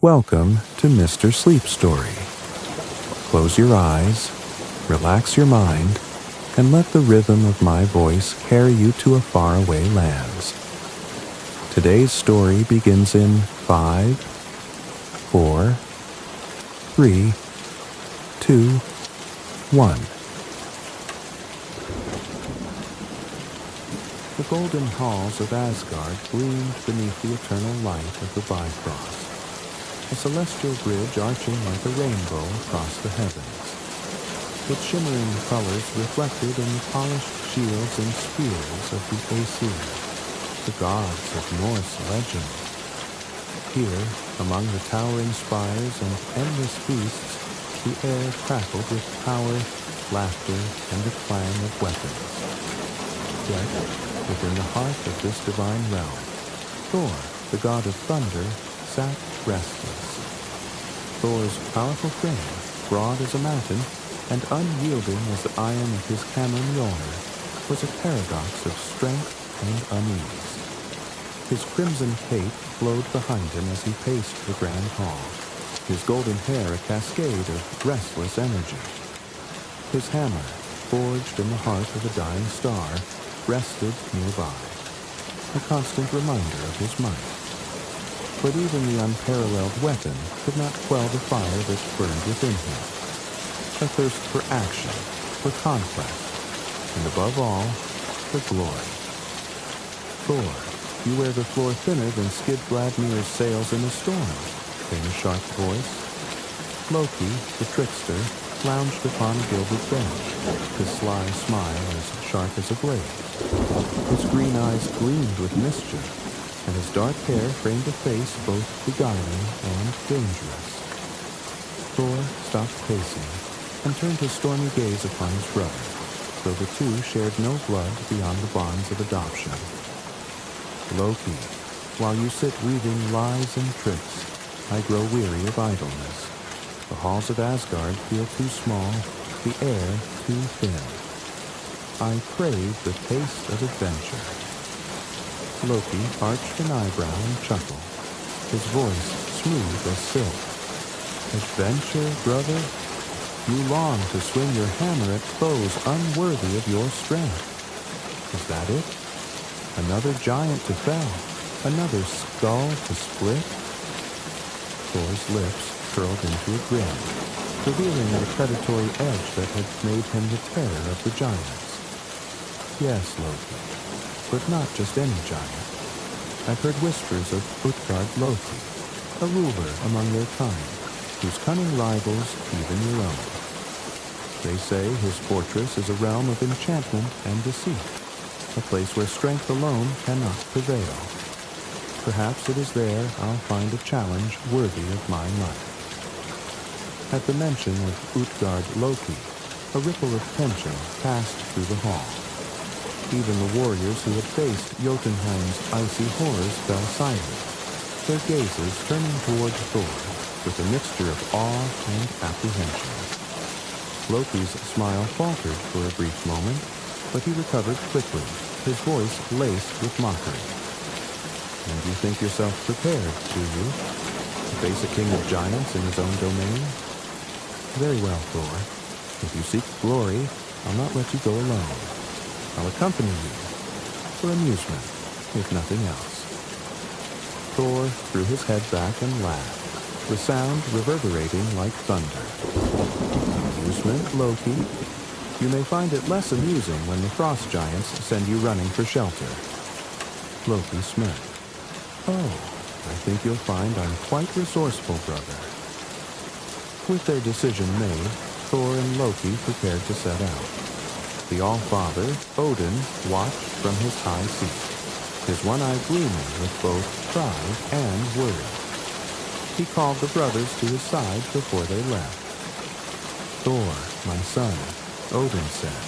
Welcome to Mr. Sleep Story. Close your eyes, relax your mind, and let the rhythm of my voice carry you to a faraway lands. Today's story begins in 5, 4, 3, 2, 1. The golden halls of Asgard gleamed beneath the eternal light of the Bifrost, a celestial bridge arching like a rainbow across the heavens, its shimmering colors reflected in the polished shields and spears of the Aesir, the gods of Norse legend. Here, among the towering spires and endless feasts, the air crackled with power, laughter, and the clang of weapons. Yet, within the heart of this divine realm, Thor, the god of thunder, sat restless. Thor's powerful frame, broad as a mountain and unyielding as the iron of his hammer Mjolnir, was a paradox of strength and unease. His crimson cape flowed behind him as he paced the grand hall, his golden hair a cascade of restless energy. His hammer, forged in the heart of a dying star, rested nearby, a constant reminder of his might. But even the unparalleled weapon could not quell the fire that burned within him, a thirst for action, for conquest, and above all, for glory. Thor, you wear the floor thinner than Skid Bladmir's sails in a storm, came a sharp voice. Loki, the trickster, lounged upon a gilded bench, his sly smile as sharp as a blade. His green eyes gleamed with mischief, and his dark hair framed a face both beguiling and dangerous. Thor stopped pacing and turned his stormy gaze upon his brother, though the two shared no blood beyond the bonds of adoption. Loki, while you sit weaving lies and tricks, I grow weary of idleness. The halls of Asgard feel too small, the air too thin. I crave the taste of adventure. Loki arched an eyebrow and chuckled, his voice smooth as silk. Adventure, brother? You long to swing your hammer at foes unworthy of your strength. Is that it? Another giant to fell, another skull to split? Thor's lips curled into a grin, revealing the predatory edge that had made him the terror of the giants. Yes, Loki, but not just any giant. I've heard whispers of Utgard Loki, a ruler among their kind, whose cunning rivals even your own. They say his fortress is a realm of enchantment and deceit, a place where strength alone cannot prevail. Perhaps it is there I'll find a challenge worthy of my life. At the mention of Utgard Loki, a ripple of tension passed through the hall. Even the warriors who had faced Jotunheim's icy horrors fell silent, their gazes turning toward Thor with a mixture of awe and apprehension. Loki's smile faltered for a brief moment, but he recovered quickly, his voice laced with mockery. And you think yourself prepared, do you, to face a king of giants in his own domain? Very well, Thor. If you seek glory, I'll not let you go alone. I'll accompany you, for amusement, if nothing else. Thor threw his head back and laughed, the sound reverberating like thunder. Amusement, Loki? You may find it less amusing when the frost giants send you running for shelter. Loki smirked. Oh, I think you'll find I'm quite resourceful, brother. With their decision made, Thor and Loki prepared to set out. The All-Father, Odin, watched from his high seat, his one eye gleaming with both pride and worry. He called the brothers to his side before they left. Thor, my son, Odin said,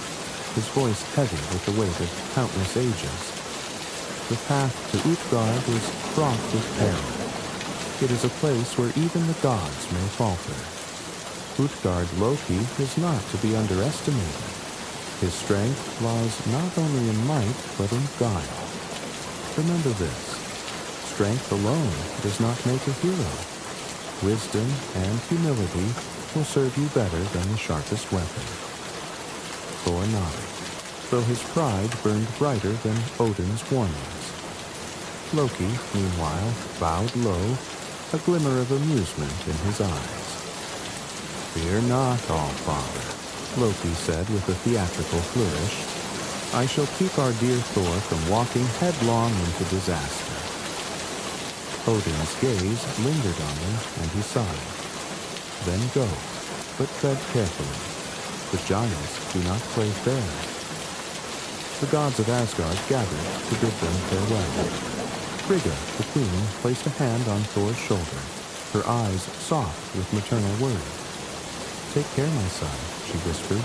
his voice heavy with the weight of countless ages. The path to Utgard is fraught with peril. It is a place where even the gods may falter. Utgard Loki is not to be underestimated. His strength lies not only in might, but in guile. Remember this. Strength alone does not make a hero. wisdom and humility will serve you better than the sharpest weapon." Thor nodded, though his pride burned brighter than Odin's warnings. Loki, meanwhile, bowed low, a glimmer of amusement in his eyes. "Fear not, All-Father," Loki said with a theatrical flourish. "I shall keep our dear Thor from walking headlong into disaster." Odin's gaze lingered on him, and he sighed. "Then go, but tread carefully. The giants do not play fair." The gods of Asgard gathered to bid them farewell. Frigga, the queen, placed a hand on Thor's shoulder, her eyes soft with maternal worry. "Take care, my son," she whispered,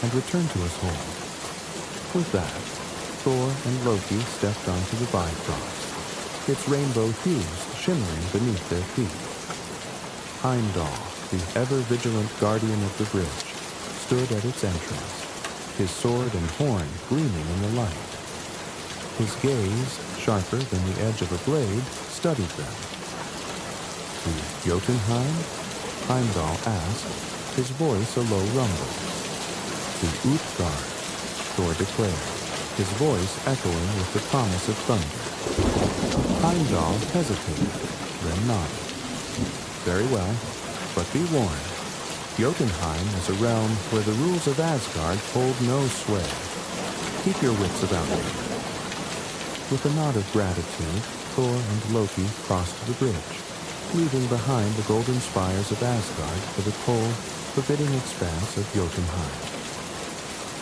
"and return to us home." With that, Thor and Loki stepped onto the Bifrost, its rainbow hues shimmering beneath their feet. Heimdall, the ever-vigilant guardian of the bridge, stood at its entrance, his sword and horn gleaming in the light. His gaze, sharper than the edge of a blade, studied them. "To Jotunheim?" Heimdall asked, his voice a low rumble. "To Utgard," Thor declared, his voice echoing with the promise of thunder. Heimdall hesitated, then nodded. "Very well, but be warned. Jotunheim is a realm where the rules of Asgard hold no sway. Keep your wits about you." With a nod of gratitude, Thor and Loki crossed the bridge, leaving behind the golden spires of Asgard for the cold, forbidding expanse of Jotunheim.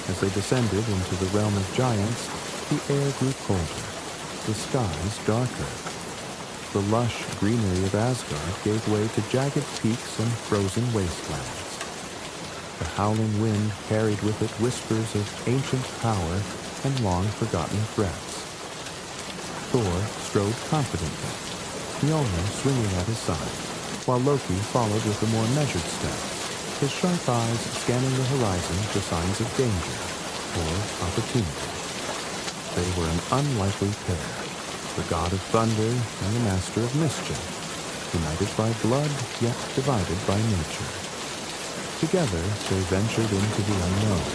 As they descended into the realm of giants, the air grew colder, the skies darker. The lush greenery of Asgard gave way to jagged peaks and frozen wastelands. The howling wind carried with it whispers of ancient power and long-forgotten threats. Thor strode confidently, Mjolnir swinging at his side, while Loki followed with a more measured step, his sharp eyes scanning the horizon for signs of danger or opportunity. They were an unlikely pair, the god of thunder and the master of mischief, united by blood yet divided by nature. Together they ventured into the unknown,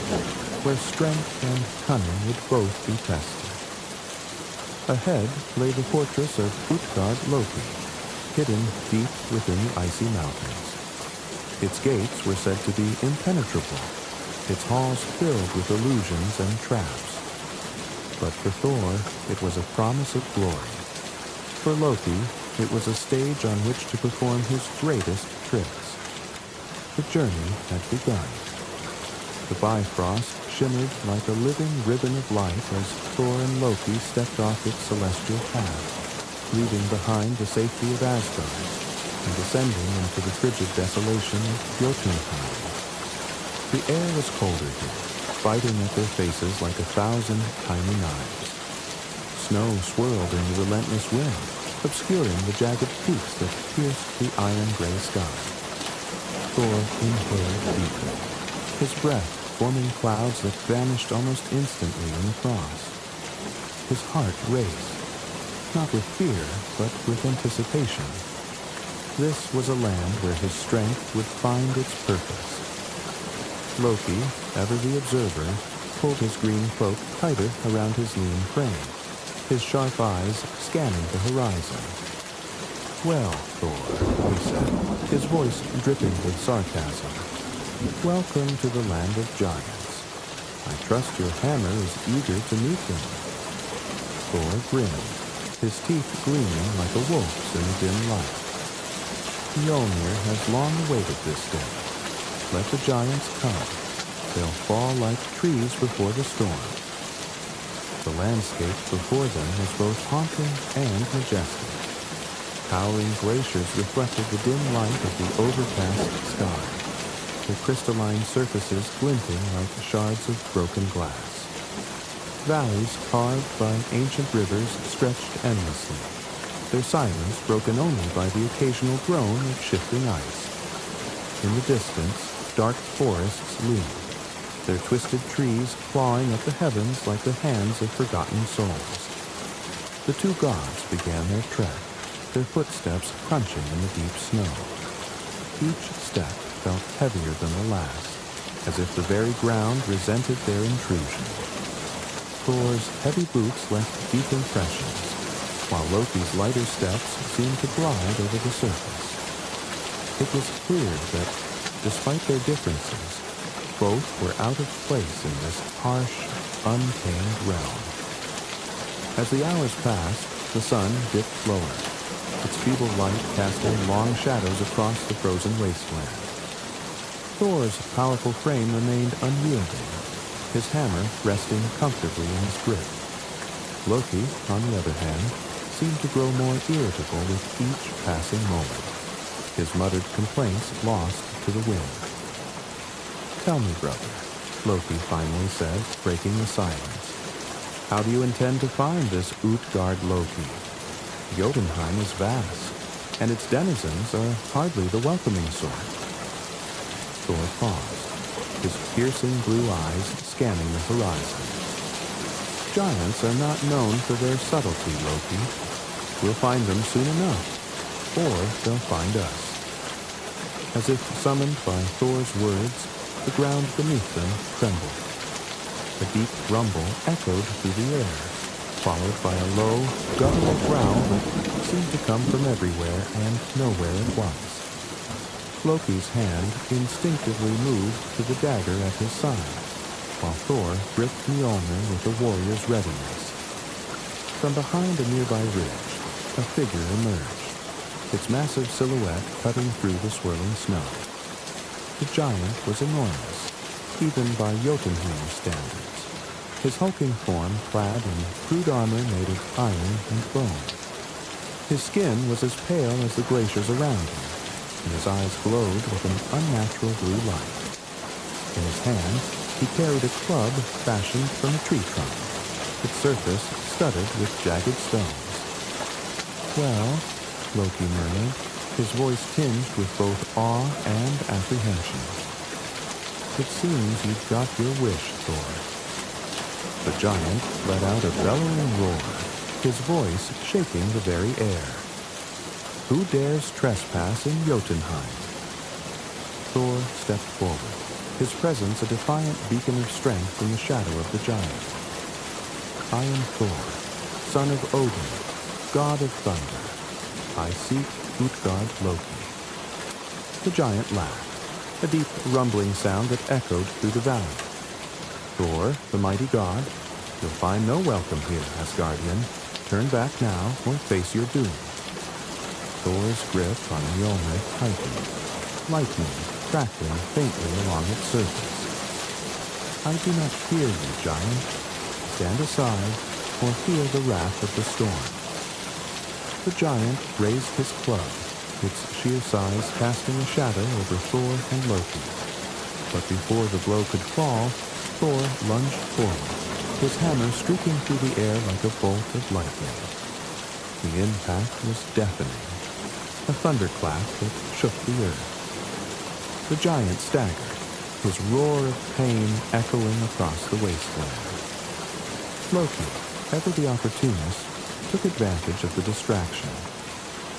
where strength and cunning would both be tested. Ahead lay the fortress of Utgard Loki, hidden deep within the icy mountains. Its gates were said to be impenetrable, its halls filled with illusions and traps. But for Thor, it was a promise of glory. For Loki, it was a stage on which to perform his greatest tricks. The journey had begun. The Bifrost shimmered like a living ribbon of light as Thor and Loki stepped off its celestial path, leaving behind the safety of Asgard and descending into the frigid desolation of Jotunheim. The air was colder here, biting at their faces like 1,000 tiny knives. Snow swirled in the relentless wind, obscuring the jagged peaks that pierced the iron-gray sky. Thor inhaled deeply, his breath forming clouds that vanished almost instantly in the frost. His heart raced, not with fear, but with anticipation. This was a land where his strength would find its purpose. Loki, ever the observer, pulled his green cloak tighter around his lean frame, his sharp eyes scanning the horizon. "Well, Thor," he said, his voice dripping with sarcasm, "welcome to the land of giants. I trust your hammer is eager to meet them." Thor grinned, his teeth gleaming like a wolf's in the dim light. "Mjolnir has long awaited this day. Let the giants come. They'll fall like trees before the storm." The landscape before them was both haunting and majestic. Towering glaciers reflected the dim light of the overcast sky, their crystalline surfaces glinting like shards of broken glass. Valleys carved by ancient rivers stretched endlessly, their silence broken only by the occasional groan of shifting ice. In the distance, dark forests loomed, their twisted trees clawing at the heavens like the hands of forgotten souls. The two gods began their trek, their footsteps crunching in the deep snow. Each step felt heavier than the last, as if the very ground resented their intrusion. Thor's heavy boots left deep impressions, while Loki's lighter steps seemed to glide over the surface. It was clear that, despite their differences, both were out of place in this harsh, untamed realm. As the hours passed, the sun dipped lower, its feeble light casting long shadows across the frozen wasteland. Thor's powerful frame remained unyielding, his hammer resting comfortably in his grip. Loki, on the other hand, seemed to grow more irritable with each passing moment, his muttered complaints lost to the wind. "Tell me, brother," Loki finally said, breaking the silence. "How do you intend to find this Utgard Loki? Jotunheim is vast, and its denizens are hardly the welcoming sort." Thor paused, his piercing blue eyes scanning the horizon. "Giants are not known for their subtlety, Loki. We'll find them soon enough, or they'll find us." As if summoned by Thor's words, the ground beneath them trembled. A deep rumble echoed through the air, followed by a low, guttural growl that seemed to come from everywhere and nowhere at once. Loki's hand instinctively moved to the dagger at his side, while Thor gripped Mjolnir with a warrior's readiness. From behind a nearby ridge, a figure emerged, its massive silhouette cutting through the swirling snow. The giant was enormous, even by Jotunheim standards, his hulking form clad in crude armor made of iron and bone. His skin was as pale as the glaciers around him, and his eyes glowed with an unnatural blue light. In his hand, he carried a club fashioned from a tree trunk, its surface studded with jagged stones. "Well," Loki murmured, his voice tinged with both awe and apprehension, "it seems you've got your wish, Thor." The giant let out a bellowing roar, his voice shaking the very air. "Who dares trespass in Jotunheim?" Thor stepped forward, his presence a defiant beacon of strength in the shadow of the giant. "I am Thor, son of Odin, god of thunder. I seek Utgard Loki." The giant laughed, a deep rumbling sound that echoed through the valley. "Thor, the mighty god, you'll find no welcome here, Asgardian. Turn back now or face your doom." Thor's grip on Mjolnir tightened, lightning crackling faintly along its surface. "I do not fear you, giant. Stand aside or feel the wrath of the storm." The giant raised his club, its sheer size casting a shadow over Thor and Loki. But before the blow could fall, Thor lunged forward, his hammer streaking through the air like a bolt of lightning. The impact was deafening, a thunderclap that shook the earth. The giant staggered, his roar of pain echoing across the wasteland. Loki, ever the opportunist, took advantage of the distraction.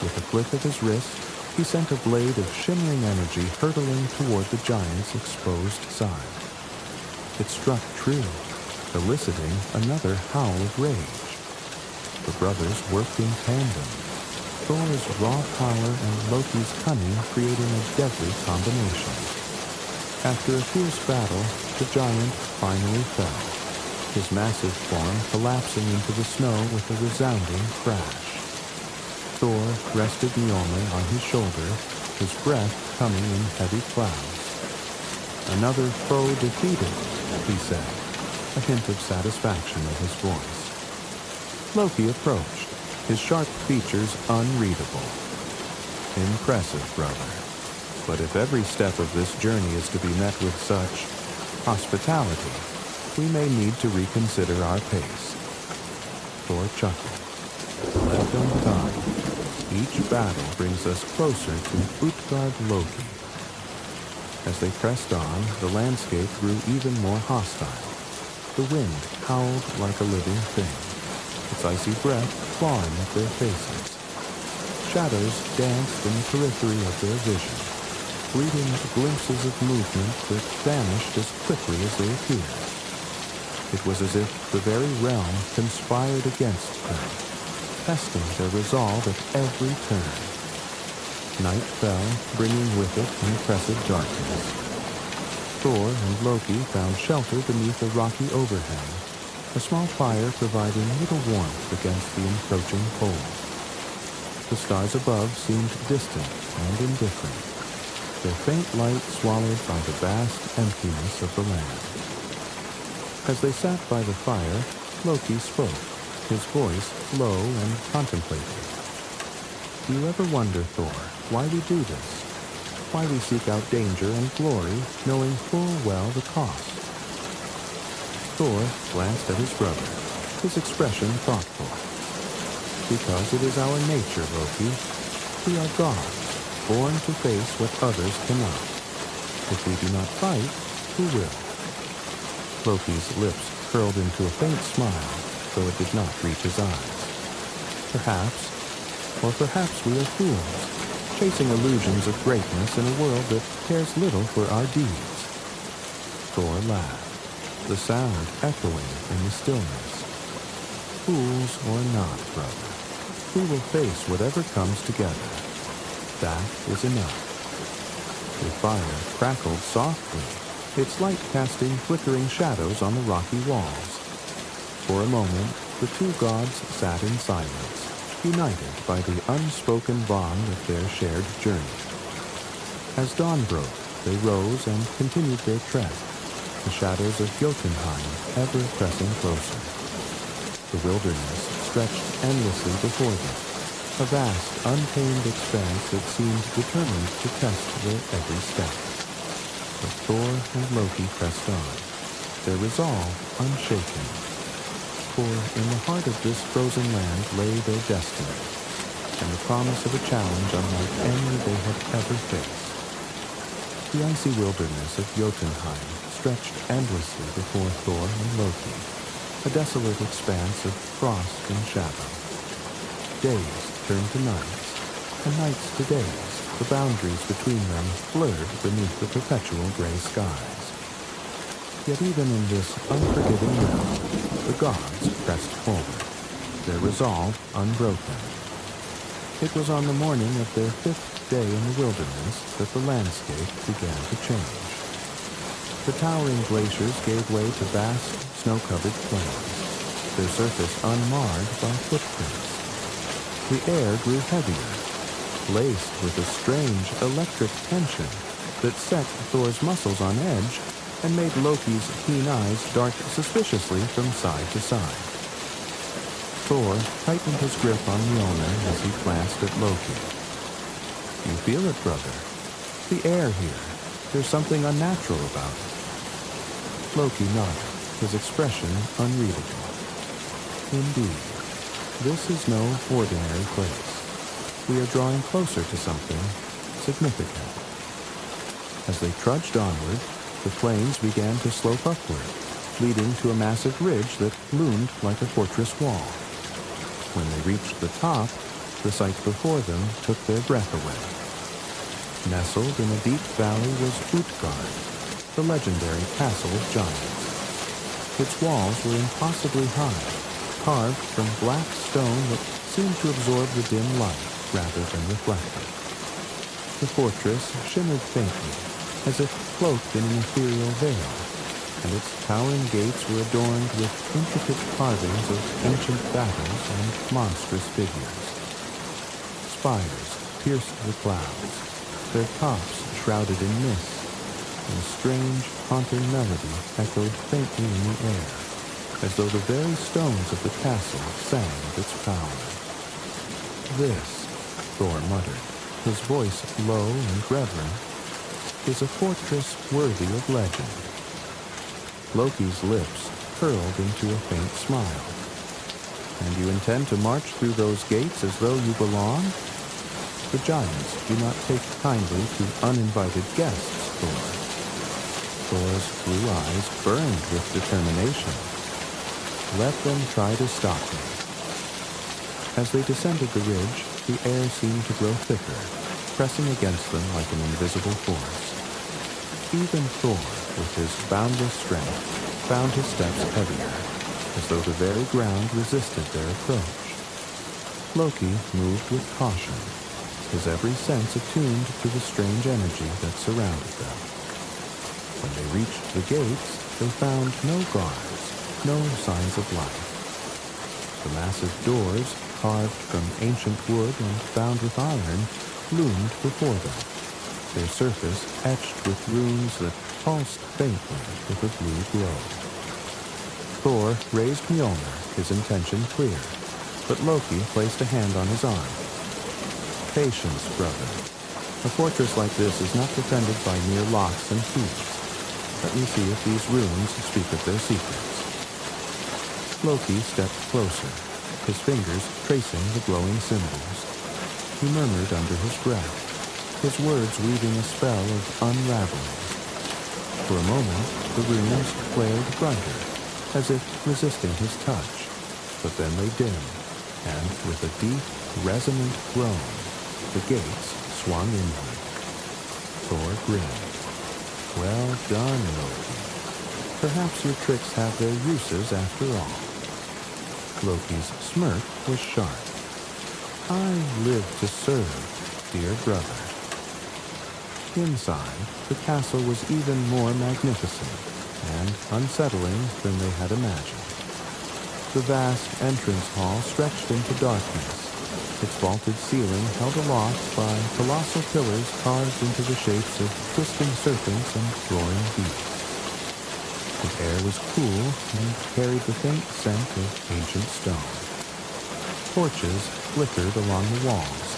With a flick of his wrist, he sent a blade of shimmering energy hurtling toward the giant's exposed side. It struck true, eliciting another howl of rage. The brothers worked in tandem, Thor's raw power and Loki's cunning creating a deadly combination. After a fierce battle, the giant finally fell, his massive form collapsing into the snow with a resounding crash. Thor rested Mjolnir on his shoulder, his breath coming in heavy clouds. "Another foe defeated," he said, a hint of satisfaction in his voice. Loki approached, his sharp features unreadable. "Impressive, brother. But if every step of this journey is to be met with such hospitality, we may need to reconsider our pace." Thor chuckled. "Let them come. Each battle brings us closer to Utgard Loki." As they pressed on, the landscape grew even more hostile. The wind howled like a living thing, its icy breath clawing at their faces. Shadows danced in the periphery of their vision, fleeting glimpses of movement that vanished as quickly as they appeared. It was as if the very realm conspired against them, testing their resolve at every turn. Night fell, bringing with it an oppressive darkness. Thor and Loki found shelter beneath a rocky overhang, a small fire providing little warmth against the encroaching cold. The stars above seemed distant and indifferent, their faint light swallowed by the vast emptiness of the land. As they sat by the fire, Loki spoke, his voice low and contemplative. Do you ever wonder, Thor, why we do this? Why we seek out danger and glory, knowing full well the cost? Thor glanced at his brother, his expression thoughtful. Because it is our nature, Loki. We are gods, born to face what others cannot. If we do not fight, who will? Loki's lips curled into a faint smile, though it did not reach his eyes. Perhaps we are fools, chasing illusions of greatness in a world that cares little for our deeds. Thor laughed, the sound echoing in the stillness. Fools or not, brother, we will face whatever comes together. That is enough. The fire crackled softly, its light casting flickering shadows on the rocky walls. For a moment, the two gods sat in silence, united by the unspoken bond of their shared journey. As dawn broke, they rose and continued their trek, the shadows of Jotunheim ever pressing closer. The wilderness stretched endlessly before them, a vast, untamed expanse that seemed determined to test their every step. But Thor and Loki pressed on, their resolve unshaken. For in the heart of this frozen land lay their destiny, and the promise of a challenge unlike any they had ever faced. The icy wilderness of Jotunheim stretched endlessly before Thor and Loki, a desolate expanse of frost and shadow. Days turned to nights, and nights to days, the boundaries between them blurred beneath the perpetual gray skies. Yet even in this unforgiving realm, the gods pressed forward, their resolve unbroken. It was on the morning of their 5th day in the wilderness that the landscape began to change. The towering glaciers gave way to vast, snow-covered plains, their surface unmarred by footprints. The air grew heavier, laced with a strange electric tension that set Thor's muscles on edge and made Loki's keen eyes dart suspiciously from side to side. Thor tightened his grip on Mjolnir as he glanced at Loki. You feel it, brother? The air here. There's something unnatural about it. Loki nodded, his expression unreadable. Indeed, this is no ordinary place. We are drawing closer to something significant. As they trudged onward, the plains began to slope upward, leading to a massive ridge that loomed like a fortress wall. When they reached the top, the sight before them took their breath away. Nestled in a deep valley was Utgard, the legendary castle of giants. Its walls were impossibly high, carved from black stone that seemed to absorb the dim light rather than reflect it. The fortress shimmered faintly, as if cloaked in an ethereal veil, and its towering gates were adorned with intricate carvings of ancient battles and monstrous figures. Spires pierced the clouds, their tops shrouded in mist, and a strange, haunting melody echoed faintly in the air, as though the very stones of the castle sang of its power. This, Thor muttered, his voice low and reverent, is a fortress worthy of legend. Loki's lips curled into a faint smile. And you intend to march through those gates as though you belong? The giants do not take kindly to uninvited guests, Thor. Thor's blue eyes burned with determination. Let them try to stop me. As they descended the ridge, the air seemed to grow thicker, pressing against them like an invisible force. Even Thor, with his boundless strength, found his steps heavier, as though the very ground resisted their approach. Loki moved with caution, his every sense attuned to the strange energy that surrounded them. When they reached the gates, they found no guards, no signs of life. The massive doors, carved from ancient wood and bound with iron, loomed before them, their surface etched with runes that pulsed faintly with a blue glow. Thor raised Mjolnir, his intention clear, but Loki placed a hand on his arm. "Patience, brother. A fortress like this is not defended by mere locks and keys. Let me see if these runes speak of their secrets." Loki stepped closer, his fingers tracing the glowing symbols. He murmured under his breath, his words weaving a spell of unraveling. For a moment, the runes flared brighter, as if resisting his touch, but then they dimmed, and with a deep, resonant groan, the gates swung inward. Thor grinned. "Well done, Loki. Perhaps your tricks have their uses after all." Loki's smirk was sharp. "I live to serve, dear brother." Inside, the castle was even more magnificent and unsettling than they had imagined. The vast entrance hall stretched into darkness, its vaulted ceiling held aloft by colossal pillars carved into the shapes of twisting serpents and roaring beasts. The air was cool and carried the faint scent of ancient stone. Torches flickered along the walls,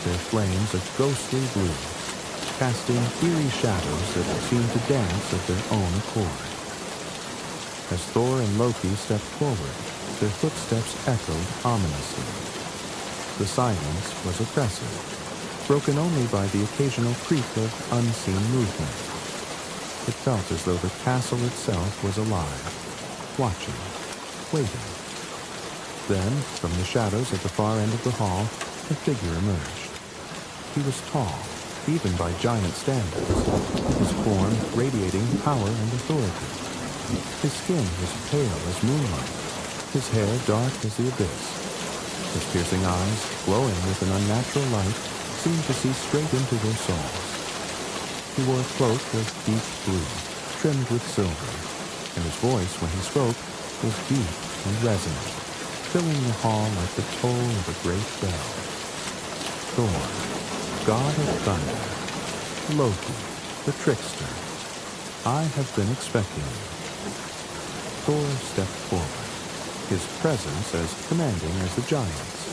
their flames a ghostly blue, casting eerie shadows that seemed to dance of their own accord. As Thor and Loki stepped forward, their footsteps echoed ominously. The silence was oppressive, broken only by the occasional creak of unseen movement. It felt as though the castle itself was alive, watching, waiting. Then, from the shadows at the far end of the hall, a figure emerged. He was tall, even by giant standards, his form radiating power and authority. His skin was pale as moonlight, his hair dark as the abyss. His piercing eyes, glowing with an unnatural light, seemed to see straight into their souls. He wore a cloak of deep blue, trimmed with silver, and his voice, when he spoke, was deep and resonant, filling the hall like the toll of a great bell. Thor, god of thunder, Loki, the trickster, I have been expecting you. Thor stepped forward, his presence as commanding as the giant's.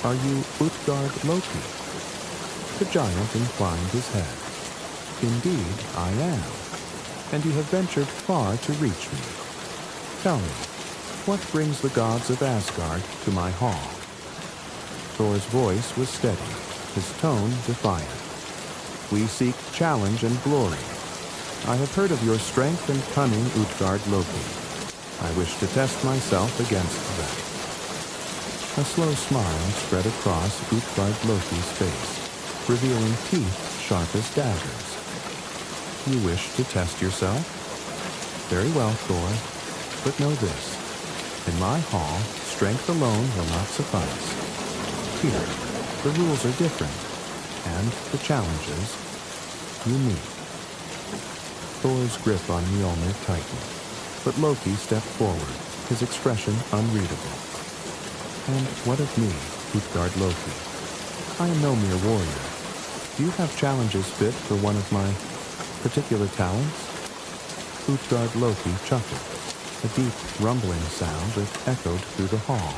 "Are you Utgard Loki?" The giant inclined his head. "Indeed, I am, and you have ventured far to reach me. Tell me, what brings the gods of Asgard to my hall?" Thor's voice was steady, his tone defiant. "We seek challenge and glory. I have heard of your strength and cunning, Utgard Loki. I wish to test myself against them." A slow smile spread across Utgard Loki's face, revealing teeth sharp as daggers. "You wish to test yourself? Very well, Thor, but know this. In my hall, strength alone will not suffice. Here, the rules are different, and the challenges unique." Thor's grip on Mjolnir tightened, but Loki stepped forward, his expression unreadable. "And what of me, Utgard Loki? I am no mere warrior. Do you have challenges fit for one of my particular talents?" Utgard Loki chuckled, a deep rumbling sound that echoed through the hall.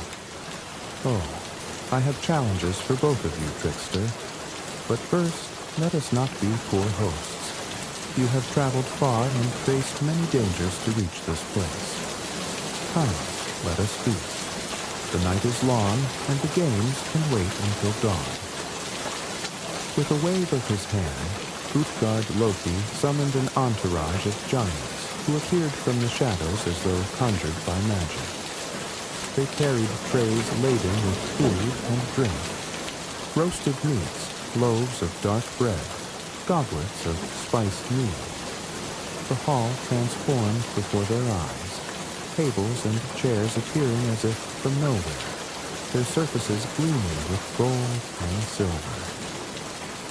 "Oh, I have challenges for both of you, trickster. But first, let us not be poor hosts. You have traveled far and faced many dangers to reach this place. Come, let us feast. The night is long, and the games can wait until dawn." With a wave of his hand, Utgard Loki summoned an entourage of giants who appeared from the shadows as though conjured by magic. They carried trays laden with food and drink, roasted meats, loaves of dark bread, goblets of spiced mead. The hall transformed before their eyes, tables and chairs appearing as if from nowhere, their surfaces gleaming with gold and silver.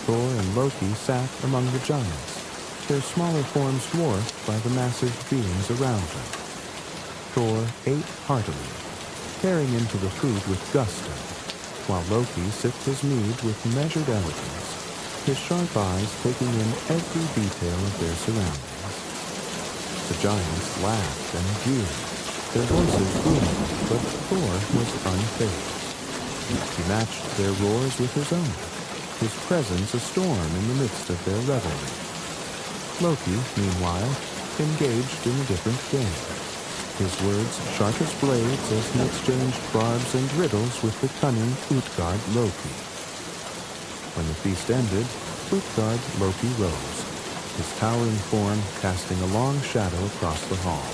Thor and Loki sat among the giants, their smaller forms dwarfed by the massive beings around them. Thor ate heartily, tearing into the food with gusto, while Loki sipped his mead with measured elegance, his sharp eyes taking in every detail of their surroundings. The giants laughed and jeered, their voices booming, but Thor was unfazed. He matched their roars with his own, his presence a storm in the midst of their revelry. Loki, meanwhile, engaged in a different game, his words sharp as blades as he exchanged barbs and riddles with the cunning Utgard Loki. When the feast ended, Utgard Loki rose, his towering form casting a long shadow across the hall.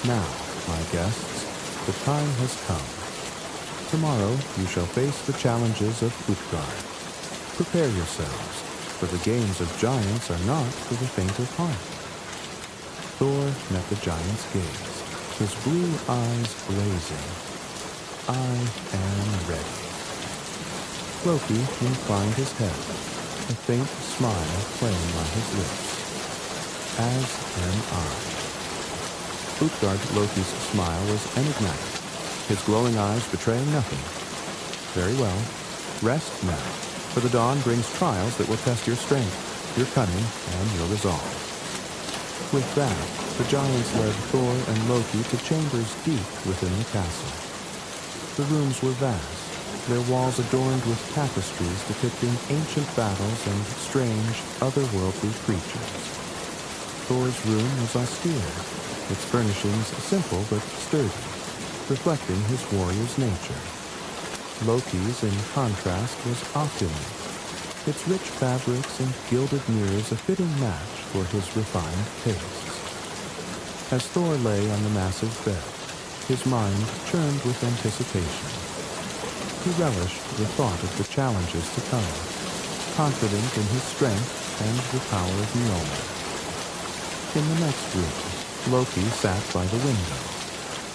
Now, my guests, the time has come. Tomorrow you shall face the challenges of Utgard. Prepare yourselves, for the games of giants are not for the faint of heart. Thor met the giant's gaze, his blue eyes blazing. I am ready. Loki inclined his head, a faint smile playing on his lips. As am I. Utgard Loki's smile was enigmatic, his glowing eyes betraying nothing. Very well. Rest now, for the dawn brings trials that will test your strength, your cunning, and your resolve. With that, the giants led Thor and Loki to chambers deep within the castle. The rooms were vast, their walls adorned with tapestries depicting ancient battles and strange, otherworldly creatures. Thor's room was austere, its furnishings simple but sturdy, reflecting his warrior's nature. Loki's, in contrast, was opulent, its rich fabrics and gilded mirrors a fitting match for his refined tastes. As Thor lay on the massive bed, his mind churned with anticipation. He relished the thought of the challenges to come, confident in his strength and the power of Mjolnir. In the next room, Loki sat by the window,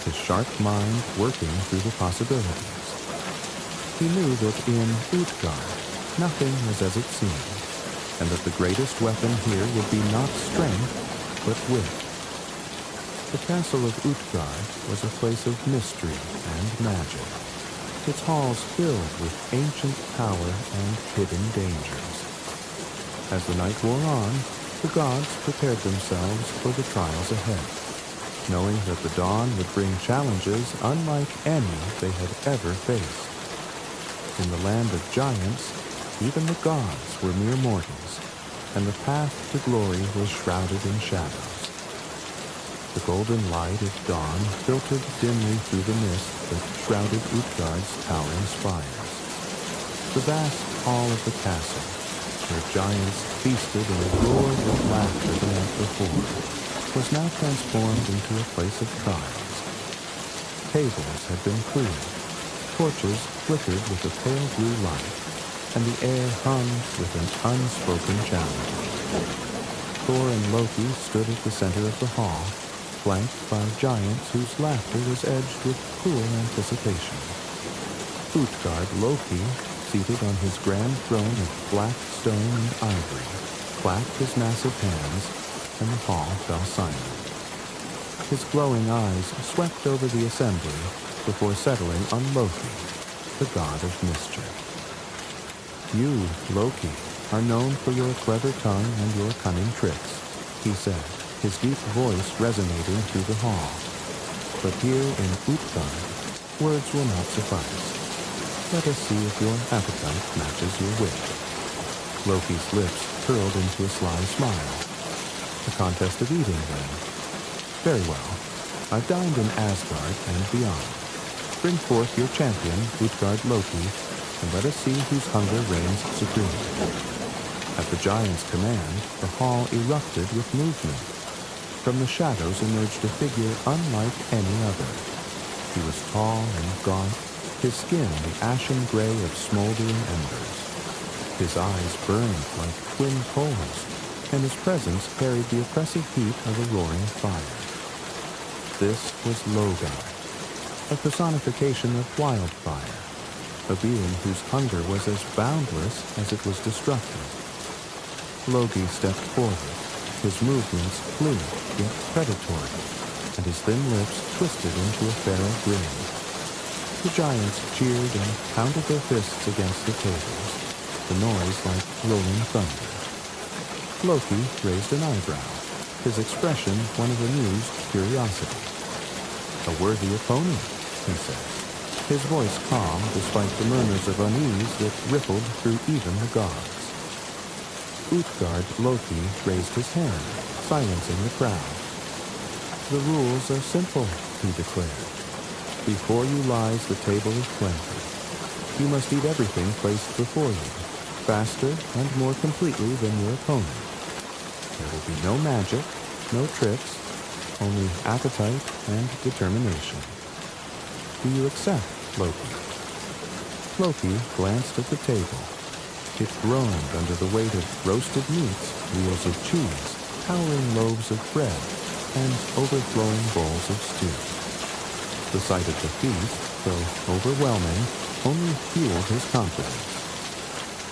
his sharp mind working through the possibilities. He knew that in Utgard, nothing was as it seemed, and that the greatest weapon here would be not strength, but wit. The castle of Utgard was a place of mystery and magic, its halls filled with ancient power and hidden dangers. As the night wore on, the gods prepared themselves for the trials ahead, knowing that the dawn would bring challenges unlike any they had ever faced. In the land of giants, even the gods were mere mortals, and the path to glory was shrouded in shadows. The golden light of dawn filtered dimly through the mist that shrouded Utgard's towering spires. The vast hall of the castle, where giants feasted and roared with laughter the night before, was now transformed into a place of trials. Tables had been cleared, torches flickered with a pale blue light, and the air hummed with an unspoken challenge. Thor and Loki stood at the center of the hall, flanked by giants whose laughter was edged with cruel anticipation. Utgard Loki, seated on his grand throne of black stone and ivory, clapped his massive hands, and the hall fell silent. His glowing eyes swept over the assembly before settling on Loki, the god of mischief. You, Loki, are known for your clever tongue and your cunning tricks, he said, his deep voice resonating through the hall. But here in Utgard, words will not suffice. Let us see if your appetite matches your wit. Loki's lips curled into a sly smile. A contest of eating, then. Very well. I've dined in Asgard and beyond. Bring forth your champion, Utgard Loki, and let us see whose hunger reigns supreme. At the giant's command, the hall erupted with movement. From the shadows emerged a figure unlike any other. He was tall and gaunt, his skin the ashen gray of smoldering embers. His eyes burned like twin coals, and his presence carried the oppressive heat of a roaring fire. This was Loki, a personification of wildfire, a being whose hunger was as boundless as it was destructive. Loki stepped forward, his movements fluid yet predatory, and his thin lips twisted into a feral grin. The giants cheered and pounded their fists against the tables, the noise like rolling thunder. Loki raised an eyebrow, his expression one of amused curiosity. "A worthy opponent," he said, his voice calm despite the murmurs of unease that rippled through even the gods. Utgard Loki raised his hand, silencing the crowd. "The rules are simple," he declared. "Before you lies the table of plenty. You must eat everything placed before you, faster and more completely than your opponent. There will be no magic, no tricks, only appetite and determination. Do you accept, Loki?" Loki glanced at the table. It groaned under the weight of roasted meats, wheels of cheese, towering loaves of bread, and overflowing bowls of stew. The sight of the feast, though overwhelming, only fueled his confidence.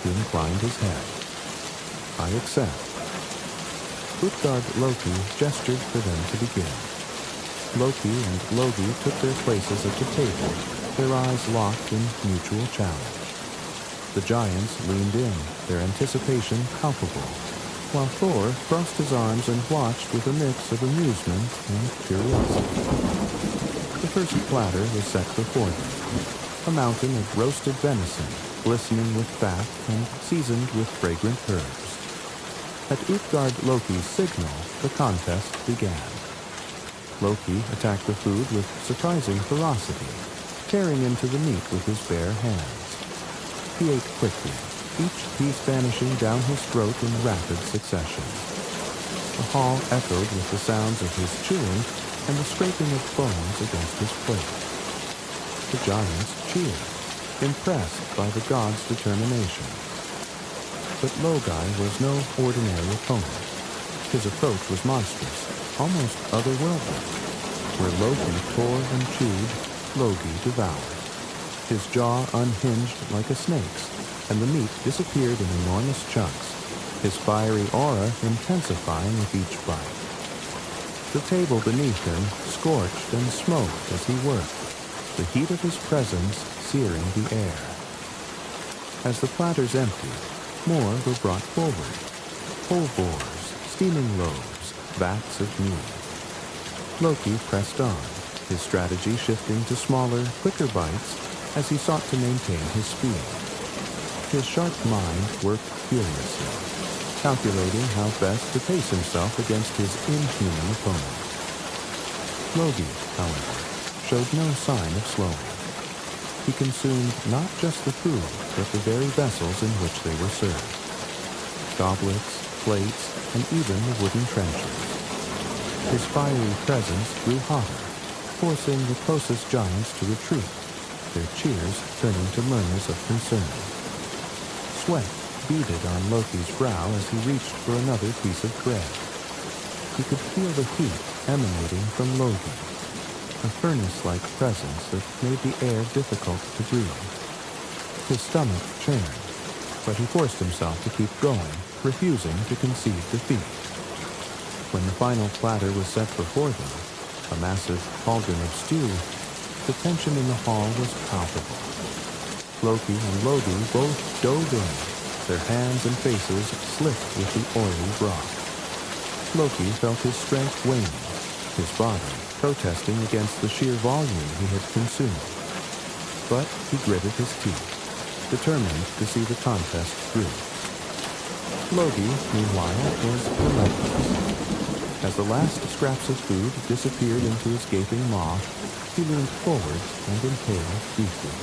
He inclined his head. "I accept." Utgard Loki gestured for them to begin. Loki and Logi took their places at the table, their eyes locked in mutual challenge. The giants leaned in, their anticipation palpable, while Thor crossed his arms and watched with a mix of amusement and curiosity. The first platter was set before them, a mountain of roasted venison, glistening with fat and seasoned with fragrant herbs. At Utgard Loki's signal, the contest began. Loki attacked the food with surprising ferocity, tearing into the meat with his bare hands. He ate quickly, each piece vanishing down his throat in rapid succession. The hall echoed with the sounds of his chewing and the scraping of bones against his plate. The giants cheered, impressed by the god's determination. But Loki was no ordinary opponent. His approach was monstrous, almost otherworldly. Where Loki tore and chewed, Loki devoured. His jaw unhinged like a snake's, and the meat disappeared in enormous chunks, his fiery aura intensifying with each bite. The table beneath him scorched and smoked as he worked, the heat of his presence searing the air. As the platters emptied, more were brought forward. Whole boars, steaming loaves, vats of mead. Loki pressed on, his strategy shifting to smaller, quicker bites as he sought to maintain his speed. His sharp mind worked furiously, calculating how best to pace himself against his inhuman opponent. Loki, however, showed no sign of slowing. He consumed not just the food, but the very vessels in which they were served. Goblets, plates, and even the wooden trenchers. His fiery presence grew hotter, forcing the closest giants to retreat, their cheers turning to murmurs of concern. Sweat beaded on Loki's brow as he reached for another piece of bread. He could feel the heat emanating from Loki, a furnace-like presence that made the air difficult to breathe. His stomach churned, but he forced himself to keep going, refusing to concede defeat. When the final platter was set before them, a massive cauldron of stew, the tension in the hall was palpable. Loki and Logi both dove in, their hands and faces slicked with the oily broth. Loki felt his strength waning, his body protesting against the sheer volume he had consumed. But he gritted his teeth, determined to see the contest through. Loki, meanwhile, was relentless. As the last scraps of food disappeared into his gaping maw, he leaned forward and inhaled deeply.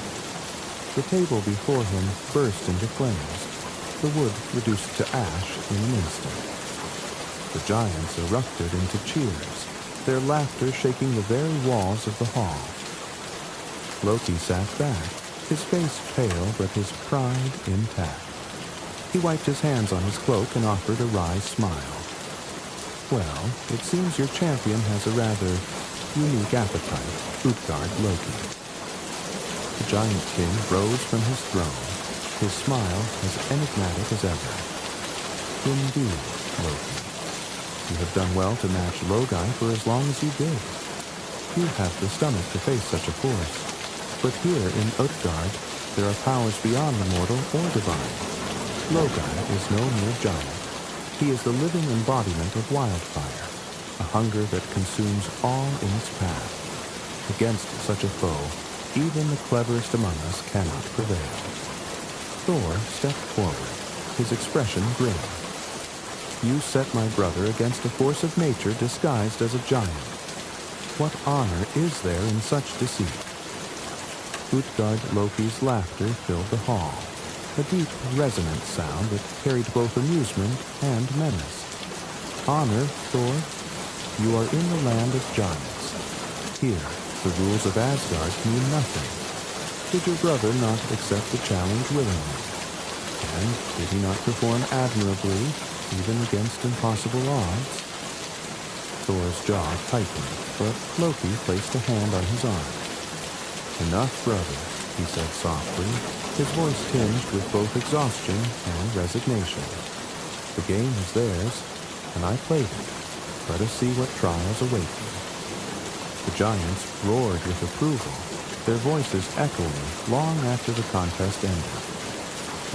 The table before him burst into flames, the wood reduced to ash in an instant. The giants erupted into cheers, their laughter shaking the very walls of the hall. Loki sat back, his face pale but his pride intact. He wiped his hands on his cloak and offered a wry smile. "Well, it seems your champion has a rather unique appetite, Utgard Loki." The Giant King rose from his throne, his smile as enigmatic as ever. "Indeed, Loki. You have done well to match Loki for as long as you did. You have the stomach to face such a force. But here in Utgard, there are powers beyond the mortal or divine. Loki is no mere giant. He is the living embodiment of wildfire, a hunger that consumes all in its path. Against such a foe, even the cleverest among us cannot prevail." Thor stepped forward, his expression grim. "You set my brother against a force of nature disguised as a giant. What honor is there in such deceit?" Utgard Loki's laughter filled the hall, a deep, resonant sound that carried both amusement and menace. "Honor, Thor? You are in the land of giants. Here, the rules of Asgard mean nothing. Did your brother not accept the challenge willingly? And did he not perform admirably, even against impossible odds?" Thor's jaw tightened, but Loki placed a hand on his arm. "Enough, brother," he said softly, his voice tinged with both exhaustion and resignation. "The game is theirs, and I played it. Let us see what trials await you." The giants roared with approval, their voices echoing long after the contest ended.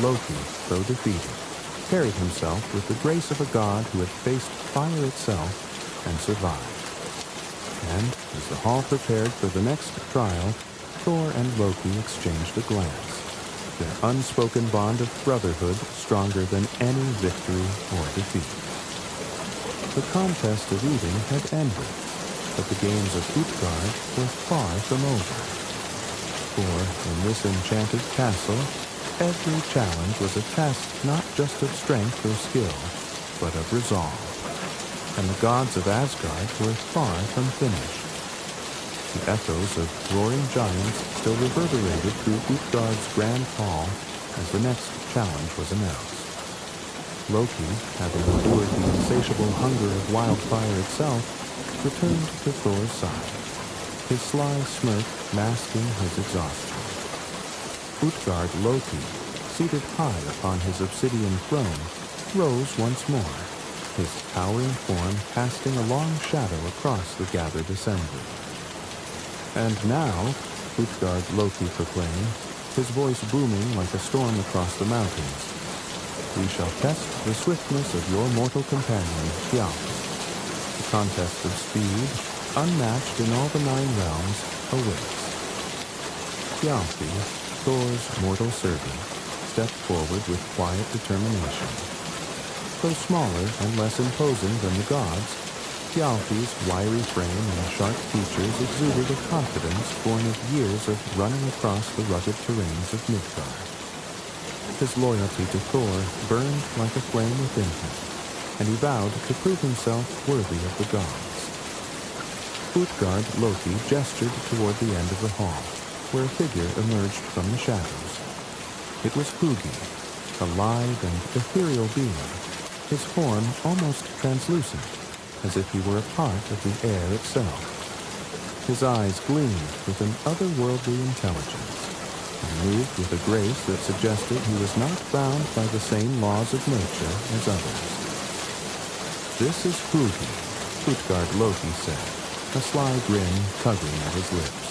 Loki, though defeated, carried himself with the grace of a god who had faced fire itself and survived. And as the hall prepared for the next trial, Thor and Loki exchanged a glance, their unspoken bond of brotherhood stronger than any victory or defeat. The contest of eating had ended, but the games of Utgard were far from over. For in this enchanted castle, every challenge was a test not just of strength or skill, but of resolve. And the gods of Asgard were far from finished. The echoes of roaring giants still reverberated through Utgard's grand hall as the next challenge was announced. Loki, having endured the insatiable hunger of wildfire itself, returned to Thor's side, his sly smirk masking his exhaustion. Utgard Loki, seated high upon his obsidian throne, rose once more, his towering form casting a long shadow across the gathered assembly. "And now," Utgard Loki proclaimed, his voice booming like a storm across the mountains, "we shall test the swiftness of your mortal companion, Thjalfi. The contest of speed, unmatched in all the 9 realms, awaits." Thjalfi, Thor's mortal servant, stepped forward with quiet determination. Though smaller and less imposing than the gods, Thjalfi's wiry frame and sharp features exuded a confidence born of years of running across the rugged terrains of Midgard. His loyalty to Thor burned like a flame within him, and he vowed to prove himself worthy of the gods. Utgard Loki gestured toward the end of the hall, where a figure emerged from the shadows. It was Hugi, a lithe and ethereal being, his form almost translucent, as if he were a part of the air itself. His eyes gleamed with an otherworldly intelligence, and moved with a grace that suggested he was not bound by the same laws of nature as others. "This is Hugi," Utgard Loki said, a sly grin tugging at his lips.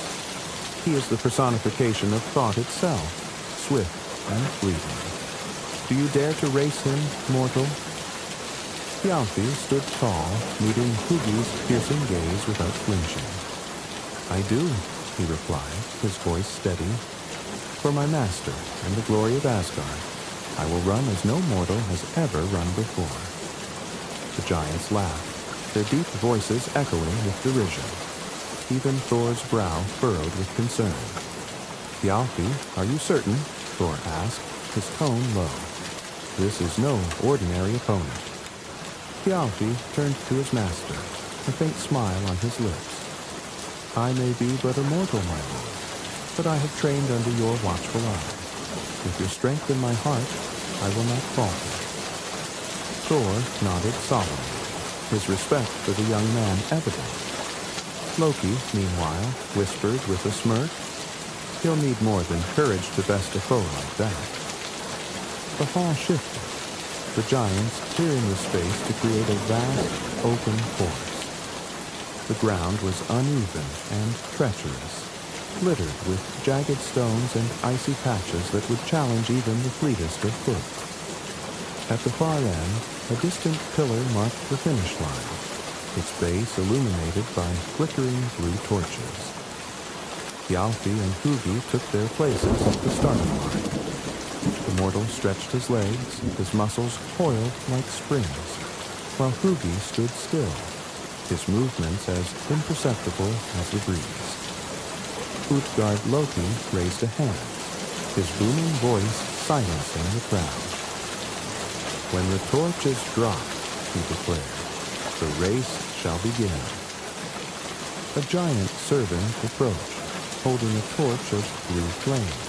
"He is the personification of thought itself, swift and fleeting. Do you dare to race him, mortal?" Thjalfi stood tall, meeting Hugi's piercing gaze without flinching. "I do," he replied, his voice steady. "For my master and the glory of Asgard, I will run as no mortal has ever run before." The giants laughed, their deep voices echoing with derision. Even Thor's brow furrowed with concern. "Thjalfi, are you certain?" Thor asked, his tone low. "This is no ordinary opponent." Thjalfi turned to his master, a faint smile on his lips. "I may be but a mortal, my lord, but I have trained under your watchful eye. With your strength in my heart, I will not falter." Thor nodded solemnly, his respect for the young man evident. Loki, meanwhile, whispered with a smirk, "He'll need more than courage to best a foe like that." The hall shifted, the giants clearing the space to create a vast, open course. The ground was uneven and treacherous, littered with jagged stones and icy patches that would challenge even the fleetest of foot. At the far end, a distant pillar marked the finish line, its base illuminated by flickering blue torches. Thjalfi and Hugi took their places at the starting line. The mortal stretched his legs, his muscles coiled like springs, while Hugi stood still, his movements as imperceptible as the breeze. Utgard Loki raised a hand, his booming voice silencing the crowd. "When the torch is dropped," he declared, "the race shall begin." A giant servant approached, holding a torch of blue flame.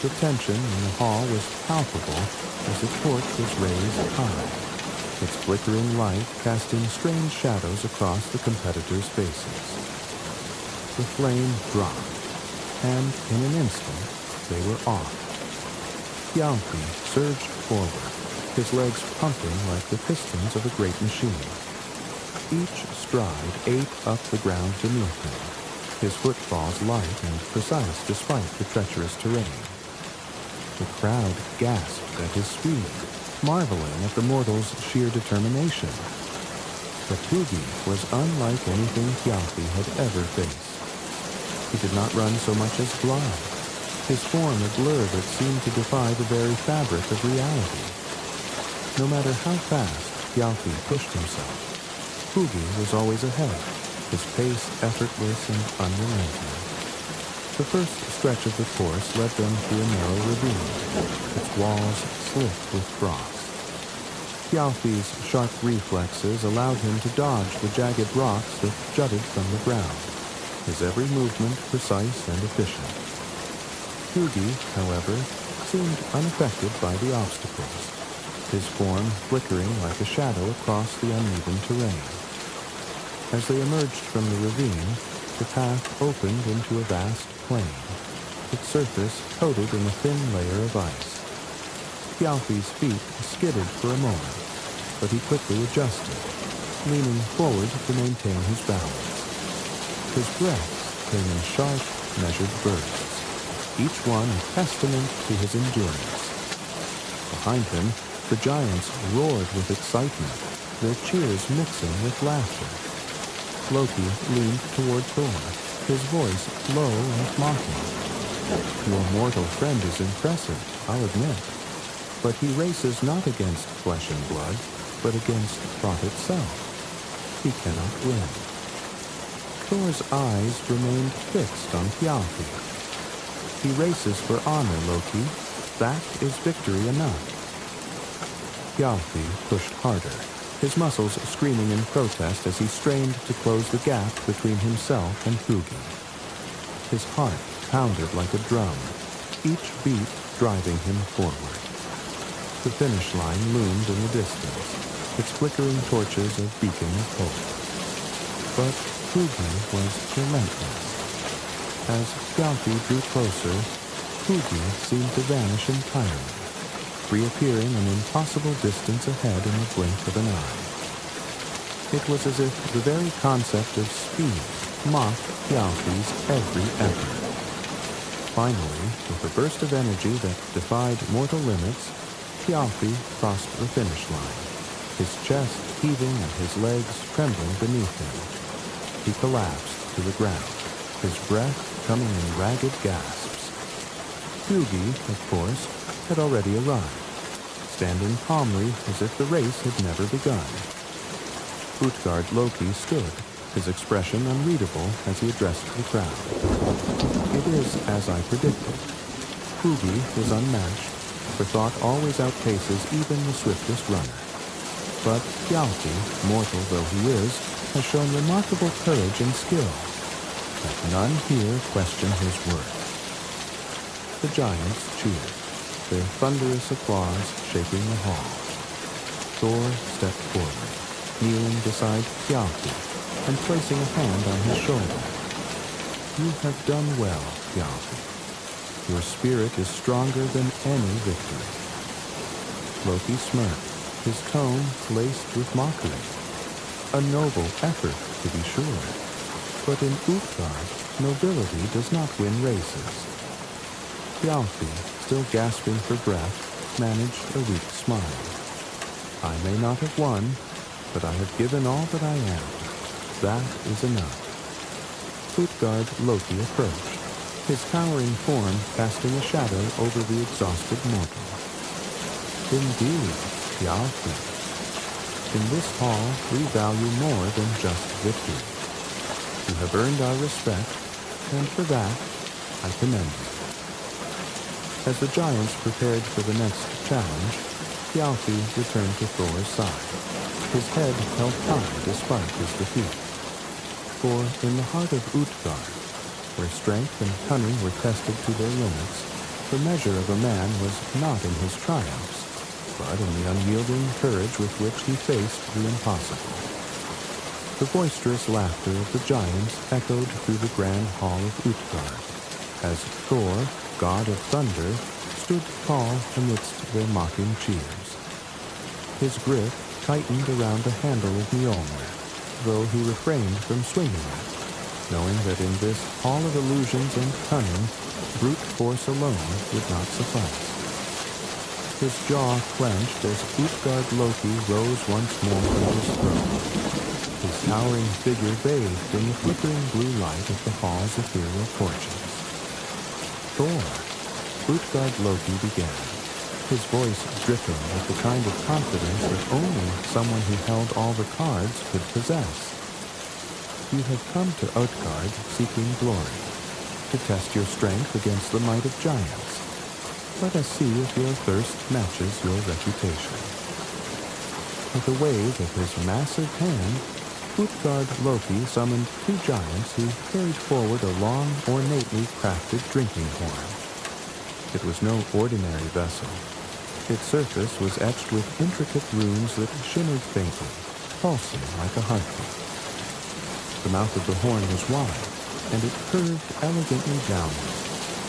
The tension in the hall was palpable as the torch was raised high, its flickering light casting strange shadows across the competitors' faces. The flame dropped, and in an instant they were off. Thjalfi surged forward, his legs pumping like the pistons of a great machine. Each stride ate up the ground beneath him, his footfalls light and precise despite the treacherous terrain. The crowd gasped at his speed, marveling at the mortal's sheer determination. But Hugi was unlike anything Thjalfi had ever faced. He did not run so much as glide, his form a blur that seemed to defy the very fabric of reality. No matter how fast Thjalfi pushed himself, Hugi was always ahead, his pace effortless and unrelenting. The first stretch of the course led them through a narrow ravine, its walls slick with frost. Thjalfi's sharp reflexes allowed him to dodge the jagged rocks that jutted from the ground, his every movement precise and efficient. Hugi, however, seemed unaffected by the obstacles, his form flickering like a shadow across the uneven terrain. As they emerged from the ravine, the path opened into a vast plain, its surface coated in a thin layer of ice. Thjalfi's feet skidded for a moment, but he quickly adjusted, leaning forward to maintain his balance. His breaths came in sharp, measured bursts, each one a testament to his endurance. Behind him, the giants roared with excitement, their cheers mixing with laughter. Loki leaned toward Thor, his voice low and mocking. "Your mortal friend is impressive, I'll admit, but he races not against flesh and blood, but against thought itself. He cannot win." Thor's eyes remained fixed on Thjalfi. "He races for honor, Loki. That is victory enough." Thjalfi pushed harder, his muscles screaming in protest as he strained to close the gap between himself and Hugi. His heart pounded like a drum, each beat driving him forward. The finish line loomed in the distance, its flickering torches a beacon of hope. But Hugi was relentless. As Thjalfi drew closer, Hugi seemed to vanish entirely, reappearing an impossible distance ahead in the blink of an eye. It was as if the very concept of speed mocked Thjalfi's every effort. Finally, with a burst of energy that defied mortal limits, Thjalfi crossed the finish line, his chest heaving and his legs trembling beneath him. He collapsed to the ground, his breath coming in ragged gasps. Hugi, of course, had already arrived, standing calmly as if the race had never begun. Utgard Loki stood, his expression unreadable as he addressed the crowd. "It is as I predicted. Hugi is unmatched, for thought always outpaces even the swiftest runner. But Thjalfi, mortal though he is, has shown remarkable courage and skill. Let none here question his worth." The giants cheered. their thunderous applause shaking the hall. Thor stepped forward, kneeling beside Thjalfi and placing a hand on his shoulder. "You have done well, Thjalfi. Your spirit is stronger than any victory." Loki smirked, his tone laced with mockery. "A noble effort, to be sure. But in Utgard, nobility does not win races." Thjalfi, still gasping for breath, managed a weak smile. "I may not have won, but I have given all that I am. That is enough." Utgard Loki approached, his towering form casting a shadow over the exhausted mortal. "Indeed, Thjalfi. In this hall, we value more than just victory. You have earned our respect, and for that, I commend you." As the giants prepared for the next challenge, Thjalfi returned to Thor's side, his head held high despite his defeat. For in the heart of Utgard, where strength and cunning were tested to their limits, the measure of a man was not in his triumphs, but in the unyielding courage with which he faced the impossible. The boisterous laughter of the giants echoed through the grand hall of Utgard, as Thor, god of thunder, stood tall amidst their mocking cheers. His grip tightened around the handle of Mjolnir, though he refrained from swinging it, knowing that in this hall of illusions and cunning, brute force alone would not suffice. His jaw clenched as Utgard Loki rose once more from his throne, his towering figure bathed in the flickering blue light of the hall's ethereal torches. "Thor," Utgard Loki began, his voice dripping with the kind of confidence that only someone who held all the cards could possess. "You have come to Utgard seeking glory, to test your strength against the might of giants. Let us see if your thirst matches your reputation." With a wave of his massive hand, Utgard Loki summoned two giants who carried forward a long, ornately crafted drinking horn. It was no ordinary vessel. Its surface was etched with intricate runes that shimmered faintly, pulsing like a heartbeat. The mouth of the horn was wide, and it curved elegantly downward,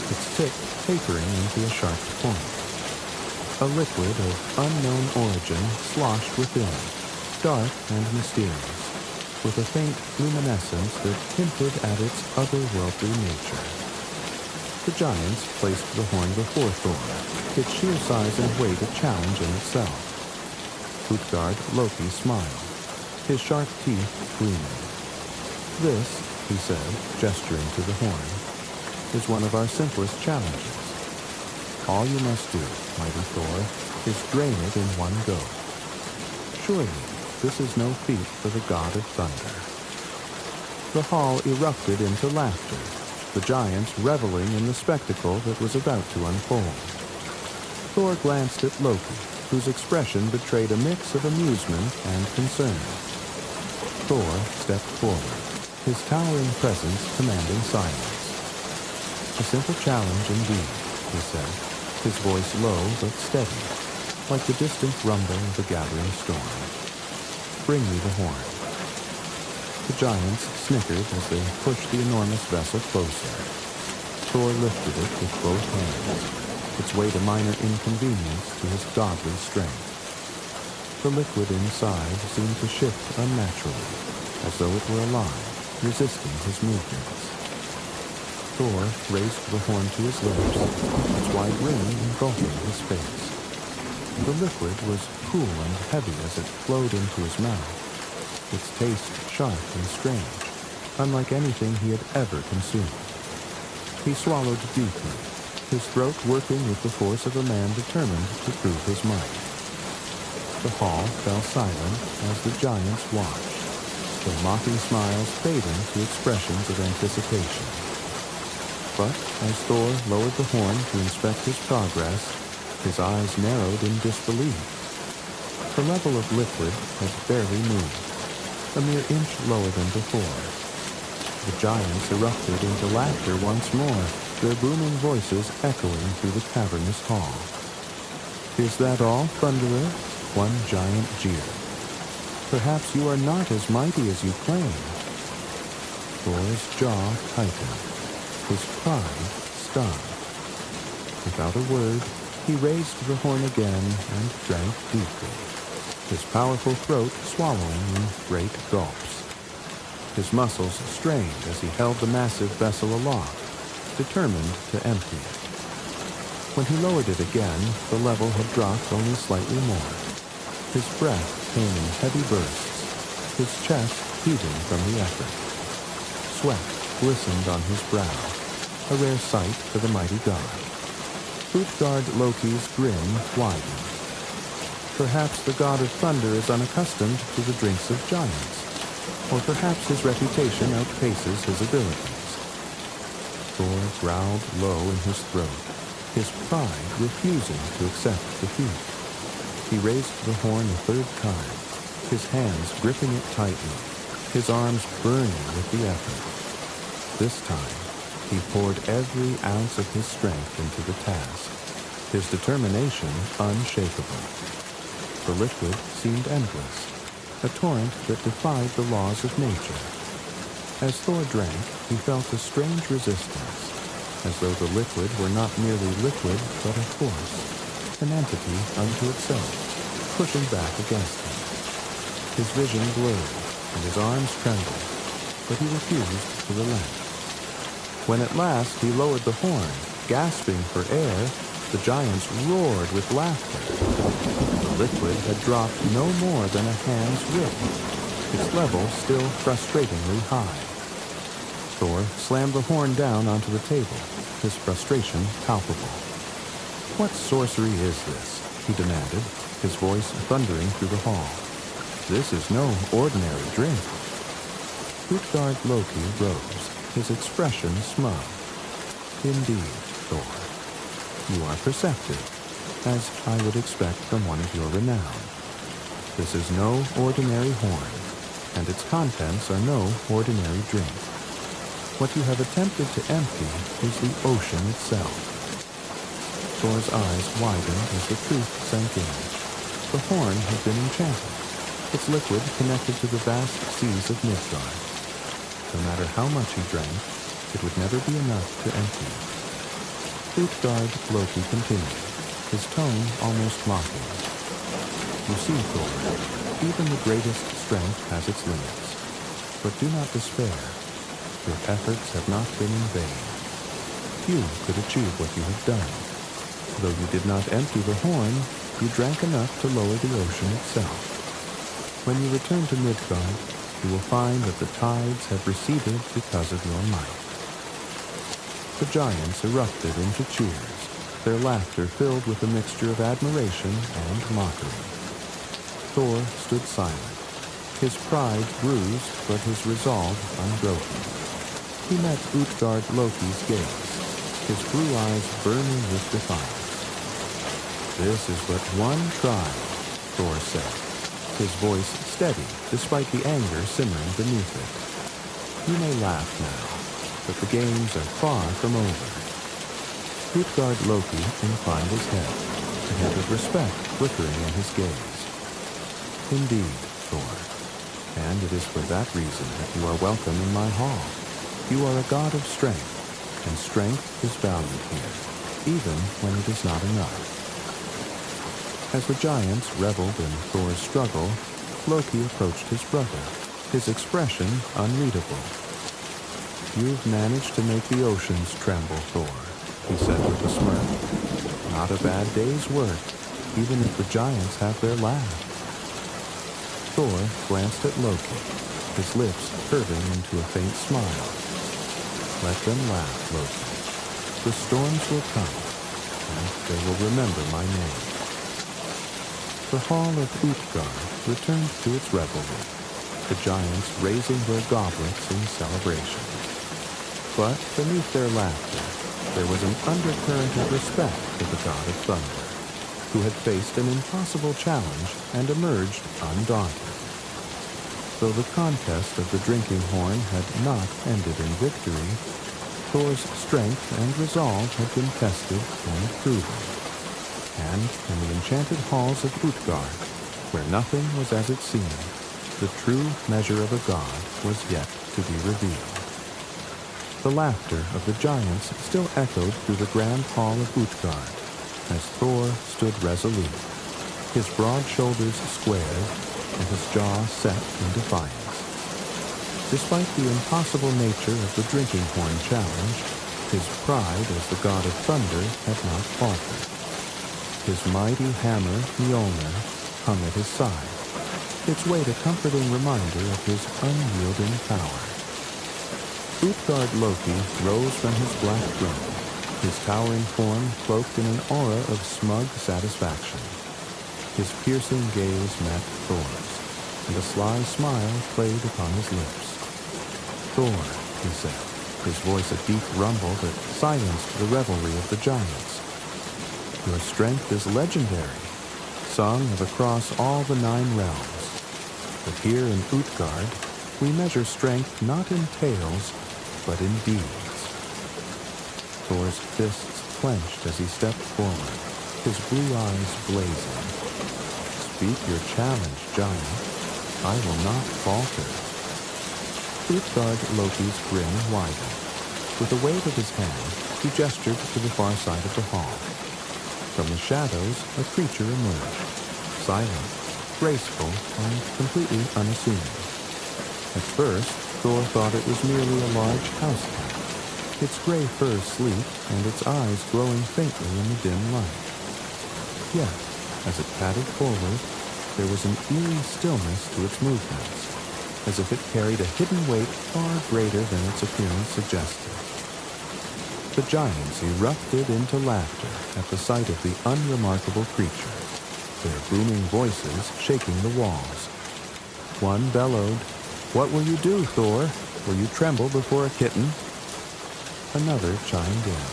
its tip tapering into a sharp point. A liquid of unknown origin sloshed within, dark and mysterious, with a faint luminescence that hinted at its otherworldly nature. The giants placed the horn before Thor, its sheer size and weight a challenge in itself. Utgard Loki smiled, his sharp teeth gleaming. "This," he said, gesturing to the horn, "is one of our simplest challenges. All you must do, mighty Thor, is drain it in one go. Surely, this is no feat for the god of thunder." The hall erupted into laughter, the giants reveling in the spectacle that was about to unfold. Thor glanced at Loki, whose expression betrayed a mix of amusement and concern. Thor stepped forward, his towering presence commanding silence. "A simple challenge indeed," he said, his voice low but steady, like the distant rumble of a gathering storm. "Bring me the horn." The giants snickered as they pushed the enormous vessel closer. Thor lifted it with both hands, its weight a minor inconvenience to his godly strength. The liquid inside seemed to shift unnaturally, as though it were alive, resisting his movements. Thor raised the horn to his lips, its wide rim engulfing his face. The liquid was cool and heavy as it flowed into his mouth, its taste sharp and strange, unlike anything he had ever consumed. He swallowed deeply, his throat working with the force of a man determined to prove his might. The hall fell silent as the giants watched, their mocking smiles fading to expressions of anticipation. But as Thor lowered the horn to inspect his progress, his eyes narrowed in disbelief. The level of liquid had barely moved, a mere inch lower than before. The giants erupted into laughter once more, their booming voices echoing through the cavernous hall. "Is that all, Thunderer?" One giant jeered. "Perhaps you are not as mighty as you claim." Thor's jaw tightened. His pride stung. Without a word, he raised the horn again and drank deeply, his powerful throat swallowing in great gulps. His muscles strained as he held the massive vessel aloft, determined to empty it. When he lowered it again, the level had dropped only slightly more. His breath came in heavy bursts, his chest heaving from the effort. Sweat glistened on his brow, a rare sight for the mighty god. Utgard Loki's grin widened. Perhaps the god of thunder is unaccustomed to the drinks of giants, or perhaps his reputation outpaces his abilities. Thor growled low in his throat, his pride refusing to accept defeat. He raised the horn a third time, his hands gripping it tightly, his arms burning with the effort. This time, he poured every ounce of his strength into the task, his determination unshakable. The liquid seemed endless, a torrent that defied the laws of nature. As Thor drank, he felt a strange resistance, as though the liquid were not merely liquid, but a force, an entity unto itself, pushing back against him. His vision blurred, and his arms trembled, but he refused to relent. When at last he lowered the horn, gasping for air, the giants roared with laughter. The liquid had dropped no more than a hand's width, its level still frustratingly high. Thor slammed the horn down onto the table, his frustration palpable. "What sorcery is this?" he demanded, his voice thundering through the hall. "This is no ordinary drink." Utgard Loki rose, his expression smug. "Indeed, Thor, you are perceptive, as I would expect from one of your renown. This is no ordinary horn, and its contents are no ordinary drink. What you have attempted to empty is the ocean itself." Thor's eyes widened as the truth sank in. The horn had been enchanted, its liquid connected to the vast seas of Midgard. No matter how much he drank, it would never be enough to empty. Utgard Loki continued, his tone almost mocking. "You see, Thor, even the greatest strength has its limits. But do not despair. Your efforts have not been in vain. Few could achieve what you have done. Though you did not empty the horn, you drank enough to lower the ocean itself. When you return to Midgard, you will find that the tides have receded because of your might." The giants erupted into cheers, their laughter filled with a mixture of admiration and mockery. Thor stood silent, his pride bruised but his resolve unbroken. He met Utgard Loki's gaze, his blue eyes burning with defiance. "This is but one trial," Thor said, his voice steady despite the anger simmering beneath it. "You may laugh now, but the games are far from over." Utgard Loki inclined his head, a hint of respect flickering in his gaze. "Indeed, Thor, and it is for that reason that you are welcome in my hall. You are a god of strength, and strength is valued here, even when it is not enough." As the giants reveled in Thor's struggle, Loki approached his brother, his expression unreadable. "You've managed to make the oceans tremble, Thor," he said with a smirk. "Not a bad day's work, even if the giants have their laugh." Thor glanced at Loki, his lips curving into a faint smile. "Let them laugh, Loki. The storms will come, and they will remember my name." The hall of Utgard returned to its revelry, the giants raising their goblets in celebration. But beneath their laughter, there was an undercurrent of respect for the god of thunder, who had faced an impossible challenge and emerged undaunted. Though the contest of the drinking horn had not ended in victory, Thor's strength and resolve had been tested and proven. and in the enchanted halls of Utgard, where nothing was as it seemed, the true measure of a god was yet to be revealed. The laughter of the giants still echoed through the grand hall of Utgard as Thor stood resolute, his broad shoulders squared and his jaw set in defiance. Despite the impossible nature of the drinking horn challenge, his pride as the god of thunder had not faltered. His mighty hammer, Mjolnir, hung at his side, its weight a comforting reminder of his unyielding power. Utgard Loki rose from his black throne, his towering form cloaked in an aura of smug satisfaction. His piercing gaze met Thor's, and a sly smile played upon his lips. "Thor," he said, his voice a deep rumble that silenced the revelry of the giants. "Your strength is legendary, sung of across all the 9 realms. But here in Utgard, we measure strength not in tales, but in deeds." Thor's fists clenched as he stepped forward, his blue eyes blazing. "Speak your challenge, giant. I will not falter." Utgard Loki's grin widened. With a wave of his hand, he gestured to the far side of the hall. From the shadows, a creature emerged, silent, graceful, and completely unassuming. At first, Thor thought it was merely a large house cat, its gray fur sleek and its eyes glowing faintly in the dim light. Yet, as it padded forward, there was an eerie stillness to its movements, as if it carried a hidden weight far greater than its appearance suggested. The giants erupted into laughter at the sight of the unremarkable creature, their booming voices shaking the walls. One bellowed, "What will you do, Thor? Will you tremble before a kitten?" Another chimed in.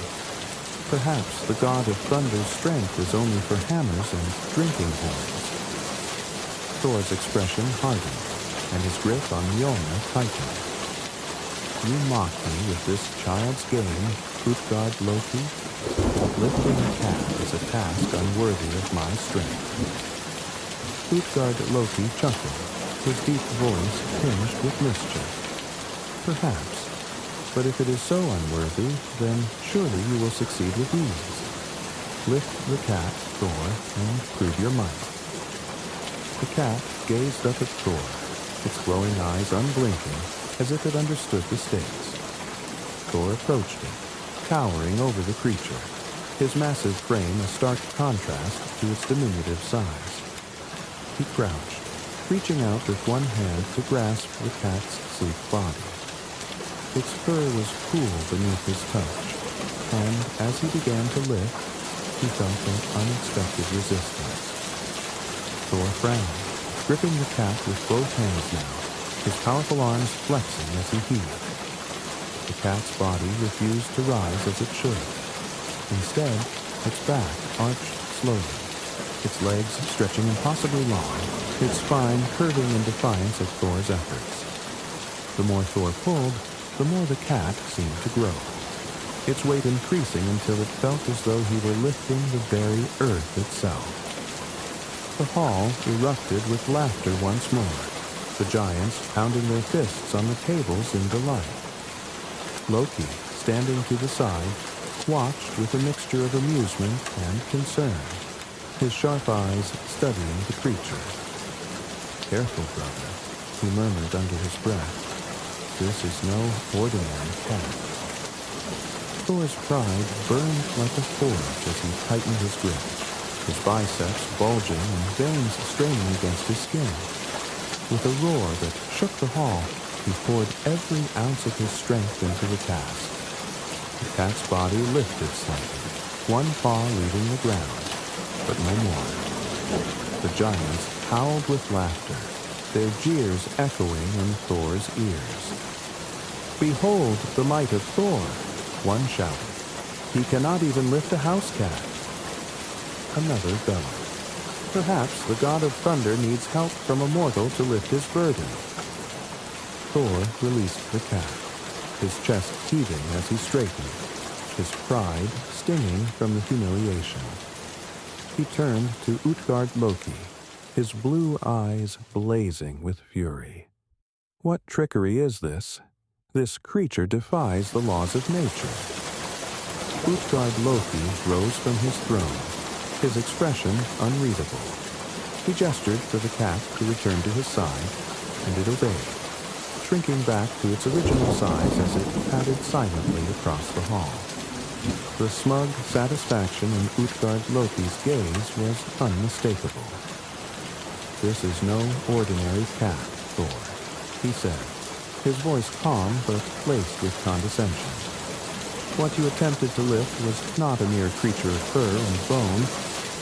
Perhaps the god of thunder's strength is only for hammers and drinking horns. Thor's expression hardened, and his grip on Mjolnir tightened. "You mock me with this child's game, Utgard Loki? Lifting a cat is a task unworthy of my strength." Utgard Loki chuckled, his deep voice tinged with mischief. "Perhaps, but if it is so unworthy, then surely you will succeed with ease. Lift the cat, Thor, and prove your might." The cat gazed up at Thor, its glowing eyes unblinking, as if it understood the stakes. Thor approached it, towering over the creature, his massive frame a stark contrast to its diminutive size. He crouched, reaching out with one hand to grasp the cat's sleek body. Its fur was cool beneath his touch, and as he began to lift, he felt an unexpected resistance. Thor frowned, gripping the cat with both hands now, his powerful arms flexing as he heaved. The cat's body refused to rise as it should. Instead, its back arched slowly, its legs stretching impossibly long, its spine curving in defiance of Thor's efforts. The more Thor pulled, the more the cat seemed to grow, its weight increasing until it felt as though he were lifting the very earth itself. The hall erupted with laughter once more, the giants pounding their fists on the tables in delight. Loki, standing to the side, watched with a mixture of amusement and concern, his sharp eyes studying the creature. "Careful, brother," he murmured under his breath. "This is no ordinary cat." Thor's pride burned like a forge as he tightened his grip, his biceps bulging and veins straining against his skin. With a roar that shook the hall, he poured every ounce of his strength into the task. The cat's body lifted slightly, one paw leaving the ground, but no more. The giants howled with laughter, their jeers echoing in Thor's ears. "Behold the might of Thor," one shouted. "He cannot even lift a house cat." Another bellowed. "Perhaps the god of thunder needs help from a mortal to lift his burden." Thor released the cat, his chest heaving as he straightened, his pride stinging from the humiliation. He turned to Utgard Loki, his blue eyes blazing with fury. What trickery is this? This creature defies the laws of nature. Utgard Loki rose from his throne, his expression unreadable. He gestured for the cat to return to his side, and it obeyed, shrinking back to its original size as it padded silently across the hall. The smug satisfaction in Utgard Loki's gaze was unmistakable. "This is no ordinary cat, Thor," he said, his voice calm but laced with condescension. "What you attempted to lift was not a mere creature of fur and bone,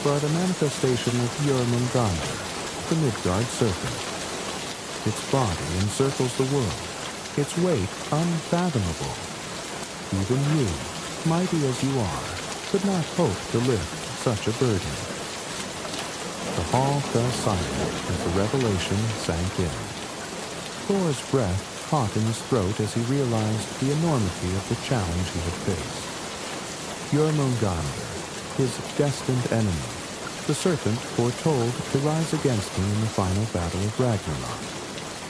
but a manifestation of Jormungandr, the Midgard serpent. Its body encircles the world, its weight unfathomable. Even you, mighty as you are, could not hope to lift such a burden." The hall fell silent as the revelation sank in. Thor's breath caught in his throat as he realized the enormity of the challenge he had faced. Jormungandr, his destined enemy, the serpent foretold to rise against him in the final battle of Ragnarok,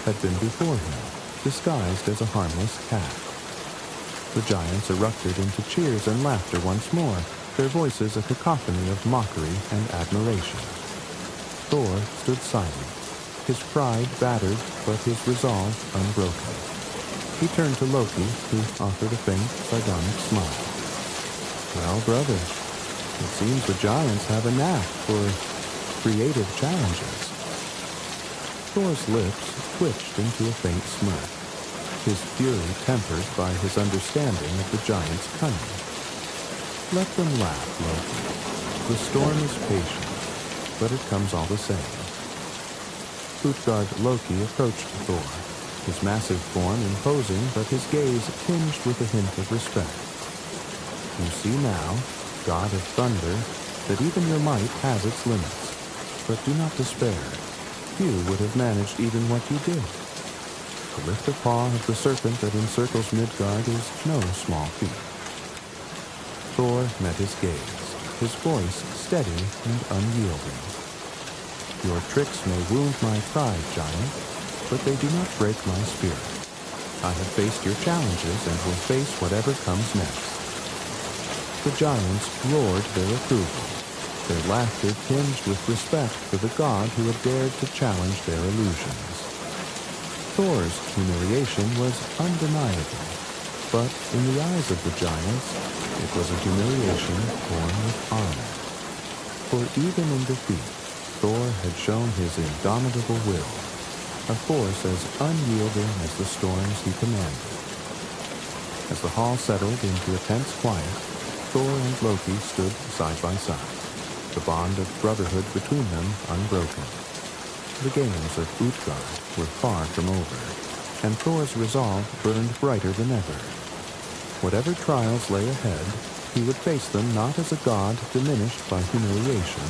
had been before him, disguised as a harmless cat. The giants erupted into cheers and laughter once more, their voices a cacophony of mockery and admiration. Thor stood silent, his pride battered but his resolve unbroken. He turned to Loki, who offered a faint, sardonic smile. "Well, brother, it seems the giants have a knack for creative challenges." Thor's lips twitched into a faint smirk, his fury tempered by his understanding of the giant's cunning. "Let them laugh, Loki. The storm is patient, but it comes all the same." Utgard Loki approached Thor, his massive form imposing but his gaze tinged with a hint of respect. "You see now, God of thunder, that even your might has its limits, but do not despair. Few would have managed even what you did. To lift a paw of the serpent that encircles Midgard is no small feat." Thor met his gaze, his voice steady and unyielding. "Your tricks may wound my pride, giant, but they do not break my spirit. I have faced your challenges and will face whatever comes next." The giants roared their approval, their laughter tinged with respect for the god who had dared to challenge their illusions. Thor's humiliation was undeniable, but in the eyes of the giants, it was a humiliation born with honor. For even in defeat, Thor had shown his indomitable will, a force as unyielding as the storms he commanded. As the hall settled into a tense quiet, Thor and Loki stood side by side, the bond of brotherhood between them unbroken. The games of Utgard were far from over, and Thor's resolve burned brighter than ever. Whatever trials lay ahead, he would face them not as a god diminished by humiliation,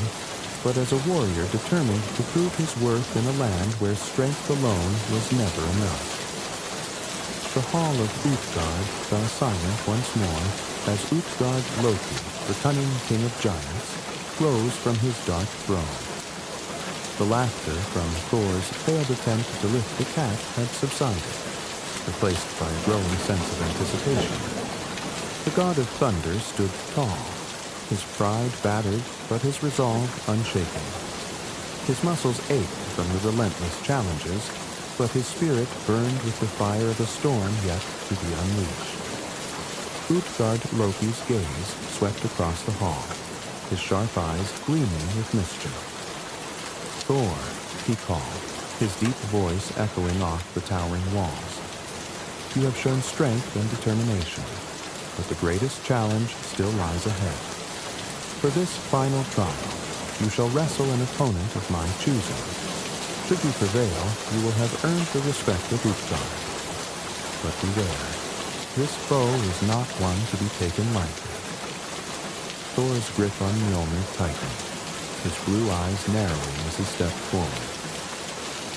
but as a warrior determined to prove his worth in a land where strength alone was never enough. The hall of Utgard fell silent once more as Utgard Loki, the cunning king of giants, rose from his dark throne. The laughter from Thor's failed attempt to lift the cat had subsided, replaced by a growing sense of anticipation. The god of thunder stood tall, his pride battered, but his resolve unshaken. His muscles ached from the relentless challenges, but his spirit burned with the fire of a storm yet to be unleashed. Utgard Loki's gaze swept across the hall, his sharp eyes gleaming with mischief. "Thor," he called, his deep voice echoing off the towering walls. "You have shown strength and determination, but the greatest challenge still lies ahead. For this final trial, you shall wrestle an opponent of my choosing. Should you prevail, you will have earned the respect of Utgard. But beware, this foe is not one to be taken lightly." Thor's grip on Mjolnir tightened, his blue eyes narrowing as he stepped forward.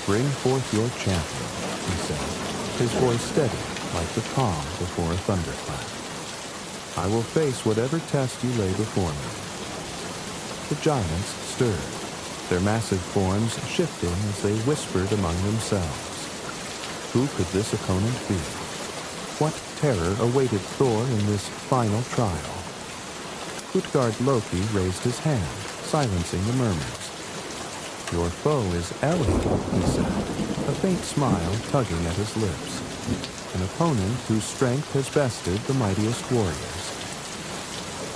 "Bring forth your champion," he said, his voice steady like the calm before a thunderclap. "I will face whatever test you lay before me." The giants stirred, their massive forms shifting as they whispered among themselves. Who could this opponent be? What terror awaited Thor in this final trial? Utgard Loki raised his hand, silencing the murmurs. "Your foe is Ellie," he said, a faint smile tugging at his lips. "An opponent whose strength has bested the mightiest warriors."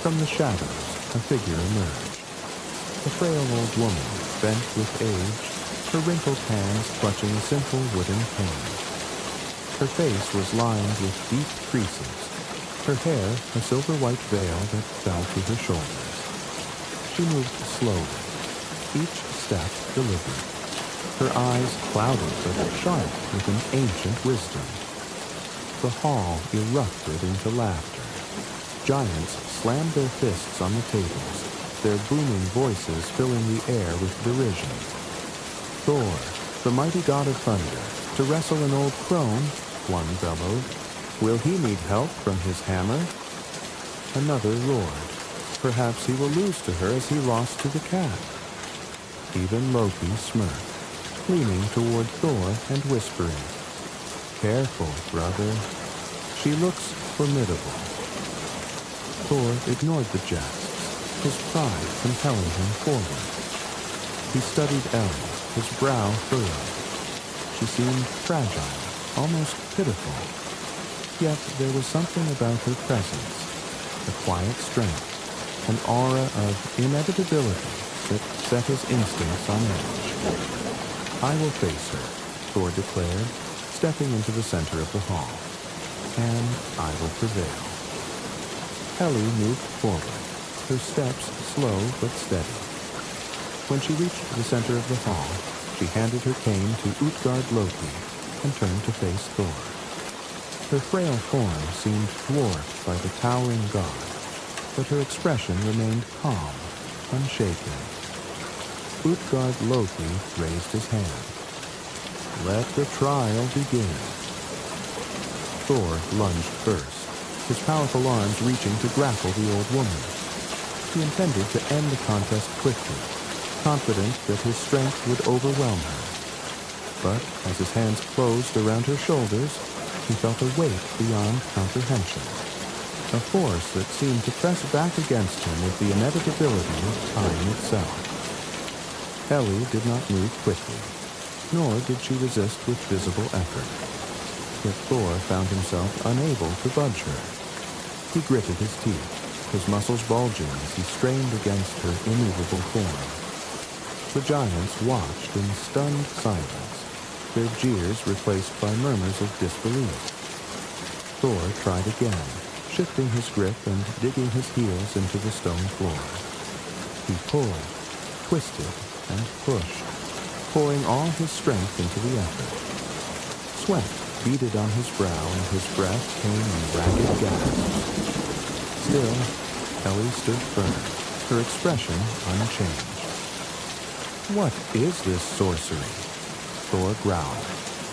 From the shadows, a figure emerged. A frail old woman, bent with age, her wrinkled hands clutching a simple wooden cane. Her face was lined with deep creases, her hair a silver-white veil that fell to her shoulders. She moved slowly, each step deliberate, her eyes clouded but sharp with an ancient wisdom. The hall erupted into laughter. Giants slammed their fists on the tables, their booming voices filling the air with derision. "Thor, the mighty god of thunder, to wrestle an old crone," one bellowed. "Will he need help from his hammer?" Another roared. "Perhaps he will lose to her as he lost to the cat." Even Loki smirked, leaning toward Thor and whispering, "Careful, brother. She looks formidable." Thor ignored the jests, his pride compelling him forward. He studied Ellie, his brow furrowed. She seemed fragile, almost pitiful. Yet there was something about her presence, a quiet strength, an aura of inevitability that set his instincts on edge. "I will face her," Thor declared, stepping into the center of the hall. "And I will prevail." Ellie moved forward, her steps slow but steady. When she reached the center of the hall, she handed her cane to Utgard Loki and turned to face Thor. Her frail form seemed dwarfed by the towering god, but her expression remained calm, unshaken. Utgard Loki raised his hand. "Let the trial begin." Thor lunged first, his powerful arms reaching to grapple the old woman. He intended to end the contest quickly, confident that his strength would overwhelm her. But as his hands closed around her shoulders, he felt a weight beyond comprehension, a force that seemed to press back against him with the inevitability of time itself. Ellie did not move quickly, nor did she resist with visible effort. Yet Thor found himself unable to budge her. He gritted his teeth, his muscles bulging as he strained against her immovable form. The giants watched in stunned silence, their jeers replaced by murmurs of disbelief. Thor tried again, shifting his grip and digging his heels into the stone floor. He pulled, twisted, and pushed, pouring all his strength into the effort. Sweat beaded on his brow and his breath came in ragged gasps. Still, Ellie stood firm, her expression unchanged. "What is this sorcery?" Thor growled,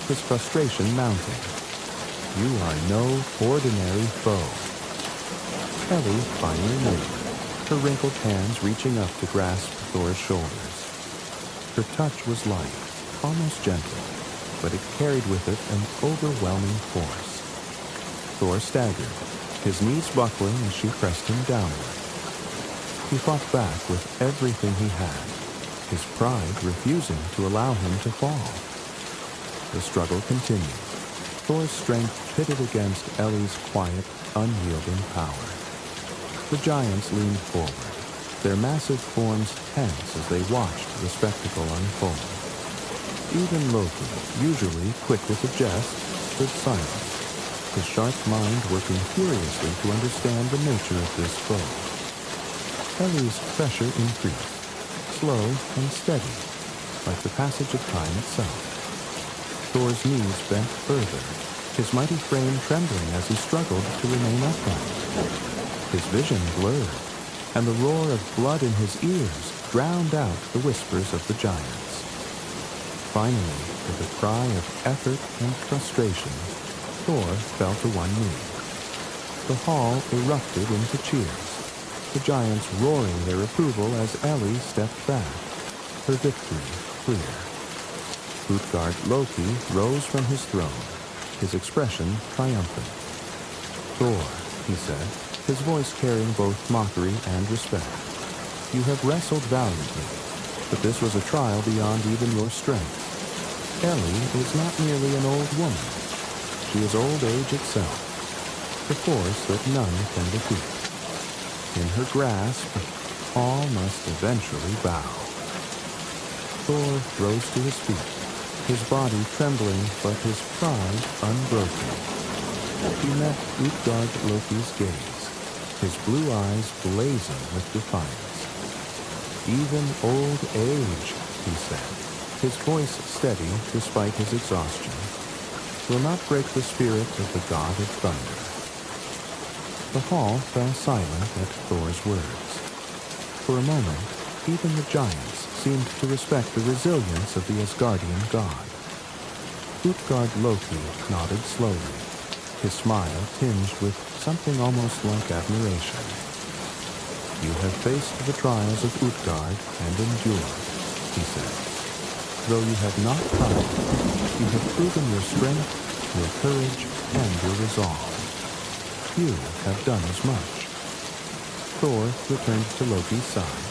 his frustration mounting. "You are no ordinary foe." Ellie finally moved, her wrinkled hands reaching up to grasp Thor's shoulders. Her touch was light, almost gentle, but it carried with it an overwhelming force. Thor staggered, his knees buckling as she pressed him downward. He fought back with everything he had, his pride refusing to allow him to fall. The struggle continued, Thor's strength pitted against Ellie's quiet, unyielding power. The giants leaned forward, their massive forms tense as they watched the spectacle unfold. Even Loki, usually quick with a jest, stood silent, his sharp mind working furiously to understand the nature of this foe. Ellie's pressure increased, slow and steady, like the passage of time itself. Thor's knees bent further, his mighty frame trembling as he struggled to remain upright. His vision blurred, and the roar of blood in his ears drowned out the whispers of the giants. Finally, with a cry of effort and frustration, Thor fell to one knee. The hall erupted into cheers. the giants roaring their approval as Ellie stepped back, her victory clear. Utgard Loki rose from his throne, his expression triumphant. "Thor," he said, his voice carrying both mockery and respect, "you have wrestled valiantly, but this was a trial beyond even your strength. Ellie is not merely an old woman. She is old age itself, the force that none can defeat. In her grasp, all must eventually bow." Thor rose to his feet, his body trembling but his pride unbroken. He met Utgard Loki's gaze, his blue eyes blazing with defiance. "Even old age," he said, his voice steady despite his exhaustion, "will not break the spirit of the god of thunder." The hall fell silent at Thor's words. For a moment, even the giants seemed to respect the resilience of the Asgardian god. Utgard Loki nodded slowly, his smile tinged with something almost like admiration. "You have faced the trials of Utgard and endured," he said. "Though you have not triumphed, you have proven your strength, your courage, and your resolve. You have done as much." Thor returned to Loki's side,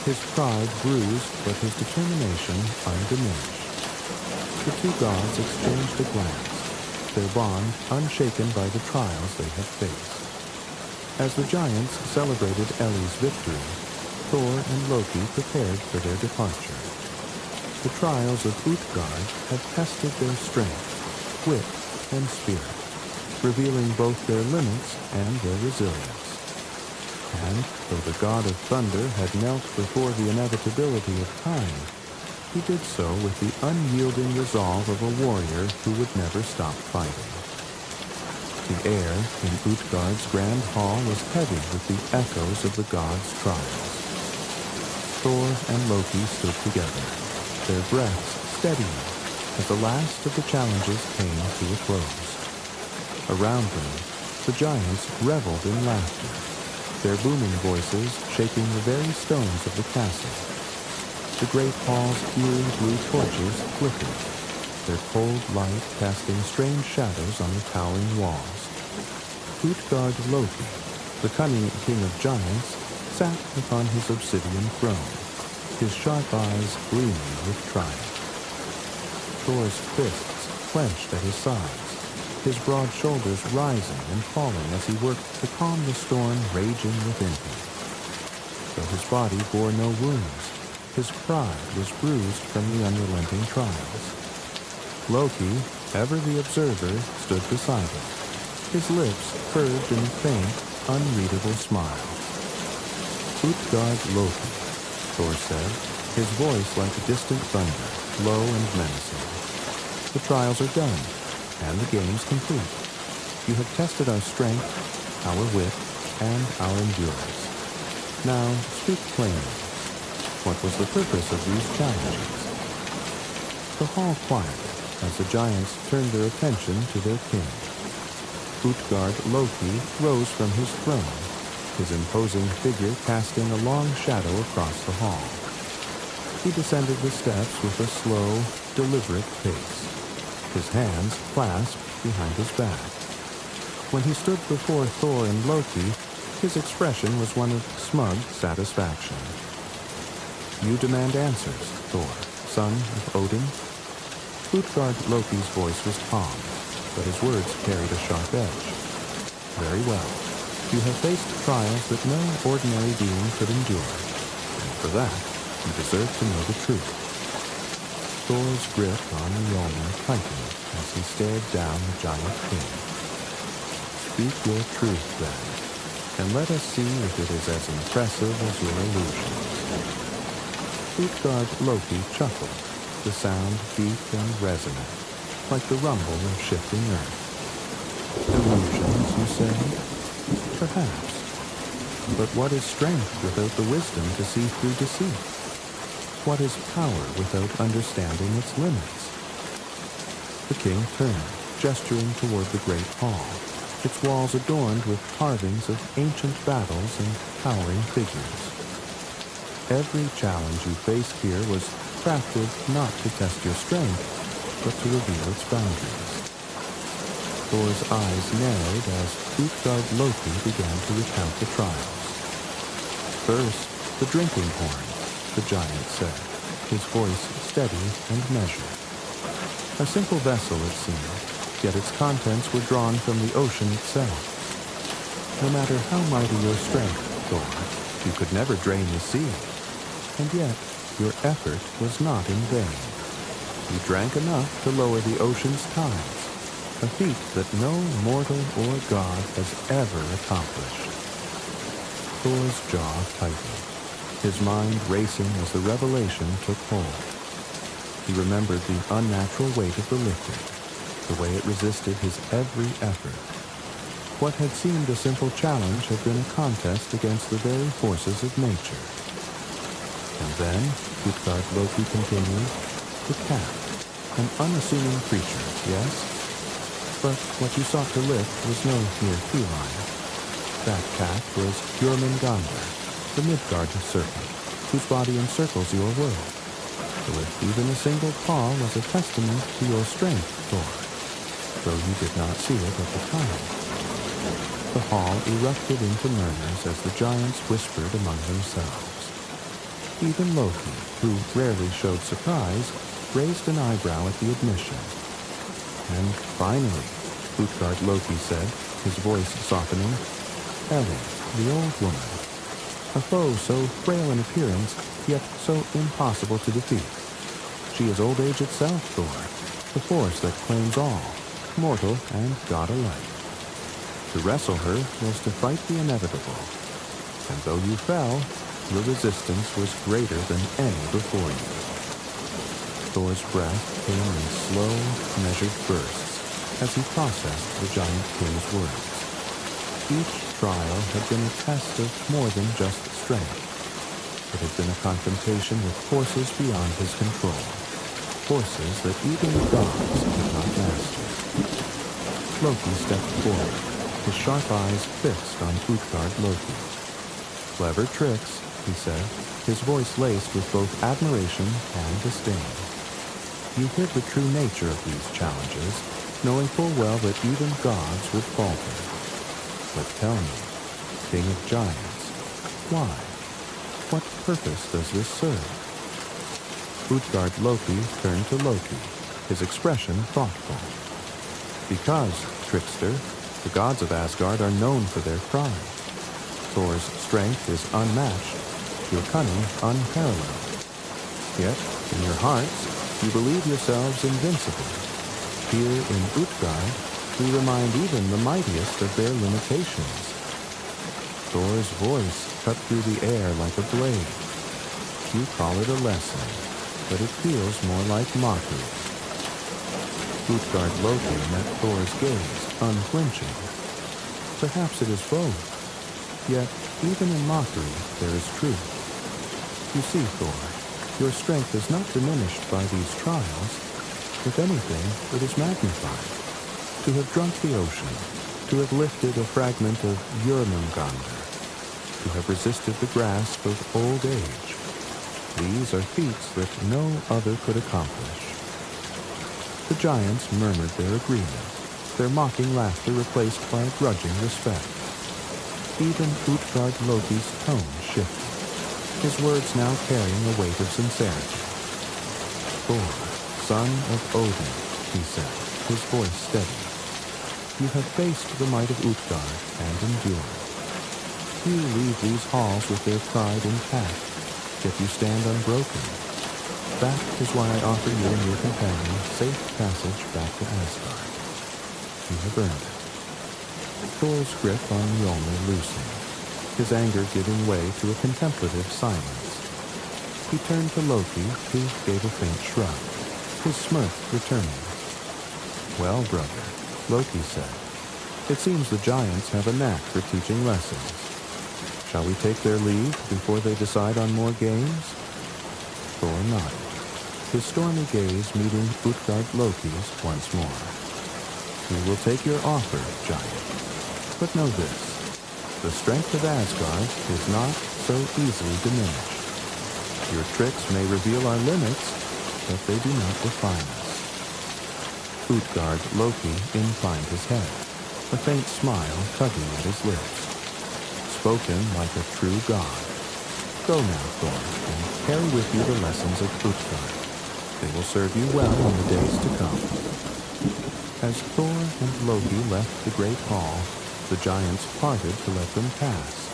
his pride bruised but his determination undiminished. The two gods exchanged a glance, their bond unshaken by the trials they had faced. As the giants celebrated Ellie's victory, Thor and Loki prepared for their departure. The trials of Utgard had tested their strength, wit, and spirit, revealing both their limits and their resilience. And though the god of thunder had knelt before the inevitability of time, he did so with the unyielding resolve of a warrior who would never stop fighting. The air in Utgard's grand hall was heavy with the echoes of the god's trials. Thor and Loki stood together, their breaths steadying as the last of the challenges came to a close. Around them, the giants reveled in laughter, their booming voices shaking the very stones of the castle. The great hall's eerie blue torches flickered, their cold light casting strange shadows on the towering walls. Utgard Loki, the cunning king of giants, sat upon his obsidian throne, his sharp eyes gleaming with triumph. Thor's fists clenched at his sides, his broad shoulders rising and falling as he worked to calm the storm raging within him. Though his body bore no wounds, his pride was bruised from the unrelenting trials. Loki, ever the observer, stood beside him, his lips curved in a faint, unreadable smile. "Utgard Loki," Thor said, his voice like distant thunder, low and menacing. "The trials are done, and the games complete. You have tested our strength, our wit, and our endurance. Now speak plainly. What was the purpose of these challenges?" The hall quieted as the giants turned their attention to their king. Utgard Loki rose from his throne, his imposing figure casting a long shadow across the hall. He descended the steps with a slow, deliberate pace, his hands clasped behind his back. When he stood before Thor and Loki, his expression was one of smug satisfaction. "You demand answers, Thor, son of Odin?" Utgard Loki's voice was calm, but his words carried a sharp edge. "Very well. You have faced trials that no ordinary being could endure, and for that, you deserve to know the truth." Thor's grip on Mjolnir tightened as he stared down the giant king. "Speak your truth, then, and let us see if it is as impressive as your illusions." Utgard Loki chuckled, the sound deep and resonant, like the rumble of shifting earth. "Illusions, you say? Perhaps. But what is strength without the wisdom to see through deceit? What is power without understanding its limits?" The king turned, gesturing toward the great hall, its walls adorned with carvings of ancient battles and towering figures. Every challenge you faced here was crafted not to test your strength, but to reveal its boundaries. Thor's eyes narrowed as Utgard Loki began to recount the trials. First, the drinking horn, the giant said, his voice steady and measured. A simple vessel, it seemed, yet its contents were drawn from the ocean itself. No matter how mighty your strength, Thor, you could never drain the sea. And yet, your effort was not in vain. You drank enough to lower the ocean's tides, a feat that no mortal or god has ever accomplished. Thor's jaw tightened, his mind racing as the revelation took hold. He remembered the unnatural weight of the liquid, the way it resisted his every effort. What had seemed a simple challenge had been a contest against the very forces of nature. And then, Utgard Loki continued, the cat, an unassuming creature, yes? But what you sought to lift was no mere feline. That cat was Jormungandr, the Midgard serpent, whose body encircles your world. To lift even a single paw was a testament to your strength, Thor, though you did not see it at the time. The hall erupted into murmurs as the giants whispered among themselves. Even Loki, who rarely showed surprise, raised an eyebrow at the admission. And finally, Utgard Loki said, his voice softening, Ellie, the old woman, a foe so frail in appearance, yet so impossible to defeat. She is old age itself, Thor, the force that claims all, mortal and god alike. To wrestle her was to fight the inevitable, and though you fell, your resistance was greater than any before you. Thor's breath came in slow, measured bursts as he processed the giant king's words. Each trial had been a test of more than just strength. It had been a confrontation with forces beyond his control, forces that even the gods could not master. Loki stepped forward, his sharp eyes fixed on Utgard Loki. Clever tricks, he said, his voice laced with both admiration and disdain. You hid the true nature of these challenges, knowing full well that even gods would falter. But tell me, King of Giants, why? What purpose does this serve? Utgard Loki turned to Loki, his expression thoughtful. Because, trickster, the gods of Asgard are known for their pride. Thor's strength is unmatched, your cunning unparalleled. Yet, in your hearts, you believe yourselves invincible. Here in Utgard, we remind even the mightiest of their limitations. Thor's voice cut through the air like a blade. You call it a lesson, but it feels more like mockery. Utgard Loki met Thor's gaze, unflinching. Perhaps it is both. Yet, even in mockery, there is truth. You see, Thor, your strength is not diminished by these trials. If anything, it is magnified. To have drunk the ocean, to have lifted a fragment of Jormungandr, to have resisted the grasp of old age. These are feats that no other could accomplish. The giants murmured their agreement, their mocking laughter replaced by a grudging respect. Even Utgard Loki's tone shifted, his words now carrying a weight of sincerity. Thor, son of Odin, he said, his voice steady. You have faced the might of Utgard and endured. You leave these halls with their pride intact, yet you stand unbroken. That is why I offer you and your companion safe passage back to Asgard. You have earned it. Thor's grip on Mjolnir loosened, his anger giving way to a contemplative silence. He turned to Loki, who gave a faint shrug, his smirk returning. Well, brother, Loki said, it seems the giants have a knack for teaching lessons. Shall we take their leave before they decide on more games? Thor nodded, his stormy gaze meeting Utgard Loki's once more. We will take your offer, giant. But know this, the strength of Asgard is not so easily diminished. Your tricks may reveal our limits, but they do not define us. Utgard Loki inclined his head, a faint smile tugging at his lips. Spoken like a true god. Go now, Thor, and carry with you the lessons of Utgard. They will serve you well in the days to come. As Thor and Loki left the great hall, the giants parted to let them pass,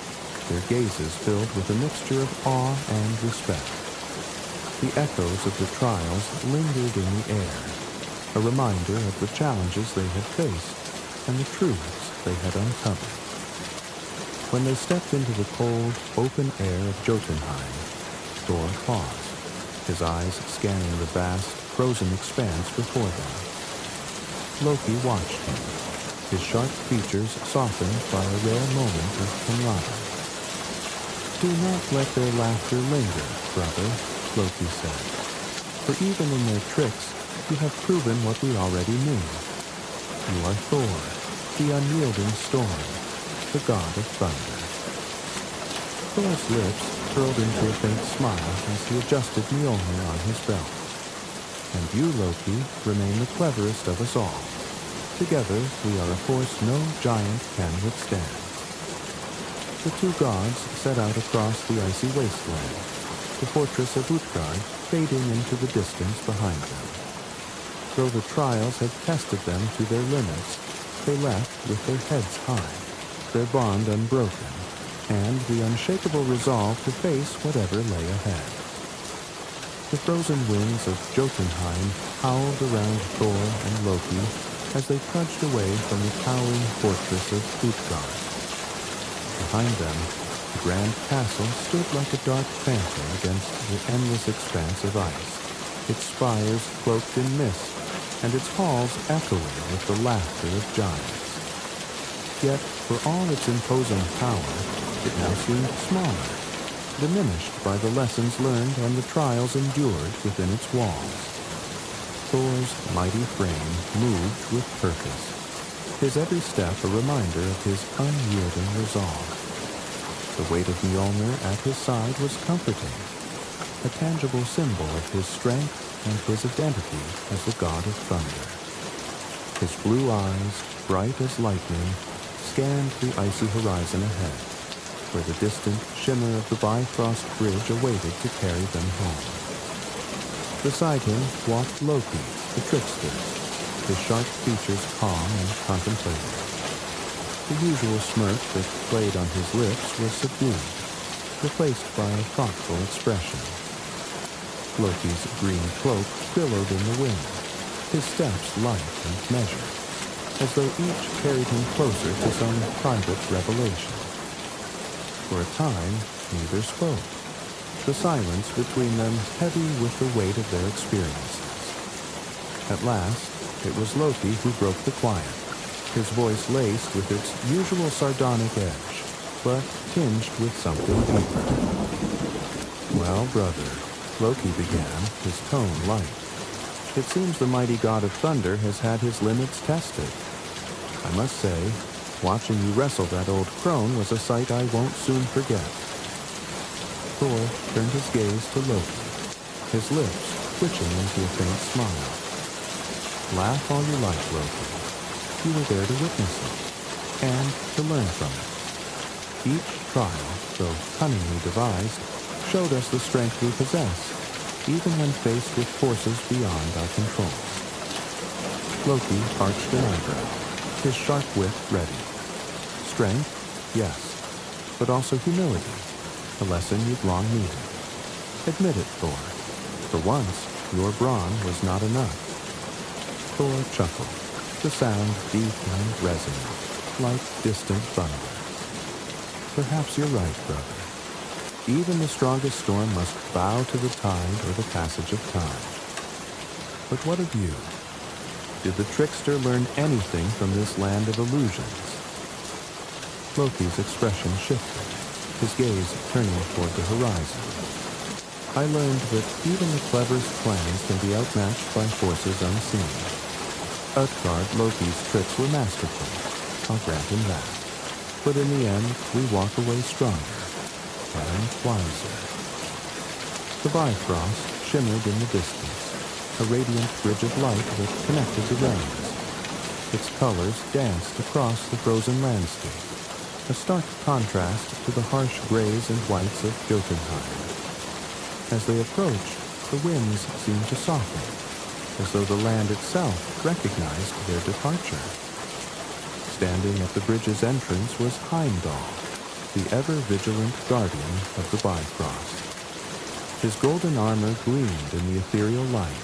their gazes filled with a mixture of awe and respect. The echoes of the trials lingered in the air, a reminder of the challenges they had faced and the truths they had uncovered. When they stepped into the cold, open air of Jotunheim, Thor paused, his eyes scanning the vast, frozen expanse before them. Loki watched him, his sharp features softened by a rare moment of camaraderie. "Do not let their laughter linger, brother," Loki said, "for even in their tricks you have proven what we already knew. You are Thor, the unyielding storm, the god of thunder." Thor's lips curled into a faint smile as he adjusted Mjolnir on his belt. "And you, Loki, remain the cleverest of us all. Together we are a force no giant can withstand." The two gods set out across the icy wasteland, the fortress of Utgard fading into the distance behind them. Though the trials had tested them to their limits, they left with their heads high, their bond unbroken, and the unshakable resolve to face whatever lay ahead. The frozen winds of Jotunheim howled around Thor and Loki as they trudged away from the towering fortress of Utgard. Behind them, the grand castle stood like a dark phantom against the endless expanse of ice, its spires cloaked in mist, and its halls echoing with the laughter of giants. Yet, for all its imposing power, it now seemed smaller, diminished by the lessons learned and the trials endured within its walls. Thor's mighty frame moved with purpose, his every step a reminder of his unyielding resolve. The weight of Mjolnir at his side was comforting, a tangible symbol of his strength and his identity as the god of thunder. His blue eyes, bright as lightning, scanned the icy horizon ahead, where the distant shimmer of the Bifrost Bridge awaited to carry them home. Beside him walked Loki, the trickster, his sharp features calm and contemplative. The usual smirk that played on his lips was subdued, replaced by a thoughtful expression. Loki's green cloak billowed in the wind, his steps light and measured, as though each carried him closer to some private revelation. For a time, neither spoke, the silence between them heavy with the weight of their experiences. At last, it was Loki who broke the quiet, his voice laced with its usual sardonic edge, but tinged with something deeper. "Well, brother," Loki began, his tone light, "it seems the mighty god of thunder has had his limits tested. I must say, watching you wrestle that old crone was a sight I won't soon forget." Thor turned his gaze to Loki, his lips twitching into a faint smile. "Laugh all you like, Loki. You were there to witness it, and to learn from it. Each trial, though cunningly devised, showed us the strength we possess, even when faced with forces beyond our control." Loki arched an eyebrow, his sharp wit ready. "Strength, yes, but also humility, a lesson you've long needed. Admit it, Thor. For once, your brawn was not enough." Thor chuckled, the sound deep and resonant, like distant thunder. "Perhaps you're right, brother. Even the strongest storm must bow to the tide or the passage of time. But what of you? Did the trickster learn anything from this land of illusions?" Loki's expression shifted, his gaze turning toward the horizon. "I learned that even the cleverest plans can be outmatched by forces unseen. Utgard Loki's tricks were masterful, I'll grant him that. but in the end we walk away stronger and wiser. The Bifrost shimmered in the distance, a radiant bridge of light that connected the realms. Its colors danced across the frozen landscape, a stark contrast to the harsh grays and whites of Jotunheim. As they approached, the winds seemed to soften, as though the land itself recognized their departure. Standing at the bridge's entrance was Heimdall, the ever-vigilant guardian of the Bifrost. His golden armor gleamed in the ethereal light,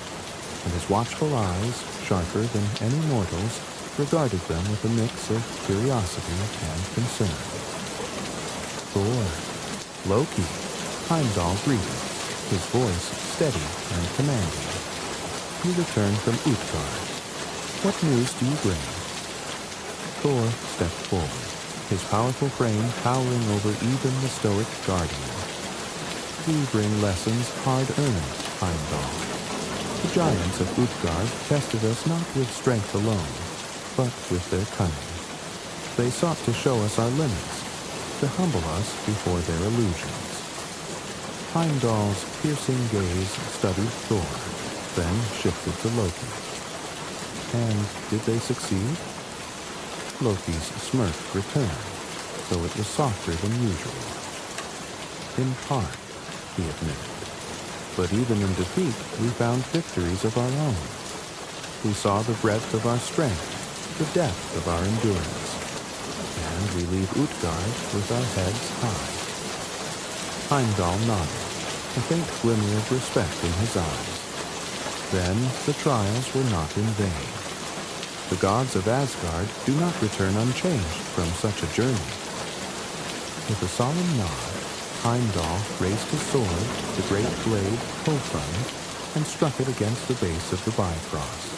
and his watchful eyes, sharper than any mortal's, regarded them with a mix of curiosity and concern. Thor, Loki, Heimdall greeted, his voice steady and commanding. You return from Utgard. What news do you bring? Thor stepped forward, his powerful frame towering over even the stoic guardian. We bring lessons hard-earned, Heimdall. The giants of Utgard tested us not with strength alone, but with their cunning. They sought to show us our limits, to humble us before their illusions. Heimdall's piercing gaze studied Thor, then shifted to Loki. And did they succeed? Loki's smirk returned, though it was softer than usual. In part, he admitted. But even in defeat, we found victories of our own. We saw the breadth of our strength, the depth of our endurance, and we leave Utgard with our heads high. Heimdall nodded, a faint glimmer of respect in his eyes. Then the trials were not in vain. The gods of Asgard do not return unchanged from such a journey. With a solemn nod, Heimdall raised his sword, the great blade confront, and struck it against the base of the Bifrost.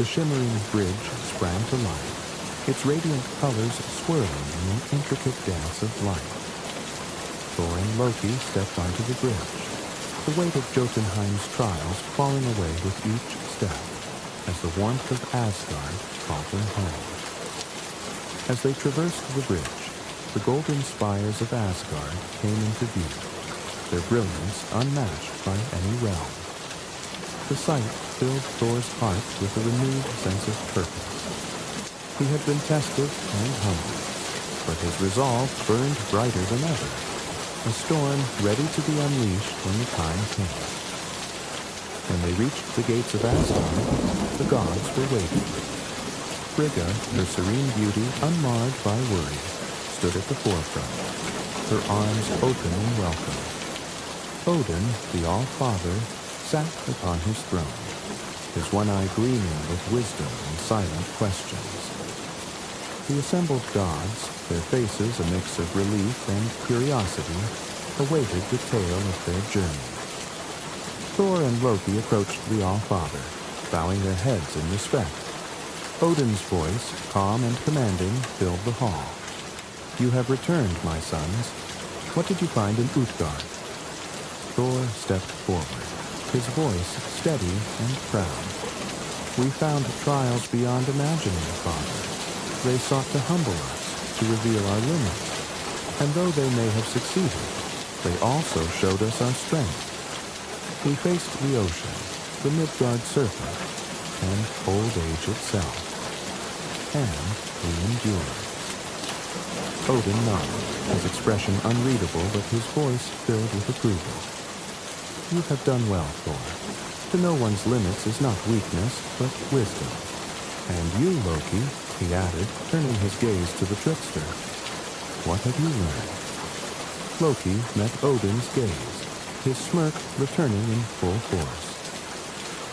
The shimmering bridge sprang to life, its radiant colors swirling in an intricate dance of light. Thor and Loki stepped onto the bridge, the weight of Jotunheim's trials falling away with each step, as the warmth of Asgard called them home. As they traversed the bridge, the golden spires of Asgard came into view, their brilliance unmatched by any realm. The sight filled Thor's heart with a renewed sense of purpose. He had been tested and humbled, but his resolve burned brighter than ever, a storm ready to be unleashed when the time came. When they reached the gates of Asgard, the gods were waiting. Frigga, her serene beauty unmarred by worry, stood at the forefront, her arms open in welcome. Odin, the All-Father, sat upon his throne, his one eye gleaming with wisdom and silent questions. The assembled gods, their faces a mix of relief and curiosity, awaited the tale of their journey. Thor and Loki approached the All-Father, bowing their heads in respect. Odin's voice, calm and commanding, filled the hall. You have returned, my sons. What did you find in Utgard? Thor stepped forward, his voice steady and proud. We found trials beyond imagining, Father. They sought to humble us, to reveal our limits. And though they may have succeeded, they also showed us our strength. We faced the ocean, the Midgard serpent, and old age itself. And we endured. Odin nodded, his expression unreadable but his voice filled with approval. You have done well, Thor. To know one's limits is not weakness, but wisdom. And you, Loki, he added, turning his gaze to the trickster. What have you learned? Loki met Odin's gaze, his smirk returning in full force.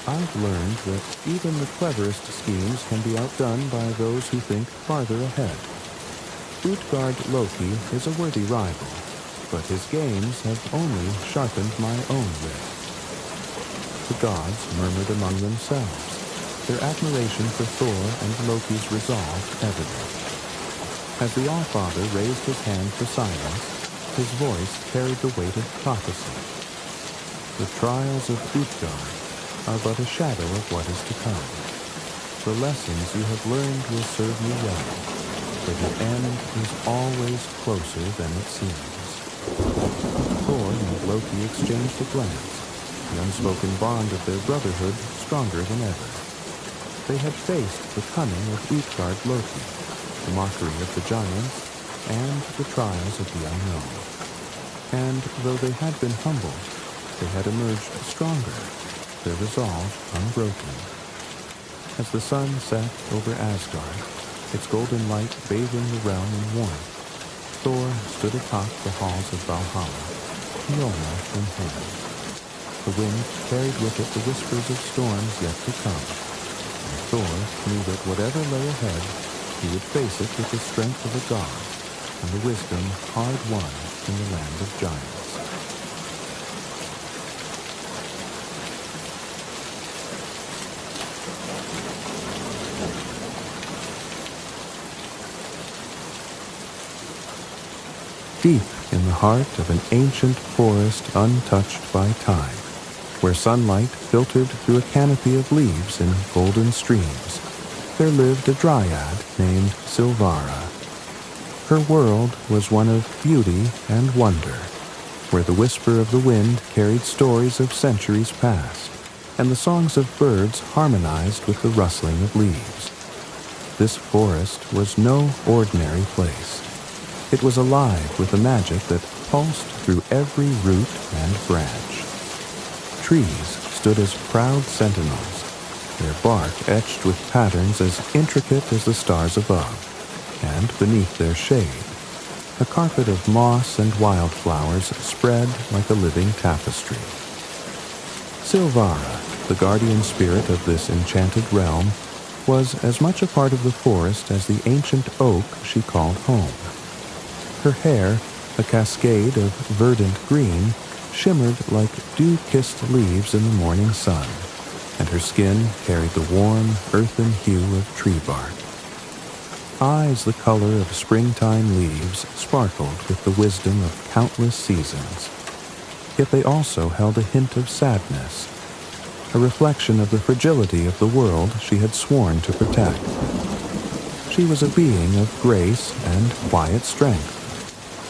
I've learned that even the cleverest schemes can be outdone by those who think farther ahead. Utgard Loki is a worthy rival, but his games have only sharpened my own wit. The gods murmured among themselves, their admiration for Thor and Loki's resolve evident. As the All-Father raised his hand for silence, his voice carried the weight of prophecy. The trials of Utgard are but a shadow of what is to come. The lessons you have learned will serve you well. for the end is always closer than it seems. Thor and Loki exchanged a glance, the unspoken bond of their brotherhood stronger than ever. They had faced the cunning of Utgard Loki, the mockery of the giants, and the trials of the unknown. And though they had been humbled, they had emerged stronger, their resolve unbroken. As the sun set over Asgard, its golden light bathing the realm in warmth, Thor stood atop the halls of Valhalla, Mjolnir in hand. The wind carried with it the whispers of storms yet to come, and Thor knew that whatever lay ahead, he would face it with the strength of a god and the wisdom hard won in the land of giants. Deep in the heart of an ancient forest untouched by time, where sunlight filtered through a canopy of leaves in golden streams, there lived a dryad named Silvara. Her world was one of beauty and wonder, where the whisper of the wind carried stories of centuries past, and the songs of birds harmonized with the rustling of leaves. This forest was no ordinary place. It was alive with a magic that pulsed through every root and branch. Trees stood as proud sentinels, their bark etched with patterns as intricate as the stars above, and beneath their shade, a carpet of moss and wildflowers spread like a living tapestry. Silvara, the guardian spirit of this enchanted realm, was as much a part of the forest as the ancient oak she called home. Her hair, a cascade of verdant green, shimmered like dew-kissed leaves in the morning sun, and her skin carried the warm, earthen hue of tree bark. Eyes the color of springtime leaves sparkled with the wisdom of countless seasons, yet they also held a hint of sadness, a reflection of the fragility of the world she had sworn to protect. She was a being of grace and quiet strength,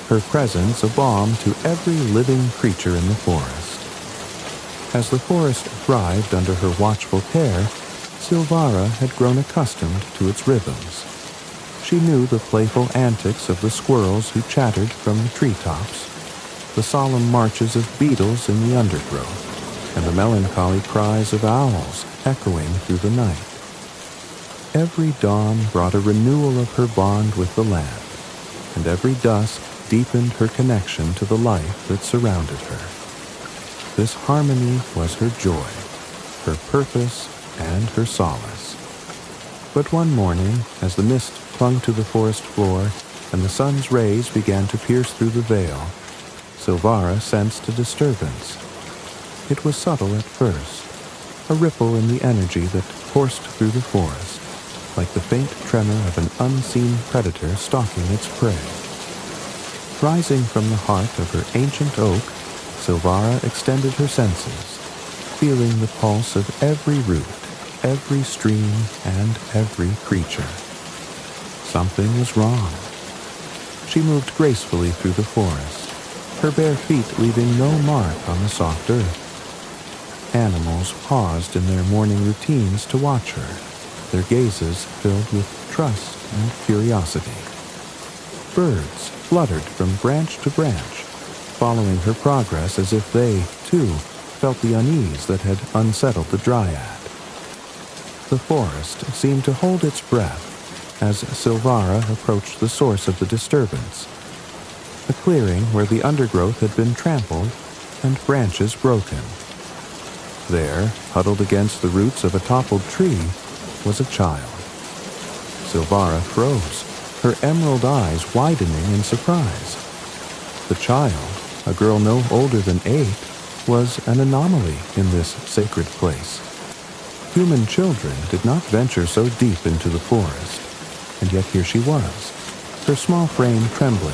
her presence a balm to every living creature in the forest. As the forest thrived under her watchful care, Silvara had grown accustomed to its rhythms. She knew the playful antics of the squirrels who chattered from the treetops, the solemn marches of beetles in the undergrowth, and the melancholy cries of owls echoing through the night. Every dawn brought a renewal of her bond with the land, and every dusk deepened her connection to the life that surrounded her. This harmony was her joy, her purpose, and her solace. But one morning, as the mist clung to the forest floor and the sun's rays began to pierce through the veil, Silvara sensed a disturbance. It was subtle at first, a ripple in the energy that coursed through the forest, like the faint tremor of an unseen predator stalking its prey. Rising from the heart of her ancient oak, Silvara extended her senses, feeling the pulse of every root, every stream, and every creature. Something was wrong. She moved gracefully through the forest, her bare feet leaving no mark on the soft earth. Animals paused in their morning routines to watch her, their gazes filled with trust and curiosity. Birds fluttered from branch to branch, following her progress as if they, too, felt the unease that had unsettled the dryad. The forest seemed to hold its breath as Silvara approached the source of the disturbance, a clearing where the undergrowth had been trampled and branches broken. There, huddled against the roots of a toppled tree, was a child. Silvara froze, her emerald eyes widening in surprise. The child, a girl no older than 8, was an anomaly in this sacred place. Human children did not venture so deep into the forest, and yet here she was, her small frame trembling,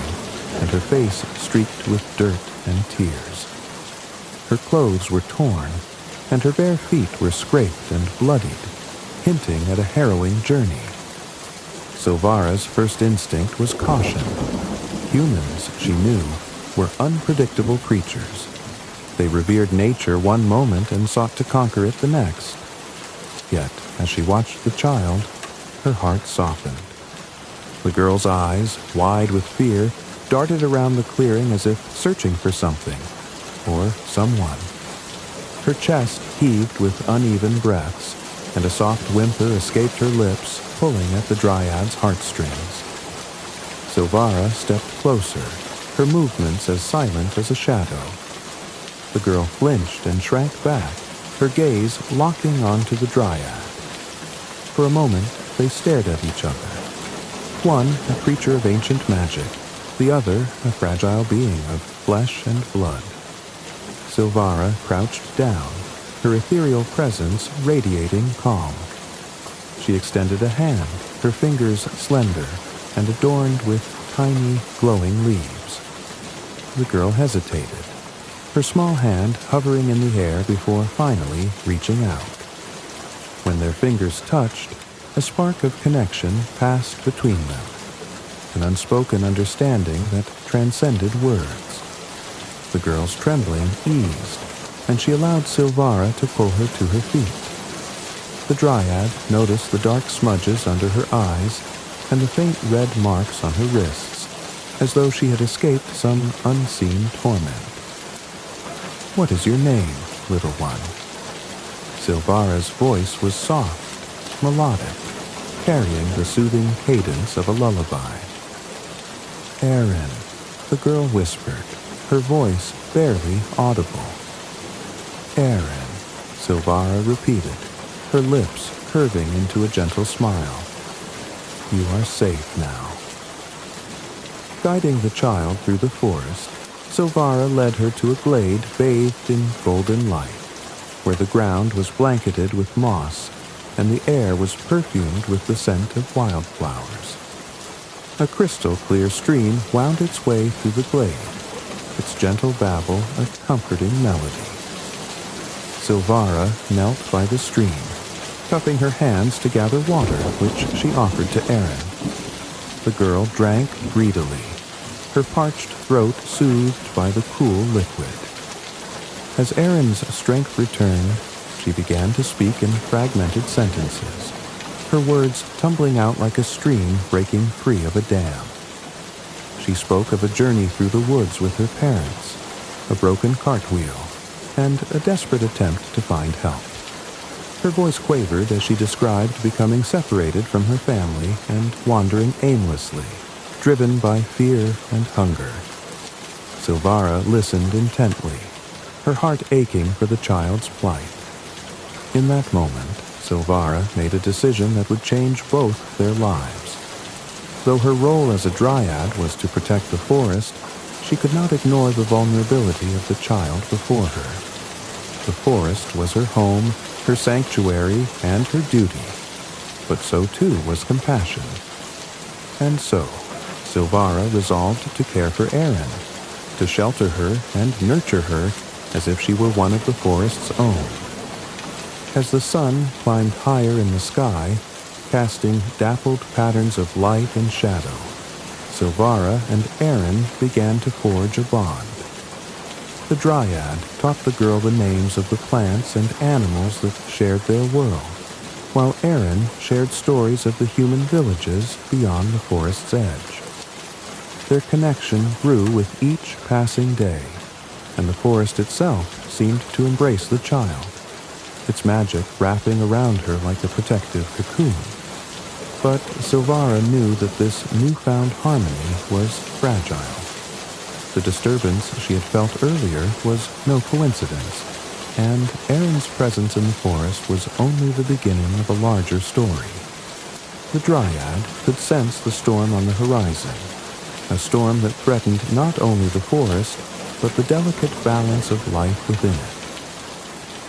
and her face streaked with dirt and tears. Her clothes were torn, and her bare feet were scraped and bloodied, hinting at a harrowing journey. Silvara's first instinct was caution. Humans, she knew, were unpredictable creatures. They revered nature one moment and sought to conquer it the next. Yet, as she watched the child, her heart softened. The girl's eyes, wide with fear, darted around the clearing as if searching for something, or someone. Her chest heaved with uneven breaths, and a soft whimper escaped her lips, pulling at the dryad's heartstrings. Silvara stepped closer, her movements as silent as a shadow. The girl flinched and shrank back, her gaze locking onto the dryad. For a moment, they stared at each other. One, a creature of ancient magic, the other, a fragile being of flesh and blood. Silvara crouched down, her ethereal presence radiating calm. She extended a hand, her fingers slender and adorned with tiny, glowing leaves. The girl hesitated, her small hand hovering in the air before finally reaching out. When their fingers touched, a spark of connection passed between them, an unspoken understanding that transcended words. The girl's trembling eased, and she allowed Silvara to pull her to her feet. The dryad noticed the dark smudges under her eyes and the faint red marks on her wrists, as though she had escaped some unseen torment. "What is your name, little one?" Silvara's voice was soft, melodic, carrying the soothing cadence of a lullaby. "Aaron," the girl whispered, her voice barely audible. "Aaron," Silvara repeated, her lips curving into a gentle smile. "You are safe now." Guiding the child through the forest, Silvara led her to a glade bathed in golden light, where the ground was blanketed with moss and the air was perfumed with the scent of wildflowers. A crystal-clear stream wound its way through the glade, its gentle babble a comforting melody. Silvara knelt by the stream, cupping her hands to gather water, which she offered to Aaron. The girl drank greedily, her parched throat soothed by the cool liquid. As Aaron's strength returned, she began to speak in fragmented sentences, her words tumbling out like a stream breaking free of a dam. She spoke of a journey through the woods with her parents, a broken cartwheel, and a desperate attempt to find help. Her voice quavered as she described becoming separated from her family and wandering aimlessly, driven by fear and hunger. Silvara listened intently, her heart aching for the child's plight. In that moment, Silvara made a decision that would change both their lives. Though her role as a dryad was to protect the forest, she could not ignore the vulnerability of the child before her. The forest was her home, her sanctuary, and her duty, but so too was compassion. And so, Silvara resolved to care for Aaron, to shelter her and nurture her as if she were one of the forest's own. As the sun climbed higher in the sky, casting dappled patterns of light and shadow, Silvara and Aaron began to forge a bond. The dryad taught the girl the names of the plants and animals that shared their world, while Aaron shared stories of the human villages beyond the forest's edge. Their connection grew with each passing day, and the forest itself seemed to embrace the child, its magic wrapping around her like a protective cocoon. But Silvara knew that this newfound harmony was fragile. The disturbance she had felt earlier was no coincidence, and Aaron's presence in the forest was only the beginning of a larger story. The dryad could sense the storm on the horizon, a storm that threatened not only the forest, but the delicate balance of life within it.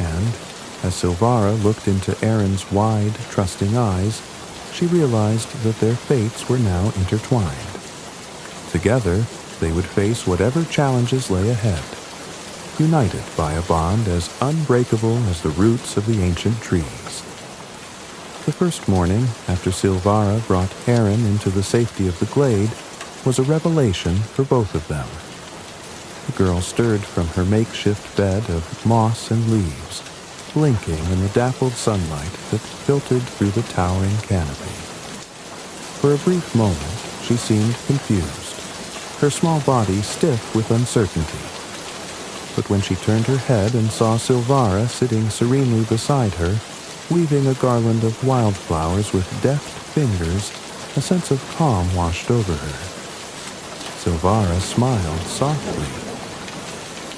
And as Silvara looked into Aaron's wide, trusting eyes, she realized that their fates were now intertwined. Together, they would face whatever challenges lay ahead, united by a bond as unbreakable as the roots of the ancient trees. The first morning, after Silvara brought Aaron into the safety of the glade, was a revelation for both of them. The girl stirred from her makeshift bed of moss and leaves, blinking in the dappled sunlight that filtered through the towering canopy. For a brief moment, she seemed confused, her small body stiff with uncertainty. But when she turned her head and saw Silvara sitting serenely beside her, weaving a garland of wildflowers with deft fingers, a sense of calm washed over her. Silvara smiled softly.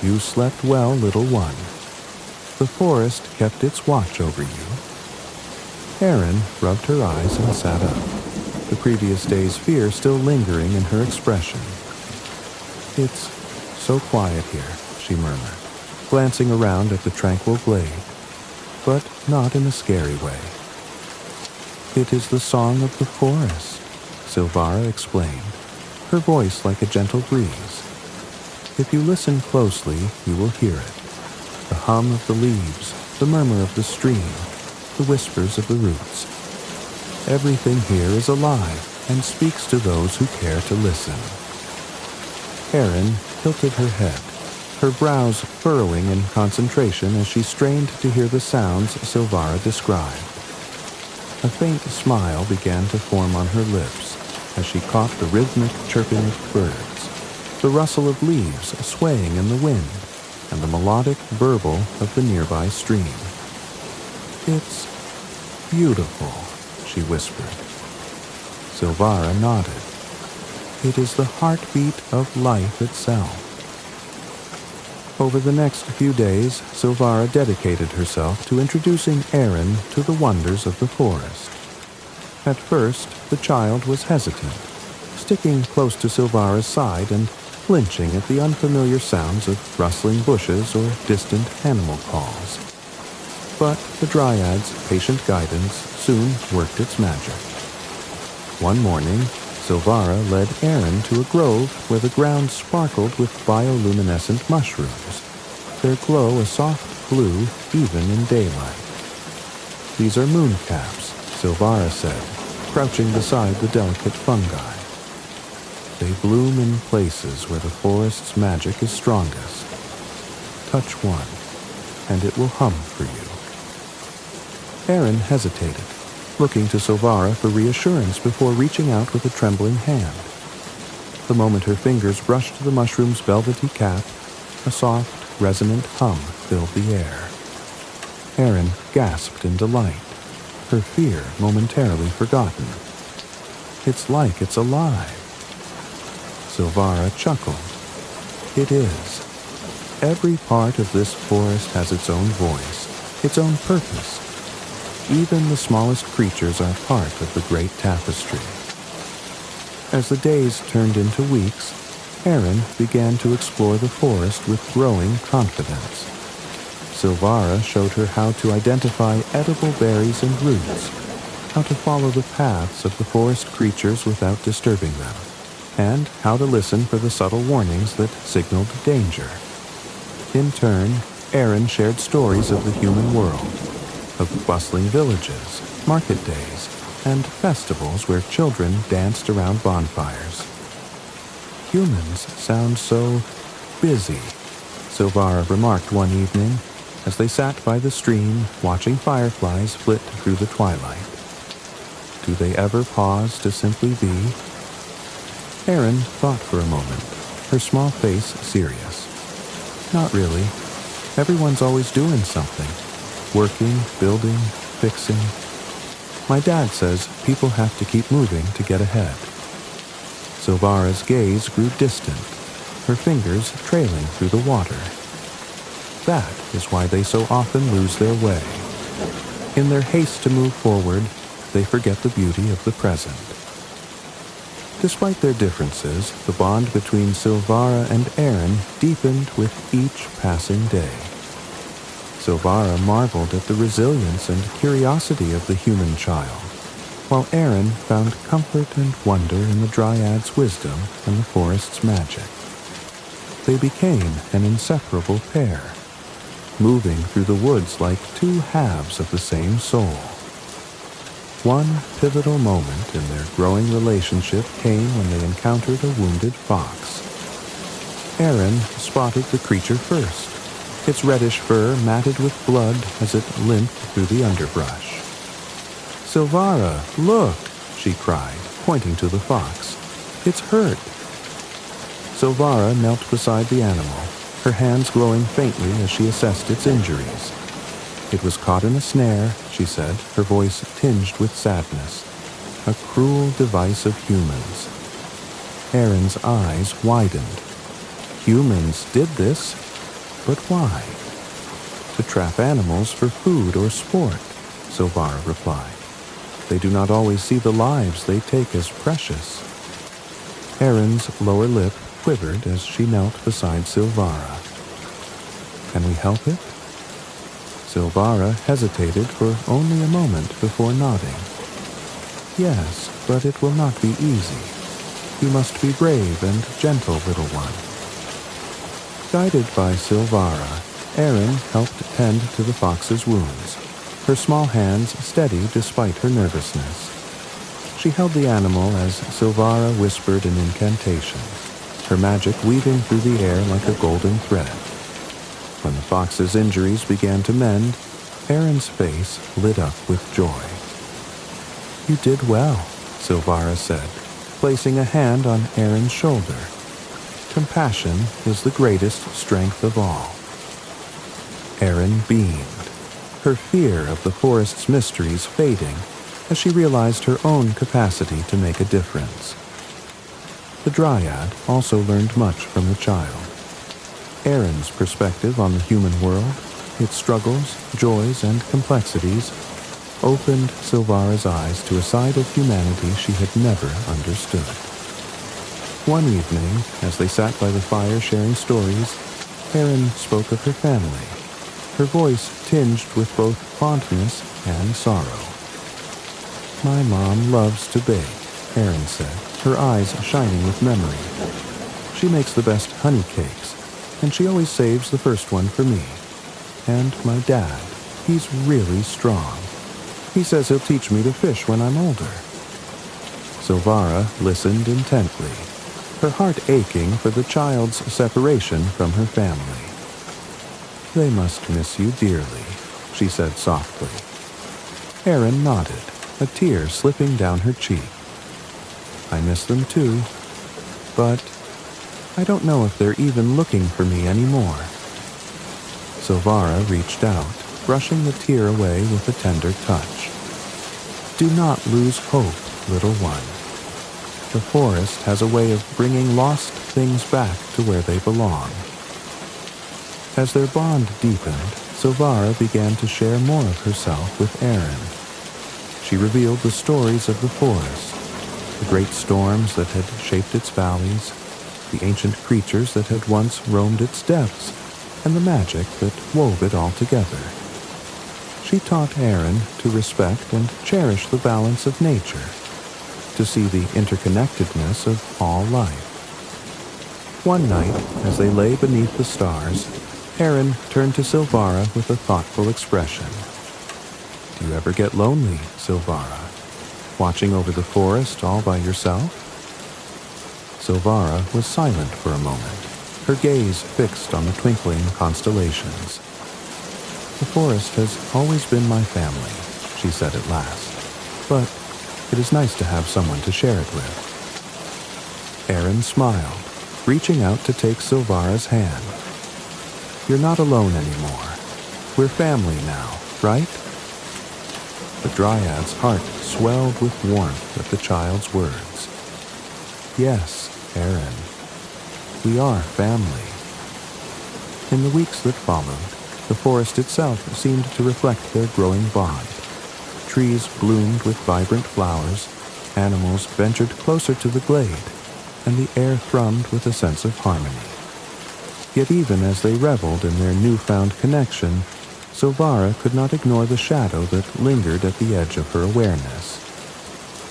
"You slept well, little one. The forest kept its watch over you." Aaron rubbed her eyes and sat up, the previous day's fear still lingering in her expression. "It's so quiet here," she murmured, glancing around at the tranquil glade, but not in a scary way. "It is the song of the forest," Silvara explained, her voice like a gentle breeze. "If you listen closely, you will hear it. The hum of the leaves, the murmur of the stream, the whispers of the roots. Everything here is alive and speaks to those who care to listen." Erin tilted her head, her brows furrowing in concentration as she strained to hear the sounds Silvara described. A faint smile began to form on her lips as she caught the rhythmic chirping of birds, the rustle of leaves swaying in the wind, and the melodic burble of the nearby stream. "It's beautiful," she whispered. Silvara nodded. "It is the heartbeat of life itself." Over the next few days, Silvara dedicated herself to introducing Aaron to the wonders of the forest. At first, the child was hesitant, sticking close to Silvara's side and flinching at the unfamiliar sounds of rustling bushes or distant animal calls. But the Dryad's patient guidance soon worked its magic. One morning, Silvara led Aaron to a grove where the ground sparkled with bioluminescent mushrooms, their glow a soft blue even in daylight. "These are mooncaps," Silvara said, crouching beside the delicate fungi. "They bloom in places where the forest's magic is strongest. Touch one, and it will hum for you." Aaron hesitated, looking to Silvara for reassurance before reaching out with a trembling hand. The moment her fingers brushed the mushroom's velvety cap, a soft, resonant hum filled the air. Aaron gasped in delight, her fear momentarily forgotten. "It's like it's alive." Silvara chuckled. "It is. Every part of this forest has its own voice, its own purpose. Even the smallest creatures are part of the great tapestry." As the days turned into weeks, Aaron began to explore the forest with growing confidence. Silvara showed her how to identify edible berries and roots, how to follow the paths of the forest creatures without disturbing them, and how to listen for the subtle warnings that signaled danger. In turn, Aaron shared stories of the human world, of bustling villages, market days, and festivals where children danced around bonfires. "Humans sound so busy," Silvara remarked one evening as they sat by the stream watching fireflies flit through the twilight. "Do they ever pause to simply be?" Aaron thought for a moment, her small face serious. "Not really. Everyone's always doing something. Working, building, fixing. My dad says people have to keep moving to get ahead." Silvara's gaze grew distant, her fingers trailing through the water. That is why they so often lose their way. In their haste to move forward, they forget the beauty of the present. Despite their differences, the bond between Silvara and Aaron deepened with each passing day. Silvara marveled at the resilience and curiosity of the human child, while Aaron found comfort and wonder in the Dryad's wisdom and the forest's magic. They became an inseparable pair, moving through the woods like two halves of the same soul. One pivotal moment in their growing relationship came when they encountered a wounded fox. Aaron spotted the creature first, its reddish fur matted with blood as it limped through the underbrush. "Silvara, look!" she cried, pointing to the fox. "It's hurt." Silvara knelt beside the animal, her hands glowing faintly as she assessed its injuries. "It was caught in a snare," she said, her voice tinged with sadness. "A cruel device of humans." Aaron's eyes widened. Humans did this? But why? "To trap animals for food or sport," Silvara replied. "They do not always see the lives they take as precious." Aaron's lower lip quivered as she knelt beside Silvara. "Can we help it?" Silvara hesitated for only a moment before nodding. "Yes, but it will not be easy. You must be brave and gentle, little one." Guided by Silvara, Aaron helped tend to the fox's wounds, her small hands steady despite her nervousness. She held the animal as Silvara whispered an incantation, her magic weaving through the air like a golden thread. When the fox's injuries began to mend, Aaron's face lit up with joy. "You did well," Silvara said, placing a hand on Aaron's shoulder. "Compassion is the greatest strength of all." Aaron beamed, her fear of the forest's mysteries fading as she realized her own capacity to make a difference. The Dryad also learned much from the child. Aaron's perspective on the human world, its struggles, joys, and complexities, opened Silvara's eyes to a side of humanity she had never understood. One evening, as they sat by the fire sharing stories, Aaron spoke of her family, her voice tinged with both fondness and sorrow. "My mom loves to bake," Aaron said, her eyes shining with memory. "She makes the best honey cakes, and she always saves the first one for me. And my dad, he's really strong. He says he'll teach me to fish when I'm older." Silvara listened intently, her heart aching for the child's separation from her family. "They must miss you dearly," she said softly. Aaron nodded, a tear slipping down her cheek. "I miss them too, but I don't know if they're even looking for me anymore." Silvara reached out, brushing the tear away with a tender touch. "Do not lose hope, little one. The forest has a way of bringing lost things back to where they belong." As their bond deepened, Silvara began to share more of herself with Aaron. She revealed the stories of the forest, the great storms that had shaped its valleys, the ancient creatures that had once roamed its depths, and the magic that wove it all together. She taught Aaron to respect and cherish the balance of nature, to see the interconnectedness of all life. One night, as they lay beneath the stars, Aaron turned to Silvara with a thoughtful expression. "Do you ever get lonely, Silvara, watching over the forest all by yourself?" Silvara was silent for a moment, her gaze fixed on the twinkling constellations. "The forest has always been my family," she said at last, "but it is nice to have someone to share it with." Aaron smiled, reaching out to take Silvara's hand. "You're not alone anymore. We're family now, right?" The Dryad's heart swelled with warmth at the child's words. "Yes, Aaron, we are family." In the weeks that followed, the forest itself seemed to reflect their growing bond. Trees bloomed with vibrant flowers, animals ventured closer to the glade, and the air thrummed with a sense of harmony. Yet even as they reveled in their newfound connection, Silvara could not ignore the shadow that lingered at the edge of her awareness.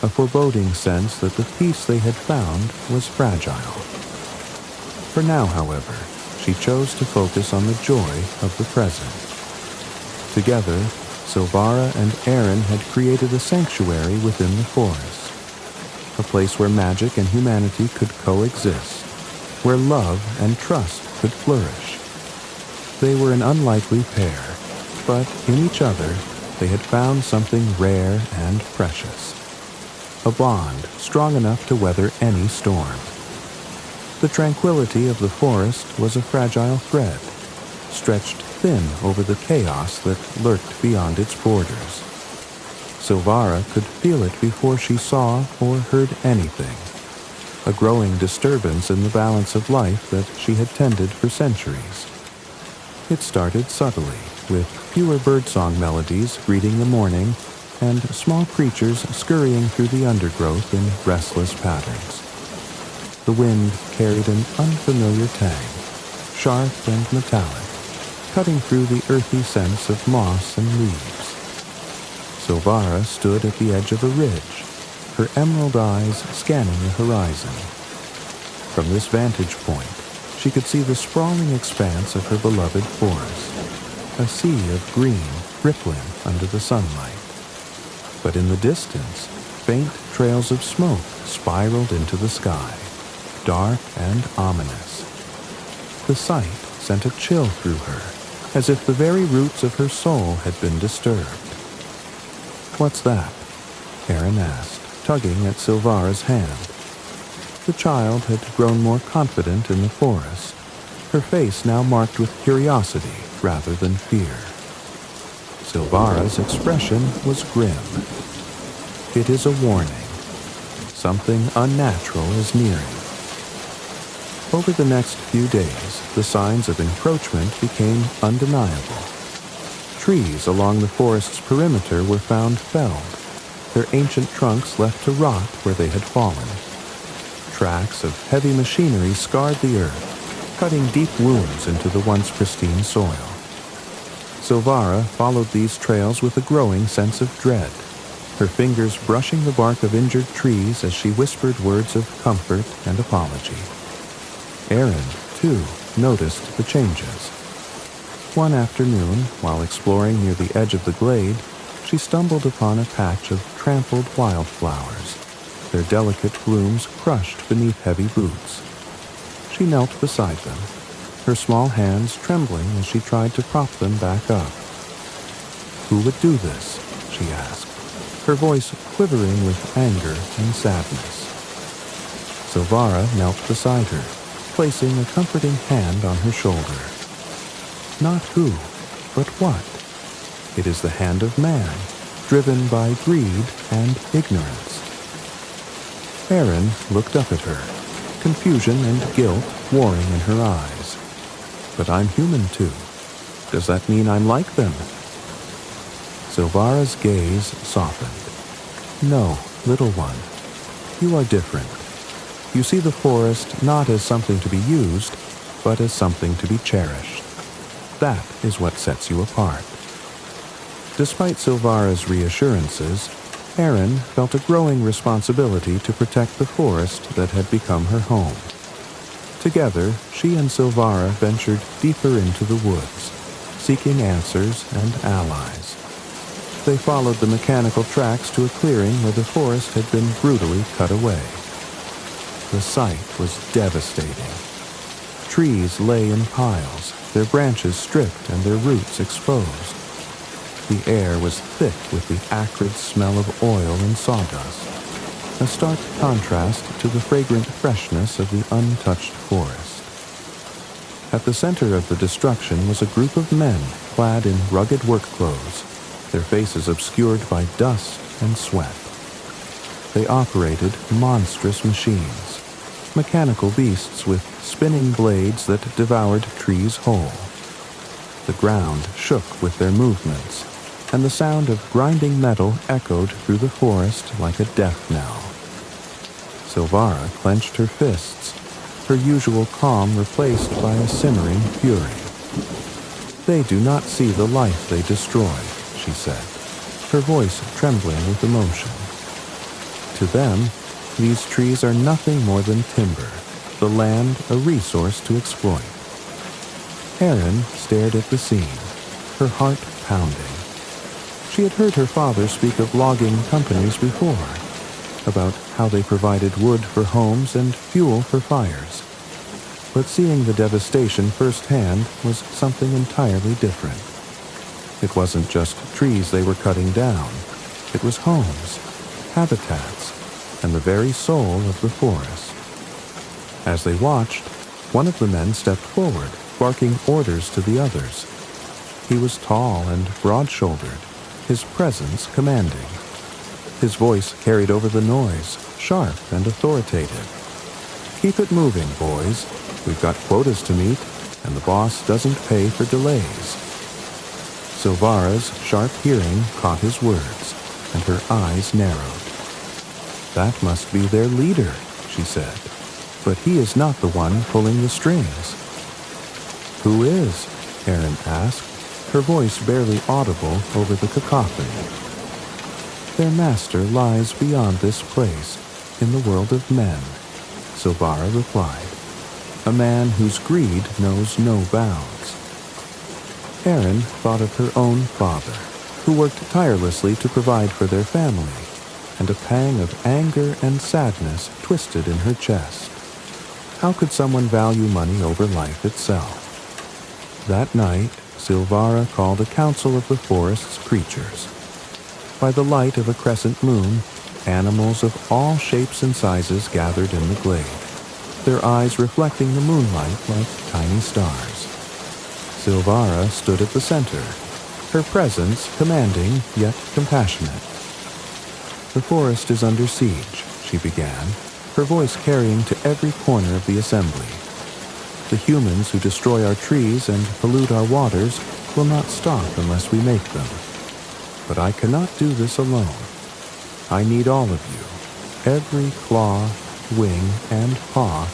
A foreboding sense that the peace they had found was fragile. For now, however, she chose to focus on the joy of the present. Together, Silvara and Aaron had created a sanctuary within the forest, a place where magic and humanity could coexist, where love and trust could flourish. They were an unlikely pair, but in each other they had found something rare and precious, a bond strong enough to weather any storm. The tranquility of the forest was a fragile thread, stretched thin over the chaos that lurked beyond its borders. Silvara could feel it before she saw or heard anything, a growing disturbance in the balance of life that she had tended for centuries. It started subtly, with fewer birdsong melodies greeting the morning and small creatures scurrying through the undergrowth in restless patterns. The wind carried an unfamiliar tang, sharp and metallic, cutting through the earthy scents of moss and leaves. Silvara stood at the edge of a ridge, her emerald eyes scanning the horizon. From this vantage point, she could see the sprawling expanse of her beloved forest, a sea of green rippling under the sunlight. But in the distance, faint trails of smoke spiraled into the sky, dark and ominous. The sight sent a chill through her, as if the very roots of her soul had been disturbed. "What's that?" Aaron asked, tugging at Silvara's hand. The child had grown more confident in the forest, her face now marked with curiosity rather than fear. Silvara's expression was grim. "It is a warning. Something unnatural is nearing." Over the next few days, the signs of encroachment became undeniable. Trees along the forest's perimeter were found felled, their ancient trunks left to rot where they had fallen. Tracks of heavy machinery scarred the earth, cutting deep wounds into the once pristine soil. Silvara followed these trails with a growing sense of dread, her fingers brushing the bark of injured trees as she whispered words of comfort and apology. Aaron, too, noticed the changes. One afternoon, while exploring near the edge of the glade, she stumbled upon a patch of trampled wildflowers, their delicate blooms crushed beneath heavy boots. She knelt beside them, her small hands trembling as she tried to prop them back up. "Who would do this?" she asked, her voice quivering with anger and sadness. Silvara knelt beside her, placing a comforting hand on her shoulder. "Not who, but what? It is the hand of man, driven by greed and ignorance." Aaron looked up at her, confusion and guilt warring in her eyes. "But I'm human too. Does that mean I'm like them?" Silvara's gaze softened. "No, little one. You are different. You see the forest not as something to be used, but as something to be cherished. That is what sets you apart." Despite Silvara's reassurances, Aaron felt a growing responsibility to protect the forest that had become her home. Together, she and Silvara ventured deeper into the woods, seeking answers and allies. They followed the mechanical tracks to a clearing where the forest had been brutally cut away. The sight was devastating. Trees lay in piles, their branches stripped and their roots exposed. The air was thick with the acrid smell of oil and sawdust, a stark contrast to the fragrant freshness of the untouched forest. At the center of the destruction was a group of men clad in rugged work clothes, their faces obscured by dust and sweat. They operated monstrous machines, mechanical beasts with spinning blades that devoured trees whole. The ground shook with their movements, and the sound of grinding metal echoed through the forest like a death knell. Silvara clenched her fists, her usual calm replaced by a simmering fury. "They do not see the life they destroy," she said, her voice trembling with emotion. "To them, these trees are nothing more than timber, the land a resource to exploit." Aaron stared at the scene, her heart pounding. She had heard her father speak of logging companies before, about how they provided wood for homes and fuel for fires. But seeing the devastation firsthand was something entirely different. It wasn't just trees they were cutting down. It was homes, habitats, and the very soul of the forest. As they watched, one of the men stepped forward, barking orders to the others. He was tall and broad-shouldered, his presence commanding. His voice carried over the noise, sharp and authoritative. "Keep it moving, boys. We've got quotas to meet, and the boss doesn't pay for delays." Silvara's sharp hearing caught his words, and her eyes narrowed. "That must be their leader," she said. "But he is not the one pulling the strings." "Who is?" Aaron asked, her voice barely audible over the cacophony. "Their master lies beyond this place, in the world of men," Silvara replied. "A man whose greed knows no bounds." Aaron thought of her own father, who worked tirelessly to provide for their family, and a pang of anger and sadness twisted in her chest. How could someone value money over life itself? That night, Silvara called a council of the forest's creatures. By the light of a crescent moon, animals of all shapes and sizes gathered in the glade, their eyes reflecting the moonlight like tiny stars. Silvara stood at the center, her presence commanding yet compassionate. "The forest is under siege," she began, her voice carrying to every corner of the assembly. "The humans who destroy our trees and pollute our waters will not stop unless we make them. But I cannot do this alone. I need all of you, every claw, wing, and paw,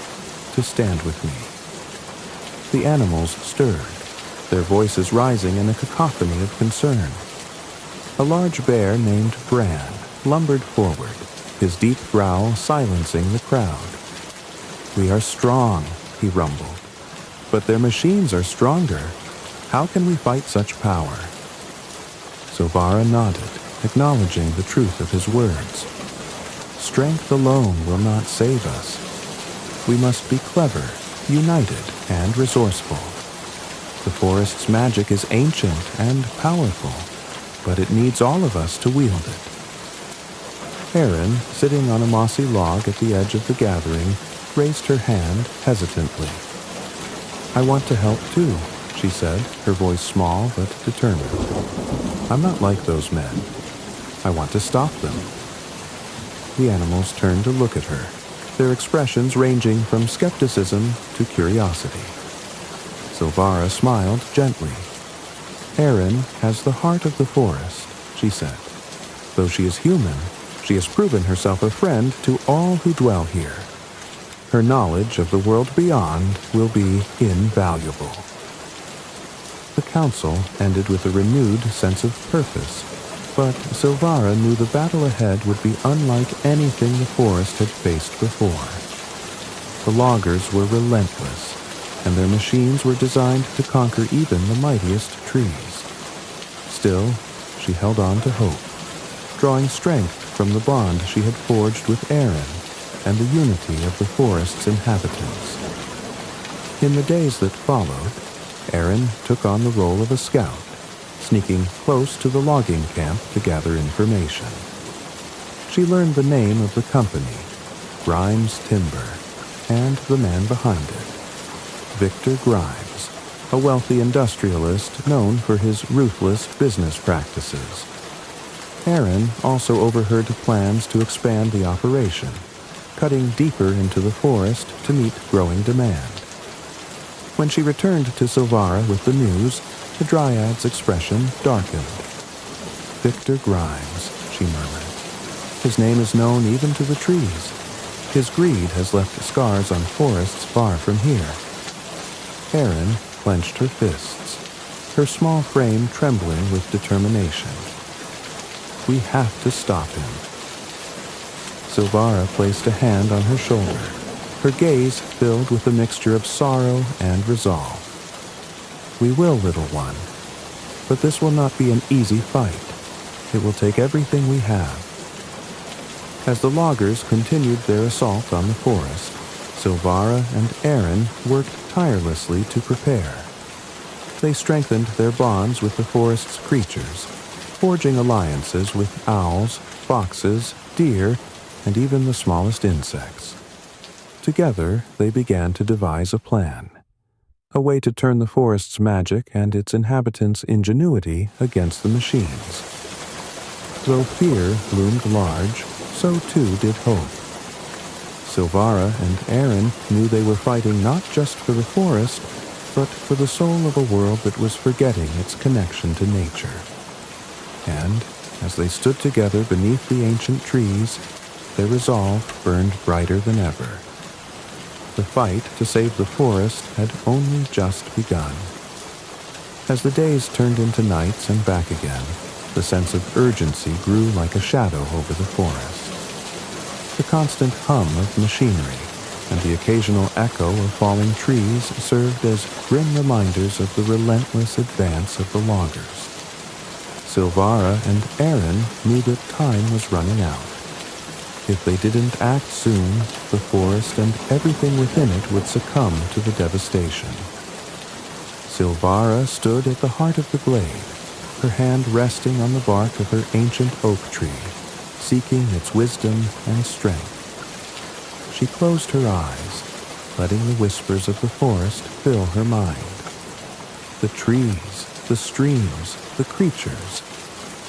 to stand with me." The animals stirred, their voices rising in a cacophony of concern. A large bear named Bran lumbered forward, his deep growl silencing the crowd. "We are strong," he rumbled. "But their machines are stronger. How can we fight such power?" Silvara nodded, acknowledging the truth of his words. "Strength alone will not save us. We must be clever, united, and resourceful. The forest's magic is ancient and powerful, but it needs all of us to wield it." Erin, sitting on a mossy log at the edge of the gathering, raised her hand hesitantly. "I want to help too," she said, her voice small but determined. "I'm not like those men. I want to stop them." The animals turned to look at her, their expressions ranging from skepticism to curiosity. Silvara smiled gently. "Erin has the heart of the forest," she said. "Though she is human, she has proven herself a friend to all who dwell here. Her knowledge of the world beyond will be invaluable." The council ended with a renewed sense of purpose, but Silvara knew the battle ahead would be unlike anything the forest had faced before. The loggers were relentless, and their machines were designed to conquer even the mightiest trees. Still, she held on to hope, drawing strength from the bond she had forged with Aaron and the unity of the forest's inhabitants. In the days that followed, Aaron took on the role of a scout, sneaking close to the logging camp to gather information. She learned the name of the company, Grimes Timber, and the man behind it, Victor Grimes, a wealthy industrialist known for his ruthless business practices. Aaron also overheard plans to expand the operation, cutting deeper into the forest to meet growing demand. When she returned to Silvara with the news, the dryad's expression darkened. "Victor Grimes," she murmured. "His name is known even to the trees. His greed has left scars on forests far from here." Aaron clenched her fists, her small frame trembling with determination. "We have to stop him." Silvara placed a hand on her shoulder, her gaze filled with a mixture of sorrow and resolve. "We will, little one, but this will not be an easy fight. It will take everything we have. As the loggers continued their assault on the forest, Silvara and Aaron worked tirelessly to prepare. They strengthened their bonds with the forest's creatures, forging alliances with owls, foxes, deer, and even the smallest insects. Together, they began to devise a plan, a way to turn the forest's magic and its inhabitants' ingenuity against the machines. Though fear loomed large, so too did hope. Silvara and Aaron knew they were fighting not just for the forest, but for the soul of a world that was forgetting its connection to nature. And, as they stood together beneath the ancient trees, their resolve burned brighter than ever. The fight to save the forest had only just begun. As the days turned into nights and back again, the sense of urgency grew like a shadow over the forest. The constant hum of machinery and the occasional echo of falling trees served as grim reminders of the relentless advance of the loggers. Silvara and Aaron knew that time was running out. If they didn't act soon, the forest and everything within it would succumb to the devastation. Silvara stood at the heart of the glade, her hand resting on the bark of her ancient oak tree, seeking its wisdom and strength. She closed her eyes, letting the whispers of the forest fill her mind. The trees, the streams, the creatures,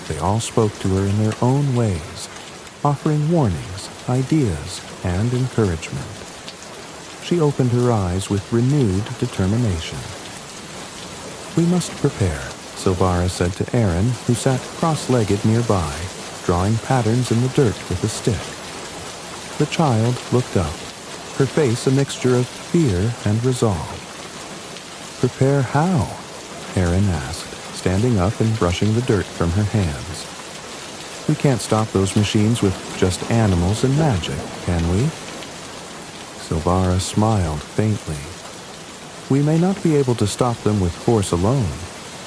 they all spoke to her in their own ways, offering warnings, ideas, and encouragement. She opened her eyes with renewed determination. "We must prepare," Silvara said to Aaron, who sat cross-legged nearby, drawing patterns in the dirt with a stick. The child looked up, her face a mixture of fear and resolve. "Prepare how?" Aaron asked, standing up and brushing the dirt from her hands. "We can't stop those machines with just animals and magic, can we?" Silvara smiled faintly. "We may not be able to stop them with force alone,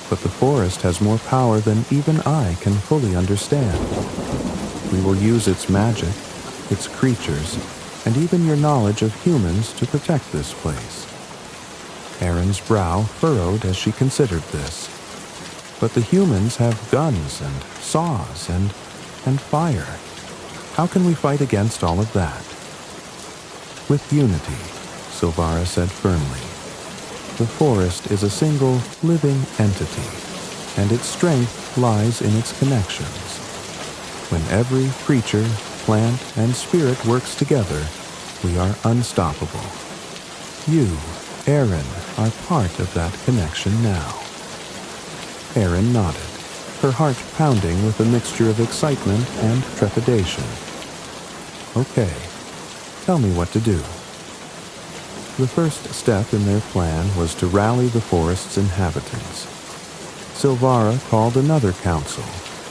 but the forest has more power than even I can fully understand. We will use its magic, its creatures, and even your knowledge of humans to protect this place." Aaron's brow furrowed as she considered this. "But the humans have guns and saws and fire. How can we fight against all of that?" "With unity," Silvara said firmly. "The forest is a single, living entity, and its strength lies in its connections. When every creature, plant, and spirit works together, we are unstoppable. You, Aaron, are part of that connection now." Aaron nodded, her heart pounding with a mixture of excitement and trepidation. "Okay, tell me what to do." The first step in their plan was to rally the forest's inhabitants. Silvara called another council,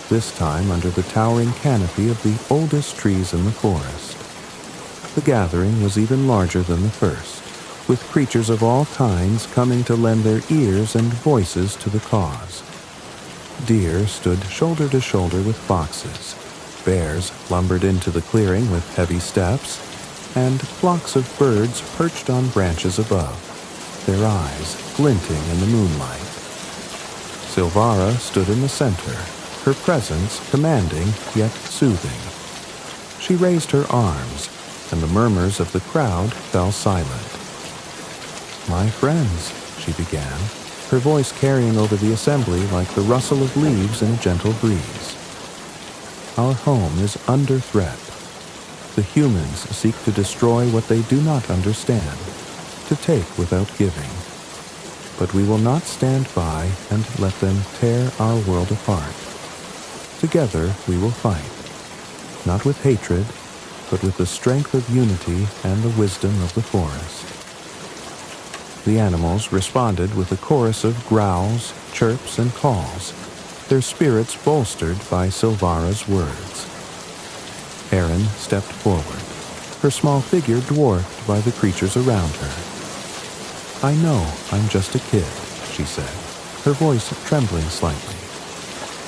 this time under the towering canopy of the oldest trees in the forest. The gathering was even larger than the first, with creatures of all kinds coming to lend their ears and voices to the cause. Deer stood shoulder to shoulder with foxes, bears lumbered into the clearing with heavy steps, and flocks of birds perched on branches above, their eyes glinting in the moonlight. Silvara stood in the center, her presence commanding yet soothing. She raised her arms, and the murmurs of the crowd fell silent. "My friends," she began, her voice carrying over the assembly like the rustle of leaves in a gentle breeze. "Our home is under threat. The humans seek to destroy what they do not understand, to take without giving. But we will not stand by and let them tear our world apart. Together we will fight, not with hatred, but with the strength of unity and the wisdom of the forest." The animals responded with a chorus of growls, chirps, and calls, their spirits bolstered by Silvara's words. Aaron stepped forward, her small figure dwarfed by the creatures around her. "I know I'm just a kid," she said, her voice trembling slightly.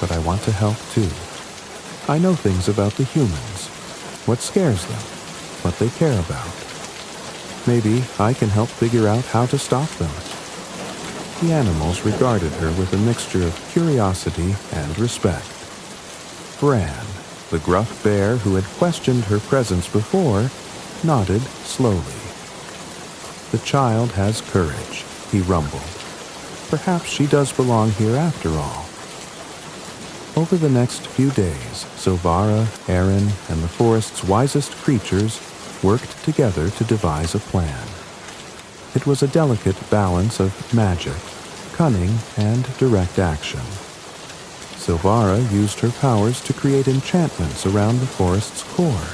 "But I want to help too. I know things about the humans, what scares them, what they care about. Maybe I can help figure out how to stop them." The animals regarded her with a mixture of curiosity and respect. Bran, the gruff bear who had questioned her presence before, nodded slowly. "The child has courage," he rumbled. "Perhaps she does belong here after all." Over the next few days, Silvara, Aaron, and the forest's wisest creatures worked together to devise a plan. It was a delicate balance of magic, cunning, and direct action. Silvara used her powers to create enchantments around the forest's core,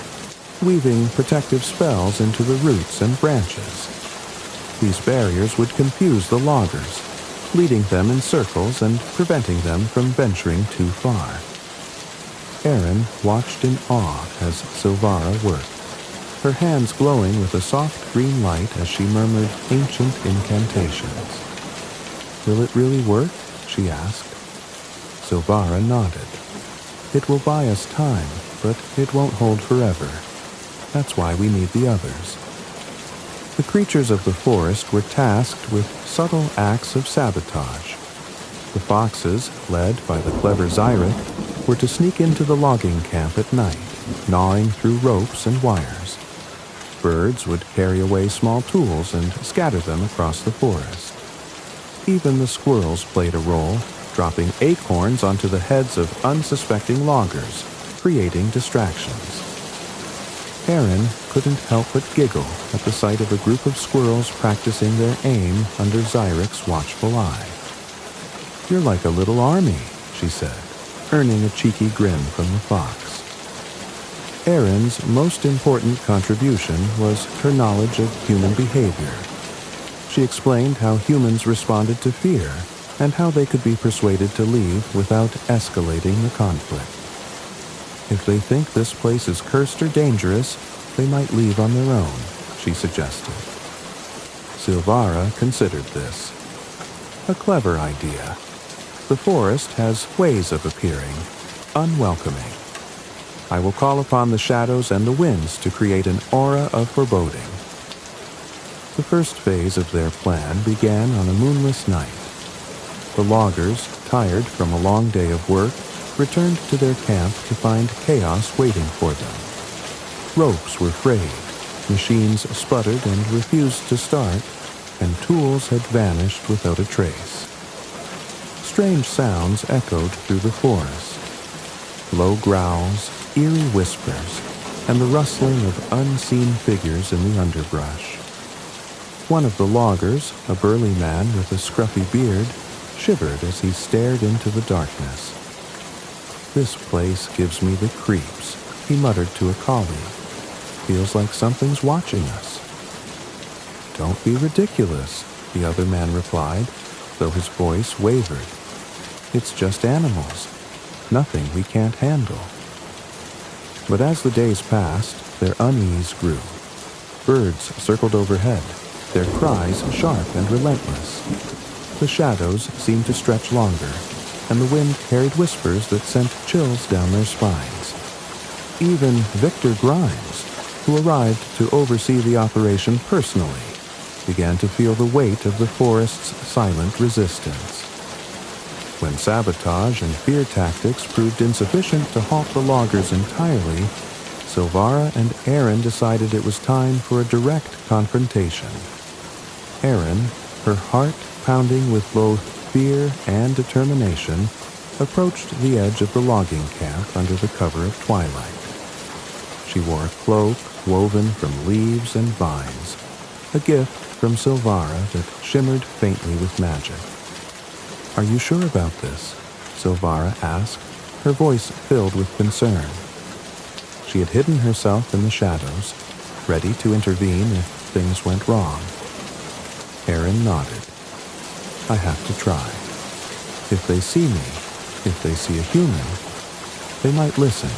weaving protective spells into the roots and branches. These barriers would confuse the loggers, leading them in circles and preventing them from venturing too far. Aaron watched in awe as Silvara worked, her hands glowing with a soft green light as she murmured ancient incantations. "Will it really work?" she asked. Silvara nodded. "It will buy us time, but it won't hold forever. That's why we need the others." The creatures of the forest were tasked with subtle acts of sabotage. The foxes, led by the clever Zyric, were to sneak into the logging camp at night, gnawing through ropes and wires. Birds would carry away small tools and scatter them across the forest. Even the squirrels played a role, dropping acorns onto the heads of unsuspecting loggers, creating distractions. Aaron couldn't help but giggle at the sight of a group of squirrels practicing their aim under Zyric's watchful eye. "You're like a little army," she said, earning a cheeky grin from the fox. Aaron's most important contribution was her knowledge of human behavior. She explained how humans responded to fear and how they could be persuaded to leave without escalating the conflict. "If they think this place is cursed or dangerous, they might leave on their own," she suggested. Silvara considered this. A clever idea. The forest has ways of appearing, unwelcoming. I will call upon the shadows and the winds to create an aura of foreboding. The first phase of their plan began on a moonless night. The loggers, tired from a long day of work, returned to their camp to find chaos waiting for them. Ropes were frayed, machines sputtered and refused to start, and tools had vanished without a trace. Strange sounds echoed through the forest. Low growls, eerie whispers, and the rustling of unseen figures in the underbrush. One of the loggers, a burly man with a scruffy beard, shivered as he stared into the darkness. "This place gives me the creeps," he muttered to a colleague. "Feels like something's watching us." "Don't be ridiculous," the other man replied, though his voice wavered. "It's just animals. Nothing we can't handle." But as the days passed, their unease grew. Birds circled overhead, their cries sharp and relentless. The shadows seemed to stretch longer, and the wind carried whispers that sent chills down their spines. Even Victor Grimes, who arrived to oversee the operation personally, began to feel the weight of the forest's silent resistance. When sabotage and fear tactics proved insufficient to halt the loggers entirely, Silvara and Aaron decided it was time for a direct confrontation. Aaron, her heart pounding with both fear and determination, approached the edge of the logging camp under the cover of twilight. She wore a cloak woven from leaves and vines, a gift from Silvara that shimmered faintly with magic. "Are you sure about this?" Silvara asked, her voice filled with concern. She had hidden herself in the shadows, ready to intervene if things went wrong. Aaron nodded. "I have to try. If they see me, if they see a human, they might listen."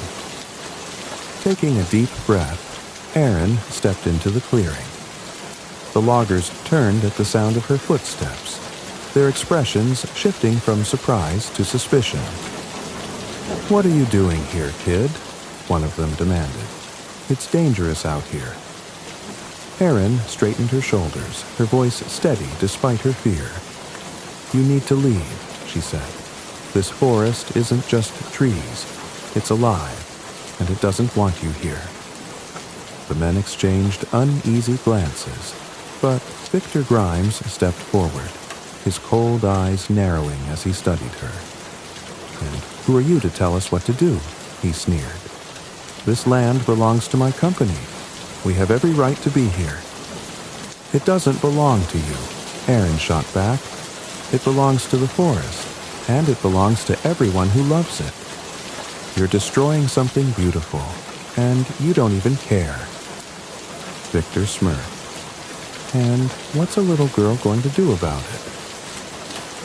Taking a deep breath, Aaron stepped into the clearing. The loggers turned at the sound of her footsteps, their expressions shifting from surprise to suspicion. "What are you doing here, kid?" one of them demanded. "It's dangerous out here." Erin straightened her shoulders, her voice steady despite her fear. "You need to leave," she said. "This forest isn't just trees. It's alive, and it doesn't want you here." The men exchanged uneasy glances, but Victor Grimes stepped forward, his cold eyes narrowing as he studied her. "And who are you to tell us what to do?" he sneered. "This land belongs to my company. We have every right to be here." "It doesn't belong to you," Erin shot back. "It belongs to the forest, and it belongs to everyone who loves it. You're destroying something beautiful, and you don't even care." Victor smirked. "And what's a little girl going to do about it?"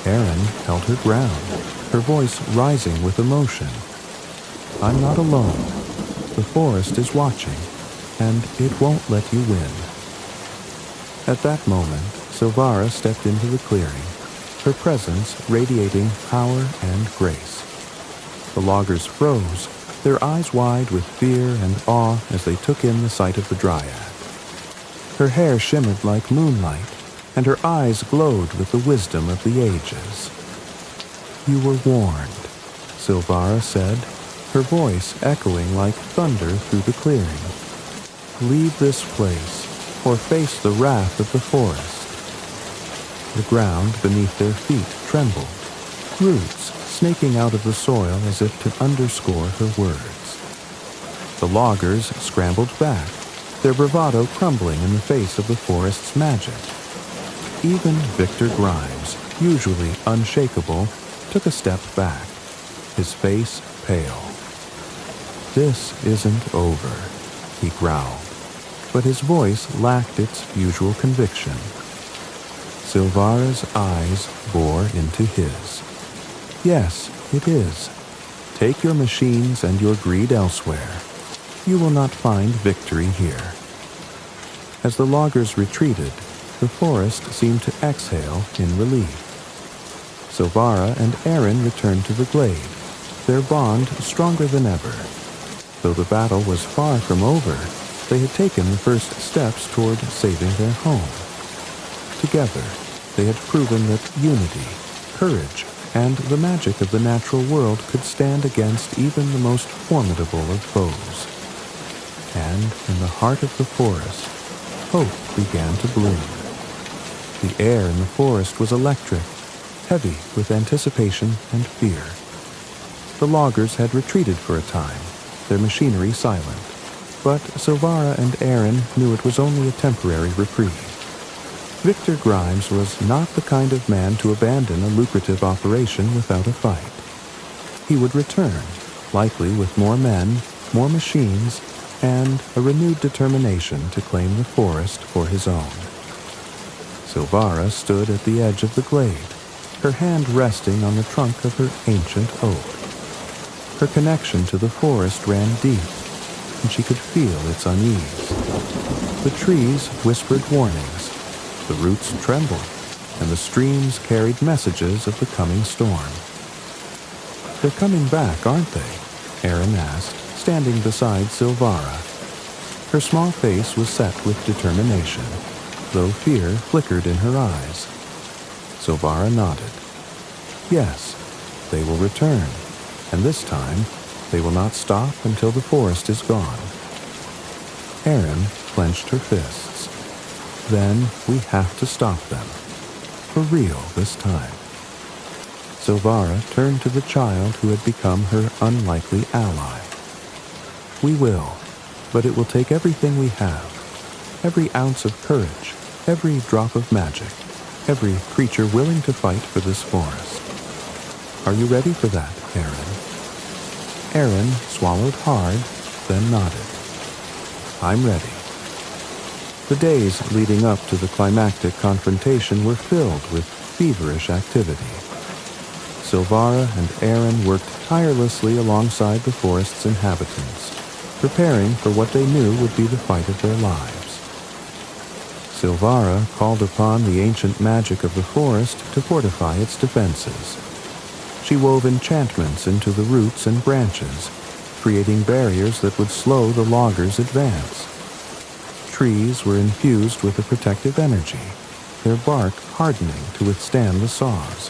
Erin held her ground, her voice rising with emotion. "I'm not alone. The forest is watching, and it won't let you win." At that moment, Silvara stepped into the clearing, her presence radiating power and grace. The loggers froze, their eyes wide with fear and awe as they took in the sight of the dryad. Her hair shimmered like moonlight, and her eyes glowed with the wisdom of the ages. "You were warned," Silvara said, her voice echoing like thunder through the clearing. "Leave this place, or face the wrath of the forest." The ground beneath their feet trembled, roots snaking out of the soil as if to underscore her words. The loggers scrambled back, their bravado crumbling in the face of the forest's magic. Even Victor Grimes, usually unshakable, took a step back, his face pale. "This isn't over," he growled, but his voice lacked its usual conviction. Silvara's eyes bore into his. "Yes, it is. Take your machines and your greed elsewhere. You will not find victory here." As the loggers retreated, the forest seemed to exhale in relief. Silvara and Erin returned to the glade, their bond stronger than ever. Though the battle was far from over, they had taken the first steps toward saving their home. Together, they had proven that unity, courage, and the magic of the natural world could stand against even the most formidable of foes. And in the heart of the forest, hope began to bloom. The air in the forest was electric, heavy with anticipation and fear. The loggers had retreated for a time, their machinery silent, but Silvara and Erin knew it was only a temporary reprieve. Victor Grimes was not the kind of man to abandon a lucrative operation without a fight. He would return, likely with more men, more machines, and a renewed determination to claim the forest for his own. Silvara stood at the edge of the glade, her hand resting on the trunk of her ancient oak. Her connection to the forest ran deep, and she could feel its unease. The trees whispered warnings, the roots trembled, and the streams carried messages of the coming storm. "They're coming back, aren't they?" Erin asked, standing beside Silvara. Her small face was set with determination, though fear flickered in her eyes. Silvara nodded. "Yes, they will return, and this time they will not stop until the forest is gone." Erin clenched her fists. "Then we have to stop them. For real this time." Silvara turned to the child who had become her unlikely ally. "We will, but it will take everything we have. Every ounce of courage, every drop of magic, every creature willing to fight for this forest. Are you ready for that, Erin?" Erin swallowed hard, then nodded. "I'm ready." The days leading up to the climactic confrontation were filled with feverish activity. Silvara and Erin worked tirelessly alongside the forest's inhabitants, preparing for what they knew would be the fight of their lives. Silvara called upon the ancient magic of the forest to fortify its defenses. She wove enchantments into the roots and branches, creating barriers that would slow the loggers' advance. Trees were infused with a protective energy, their bark hardening to withstand the saws.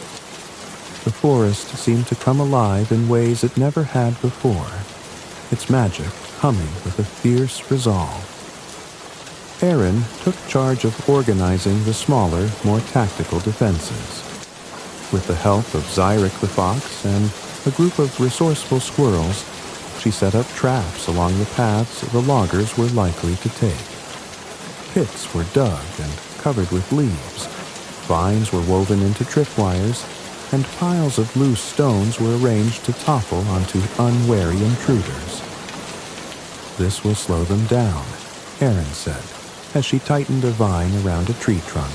The forest seemed to come alive in ways it never had before, its magic humming with a fierce resolve. Aaron took charge of organizing the smaller, more tactical defenses. With the help of Zyric the fox and a group of resourceful squirrels, she set up traps along the paths the loggers were likely to take. Pits were dug and covered with leaves, vines were woven into tripwires, and piles of loose stones were arranged to topple onto unwary intruders. "This will slow them down," Aaron said, as she tightened a vine around a tree trunk,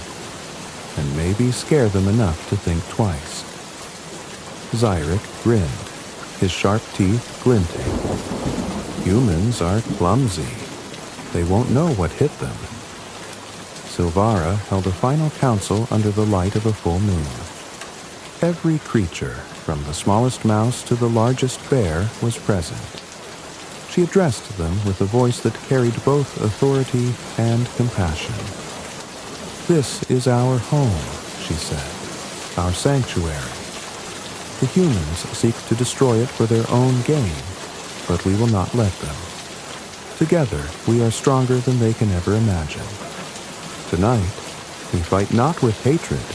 "and maybe scare them enough to think twice." Zyric grinned, his sharp teeth glinting. "Humans are clumsy. They won't know what hit them." Silvara held a final council under the light of a full moon. Every creature, from the smallest mouse to the largest bear, was present. She addressed them with a voice that carried both authority and compassion. "This is our home," she said, "our sanctuary. The humans seek to destroy it for their own gain, but we will not let them. Together, we are stronger than they can ever imagine. Tonight, we fight not with hatred,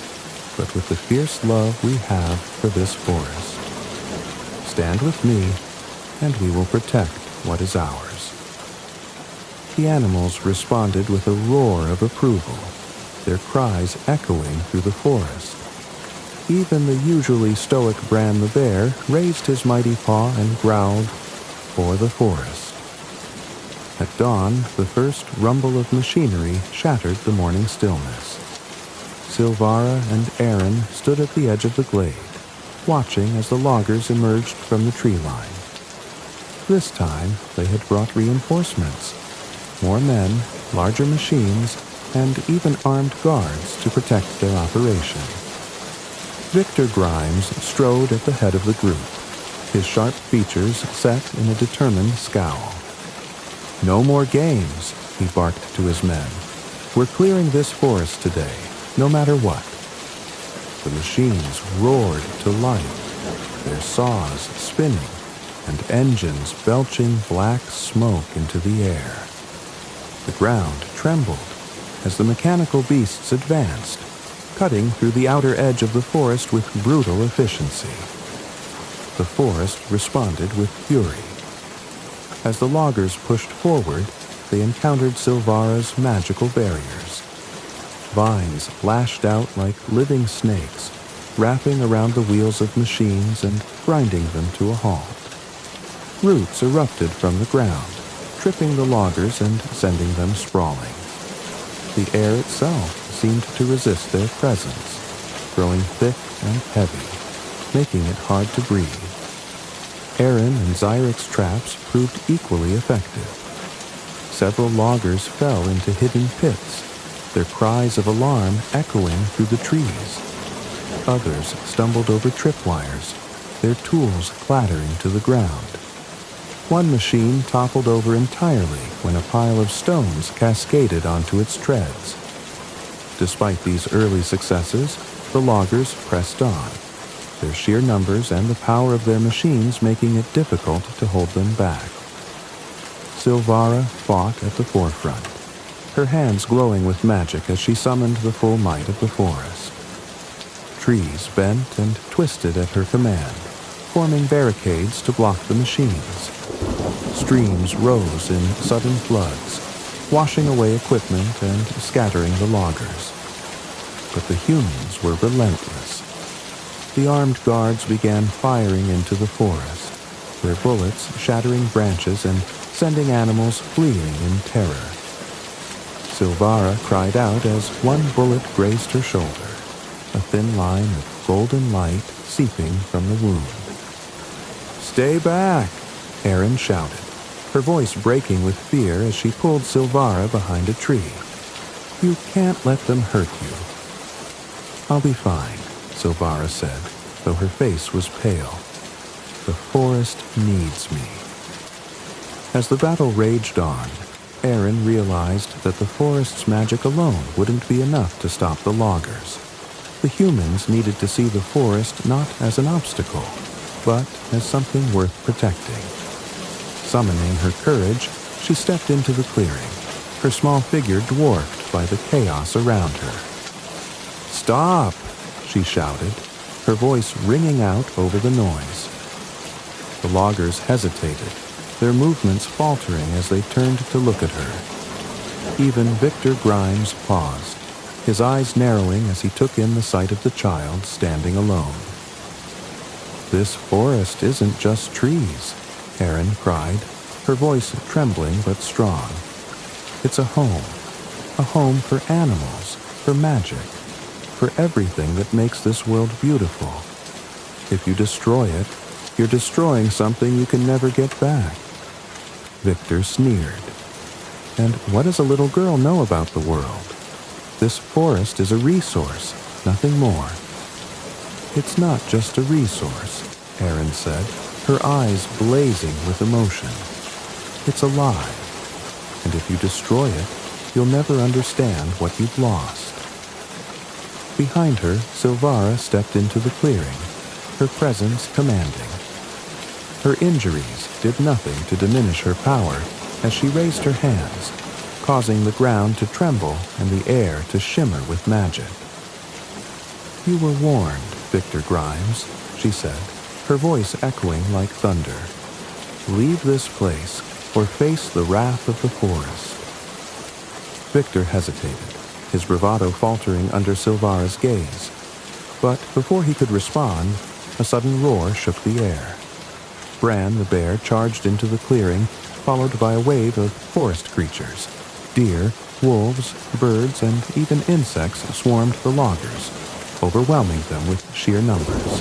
but with the fierce love we have for this forest. Stand with me, and we will protect what is ours." The animals responded with a roar of approval, their cries echoing through the forest. Even the usually stoic Bran the bear raised his mighty paw and growled, "For the forest." At dawn, the first rumble of machinery shattered the morning stillness. Silvara and Aaron stood at the edge of the glade, watching as the loggers emerged from the tree line. This time, they had brought reinforcements, more men, larger machines, and even armed guards to protect their operation. Victor Grimes strode at the head of the group, his sharp features set in a determined scowl. "No more games," he barked to his men. "We're clearing this forest today, no matter what." The machines roared to life, their saws spinning, and engines belching black smoke into the air. The ground trembled as the mechanical beasts advanced, cutting through the outer edge of the forest with brutal efficiency. The forest responded with fury. As the loggers pushed forward, they encountered Silvara's magical barriers. Vines lashed out like living snakes, wrapping around the wheels of machines and grinding them to a halt. Roots erupted from the ground, tripping the loggers and sending them sprawling. The air itself seemed to resist their presence, growing thick and heavy, making it hard to breathe. Aaron and Zyric's traps proved equally effective. Several loggers fell into hidden pits, their cries of alarm echoing through the trees. Others stumbled over tripwires, their tools clattering to the ground. One machine toppled over entirely when a pile of stones cascaded onto its treads. Despite these early successes, the loggers pressed on, their sheer numbers and the power of their machines making it difficult to hold them back. Silvara fought at the forefront, her hands glowing with magic as she summoned the full might of the forest. Trees bent and twisted at her command, forming barricades to block the machines. Streams rose in sudden floods, washing away equipment and scattering the loggers. But the humans were relentless. The armed guards began firing into the forest, their bullets shattering branches and sending animals fleeing in terror. Silvara cried out as one bullet grazed her shoulder, a thin line of golden light seeping from the wound. "Stay back!" Aaron shouted, her voice breaking with fear as she pulled Silvara behind a tree. "You can't let them hurt you." "I'll be fine," Silvara said, though her face was pale. "The forest needs me." As the battle raged on, Aaron realized that the forest's magic alone wouldn't be enough to stop the loggers. The humans needed to see the forest not as an obstacle, but as something worth protecting. Summoning her courage, she stepped into the clearing, her small figure dwarfed by the chaos around her. "Stop!" she shouted, her voice ringing out over the noise. The loggers hesitated, their movements faltering as they turned to look at her. Even Victor Grimes paused, his eyes narrowing as he took in the sight of the child standing alone. "This forest isn't just trees," Aaron cried, her voice trembling but strong. "It's a home for animals, for magic, for everything that makes this world beautiful. If you destroy it, you're destroying something you can never get back." Victor sneered. "And what does a little girl know about the world? This forest is a resource, nothing more." "It's not just a resource," Aaron said, her eyes blazing with emotion. "It's alive, and if you destroy it, you'll never understand what you've lost." Behind her, Silvara stepped into the clearing, her presence commanding. Her injuries did nothing to diminish her power as she raised her hands, causing the ground to tremble and the air to shimmer with magic. "You were warned, Victor Grimes," she said, her voice echoing like thunder. "Leave this place or face the wrath of the forest." Victor hesitated, his bravado faltering under Silvara's gaze. But before he could respond, a sudden roar shook the air. Bran the bear charged into the clearing, followed by a wave of forest creatures. Deer, wolves, birds, and even insects swarmed the loggers, overwhelming them with sheer numbers.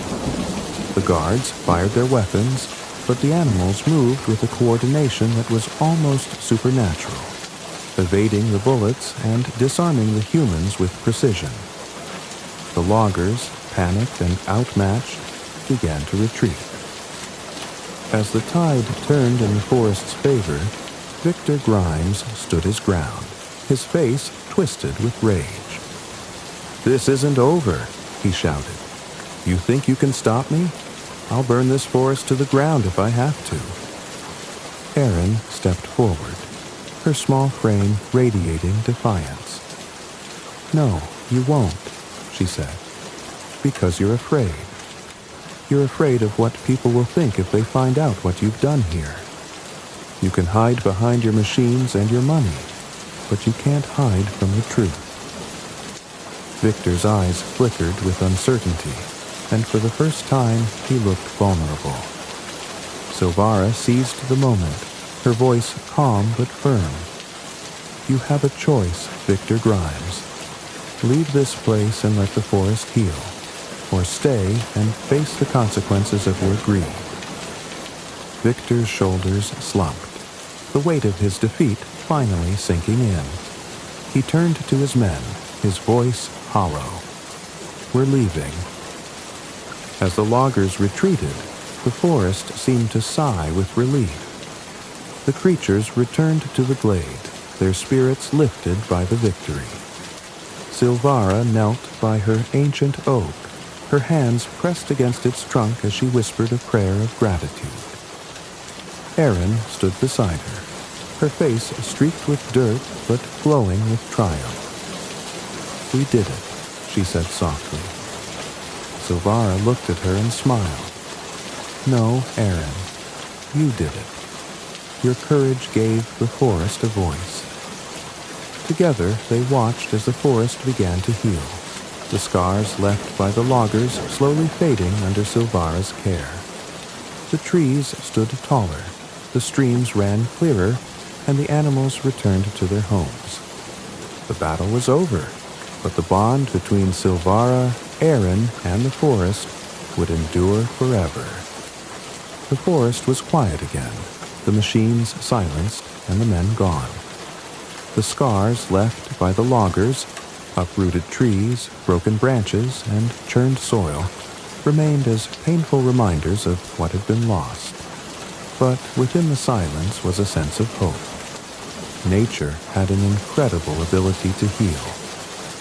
The guards fired their weapons, but the animals moved with a coordination that was almost supernatural, evading the bullets and disarming the humans with precision. The loggers, panicked and outmatched, began to retreat. As the tide turned in the forest's favor, Victor Grimes stood his ground, his face twisted with rage. "This isn't over," he shouted. "You think you can stop me? I'll burn this forest to the ground if I have to." Aaron stepped forward, her small frame radiating defiance. "No, you won't," she said, "because you're afraid. You're afraid of what people will think if they find out what you've done here. You can hide behind your machines and your money, but you can't hide from the truth." Victor's eyes flickered with uncertainty, and for the first time he looked vulnerable. Silvara seized the moment, her voice calm but firm. "You have a choice, Victor Grimes. Leave this place and let the forest heal, or stay and face the consequences of your greed." Victor's shoulders slumped, the weight of his defeat finally sinking in. He turned to his men, his voice hollow. "We're leaving." As the loggers retreated, the forest seemed to sigh with relief. The creatures returned to the glade, their spirits lifted by the victory. Silvara knelt by her ancient oak, her hands pressed against its trunk as she whispered a prayer of gratitude. Aaron stood beside her, her face streaked with dirt but glowing with triumph. "We did it," she said softly. Silvara looked at her and smiled. "No, Aaron, you did it. Your courage gave the forest a voice." Together they watched as the forest began to heal, the scars left by the loggers slowly fading under Silvara's care. The trees stood taller, the streams ran clearer, and the animals returned to their homes. The battle was over, but the bond between Silvara, Aaron, and the forest would endure forever. The forest was quiet again, the machines silenced and the men gone. The scars left by the loggers, uprooted trees, broken branches, and churned soil, remained as painful reminders of what had been lost. But within the silence was a sense of hope. Nature had an incredible ability to heal,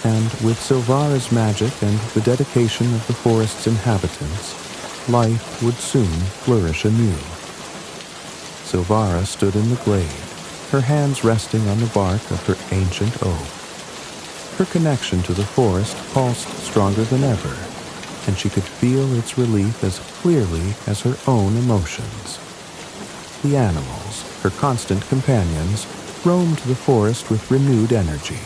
and with Silvara's magic and the dedication of the forest's inhabitants, life would soon flourish anew. Silvara stood in the glade, her hands resting on the bark of her ancient oak. Her connection to the forest pulsed stronger than ever, and she could feel its relief as clearly as her own emotions. The animals, her constant companions, roamed the forest with renewed energy,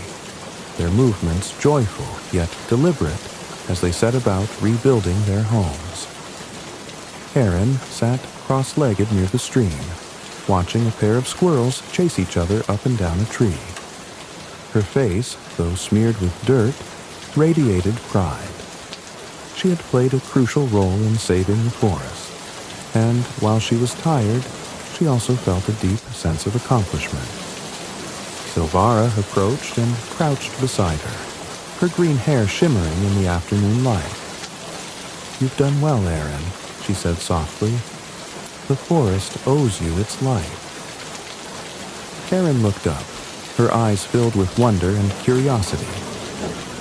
their movements joyful yet deliberate as they set about rebuilding their homes. Erin sat cross-legged near the stream, watching a pair of squirrels chase each other up and down a tree. Her face, though smeared with dirt, radiated pride. She had played a crucial role in saving the forest, and while she was tired, she also felt a deep sense of accomplishment. Silvara approached and crouched beside her, her green hair shimmering in the afternoon light. "You've done well, Erin," she said softly. "The forest owes you its life." Erin looked up, her eyes filled with wonder and curiosity.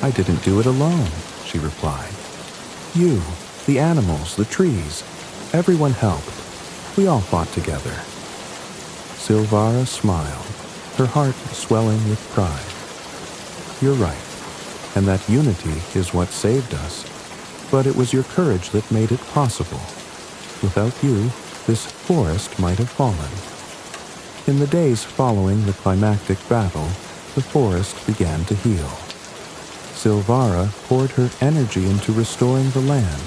"I didn't do it alone," she replied. "You, the animals, the trees, everyone helped. We all fought together." Silvara smiled, her heart swelling with pride. "You're right, and that unity is what saved us, but it was your courage that made it possible. Without you, this forest might have fallen." In the days following the climactic battle, the forest began to heal. Silvara poured her energy into restoring the land,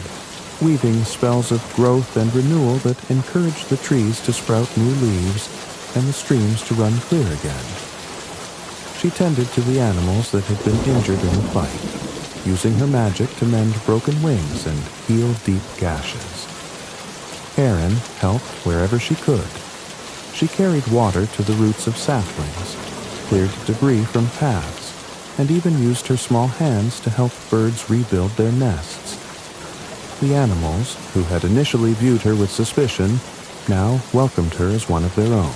weaving spells of growth and renewal that encouraged the trees to sprout new leaves and the streams to run clear again. She tended to the animals that had been injured in the fight, using her magic to mend broken wings and heal deep gashes. Erin helped wherever she could. She carried water to the roots of saplings, cleared debris from paths, and even used her small hands to help birds rebuild their nests. The animals, who had initially viewed her with suspicion, now welcomed her as one of their own.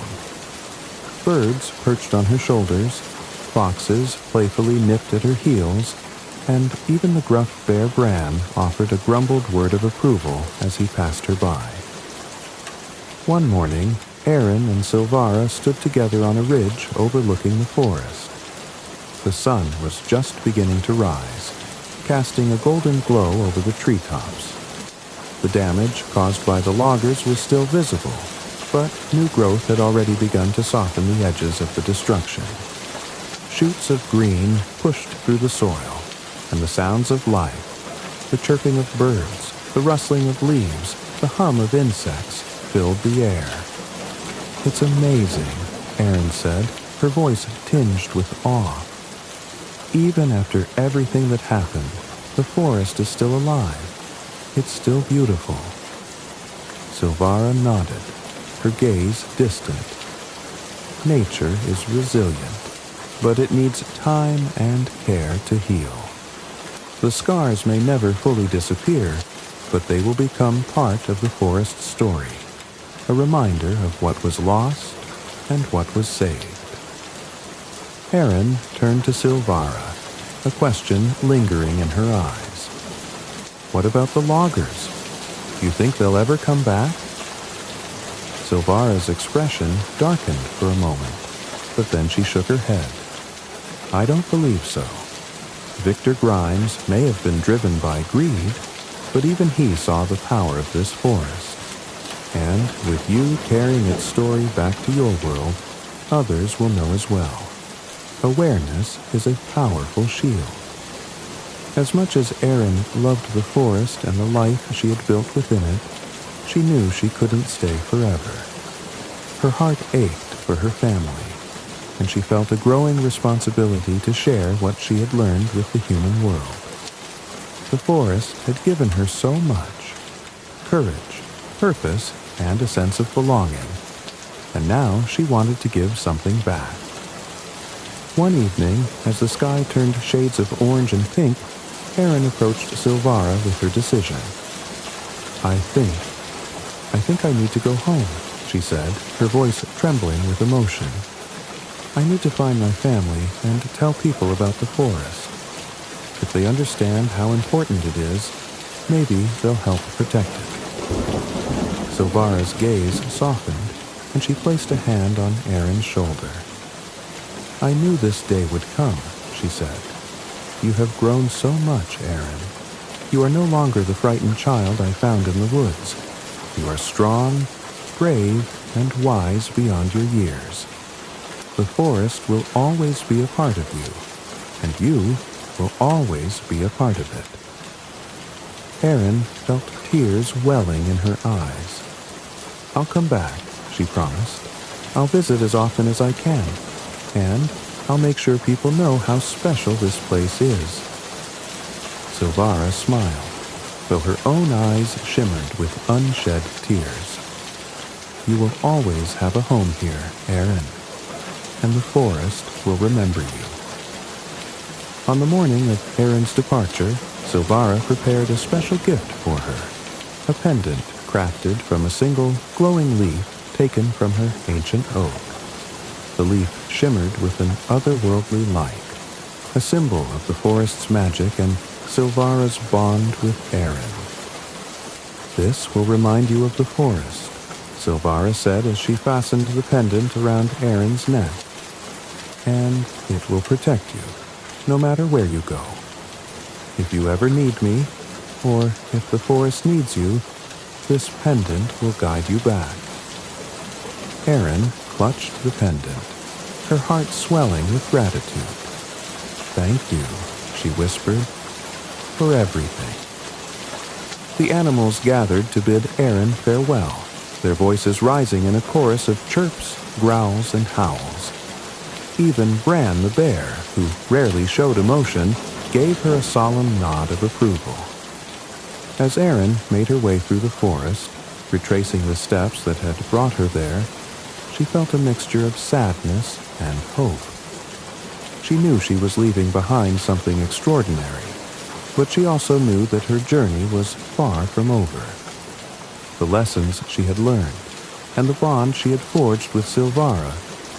Birds perched on her shoulders, foxes playfully nipped at her heels, and even the gruff bear Bran offered a grumbled word of approval as he passed her by. One morning, Erin and Silvara stood together on a ridge overlooking the forest. The sun was just beginning to rise, casting a golden glow over the treetops. The damage caused by the loggers was still visible, but new growth had already begun to soften the edges of the destruction. Shoots of green pushed through the soil, and the sounds of life, the chirping of birds, the rustling of leaves, the hum of insects, filled the air. "It's amazing," Erin said, her voice tinged with awe. "Even after everything that happened, the forest is still alive. It's still beautiful." Silvara nodded, her gaze distant. Nature is resilient, but it needs time and care to heal. The scars may never fully disappear, but they will become part of the forest's story, a reminder of what was lost and what was saved. Erin turned to Silvara, a question lingering in her eyes. "What about the loggers? Do you think they'll ever come back?" Silvara's expression darkened for a moment, but then she shook her head. "I don't believe so. Victor Grimes may have been driven by greed, but even he saw the power of this forest. And with you carrying its story back to your world, others will know as well. Awareness is a powerful shield." As much as Erin loved the forest and the life she had built within it, she knew she couldn't stay forever. Her heart ached for her family, and she felt a growing responsibility to share what she had learned with the human world. The forest had given her so much: courage, purpose, and a sense of belonging, and now she wanted to give something back. One evening, as the sky turned shades of orange and pink, Erin approached Silvara with her decision. I think I need to go home, she said, her voice trembling with emotion. I need to find my family and tell people about the forest. If they understand how important it is, maybe they'll help protect it. Silvara's gaze softened, and she placed a hand on Aaron's shoulder. I knew this day would come, she said. You have grown so much, Aaron. You are no longer the frightened child I found in the woods. You are strong, brave, and wise beyond your years. The forest will always be a part of you, and you will always be a part of it. Aaron felt tears welling in her eyes. I'll come back, she promised. I'll visit as often as I can, and I'll make sure people know how special this place is. Silvara smiled, though her own eyes shimmered with unshed tears. You will always have a home here, Aaron, and the forest will remember you. On the morning of Aaron's departure, Silvara prepared a special gift for her, a pendant crafted from a single glowing leaf taken from her ancient oak. The leaf shimmered with an otherworldly light, a symbol of the forest's magic and Silvara's bond with Aaron. This will remind you of the forest, Silvara said as she fastened the pendant around Aaron's neck. And it will protect you, no matter where you go. If you ever need me, or if the forest needs you, this pendant will guide you back. Aaron clutched the pendant, her heart swelling with gratitude. Thank you, she whispered, for everything. The animals gathered to bid Aaron farewell, their voices rising in a chorus of chirps, growls, and howls. Even Bran the bear, who rarely showed emotion, gave her a solemn nod of approval. As Aaron made her way through the forest, retracing the steps that had brought her there, she felt a mixture of sadness and hope. She knew she was leaving behind something extraordinary, but she also knew that her journey was far from over. The lessons she had learned, and the bond she had forged with Silvara,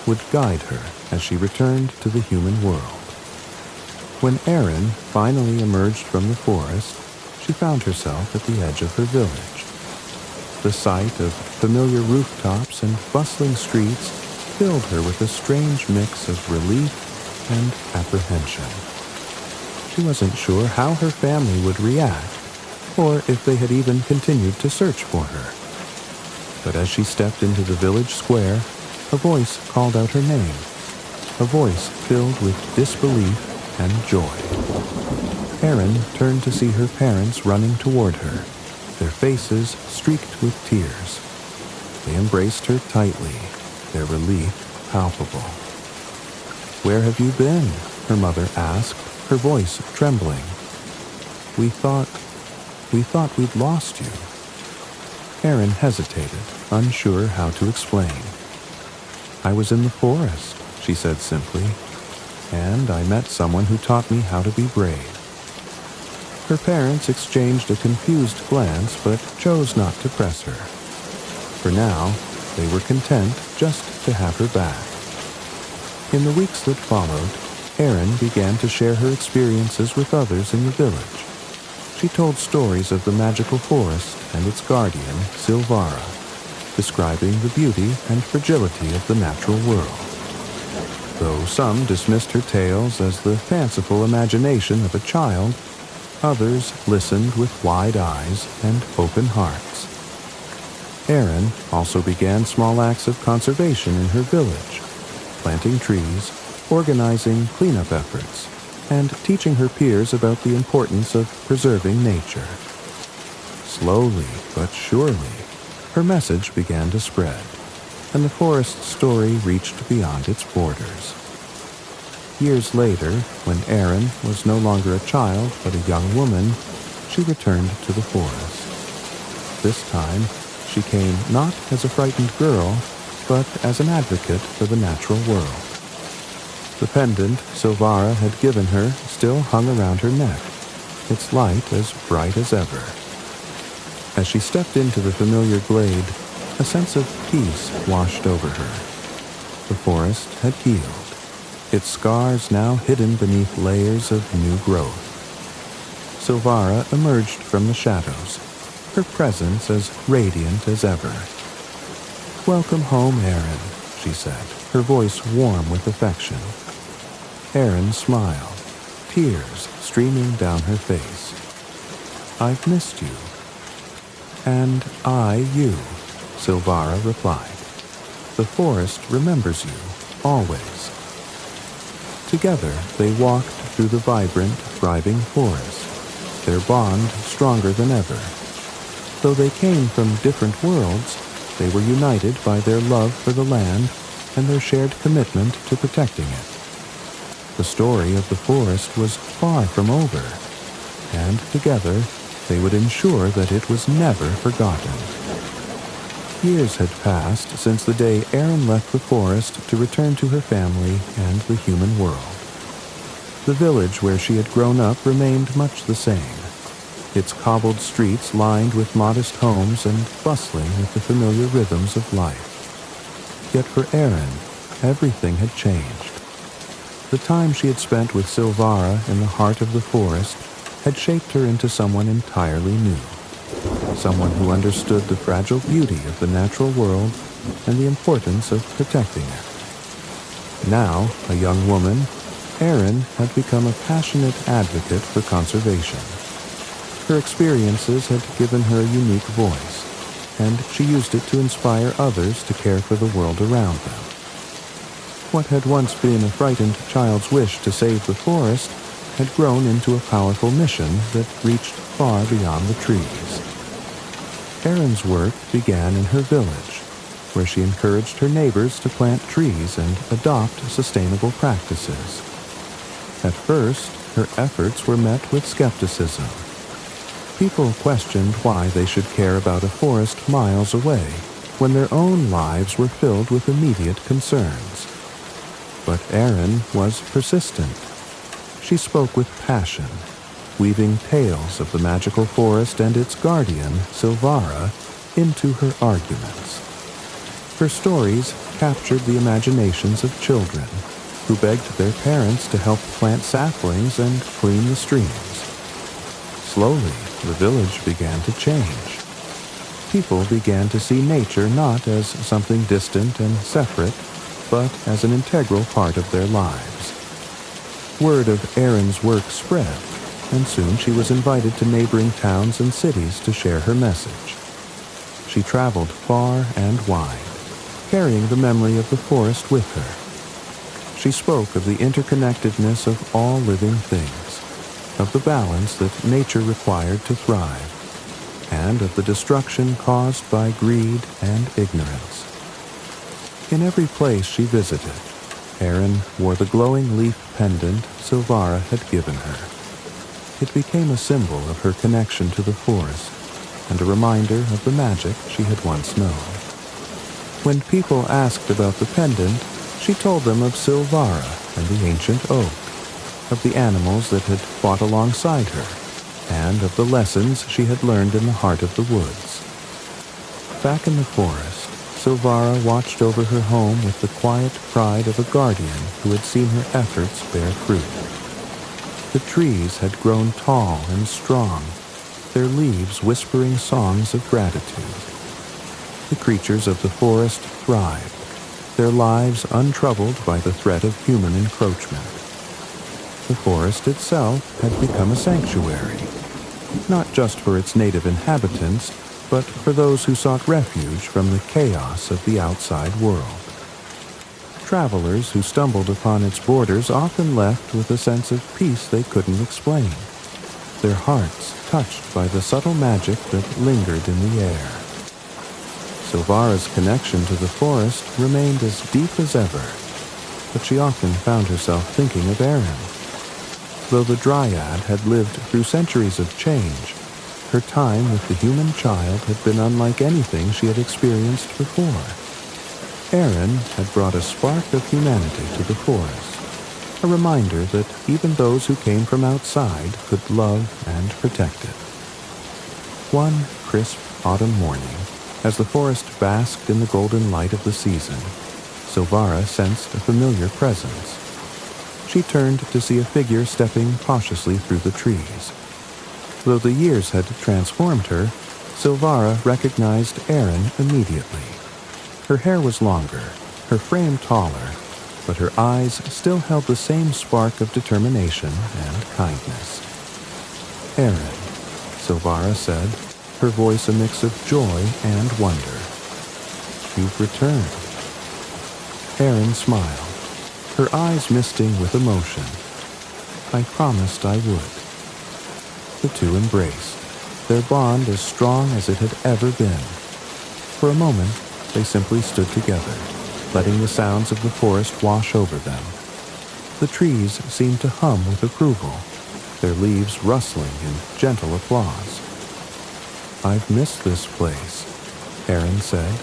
would guide her as she returned to the human world. When Aaron finally emerged from the forest, she found herself at the edge of her village. The sight of familiar rooftops and bustling streets filled her with a strange mix of relief and apprehension. She wasn't sure how her family would react, or if they had even continued to search for her. But as she stepped into the village square, a voice called out her name, a voice filled with disbelief and joy. Aaron turned to see her parents running toward her, their faces streaked with tears. They embraced her tightly, their relief palpable. "Where have you been?" her mother asked, her voice trembling. We thought we'd lost you." Aaron hesitated, unsure how to explain. "I was in the forest," she said simply, "and I met someone who taught me how to be brave." Her parents exchanged a confused glance but chose not to press her. For now, they were content just to have her back. In the weeks that followed, Aaron began to share her experiences with others in the village. She told stories of the magical forest and its guardian, Silvara, describing the beauty and fragility of the natural world. Though some dismissed her tales as the fanciful imagination of a child, others listened with wide eyes and open hearts. Aaron also began small acts of conservation in her village, planting trees, organizing cleanup efforts, and teaching her peers about the importance of preserving nature. Slowly but surely, her message began to spread, and the forest's story reached beyond its borders. Years later, when Aaron was no longer a child but a young woman, she returned to the forest. This time, she came not as a frightened girl, but as an advocate for the natural world. The pendant Silvara had given her still hung around her neck, its light as bright as ever. As she stepped into the familiar glade, a sense of peace washed over her. The forest had healed, its scars now hidden beneath layers of new growth. Silvara emerged from the shadows, her presence as radiant as ever. "Welcome home, Aaron," she said, her voice warm with affection. Aaron smiled, tears streaming down her face. "I've missed you." "And I you," Silvara replied. "The forest remembers you, always." Together they walked through the vibrant, thriving forest, their bond stronger than ever. Though they came from different worlds, they were united by their love for the land and their shared commitment to protecting it. The story of the forest was far from over, and together they would ensure that it was never forgotten. Years had passed since the day Erin left the forest to return to her family and the human world. The village where she had grown up remained much the same, its cobbled streets lined with modest homes and bustling with the familiar rhythms of life. Yet for Erin, everything had changed. The time she had spent with Silvara in the heart of the forest had shaped her into someone entirely new, someone who understood the fragile beauty of the natural world and the importance of protecting it. Now, a young woman, Erin had become a passionate advocate for conservation. Her experiences had given her a unique voice, and she used it to inspire others to care for the world around them. What had once been a frightened child's wish to save the forest had grown into a powerful mission that reached far beyond the trees. Erin's work began in her village, where she encouraged her neighbors to plant trees and adopt sustainable practices. At first, her efforts were met with skepticism. People questioned why they should care about a forest miles away when their own lives were filled with immediate concerns. But Erin was persistent. She spoke with passion, weaving tales of the magical forest and its guardian, Silvara, into her arguments. Her stories captured the imaginations of children, who begged their parents to help plant saplings and clean the streams. Slowly, the village began to change. People began to see nature not as something distant and separate, but as an integral part of their lives. Word of Erin's work spread, and soon she was invited to neighboring towns and cities to share her message. She traveled far and wide, carrying the memory of the forest with her. She spoke of the interconnectedness of all living things, of the balance that nature required to thrive, and of the destruction caused by greed and ignorance. In every place she visited, Erin wore the glowing leaf pendant Silvara had given her. It became a symbol of her connection to the forest and a reminder of the magic she had once known. When people asked about the pendant, she told them of Silvara and the ancient oak, of the animals that had fought alongside her, and of the lessons she had learned in the heart of the woods. Back in the forest, Silvara watched over her home with the quiet pride of a guardian who had seen her efforts bear fruit. The trees had grown tall and strong, their leaves whispering songs of gratitude. The creatures of the forest thrived, their lives untroubled by the threat of human encroachment. The forest itself had become a sanctuary, not just for its native inhabitants, but for those who sought refuge from the chaos of the outside world. Travelers who stumbled upon its borders often left with a sense of peace they couldn't explain, their hearts touched by the subtle magic that lingered in the air. Silvara's connection to the forest remained as deep as ever, but she often found herself thinking of Erin. Though the Dryad had lived through centuries of change, her time with the human child had been unlike anything she had experienced before. Erin had brought a spark of humanity to the forest, a reminder that even those who came from outside could love and protect it. One crisp autumn morning, as the forest basked in the golden light of the season, Silvara sensed a familiar presence. She turned to see a figure stepping cautiously through the trees. Though the years had transformed her, Silvara recognized Aaron immediately. Her hair was longer, her frame taller, but her eyes still held the same spark of determination and kindness. "Aaron," Silvara said, her voice a mix of joy and wonder. "You've returned." Aaron smiled, her eyes misting with emotion. "I promised I would." The two embraced, their bond as strong as it had ever been. For a moment, they simply stood together, letting the sounds of the forest wash over them. The trees seemed to hum with approval, their leaves rustling in gentle applause. "I've missed this place," Aaron said,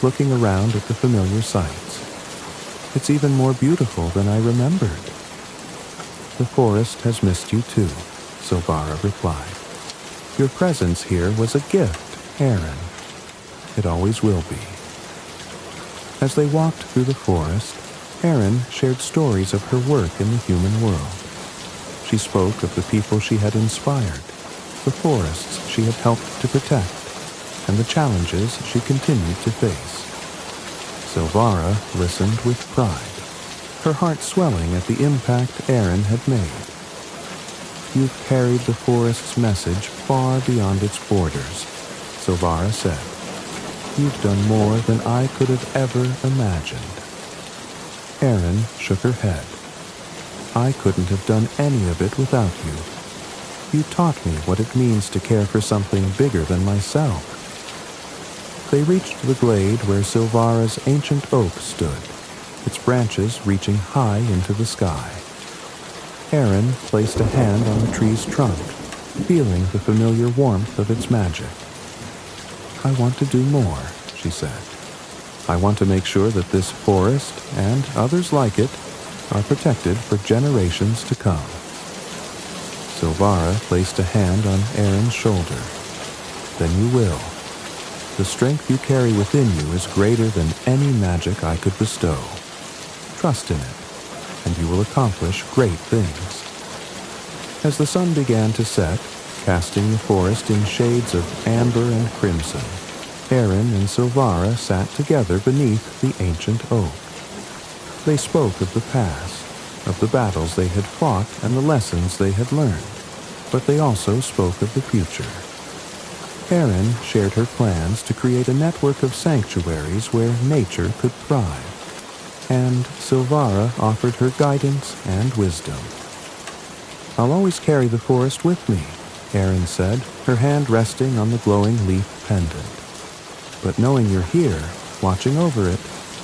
looking around at the familiar sights. "It's even more beautiful than I remembered." "The forest has missed you too," Silvara replied. "Your presence here was a gift, Aaron. It always will be." As they walked through the forest, Aaron shared stories of her work in the human world. She spoke of the people she had inspired, the forests she had helped to protect, and the challenges she continued to face. Silvara listened with pride, her heart swelling at the impact Aaron had made. "You've carried the forest's message far beyond its borders," Silvara said. "You've done more than I could have ever imagined." Aaron shook her head. "I couldn't have done any of it without you. You taught me what it means to care for something bigger than myself." They reached the glade where Silvara's ancient oak stood, its branches reaching high into the sky. Aaron placed a hand on the tree's trunk, feeling the familiar warmth of its magic. "I want to do more," she said. "I want to make sure that this forest, and others like it, are protected for generations to come." Silvara placed a hand on Aaron's shoulder. "Then you will. The strength you carry within you is greater than any magic I could bestow. Trust in it, and you will accomplish great things." As the sun began to set, casting the forest in shades of amber and crimson, Aaron and Silvara sat together beneath the ancient oak. They spoke of the past, of the battles they had fought and the lessons they had learned, but they also spoke of the future. Aaron shared her plans to create a network of sanctuaries where nature could thrive, and Silvara offered her guidance and wisdom. "I'll always carry the forest with me," Aaron said, her hand resting on the glowing leaf pendant. "But knowing you're here, watching over it,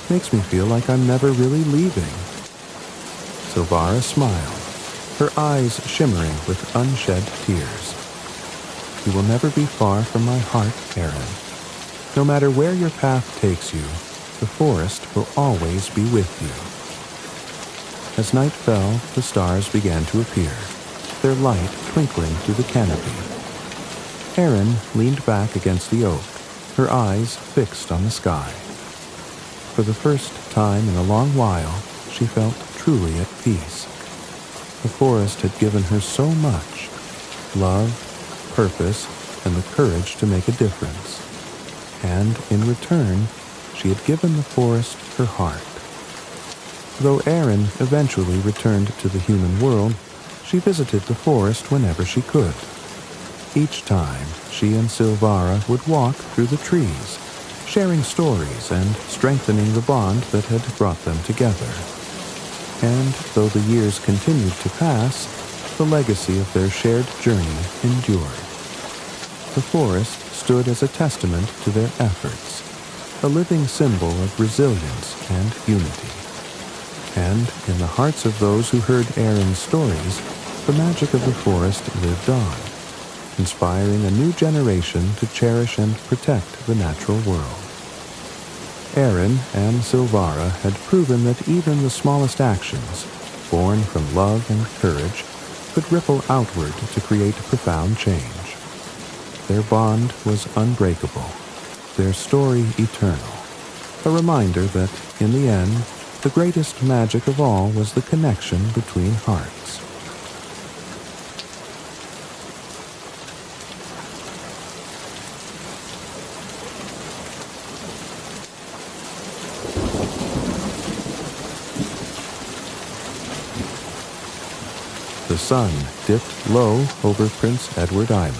makes me feel like I'm never really leaving." Silvara smiled, her eyes shimmering with unshed tears. "You will never be far from my heart, Aaron. No matter where your path takes you, the forest will always be with you." As night fell, the stars began to appear, their light twinkling through the canopy. Aaron leaned back against the oak, her eyes fixed on the sky. For the first time in a long while, she felt truly at peace. The forest had given her so much: love, purpose, and the courage to make a difference. And in return, she had given the forest her heart. Though Aaron eventually returned to the human world, she visited the forest whenever she could. Each time, she and Silvara would walk through the trees, sharing stories and strengthening the bond that had brought them together. And though the years continued to pass, the legacy of their shared journey endured. The forest stood as a testament to their efforts, a living symbol of resilience and unity. And in the hearts of those who heard Aaron's stories, the magic of the forest lived on, inspiring a new generation to cherish and protect the natural world. Aaron and Silvara had proven that even the smallest actions, born from love and courage, could ripple outward to create profound change. their bond was unbreakable, their story eternal, a reminder that, in the end, the greatest magic of all was the connection between hearts. The sun dipped low over Prince Edward Island,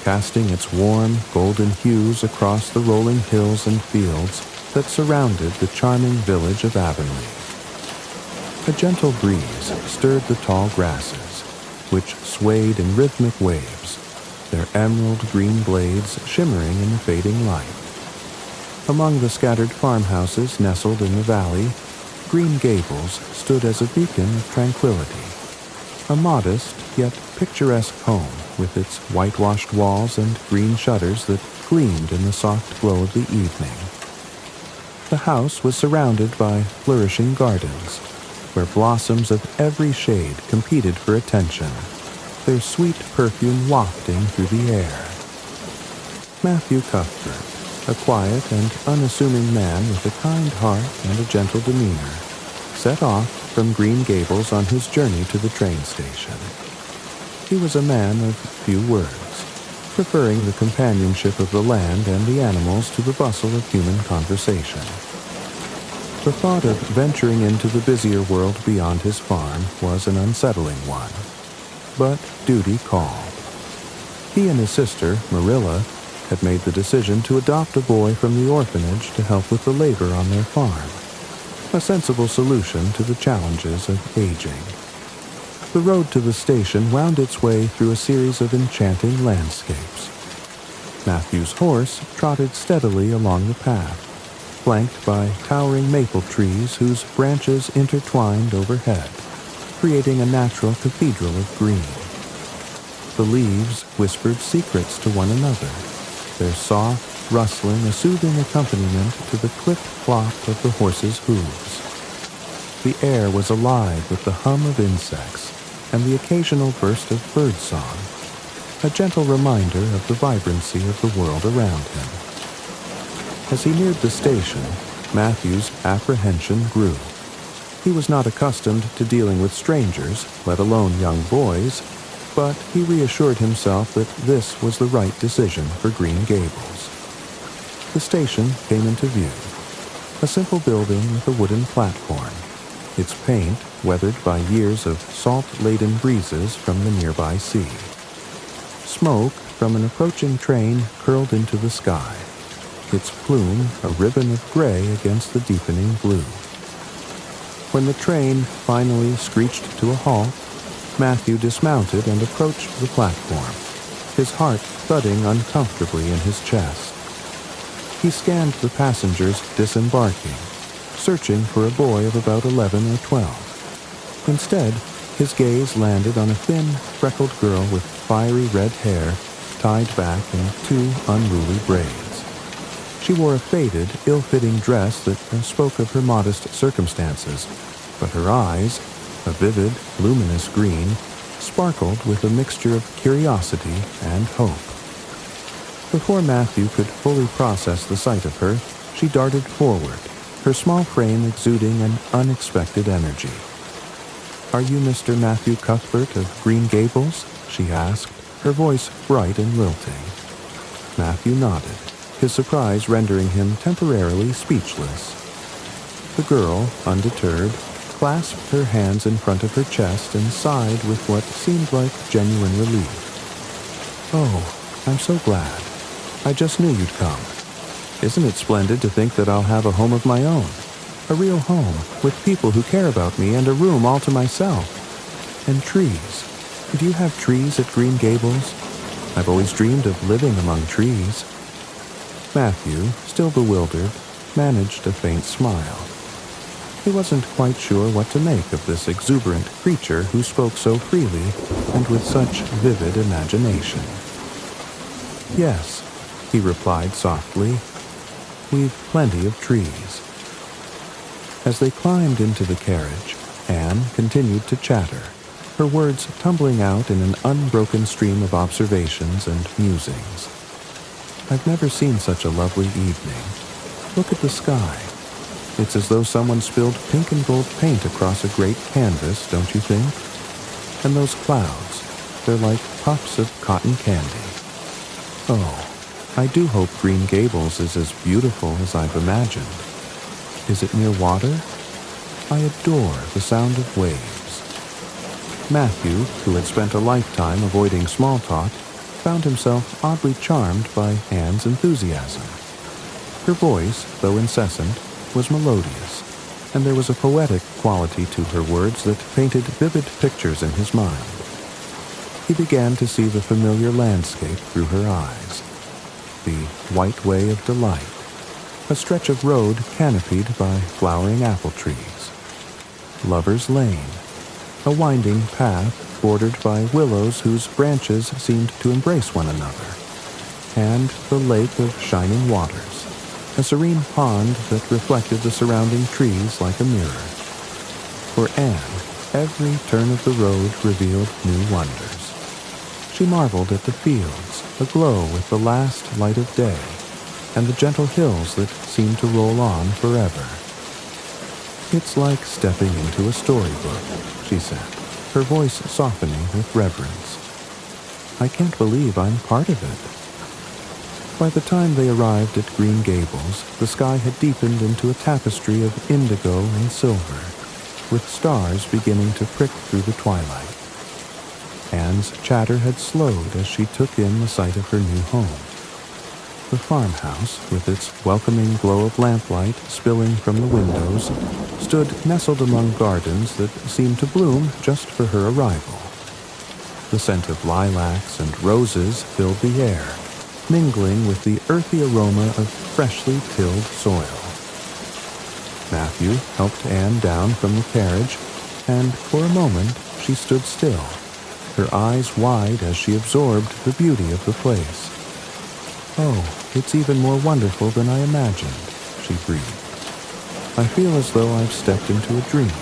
casting its warm, golden hues across the rolling hills and fields that surrounded the charming village of Avonlea. A gentle breeze stirred the tall grasses, which swayed in rhythmic waves, their emerald green blades shimmering in the fading light. Among the scattered farmhouses nestled in the valley, Green Gables stood as a beacon of tranquility. A modest, yet picturesque home with its whitewashed walls and green shutters that gleamed in the soft glow of the evening. The house was surrounded by flourishing gardens, where blossoms of every shade competed for attention, their sweet perfume wafting through the air. Matthew Cuthbert, a quiet and unassuming man with a kind heart and a gentle demeanor, set off from Green Gables on his journey to the train station. He was a man of few words, preferring the companionship of the land and the animals to the bustle of human conversation. The thought of venturing into the busier world beyond his farm was an unsettling one, but duty called. He and his sister, Marilla, had made the decision to adopt a boy from the orphanage to help with the labor on their farm, a sensible solution to the challenges of aging. The road to the station wound its way through a series of enchanting landscapes. Matthew's horse trotted steadily along the path, flanked by towering maple trees whose branches intertwined overhead, creating a natural cathedral of green. The leaves whispered secrets to one another, their soft rustling a soothing accompaniment to the clip-clop of the horse's hooves. The air was alive with the hum of insects and the occasional burst of birdsong, a gentle reminder of the vibrancy of the world around him. As he neared the station, Matthew's apprehension grew. He was not accustomed to dealing with strangers, let alone young boys, but he reassured himself that this was the right decision for Green Gables. The station came into view, a simple building with a wooden platform, its paint weathered by years of salt-laden breezes from the nearby sea. Smoke from an approaching train curled into the sky, its plume a ribbon of gray against the deepening blue. When the train finally screeched to a halt, Matthew dismounted and approached the platform, his heart thudding uncomfortably in his chest. He scanned the passengers disembarking, searching for a boy of about 11 or 12. Instead, his gaze landed on a thin, freckled girl with fiery red hair tied back in two unruly braids. She wore a faded, ill-fitting dress that spoke of her modest circumstances, but her eyes, a vivid, luminous green, sparkled with a mixture of curiosity and hope. Before Matthew could fully process the sight of her, she darted forward, her small frame exuding an unexpected energy. "Are you Mr. Matthew Cuthbert of Green Gables?" she asked, her voice bright and lilting. Matthew nodded, his surprise rendering him temporarily speechless. The girl, undeterred, clasped her hands in front of her chest and sighed with what seemed like genuine relief. "Oh, I'm so glad. I just knew you'd come. Isn't it splendid to think that I'll have a home of my own? A real home, with people who care about me and a room all to myself. And trees. Do you have trees at Green Gables? I've always dreamed of living among trees." Matthew, still bewildered, managed a faint smile. He wasn't quite sure what to make of this exuberant creature who spoke so freely and with such vivid imagination. "Yes," he replied softly, "we've plenty of trees." As they climbed into the carriage, Anne continued to chatter, her words tumbling out in an unbroken stream of observations and musings. I've never seen such a lovely evening. Look at the sky. It's as though someone spilled pink and gold paint across a great canvas, don't you think? And those clouds, they're like puffs of cotton candy. Oh, I do hope Green Gables is as beautiful as I've imagined. Is it near water? I adore the sound of waves. Matthew, who had spent a lifetime avoiding small talk, found himself oddly charmed by Anne's enthusiasm. Her voice, though incessant, was melodious, and there was a poetic quality to her words that painted vivid pictures in his mind. He began to see the familiar landscape through her eyes. The White Way of Delight, a stretch of road canopied by flowering apple trees. Lover's Lane, a winding path bordered by willows whose branches seemed to embrace one another. And the Lake of Shining Waters, a serene pond that reflected the surrounding trees like a mirror. For Anne, every turn of the road revealed new wonders. She marveled at the fields, aglow with the last light of day, and the gentle hills that seemed to roll on forever. It's like stepping into a storybook, she said, her voice softening with reverence. I can't believe I'm part of it. By the time they arrived at Green Gables, the sky had deepened into a tapestry of indigo and silver, with stars beginning to prick through the twilight. Anne's chatter had slowed as she took in the sight of her new home. The farmhouse, with its welcoming glow of lamplight spilling from the windows, stood nestled among gardens that seemed to bloom just for her arrival. The scent of lilacs and roses filled the air, mingling with the earthy aroma of freshly tilled soil. Matthew helped Anne down from the carriage, and for a moment she stood still, her eyes wide as she absorbed the beauty of the place. Oh, it's even more wonderful than I imagined, she breathed. I feel as though I've stepped into a dream.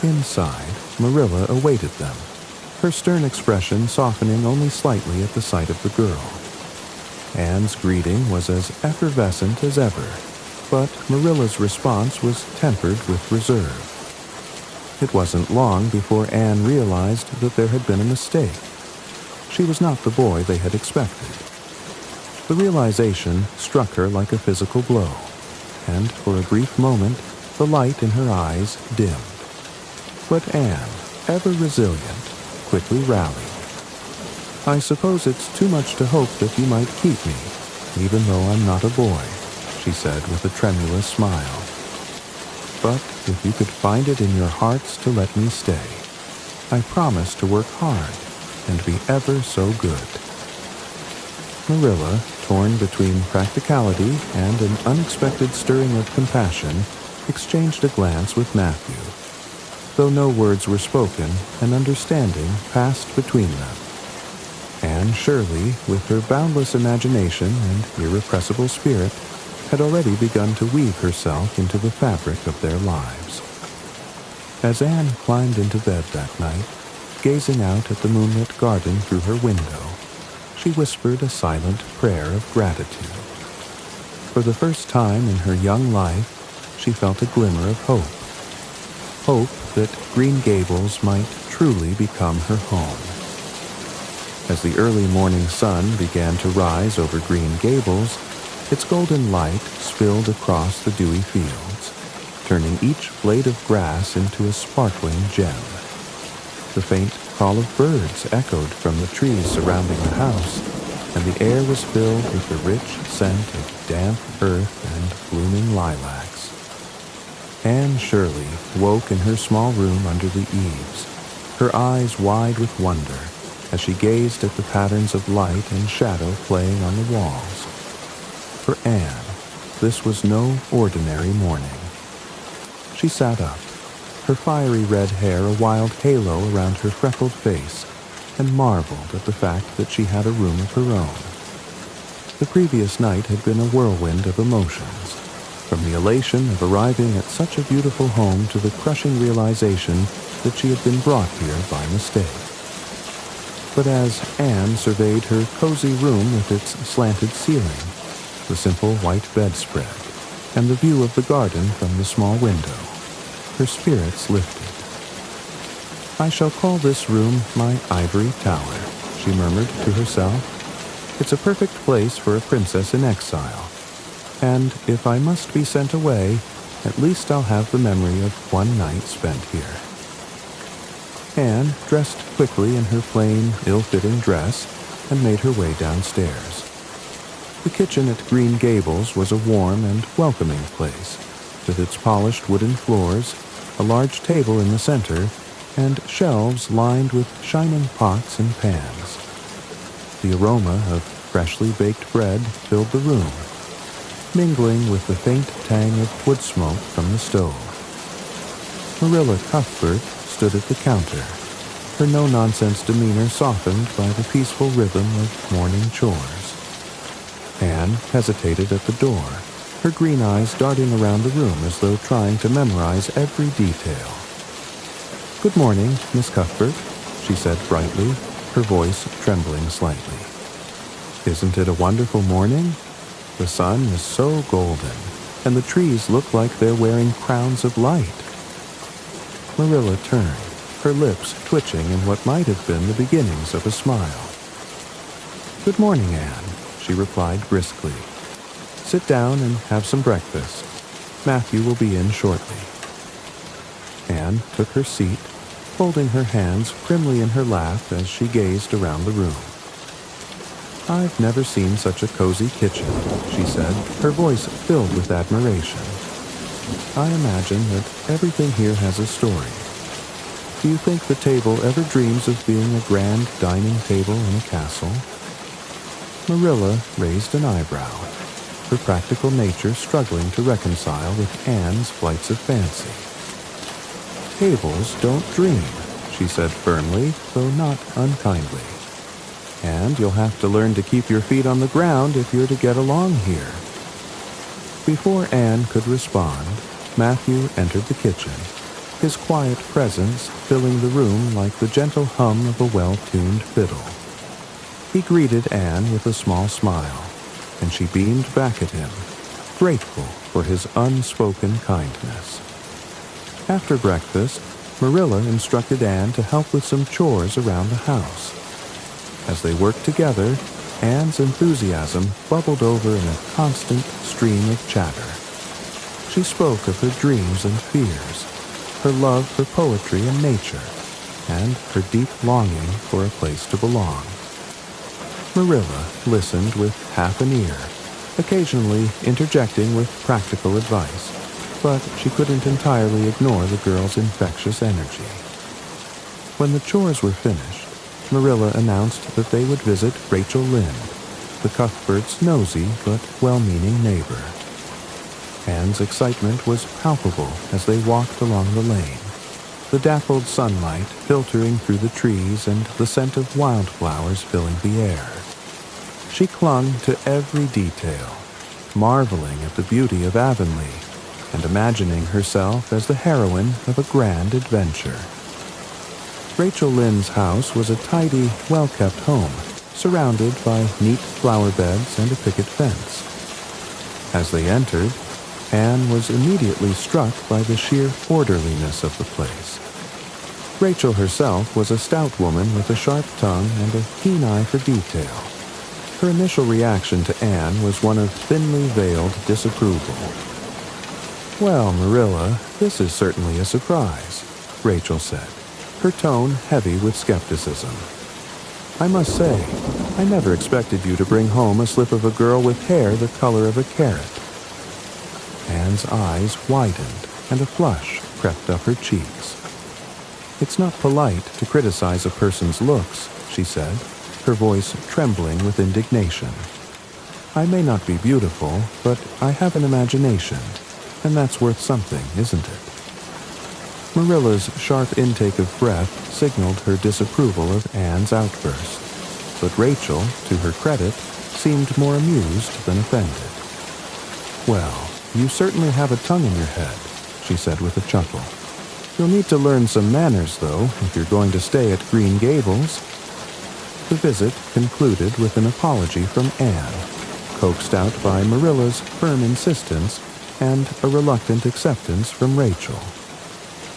Inside, Marilla awaited them, her stern expression softening only slightly at the sight of the girl. Anne's greeting was as effervescent as ever, but Marilla's response was tempered with reserve. It wasn't long before Anne realized that there had been a mistake. She was not the boy they had expected. The realization struck her like a physical blow, and for a brief moment, the light in her eyes dimmed. But Anne, ever resilient, quickly rallied. I suppose it's too much to hope that you might keep me, even though I'm not a boy, she said with a tremulous smile. But if you could find it in your hearts to let me stay, I promise to work hard and be ever so good. Marilla, torn between practicality and an unexpected stirring of compassion, exchanged a glance with Matthew. Though no words were spoken, an understanding passed between them. Anne Shirley, with her boundless imagination and irrepressible spirit, had already begun to weave herself into the fabric of their lives. As Anne climbed into bed that night, gazing out at the moonlit garden through her window, she whispered a silent prayer of gratitude. For the first time in her young life, she felt a glimmer of hope. Hope that Green Gables might truly become her home. As the early morning sun began to rise over Green Gables, its golden light spilled across the dewy fields, turning each blade of grass into a sparkling gem. The faint call of birds echoed from the trees surrounding the house, and the air was filled with the rich scent of damp earth and blooming lilacs. Anne Shirley woke in her small room under the eaves, her eyes wide with wonder as she gazed at the patterns of light and shadow playing on the walls. For Anne, this was no ordinary morning. She sat up, her fiery red hair a wild halo around her freckled face, and marveled at the fact that she had a room of her own. The previous night had been a whirlwind of emotions, from the elation of arriving at such a beautiful home to the crushing realization that she had been brought here by mistake. But as Anne surveyed her cozy room with its slanted ceiling, the simple white bedspread, and the view of the garden from the small window, her spirits lifted. "I shall call this room my ivory tower," she murmured to herself. "It's a perfect place for a princess in exile, and if I must be sent away, at least I'll have the memory of one night spent here." Anne dressed quickly in her plain, ill-fitting dress and made her way downstairs. The kitchen at Green Gables was a warm and welcoming place, with its polished wooden floors, a large table in the center, and shelves lined with shining pots and pans. The aroma of freshly baked bread filled the room, mingling with the faint tang of wood smoke from the stove. Marilla Cuthbert stood at the counter, her no-nonsense demeanor softened by the peaceful rhythm of morning chores. Anne hesitated at the door, her green eyes darting around the room as though trying to memorize every detail. "Good morning, Miss Cuthbert," she said brightly, her voice trembling slightly. "Isn't it a wonderful morning? The sun is so golden, and the trees look like they're wearing crowns of light." Marilla turned, her lips twitching in what might have been the beginnings of a smile. "Good morning, Anne," she replied briskly. "Sit down and have some breakfast. Matthew will be in shortly." Anne took her seat, folding her hands primly in her lap as she gazed around the room. "I've never seen such a cozy kitchen," she said, her voice filled with admiration. "I imagine that everything here has a story. Do you think the table ever dreams of being a grand dining table in a castle?" Marilla raised an eyebrow, her practical nature struggling to reconcile with Anne's flights of fancy. "Tables don't dream," she said firmly, though not unkindly. "And you'll have to learn to keep your feet on the ground if you're to get along here." Before Anne could respond, Matthew entered the kitchen, his quiet presence filling the room like the gentle hum of a well-tuned fiddle. He greeted Anne with a small smile, and she beamed back at him, grateful for his unspoken kindness. After breakfast, Marilla instructed Anne to help with some chores around the house. As they worked together, Anne's enthusiasm bubbled over in a constant stream of chatter. She spoke of her dreams and fears, her love for poetry and nature, and her deep longing for a place to belong. Marilla listened with half an ear, occasionally interjecting with practical advice, but she couldn't entirely ignore the girl's infectious energy. When the chores were finished, Marilla announced that they would visit Rachel Lynde, the Cuthberts' nosy but well-meaning neighbor. Anne's excitement was palpable as they walked along the lane, the dappled sunlight filtering through the trees and the scent of wildflowers filling the air. She clung to every detail, marveling at the beauty of Avonlea and imagining herself as the heroine of a grand adventure. Rachel Lynde's house was a tidy, well-kept home, surrounded by neat flower beds and a picket fence. As they entered, Anne was immediately struck by the sheer orderliness of the place. Rachel herself was a stout woman with a sharp tongue and a keen eye for detail. Her initial reaction to Anne was one of thinly veiled disapproval. "Well, Marilla, this is certainly a surprise," Rachel said, her tone heavy with skepticism. "I must say, I never expected you to bring home a slip of a girl with hair the color of a carrot." Anne's eyes widened, and a flush crept up her cheeks. "It's not polite to criticize a person's looks," she said, her voice trembling with indignation. "I may not be beautiful, but I have an imagination, and that's worth something, isn't it?" Marilla's sharp intake of breath signaled her disapproval of Anne's outburst, but Rachel, to her credit, seemed more amused than offended. "Well, you certainly have a tongue in your head," she said with a chuckle. You'll need to learn some manners, though, if you're going to stay at Green Gables." The visit concluded with an apology from Anne, coaxed out by Marilla's firm insistence and a reluctant acceptance from Rachel.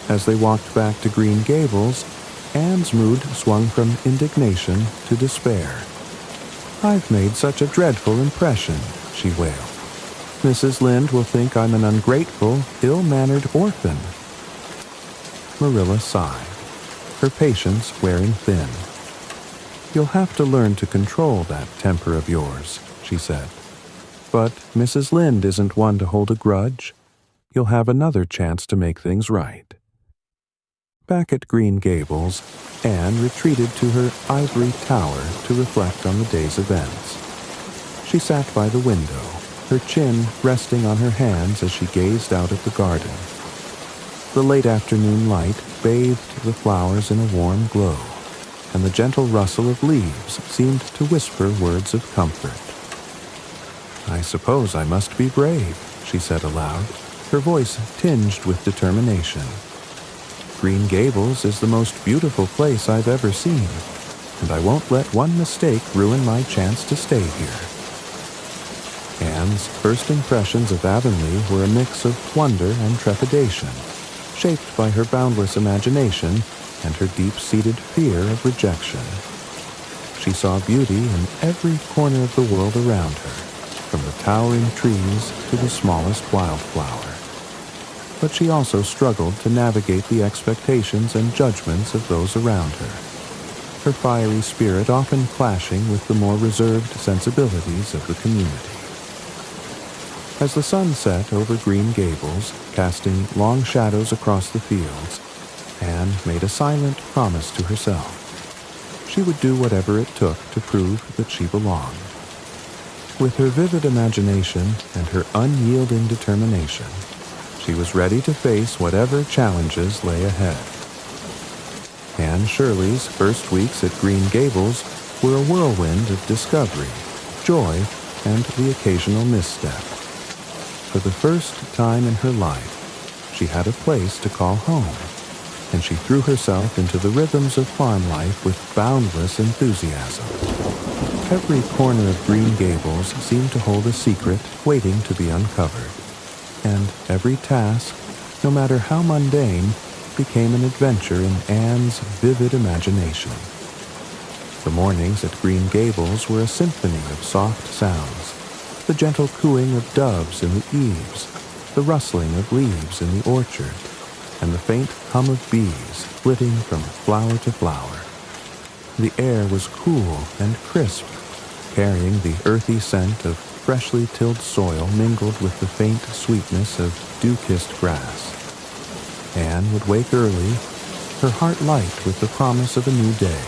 As they walked back to Green Gables, Anne's mood swung from indignation to despair. "I've made such a dreadful impression," she wailed. "Mrs. Lynde will think I'm an ungrateful, ill-mannered orphan." Marilla sighed, her patience wearing thin. "You'll have to learn to control that temper of yours," she said. "But Mrs. Lynde isn't one to hold a grudge. You'll have another chance to make things right." Back at Green Gables, Anne retreated to her ivory tower to reflect on the day's events. She sat by the window, her chin resting on her hands as she gazed out at the garden. The late afternoon light bathed the flowers in a warm glow, and the gentle rustle of leaves seemed to whisper words of comfort. "I suppose I must be brave," she said aloud, her voice tinged with determination. "Green Gables is the most beautiful place I've ever seen, and I won't let one mistake ruin my chance to stay here." Anne's first impressions of Avonlea were a mix of wonder and trepidation, shaped by her boundless imagination and her deep-seated fear of rejection. She saw beauty in every corner of the world around her, from the towering trees to the smallest wildflower. But she also struggled to navigate the expectations and judgments of those around her, her fiery spirit often clashing with the more reserved sensibilities of the community. As the sun set over Green Gables, casting long shadows across the fields, Anne made a silent promise to herself. She would do whatever it took to prove that she belonged. With her vivid imagination and her unyielding determination, she was ready to face whatever challenges lay ahead. Anne Shirley's first weeks at Green Gables were a whirlwind of discovery, joy, and the occasional misstep. For the first time in her life, she had a place to call home, and she threw herself into the rhythms of farm life with boundless enthusiasm. Every corner of Green Gables seemed to hold a secret waiting to be uncovered, and every task, no matter how mundane, became an adventure in Anne's vivid imagination. The mornings at Green Gables were a symphony of soft sounds, the gentle cooing of doves in the eaves, the rustling of leaves in the orchard, and the faint hum of bees flitting from flower to flower. The air was cool and crisp, carrying the earthy scent of freshly tilled soil mingled with the faint sweetness of dew-kissed grass. Anne would wake early, her heart light with the promise of a new day,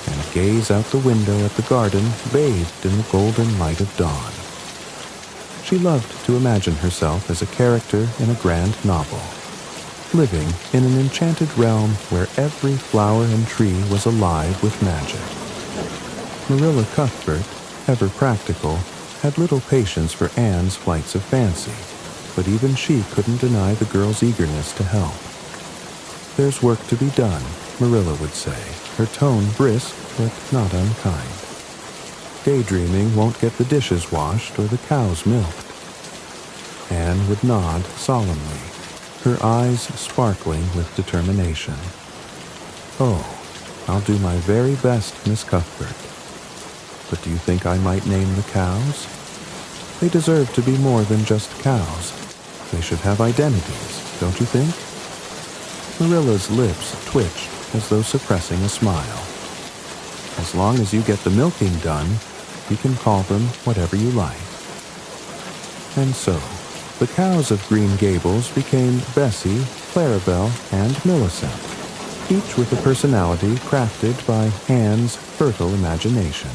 and gaze out the window at the garden bathed in the golden light of dawn. She loved to imagine herself as a character in a grand novel, living in an enchanted realm where every flower and tree was alive with magic. Marilla Cuthbert, ever practical, had little patience for Anne's flights of fancy, but even she couldn't deny the girl's eagerness to help. "There's work to be done," Marilla would say, her tone brisk but not unkind. "Daydreaming won't get the dishes washed or the cows milked." Anne would nod solemnly, her eyes sparkling with determination. "Oh, I'll do my very best, Miss Cuthbert. But do you think I might name the cows? They deserve to be more than just cows. They should have identities, don't you think?" Marilla's lips twitched as though suppressing a smile. "As long as you get the milking done, you can call them whatever you like." And so, the cows of Green Gables became Bessie, Clarabelle, and Millicent, each with a personality crafted by Anne's fertile imagination.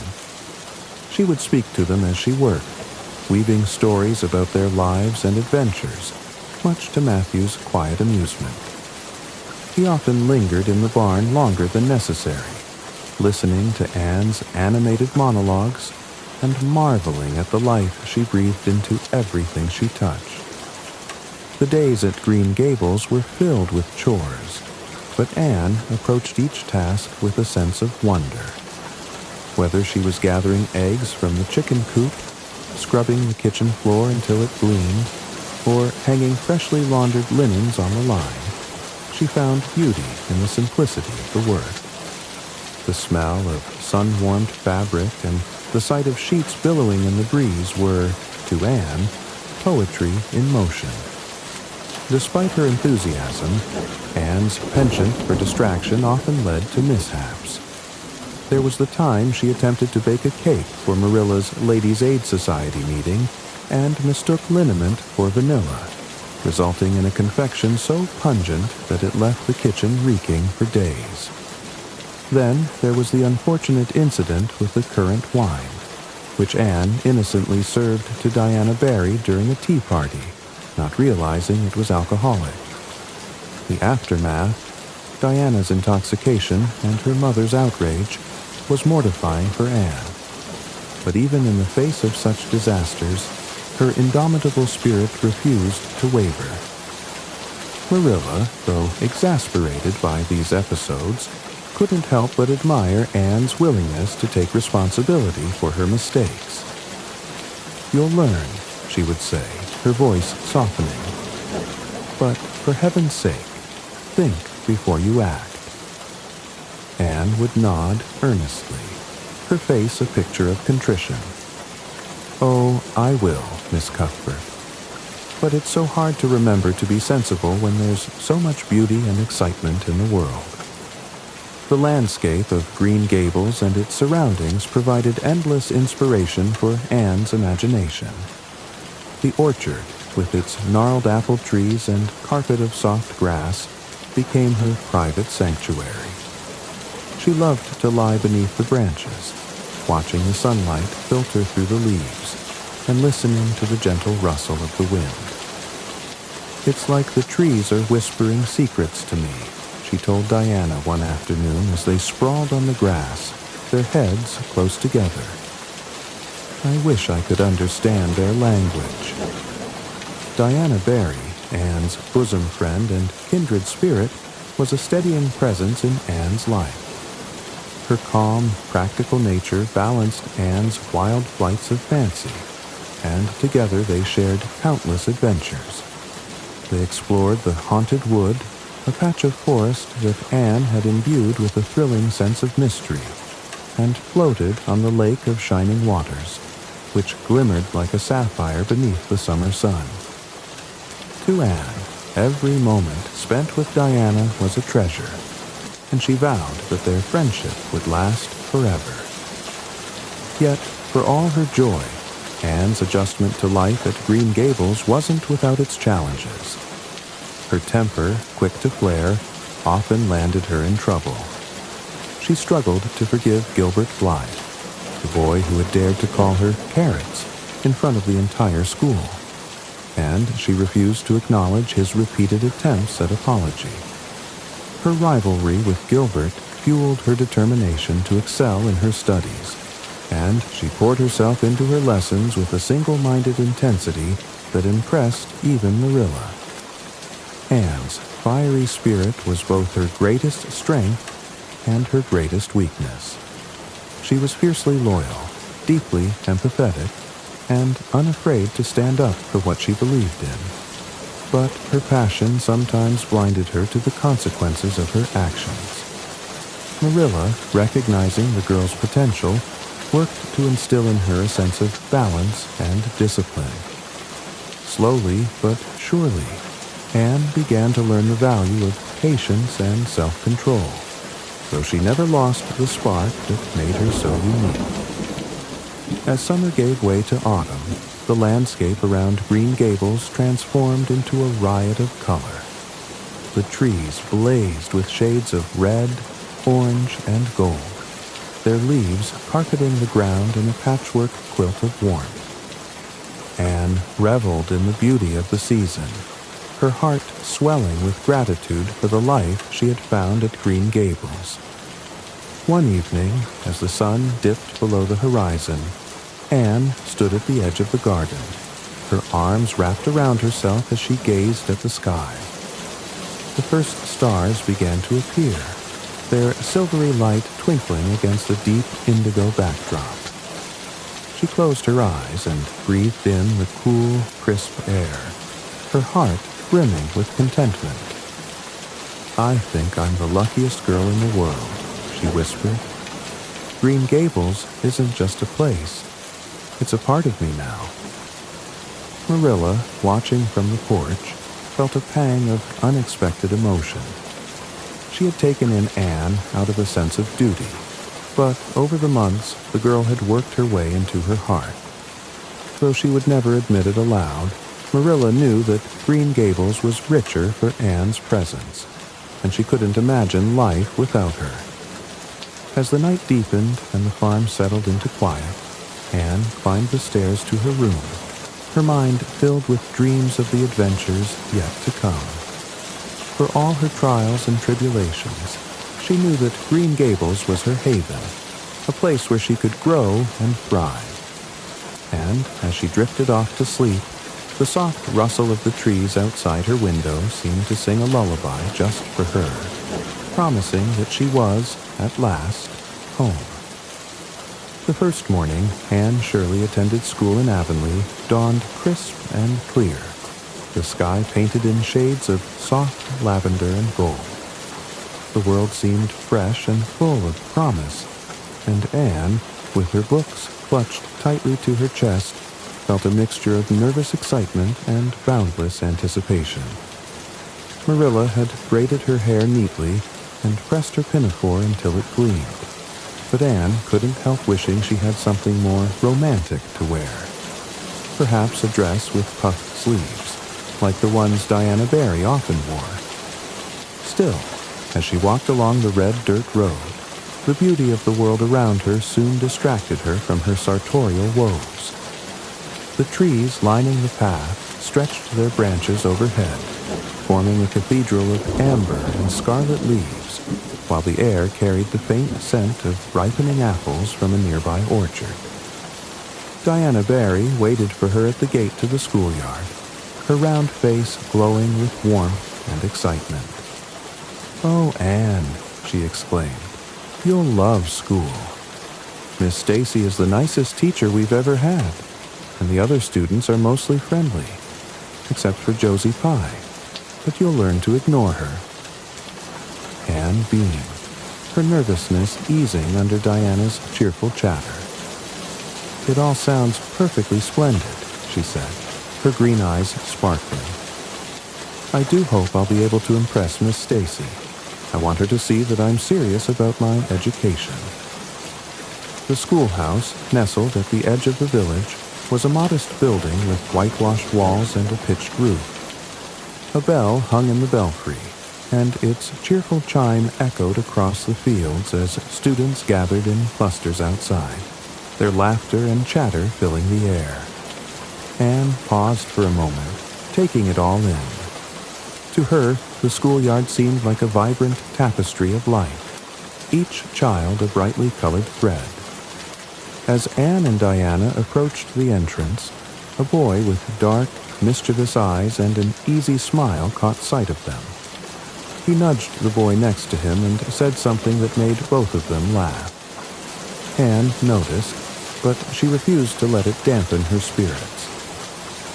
She would speak to them as she worked, weaving stories about their lives and adventures, much to Matthew's quiet amusement. He often lingered in the barn longer than necessary, listening to Anne's animated monologues and marveling at the life she breathed into everything she touched. The days at Green Gables were filled with chores, but Anne approached each task with a sense of wonder. Whether she was gathering eggs from the chicken coop, scrubbing the kitchen floor until it gleamed, or hanging freshly laundered linens on the line, she found beauty in the simplicity of the work. The smell of sun-warmed fabric and the sight of sheets billowing in the breeze were, to Anne, poetry in motion. Despite her enthusiasm, Anne's penchant for distraction often led to mishaps. There was the time she attempted to bake a cake for Marilla's Ladies' Aid Society meeting and mistook liniment for vanilla, resulting in a confection so pungent that it left the kitchen reeking for days. Then there was the unfortunate incident with the currant wine, which Anne innocently served to Diana Barry during a tea party, not realizing it was alcoholic. The aftermath, Diana's intoxication and her mother's outrage, was mortifying for Anne. But even in the face of such disasters, her indomitable spirit refused to waver. Marilla, though exasperated by these episodes, couldn't help but admire Anne's willingness to take responsibility for her mistakes. "You'll learn," she would say, her voice softening. "But for heaven's sake, think before you act." Anne would nod earnestly, her face a picture of contrition. "Oh, I will, Miss Cuthbert. But it's so hard to remember to be sensible when there's so much beauty and excitement in the world." The landscape of Green Gables and its surroundings provided endless inspiration for Anne's imagination. The orchard, with its gnarled apple trees and carpet of soft grass, became her private sanctuary. She loved to lie beneath the branches, watching the sunlight filter through the leaves and listening to the gentle rustle of the wind. "It's like the trees are whispering secrets to me," she told Diana one afternoon as they sprawled on the grass, their heads close together. "I wish I could understand their language." Diana Barry, Anne's bosom friend and kindred spirit, was a steadying presence in Anne's life. Her calm, practical nature balanced Anne's wild flights of fancy, and together they shared countless adventures. They explored the haunted wood, a patch of forest that Anne had imbued with a thrilling sense of mystery, and floated on the lake of shining waters, which glimmered like a sapphire beneath the summer sun. To Anne, every moment spent with Diana was a treasure, and she vowed that their friendship would last forever. Yet, for all her joy, Anne's adjustment to life at Green Gables wasn't without its challenges. Her temper, quick to flare, often landed her in trouble. She struggled to forgive Gilbert Blythe, the boy who had dared to call her carrots in front of the entire school, and she refused to acknowledge his repeated attempts at apology. Her rivalry with Gilbert fueled her determination to excel in her studies, and she poured herself into her lessons with a single-minded intensity that impressed even Marilla. Anne's fiery spirit was both her greatest strength and her greatest weakness. She was fiercely loyal, deeply empathetic, and unafraid to stand up for what she believed in. But her passion sometimes blinded her to the consequences of her actions. Marilla, recognizing the girl's potential, worked to instill in her a sense of balance and discipline. Slowly but surely, Anne began to learn the value of patience and self-control, though she never lost the spark that made her so unique. As summer gave way to autumn, the landscape around Green Gables transformed into a riot of color. The trees blazed with shades of red, orange, and gold, their leaves carpeting the ground in a patchwork quilt of warmth. Anne reveled in the beauty of the season, her heart swelling with gratitude for the life she had found at Green Gables. One evening, as the sun dipped below the horizon, Anne stood at the edge of the garden, her arms wrapped around herself as she gazed at the sky. The first stars began to appear, their silvery light twinkling against a deep indigo backdrop. She closed her eyes and breathed in the cool, crisp air, her heart brimming with contentment. "I think I'm the luckiest girl in the world," she whispered. "Green Gables isn't just a place. It's a part of me now." Marilla, watching from the porch, felt a pang of unexpected emotion. She had taken in Anne out of a sense of duty, but over the months the girl had worked her way into her heart. Though she would never admit it aloud, Marilla knew that Green Gables was richer for Anne's presence, and she couldn't imagine life without her. As the night deepened and the farm settled into quiet, Anne climbed the stairs to her room, her mind filled with dreams of the adventures yet to come. For all her trials and tribulations, she knew that Green Gables was her haven, a place where she could grow and thrive. And as she drifted off to sleep, the soft rustle of the trees outside her window seemed to sing a lullaby just for her, promising that she was, at last, home. The first morning Anne Shirley attended school in Avonlea dawned crisp and clear, the sky painted in shades of soft lavender and gold. The world seemed fresh and full of promise, and Anne, with her books clutched tightly to her chest, felt a mixture of nervous excitement and boundless anticipation. Marilla had braided her hair neatly and pressed her pinafore until it gleamed, but Anne couldn't help wishing she had something more romantic to wear. Perhaps a dress with puffed sleeves, like the ones Diana Barry often wore. Still, as she walked along the red dirt road, the beauty of the world around her soon distracted her from her sartorial woes. The trees lining the path stretched their branches overhead, forming a cathedral of amber and scarlet leaves, while the air carried the faint scent of ripening apples from a nearby orchard. Diana Barry waited for her at the gate to the schoolyard, her round face glowing with warmth and excitement. "Oh, Anne," she exclaimed, "you'll love school. Miss Stacy is the nicest teacher we've ever had, and the other students are mostly friendly, except for Josie Pye, but you'll learn to ignore her." Anne beamed, her nervousness easing under Diana's cheerful chatter. "It all sounds perfectly splendid," she said, her green eyes sparkling. "I do hope I'll be able to impress Miss Stacy. I want her to see that I'm serious about my education." The schoolhouse, nestled at the edge of the village, was a modest building with whitewashed walls and a pitched roof. A bell hung in the belfry, and its cheerful chime echoed across the fields as students gathered in clusters outside, their laughter and chatter filling the air. Anne paused for a moment, taking it all in. To her, the schoolyard seemed like a vibrant tapestry of life, each child a brightly colored thread. As Anne and Diana approached the entrance, a boy with dark, mischievous eyes and an easy smile caught sight of them. He nudged the boy next to him and said something that made both of them laugh. Anne noticed, but she refused to let it dampen her spirits.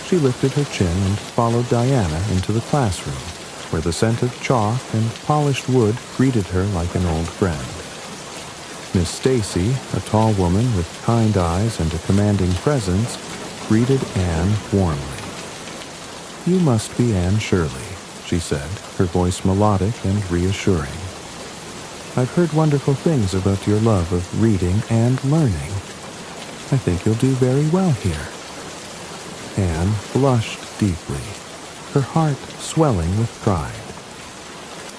She lifted her chin and followed Diana into the classroom, where the scent of chalk and polished wood greeted her like an old friend. Miss Stacy, a tall woman with kind eyes and a commanding presence, greeted Anne warmly. "You must be Anne Shirley," she said, her voice melodic and reassuring. "I've heard wonderful things about your love of reading and learning. I think you'll do very well here." Anne blushed deeply, her heart swelling with pride.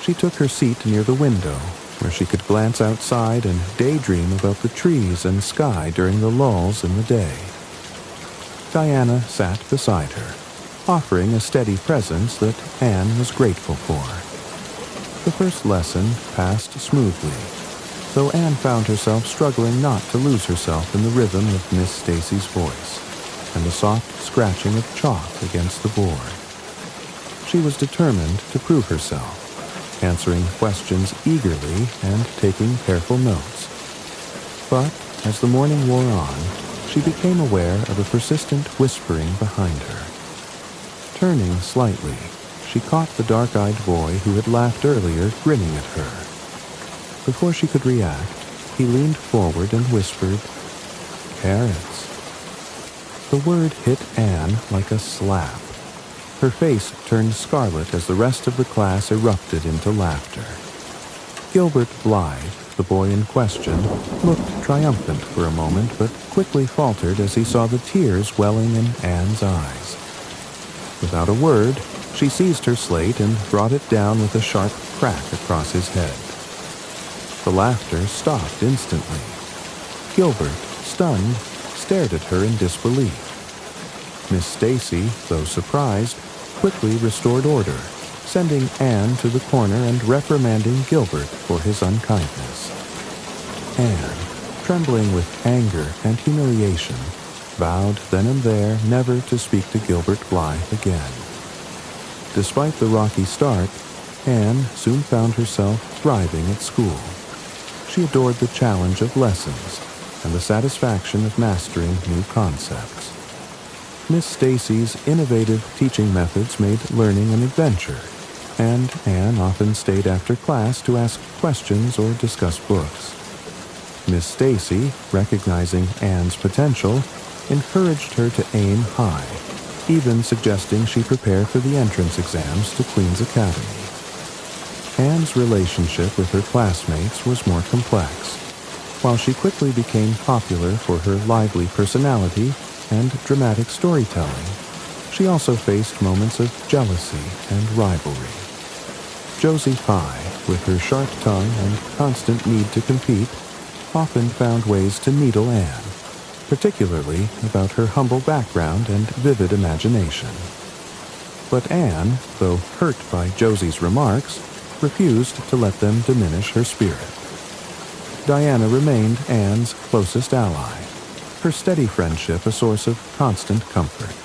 She took her seat near the window, where she could glance outside and daydream about the trees and sky during the lulls in the day. Diana sat beside her, offering a steady presence that Anne was grateful for. The first lesson passed smoothly, though Anne found herself struggling not to lose herself in the rhythm of Miss Stacy's voice. and the soft scratching of chalk against the board. She was determined to prove herself, answering questions eagerly and taking careful notes. But as the morning wore on, she became aware of a persistent whispering behind her. Turning slightly, she caught the dark-eyed boy who had laughed earlier grinning at her. Before she could react, he leaned forward and whispered, "Carrots." The word hit Anne like a slap. Her face turned scarlet as the rest of the class erupted into laughter. Gilbert Blythe, the boy in question, looked triumphant for a moment, but quickly faltered as he saw the tears welling in Anne's eyes. Without a word, she seized her slate and brought it down with a sharp crack across his head. The laughter stopped instantly. Gilbert, stunned, stared at her in disbelief. Miss Stacy, though surprised, quickly restored order, sending Anne to the corner and reprimanding Gilbert for his unkindness. Anne, trembling with anger and humiliation, vowed then and there never to speak to Gilbert Blythe again. Despite the rocky start, Anne soon found herself thriving at school. She adored the challenge of lessons and the satisfaction of mastering new concepts. Miss Stacy's innovative teaching methods made learning an adventure, and Anne often stayed after class to ask questions or discuss books. Miss Stacy, recognizing Anne's potential, encouraged her to aim high, even suggesting she prepare for the entrance exams to Queen's Academy. Anne's relationship with her classmates was more complex. While she quickly became popular for her lively personality and dramatic storytelling, she also faced moments of jealousy and rivalry. Josie Pye, with her sharp tongue and constant need to compete, often found ways to needle Anne, particularly about her humble background and vivid imagination. But Anne, though hurt by Josie's remarks, refused to let them diminish her spirit. Diana remained Anne's closest ally, her steady friendship a source of constant comfort.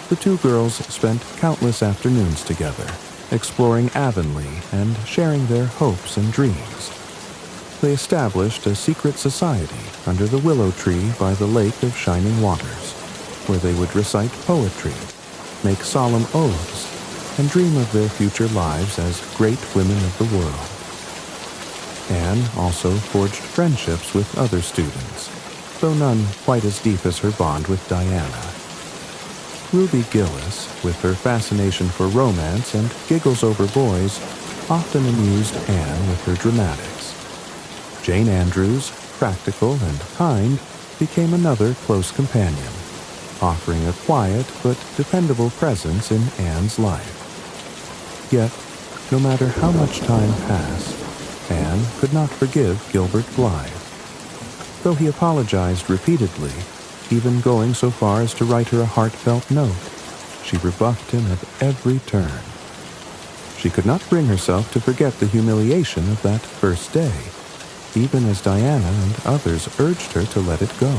The two girls spent countless afternoons together, exploring Avonlea and sharing their hopes and dreams. They established a secret society under the willow tree by the Lake of Shining Waters, where they would recite poetry, make solemn oaths, and dream of their future lives as great women of the world. Anne also forged friendships with other students, though none quite as deep as her bond with Diana. Ruby Gillis, with her fascination for romance and giggles over boys, often amused Anne with her dramatics. Jane Andrews, practical and kind, became another close companion, offering a quiet but dependable presence in Anne's life. Yet, no matter how much time passed, Anne could not forgive Gilbert Blythe. Though he apologized repeatedly, even going so far as to write her a heartfelt note, she rebuffed him at every turn. She could not bring herself to forget the humiliation of that first day, even as Diana and others urged her to let it go.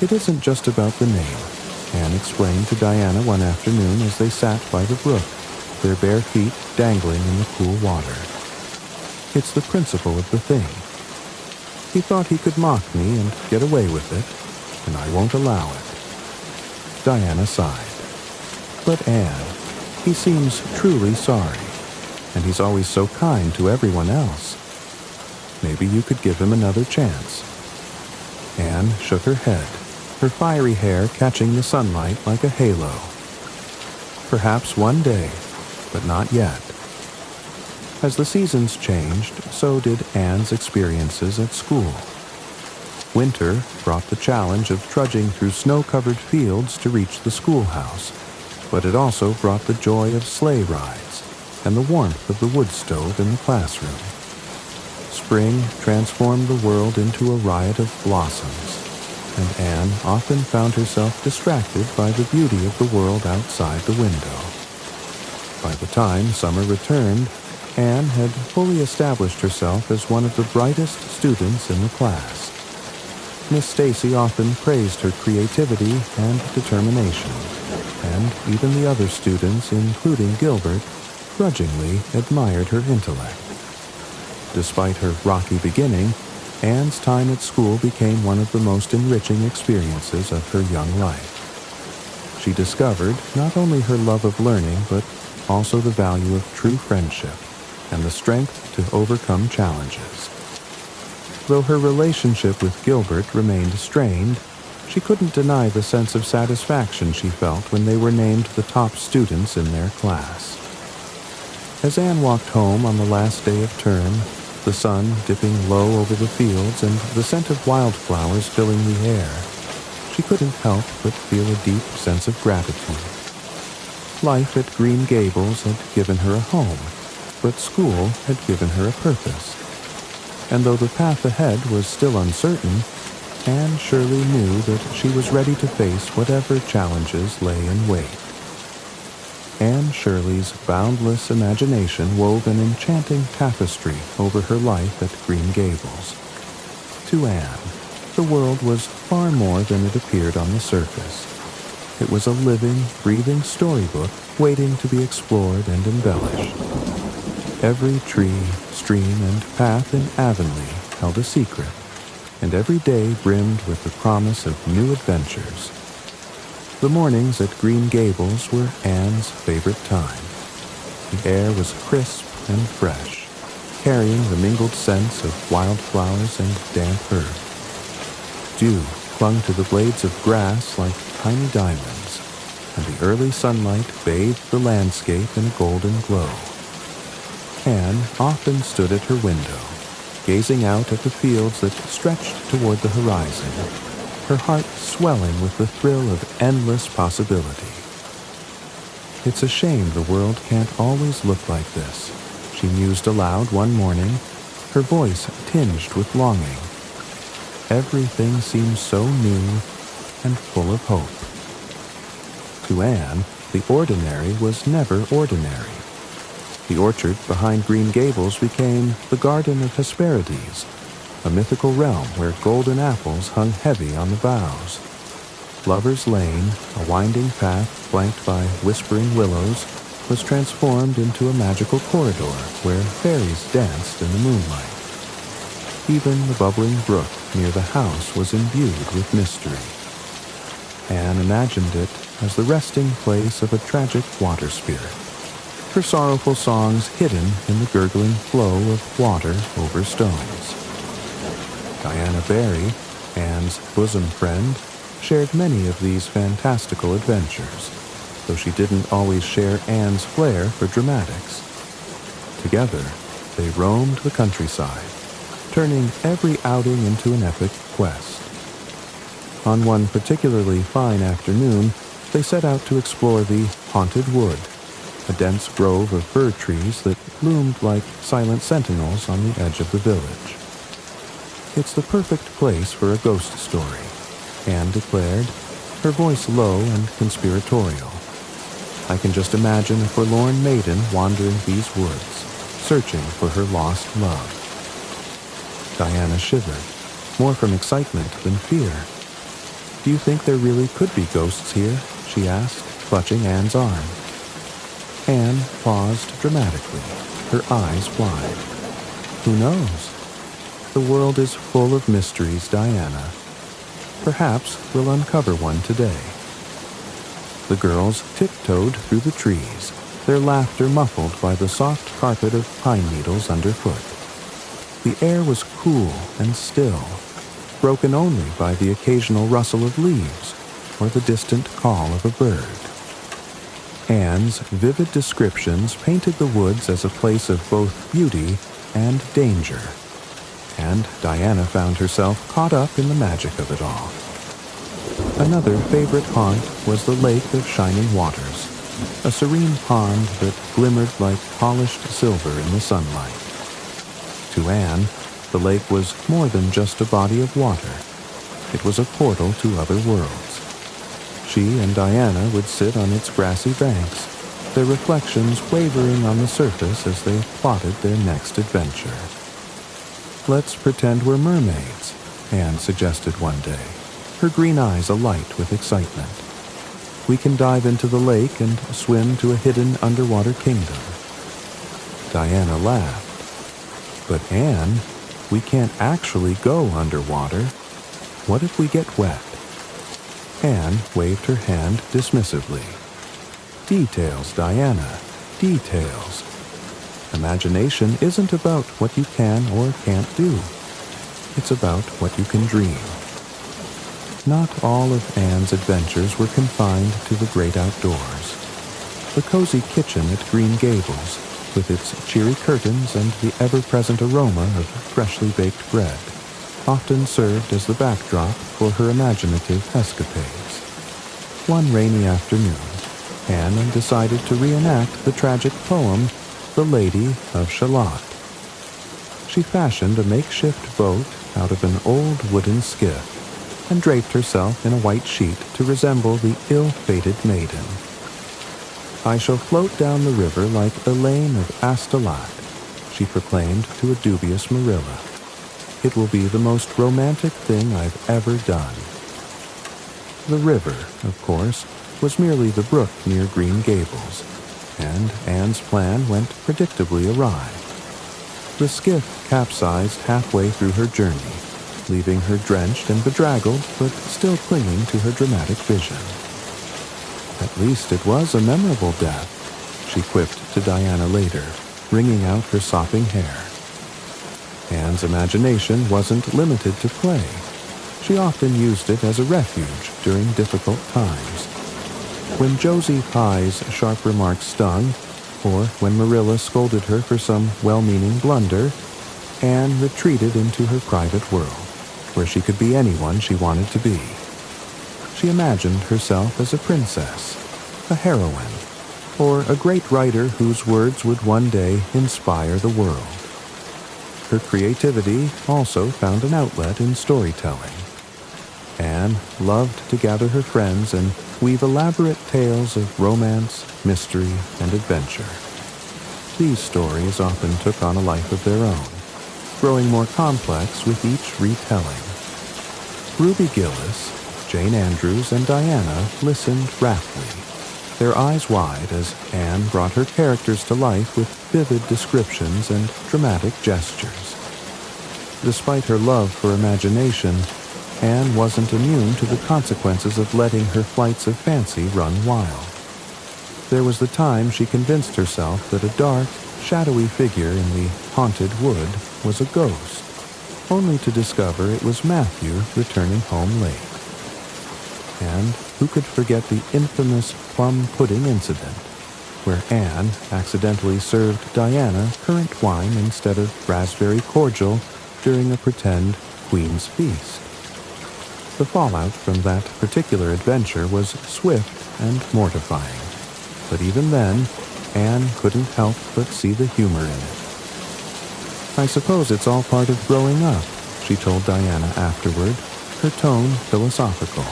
"It isn't just about the name," Anne explained to Diana one afternoon as they sat by the brook, their bare feet dangling in the cool water. "It's the principle of the thing. He thought he could mock me and get away with it, and I won't allow it." Diana sighed. "But Anne, he seems truly sorry, and he's always so kind to everyone else. Maybe you could give him another chance." Anne shook her head, her fiery hair catching the sunlight like a halo. "Perhaps one day, but not yet." As the seasons changed, so did Anne's experiences at school. Winter brought the challenge of trudging through snow-covered fields to reach the schoolhouse, but it also brought the joy of sleigh rides and the warmth of the wood stove in the classroom. Spring transformed the world into a riot of blossoms, and Anne often found herself distracted by the beauty of the world outside the window. By the time summer returned, Anne had fully established herself as one of the brightest students in the class. Miss Stacy often praised her creativity and determination, and even the other students, including Gilbert, grudgingly admired her intellect. Despite her rocky beginning, Anne's time at school became one of the most enriching experiences of her young life. She discovered not only her love of learning, but also the value of true friendship and the strength to overcome challenges. Though her relationship with Gilbert remained strained, she couldn't deny the sense of satisfaction she felt when they were named the top students in their class. As Anne walked home on the last day of term, the sun dipping low over the fields and the scent of wildflowers filling the air, she couldn't help but feel a deep sense of gratitude. Life at Green Gables had given her a home, but school had given her a purpose. And though the path ahead was still uncertain, Anne surely knew that she was ready to face whatever challenges lay in wait. Anne Shirley's boundless imagination wove an enchanting tapestry over her life at Green Gables. To Anne, the world was far more than it appeared on the surface. It was a living, breathing storybook waiting to be explored and embellished. Every tree, stream, and path in Avonlea held a secret, and every day brimmed with the promise of new adventures. The mornings at Green Gables were Anne's favorite time. The air was crisp and fresh, carrying the mingled scents of wildflowers and damp earth. Dew clung to the blades of grass like tiny diamonds, and the early sunlight bathed the landscape in a golden glow. Anne often stood at her window, gazing out at the fields that stretched toward the horizon, her heart swelling with the thrill of endless possibility. It's a shame the world can't always look like this, she mused aloud one morning, her voice tinged with longing. Everything seems so new and full of hope. To Anne, the ordinary was never ordinary. The orchard behind Green Gables became the Garden of Hesperides, a mythical realm where golden apples hung heavy on the boughs. Lover's Lane, a winding path flanked by whispering willows, was transformed into a magical corridor where fairies danced in the moonlight. Even the bubbling brook near the house was imbued with mystery. Anne imagined it as the resting place of a tragic water spirit, her sorrowful songs hidden in the gurgling flow of water over stones. Diana Barry, Anne's bosom friend, shared many of these fantastical adventures, though she didn't always share Anne's flair for dramatics. Together, they roamed the countryside, turning every outing into an epic quest. On one particularly fine afternoon, they set out to explore the Haunted Wood, a dense grove of fir trees that loomed like silent sentinels on the edge of the village. It's the perfect place for a ghost story, Anne declared, her voice low and conspiratorial. I can just imagine a forlorn maiden wandering these woods, searching for her lost love. Diana shivered, more from excitement than fear. Do you think there really could be ghosts here? She asked, clutching Anne's arm. Anne paused dramatically, her eyes wide. Who knows? The world is full of mysteries, Diana. Perhaps we'll uncover one today. The girls tiptoed through the trees, their laughter muffled by the soft carpet of pine needles underfoot. The air was cool and still, broken only by the occasional rustle of leaves or the distant call of a bird. Anne's vivid descriptions painted the woods as a place of both beauty and danger, and Diana found herself caught up in the magic of it all. Another favorite haunt was the Lake of Shining Waters, a serene pond that glimmered like polished silver in the sunlight. To Anne, the lake was more than just a body of water. It was a portal to other worlds. She and Diana would sit on its grassy banks, their reflections wavering on the surface as they plotted their next adventure. Let's pretend we're mermaids, Anne suggested one day, her green eyes alight with excitement. "We can dive into the lake and swim to a hidden underwater kingdom." Diana laughed. "But Anne, we can't actually go underwater. What if we get wet?" Anne waved her hand dismissively. "Details, Diana, details. Imagination isn't about what you can or can't do. It's about what you can dream." Not all of Anne's adventures were confined to the great outdoors. The cozy kitchen at Green Gables, with its cheery curtains and the ever-present aroma of freshly baked bread, often served as the backdrop for her imaginative escapades. One rainy afternoon, Anne decided to reenact the tragic poem, The Lady of Shalott. She fashioned a makeshift boat out of an old wooden skiff and draped herself in a white sheet to resemble the ill-fated maiden. "I shall float down the river like Elaine of Astolat," she proclaimed to a dubious Marilla. "It will be the most romantic thing I've ever done." The river, of course, was merely the brook near Green Gables, and Anne's plan went predictably awry. The skiff capsized halfway through her journey, leaving her drenched and bedraggled, but still clinging to her dramatic vision. "At least it was a memorable death," she quipped to Diana later, wringing out her sopping hair. Anne's imagination wasn't limited to play. She often used it as a refuge during difficult times. When Josie Pye's sharp remarks stung, or when Marilla scolded her for some well-meaning blunder, Anne retreated into her private world, where she could be anyone she wanted to be. She imagined herself as a princess, a heroine, or a great writer whose words would one day inspire the world. Her creativity also found an outlet in storytelling. Anne loved to gather her friends and weave elaborate tales of romance, mystery, and adventure. These stories often took on a life of their own, growing more complex with each retelling. Ruby Gillis, Jane Andrews, and Diana listened raptly, their eyes wide as Anne brought her characters to life with vivid descriptions and dramatic gestures. Despite her love for imagination, Anne wasn't immune to the consequences of letting her flights of fancy run wild. There was the time she convinced herself that a dark, shadowy figure in the haunted wood was a ghost, only to discover it was Matthew returning home late. And who could forget the infamous plum pudding incident, where Anne accidentally served Diana currant wine instead of raspberry cordial during a pretend Queen's feast. The fallout from that particular adventure was swift and mortifying, but even then, Anne couldn't help but see the humor in it. "I suppose it's all part of growing up," she told Diana afterward, her tone philosophical.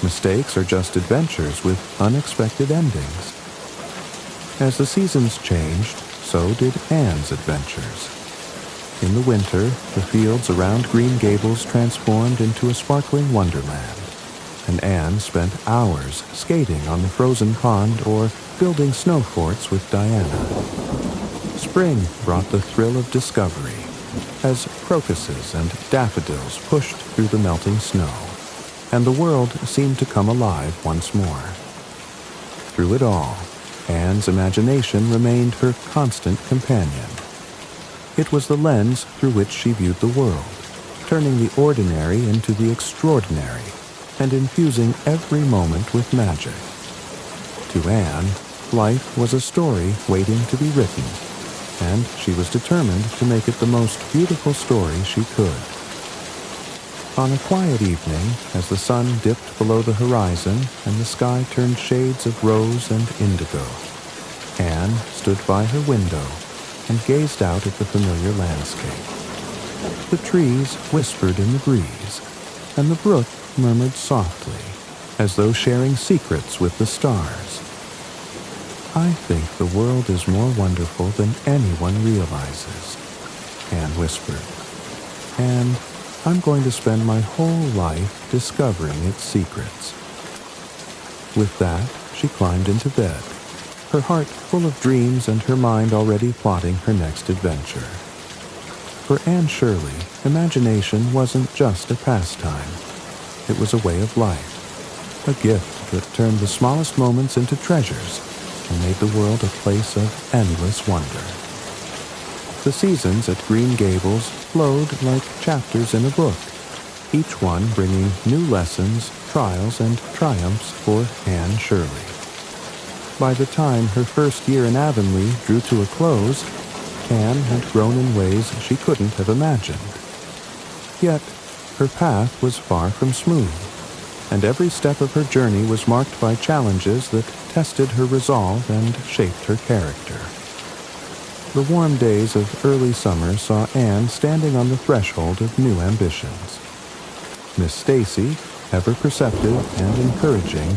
"Mistakes are just adventures with unexpected endings." As the seasons changed, so did Anne's adventures. In the winter, the fields around Green Gables transformed into a sparkling wonderland, and Anne spent hours skating on the frozen pond or building snow forts with Diana. Spring brought the thrill of discovery, as crocuses and daffodils pushed through the melting snow, and the world seemed to come alive once more. Through it all, Anne's imagination remained her constant companion. It was the lens through which she viewed the world, turning the ordinary into the extraordinary, and infusing every moment with magic. To Anne, life was a story waiting to be written, and she was determined to make it the most beautiful story she could. On a quiet evening, as the sun dipped below the horizon and the sky turned shades of rose and indigo, Anne stood by her window and gazed out at the familiar landscape. The trees whispered in the breeze, and the brook murmured softly, as though sharing secrets with the stars. "I think the world is more wonderful than anyone realizes," Anne whispered. "And I'm going to spend my whole life discovering its secrets." With that, she climbed into bed, her heart full of dreams and her mind already plotting her next adventure. For Anne Shirley, imagination wasn't just a pastime. It was a way of life, a gift that turned the smallest moments into treasures and made the world a place of endless wonder. The seasons at Green Gables flowed like chapters in a book, each one bringing new lessons, trials, and triumphs for Anne Shirley. By the time her first year in Avonlea drew to a close, Anne had grown in ways she couldn't have imagined. Yet, her path was far from smooth, and every step of her journey was marked by challenges that tested her resolve and shaped her character. The warm days of early summer saw Anne standing on the threshold of new ambitions. Miss Stacy, ever perceptive and encouraging,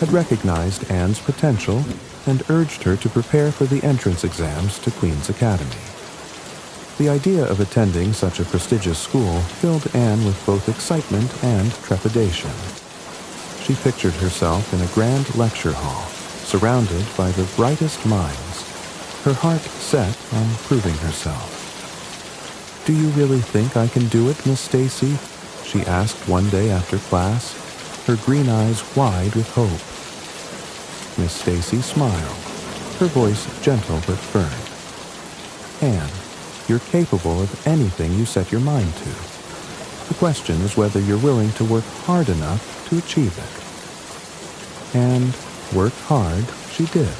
had recognized Anne's potential and urged her to prepare for the entrance exams to Queen's Academy. The idea of attending such a prestigious school filled Anne with both excitement and trepidation. She pictured herself in a grand lecture hall, surrounded by the brightest minds, her heart set on proving herself. "Do you really think I can do it, Miss Stacy?" she asked one day after class, her green eyes wide with hope. Miss Stacy smiled, her voice gentle but firm. "Anne, you're capable of anything you set your mind to. The question is whether you're willing to work hard enough to achieve it." And work hard she did.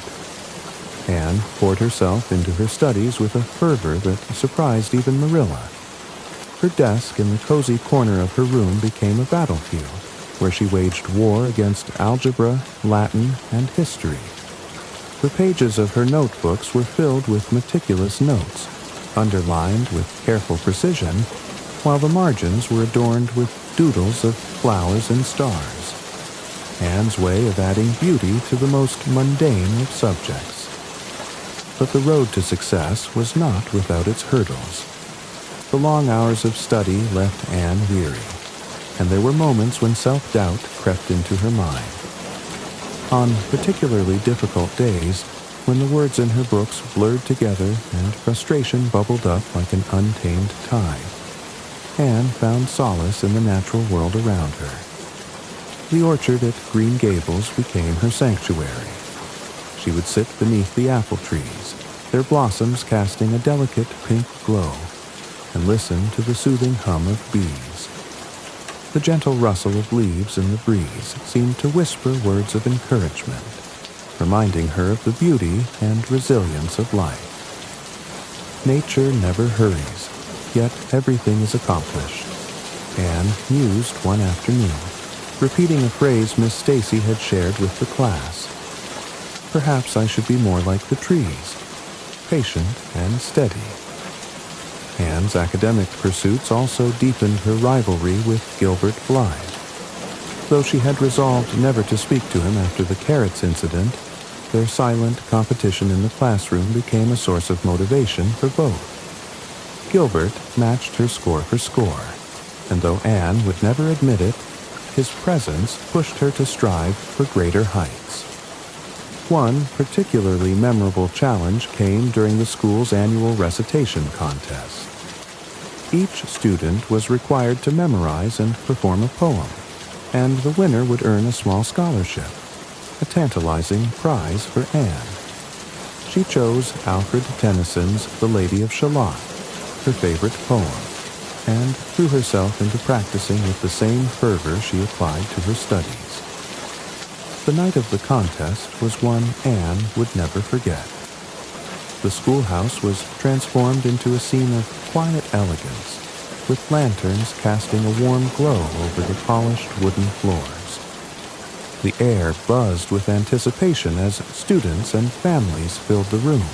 Anne poured herself into her studies with a fervor that surprised even Marilla. Her desk in the cozy corner of her room became a battlefield, where she waged war against algebra, Latin, and history. The pages of her notebooks were filled with meticulous notes, underlined with careful precision, while the margins were adorned with doodles of flowers and stars. Anne's way of adding beauty to the most mundane of subjects. But the road to success was not without its hurdles. The long hours of study left Anne weary, and there were moments when self-doubt crept into her mind. On particularly difficult days, when the words in her books blurred together and frustration bubbled up like an untamed tide, Anne found solace in the natural world around her. The orchard at Green Gables became her sanctuary. She would sit beneath the apple trees, their blossoms casting a delicate pink glow, and listen to the soothing hum of bees. The gentle rustle of leaves in the breeze seemed to whisper words of encouragement, reminding her of the beauty and resilience of life. Nature never hurries, yet everything is accomplished. Anne mused one afternoon, repeating a phrase Miss Stacy had shared with the class. "Perhaps I should be more like the trees, patient and steady." Anne's academic pursuits also deepened her rivalry with Gilbert Blythe. Though she had resolved never to speak to him after the carrots incident, their silent competition in the classroom became a source of motivation for both. Gilbert matched her score for score, and though Anne would never admit it, his presence pushed her to strive for greater heights. One particularly memorable challenge came during the school's annual recitation contest. Each student was required to memorize and perform a poem, and the winner would earn a small scholarship, a tantalizing prize for Anne. She chose Alfred Tennyson's The Lady of Shalott, her favorite poem, and threw herself into practicing with the same fervor she applied to her studies. The night of the contest was one Anne would never forget. The schoolhouse was transformed into a scene of quiet elegance, with lanterns casting a warm glow over the polished wooden floors. The air buzzed with anticipation as students and families filled the room,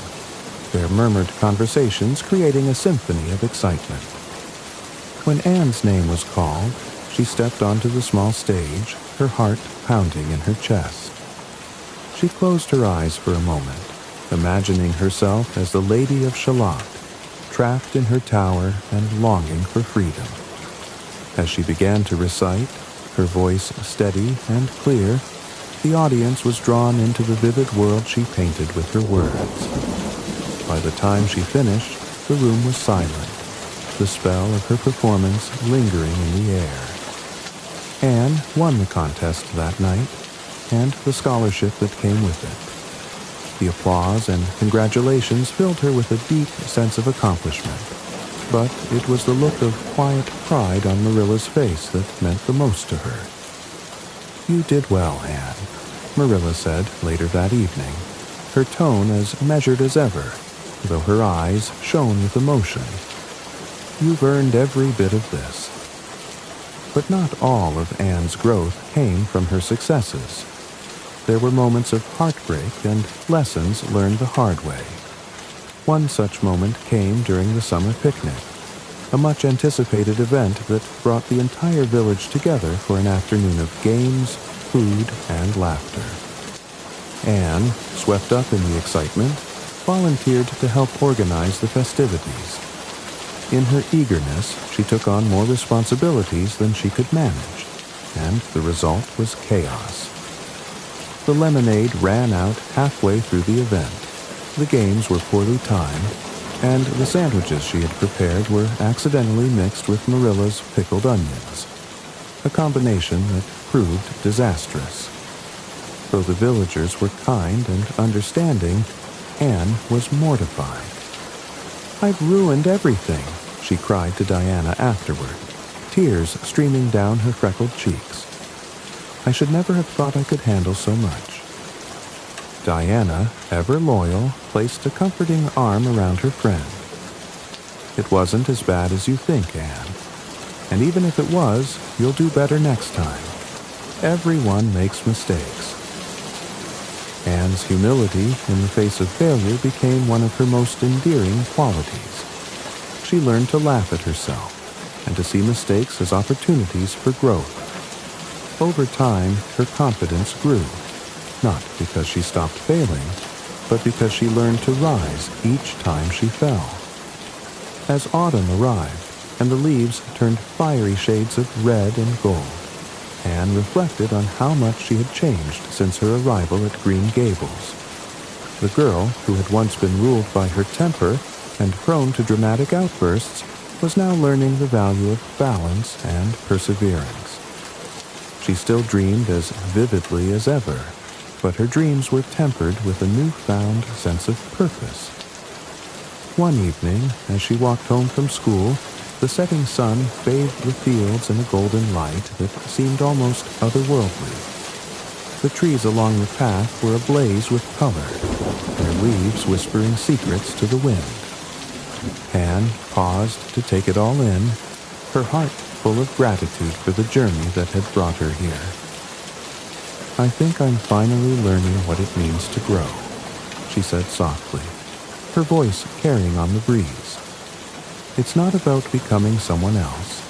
their murmured conversations creating a symphony of excitement. When Anne's name was called, she stepped onto the small stage, her heart pounding in her chest. She closed her eyes for a moment, imagining herself as the Lady of Shalott, trapped in her tower and longing for freedom. As she began to recite, her voice steady and clear, the audience was drawn into the vivid world she painted with her words. By the time she finished, the room was silent, the spell of her performance lingering in the air. Anne won the contest that night, and the scholarship that came with it. The applause and congratulations filled her with a deep sense of accomplishment, but it was the look of quiet pride on Marilla's face that meant the most to her. "You did well, Anne," Marilla said later that evening, her tone as measured as ever, though her eyes shone with emotion. "You've earned every bit of this." But not all of Anne's growth came from her successes. There were moments of heartbreak and lessons learned the hard way. One such moment came during the summer picnic, a much-anticipated event that brought the entire village together for an afternoon of games, food, and laughter. Anne, swept up in the excitement, volunteered to help organize the festivities. In her eagerness, she took on more responsibilities than she could manage, and the result was chaos. The lemonade ran out halfway through the event, the games were poorly timed, and the sandwiches she had prepared were accidentally mixed with Marilla's pickled onions, a combination that proved disastrous. Though the villagers were kind and understanding, Anne was mortified. "I've ruined everything," she cried to Diana afterward, tears streaming down her freckled cheeks. "I should never have thought I could handle so much." Diana, ever loyal, placed a comforting arm around her friend. "It wasn't as bad as you think, Anne. And even if it was, you'll do better next time. Everyone makes mistakes." Anne's humility in the face of failure became one of her most endearing qualities. She learned to laugh at herself and to see mistakes as opportunities for growth. Over time, her confidence grew, not because she stopped failing, but because she learned to rise each time she fell. As autumn arrived and the leaves turned fiery shades of red and gold, Anne reflected on how much she had changed since her arrival at Green Gables. The girl, who had once been ruled by her temper and prone to dramatic outbursts, was now learning the value of balance and perseverance. She still dreamed as vividly as ever, but her dreams were tempered with a newfound sense of purpose. One evening, as she walked home from school, the setting sun bathed the fields in a golden light that seemed almost otherworldly. The trees along the path were ablaze with color, their leaves whispering secrets to the wind. Anne paused to take it all in, her heart full of gratitude for the journey that had brought her here. "I think I'm finally learning what it means to grow," she said softly, her voice carrying on the breeze. "It's not about becoming someone else.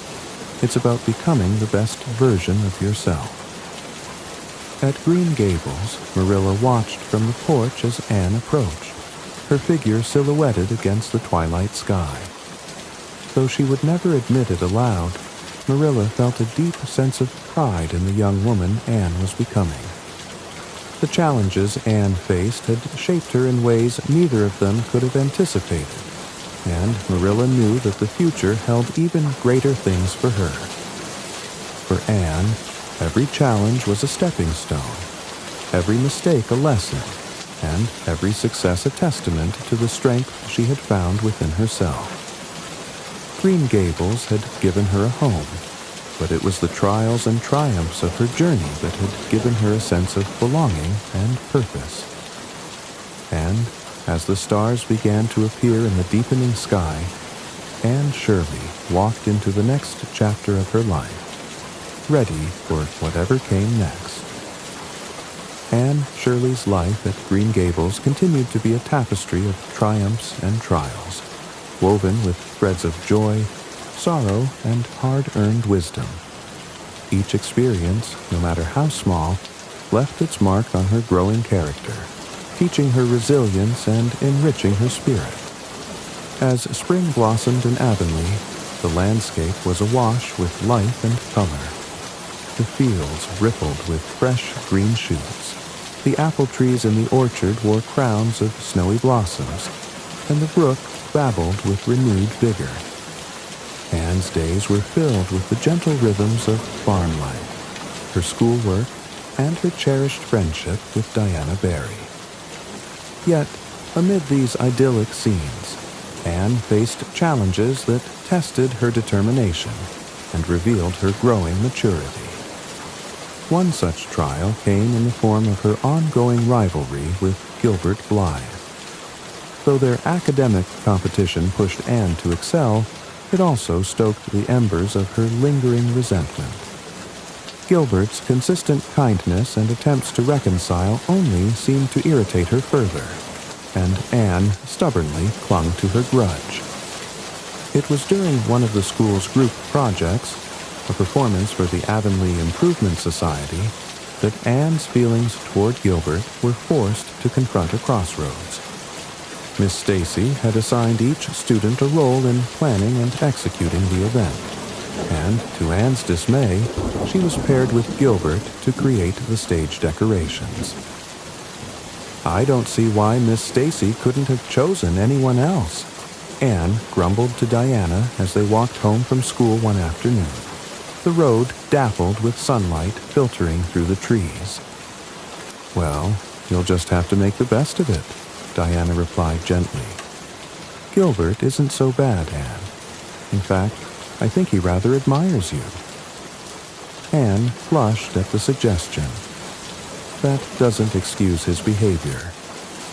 It's about becoming the best version of yourself." At Green Gables, Marilla watched from the porch as Anne approached, her figure silhouetted against the twilight sky. Though she would never admit it aloud, Marilla felt a deep sense of pride in the young woman Anne was becoming. The challenges Anne faced had shaped her in ways neither of them could have anticipated, and Marilla knew that the future held even greater things for her. For Anne, every challenge was a stepping stone, every mistake a lesson, and every success a testament to the strength she had found within herself. Green Gables had given her a home, but it was the trials and triumphs of her journey that had given her a sense of belonging and purpose. And as the stars began to appear in the deepening sky, Anne Shirley walked into the next chapter of her life, ready for whatever came next. Anne Shirley's life at Green Gables continued to be a tapestry of triumphs and trials, woven with threads of joy, sorrow, and hard-earned wisdom. Each experience, no matter how small, left its mark on her growing character, teaching her resilience and enriching her spirit. As spring blossomed in Avonlea, the landscape was awash with life and color. The fields rippled with fresh green shoots. The apple trees in the orchard wore crowns of snowy blossoms, and the brook babbled with renewed vigor. Anne's days were filled with the gentle rhythms of farm life, her schoolwork, and her cherished friendship with Diana Barry. Yet, amid these idyllic scenes, Anne faced challenges that tested her determination and revealed her growing maturity. One such trial came in the form of her ongoing rivalry with Gilbert Blythe. Though their academic competition pushed Anne to excel, it also stoked the embers of her lingering resentment. Gilbert's consistent kindness and attempts to reconcile only seemed to irritate her further, and Anne stubbornly clung to her grudge. It was during one of the school's group projects, a performance for the Avonlea Improvement Society, that Anne's feelings toward Gilbert were forced to confront a crossroads. Miss Stacy had assigned each student a role in planning and executing the event, and, to Anne's dismay, she was paired with Gilbert to create the stage decorations. "I don't see why Miss Stacy couldn't have chosen anyone else," Anne grumbled to Diana as they walked home from school one afternoon. The road dappled with sunlight filtering through the trees. "Well, you'll just have to make the best of it," Diana replied gently. "Gilbert isn't so bad, Anne. In fact, I think he rather admires you." Anne flushed at the suggestion. "That doesn't excuse his behavior.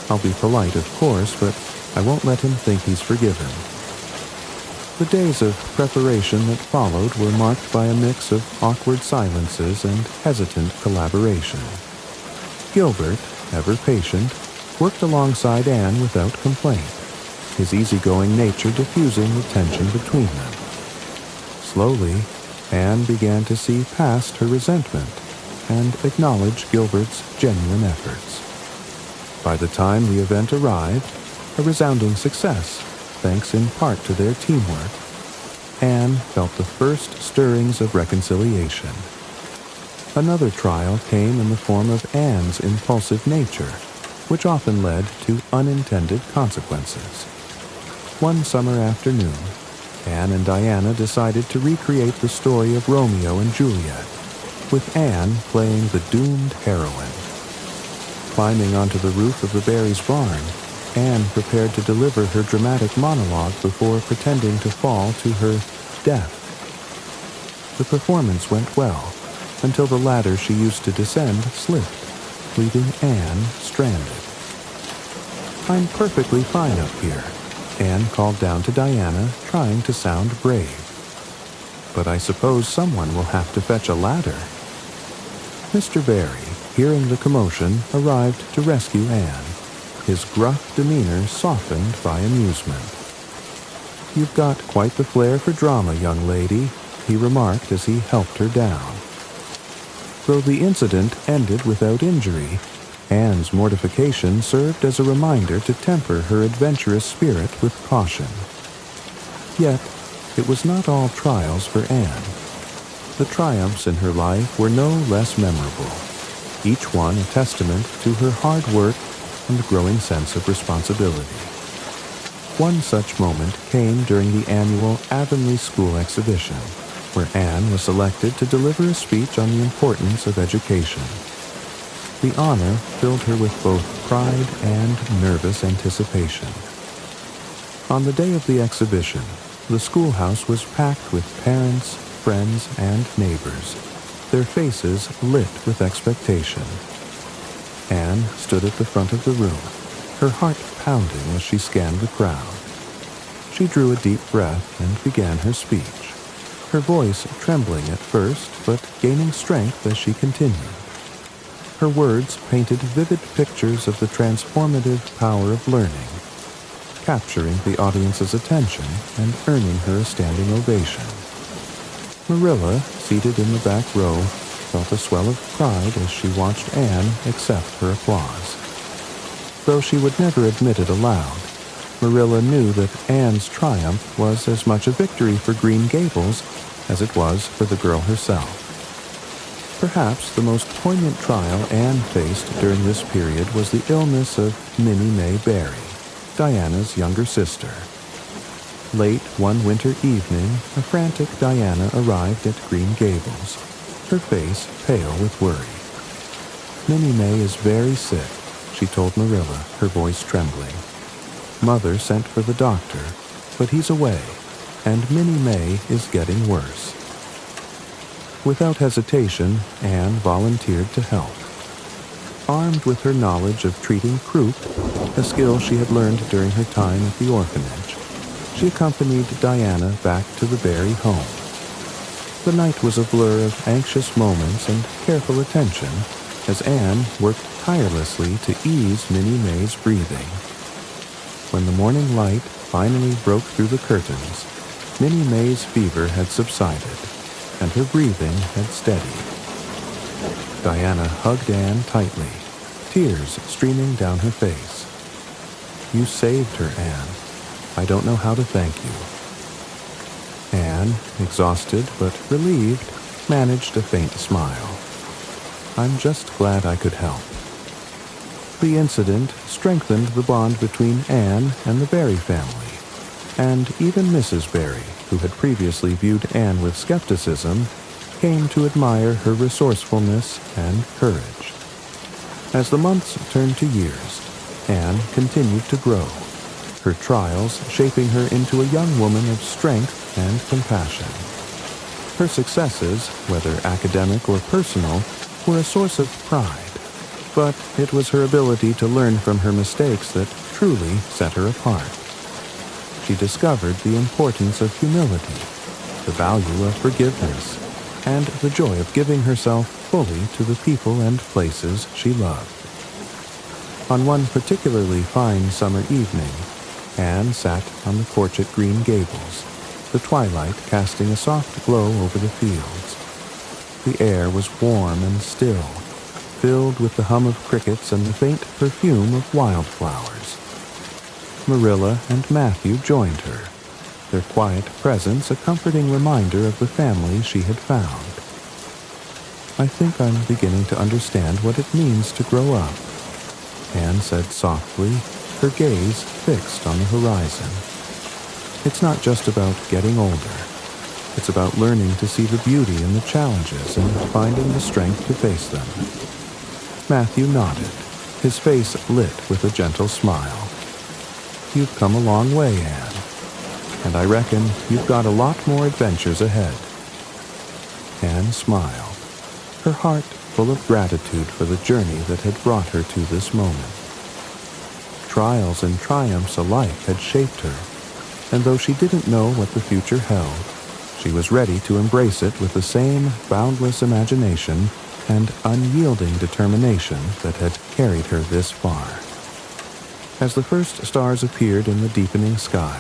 I'll be polite, of course, but I won't let him think he's forgiven." The days of preparation that followed were marked by a mix of awkward silences and hesitant collaboration. Gilbert, ever patient, worked alongside Anne without complaint, his easygoing nature diffusing the tension between them. Slowly, Anne began to see past her resentment and acknowledge Gilbert's genuine efforts. By the time the event arrived, a resounding success, thanks in part to their teamwork, Anne felt the first stirrings of reconciliation. Another trial came in the form of Anne's impulsive nature, which often led to unintended consequences. One summer afternoon, Anne and Diana decided to recreate the story of Romeo and Juliet, with Anne playing the doomed heroine. Climbing onto the roof of the Barrys' barn, Anne prepared to deliver her dramatic monologue before pretending to fall to her death. The performance went well, until the ladder she used to descend slipped, leaving Anne stranded. "I'm perfectly fine up here," Anne called down to Diana, trying to sound brave. "But I suppose someone will have to fetch a ladder." Mr. Barry, hearing the commotion, arrived to rescue Anne, his gruff demeanor softened by amusement. "You've got quite the flair for drama, young lady," he remarked as he helped her down. Though the incident ended without injury, Anne's mortification served as a reminder to temper her adventurous spirit with caution. Yet, it was not all trials for Anne. The triumphs in her life were no less memorable, each one a testament to her hard work and growing sense of responsibility. One such moment came during the annual Avonlea School exhibition, where Anne was selected to deliver a speech on the importance of education. The honor filled her with both pride and nervous anticipation. On the day of the exhibition, the schoolhouse was packed with parents, friends, and neighbors, their faces lit with expectation. Anne stood at the front of the room, her heart pounding as she scanned the crowd. She drew a deep breath and began her speech, her voice trembling at first, but gaining strength as she continued. Her words painted vivid pictures of the transformative power of learning, capturing the audience's attention and earning her a standing ovation. Marilla, seated in the back row, felt a swell of pride as she watched Anne accept her applause. Though she would never admit it aloud, Marilla knew that Anne's triumph was as much a victory for Green Gables as it was for the girl herself. Perhaps the most poignant trial Anne faced during this period was the illness of Minnie May Barry, Diana's younger sister. Late one winter evening, a frantic Diana arrived at Green Gables, her face pale with worry. "Minnie May is very sick," she told Marilla, her voice trembling. "Mother sent for the doctor, but he's away, and Minnie May is getting worse." Without hesitation, Anne volunteered to help. Armed with her knowledge of treating croup, a skill she had learned during her time at the orphanage, she accompanied Diana back to the Barry home. The night was a blur of anxious moments and careful attention as Anne worked tirelessly to ease Minnie May's breathing. When the morning light finally broke through the curtains, Minnie May's fever had subsided, and her breathing had steadied. Diana hugged Anne tightly, tears streaming down her face. "You saved her, Anne. I don't know how to thank you." Anne, exhausted but relieved, managed a faint smile. "I'm just glad I could help." The incident strengthened the bond between Anne and the Barry family, and even Mrs. Barry, who had previously viewed Anne with skepticism, came to admire her resourcefulness and courage. As the months turned to years, Anne continued to grow, her trials shaping her into a young woman of strength and compassion. Her successes, whether academic or personal, were a source of pride, but it was her ability to learn from her mistakes that truly set her apart. She discovered the importance of humility, the value of forgiveness, and the joy of giving herself fully to the people and places she loved. On one particularly fine summer evening, Anne sat on the porch at Green Gables, the twilight casting a soft glow over the fields. The air was warm and still, filled with the hum of crickets and the faint perfume of wildflowers. Marilla and Matthew joined her, their quiet presence a comforting reminder of the family she had found. "I think I'm beginning to understand what it means to grow up," Anne said softly, her gaze fixed on the horizon. "It's not just about getting older. It's about learning to see the beauty in the challenges and finding the strength to face them." Matthew nodded, his face lit with a gentle smile. "You've come a long way, Anne, and I reckon you've got a lot more adventures ahead." Anne smiled, her heart full of gratitude for the journey that had brought her to this moment. Trials and triumphs alike had shaped her, and though she didn't know what the future held, she was ready to embrace it with the same boundless imagination and unyielding determination that had carried her this far. As the first stars appeared in the deepening sky,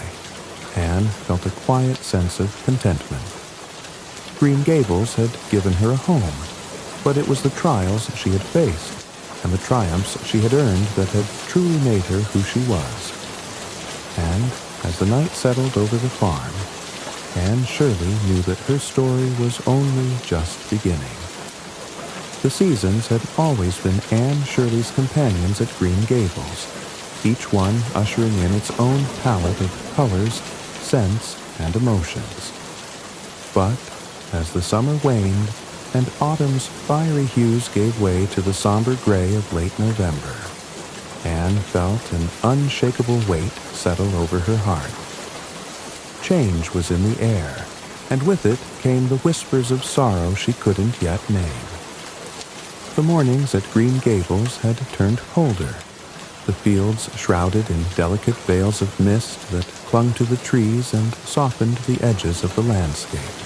Anne felt a quiet sense of contentment. Green Gables had given her a home, but it was the trials she had faced and the triumphs she had earned that had truly made her who she was. And as the night settled over the farm, Anne Shirley knew that her story was only just beginning. The seasons had always been Anne Shirley's companions at Green Gables, each one ushering in its own palette of colors, scents, and emotions. But as the summer waned and autumn's fiery hues gave way to the somber gray of late November, Anne felt an unshakable weight settle over her heart. Change was in the air, and with it came the whispers of sorrow she couldn't yet name. The mornings at Green Gables had turned colder, the fields shrouded in delicate veils of mist that clung to the trees and softened the edges of the landscape.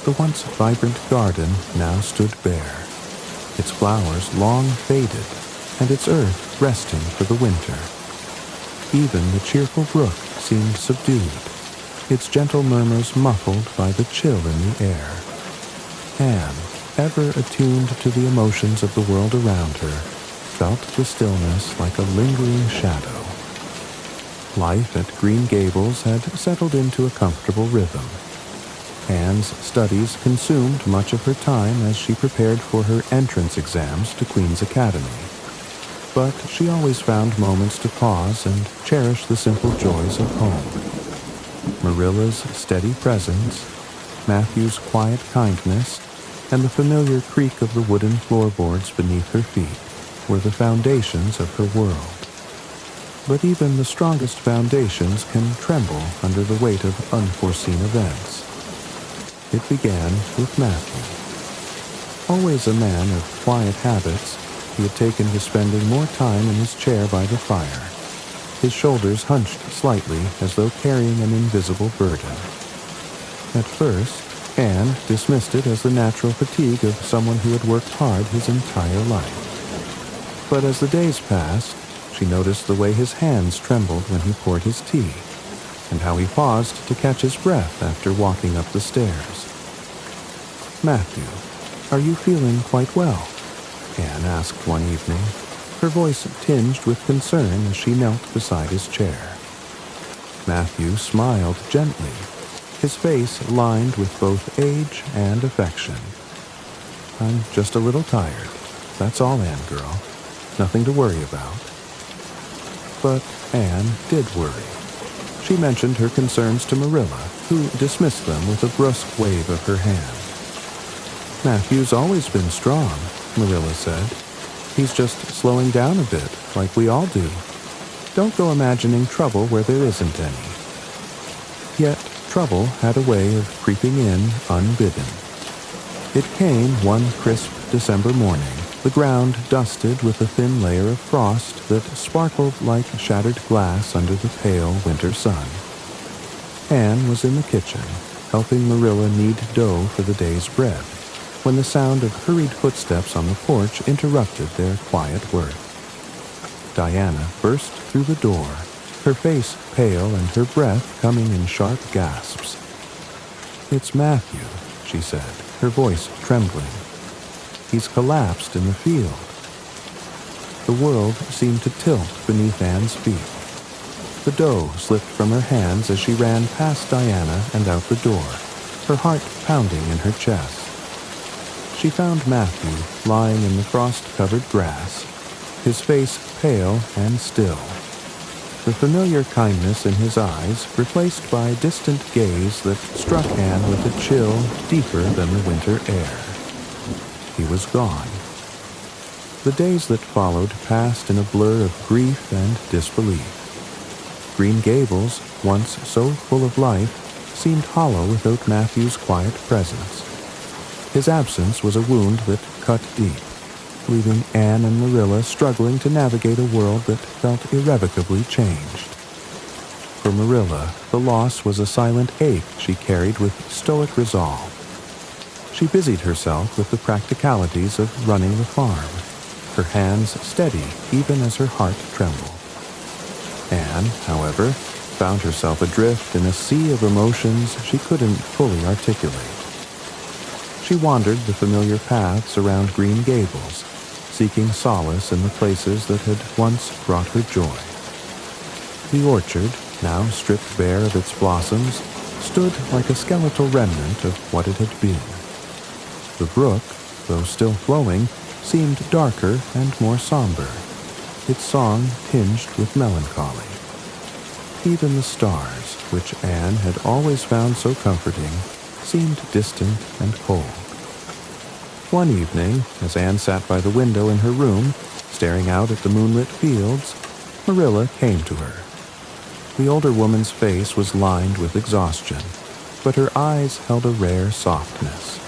The once vibrant garden now stood bare, its flowers long faded, and its earth resting for the winter. Even the cheerful brook seemed subdued, its gentle murmurs muffled by the chill in the air. Anne, ever attuned to the emotions of the world around her, felt the stillness like a lingering shadow. Life at Green Gables had settled into a comfortable rhythm. Anne's studies consumed much of her time as she prepared for her entrance exams to Queen's Academy. But she always found moments to pause and cherish the simple joys of home. Marilla's steady presence, Matthew's quiet kindness, and the familiar creak of the wooden floorboards beneath her feet were the foundations of her world. But even the strongest foundations can tremble under the weight of unforeseen events. It began with Matthew. Always a man of quiet habits, he had taken to spending more time in his chair by the fire, his shoulders hunched slightly as though carrying an invisible burden. At first, Anne dismissed it as the natural fatigue of someone who had worked hard his entire life. But as the days passed, she noticed the way his hands trembled when he poured his tea, and how he paused to catch his breath after walking up the stairs. "Matthew, are you feeling quite well?" Anne asked one evening, her voice tinged with concern as she knelt beside his chair. Matthew smiled gently, his face lined with both age and affection. "I'm just a little tired. That's all, Anne girl. Nothing to worry about." But Anne did worry. She mentioned her concerns to Marilla, who dismissed them with a brusque wave of her hand. "Matthew's always been strong," Marilla said. "He's just slowing down a bit, like we all do. Don't go imagining trouble where there isn't any." Yet trouble had a way of creeping in unbidden. It came one crisp December morning, the ground dusted with a thin layer of frost that sparkled like shattered glass under the pale winter sun. Anne was in the kitchen, helping Marilla knead dough for the day's bread, when the sound of hurried footsteps on the porch interrupted their quiet work. Diana burst through the door, her face pale and her breath coming in sharp gasps. "It's Matthew," she said, her voice trembling. "He's collapsed in the field." The world seemed to tilt beneath Anne's feet. The dough slipped from her hands as she ran past Diana and out the door, her heart pounding in her chest. She found Matthew lying in the frost-covered grass, his face pale and still, the familiar kindness in his eyes replaced by a distant gaze that struck Anne with a chill deeper than the winter air. He was gone. The days that followed passed in a blur of grief and disbelief. Green Gables, once so full of life, seemed hollow without Matthew's quiet presence. His absence was a wound that cut deep, leaving Anne and Marilla struggling to navigate a world that felt irrevocably changed. For Marilla, the loss was a silent ache she carried with stoic resolve. She busied herself with the practicalities of running the farm, her hands steady even as her heart trembled. Anne, however, found herself adrift in a sea of emotions she couldn't fully articulate. She wandered the familiar paths around Green Gables, seeking solace in the places that had once brought her joy. The orchard, now stripped bare of its blossoms, stood like a skeletal remnant of what it had been. The brook, though still flowing, seemed darker and more somber, its song tinged with melancholy. Even the stars, which Anne had always found so comforting, seemed distant and cold. One evening, as Anne sat by the window in her room, staring out at the moonlit fields, Marilla came to her. The older woman's face was lined with exhaustion, but her eyes held a rare softness.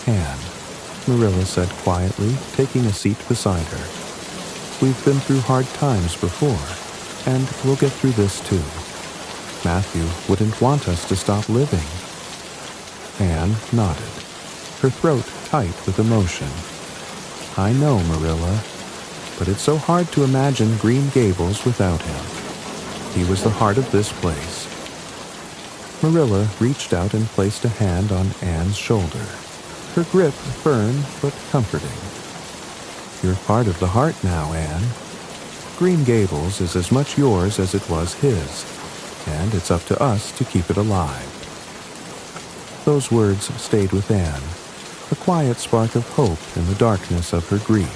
"Anne," Marilla said quietly, taking a seat beside her. "We've been through hard times before, and we'll get through this too. Matthew wouldn't want us to stop living." Anne nodded, her throat tight with emotion. "I know, Marilla, but it's so hard to imagine Green Gables without him. He was the heart of this place." Marilla reached out and placed a hand on Anne's shoulder, her grip firm but comforting. "You're part of the heart now, Anne." Green Gables is as much yours as it was his, and it's up to us to keep it alive." Those words stayed with Anne, a quiet spark of hope in the darkness of her grief.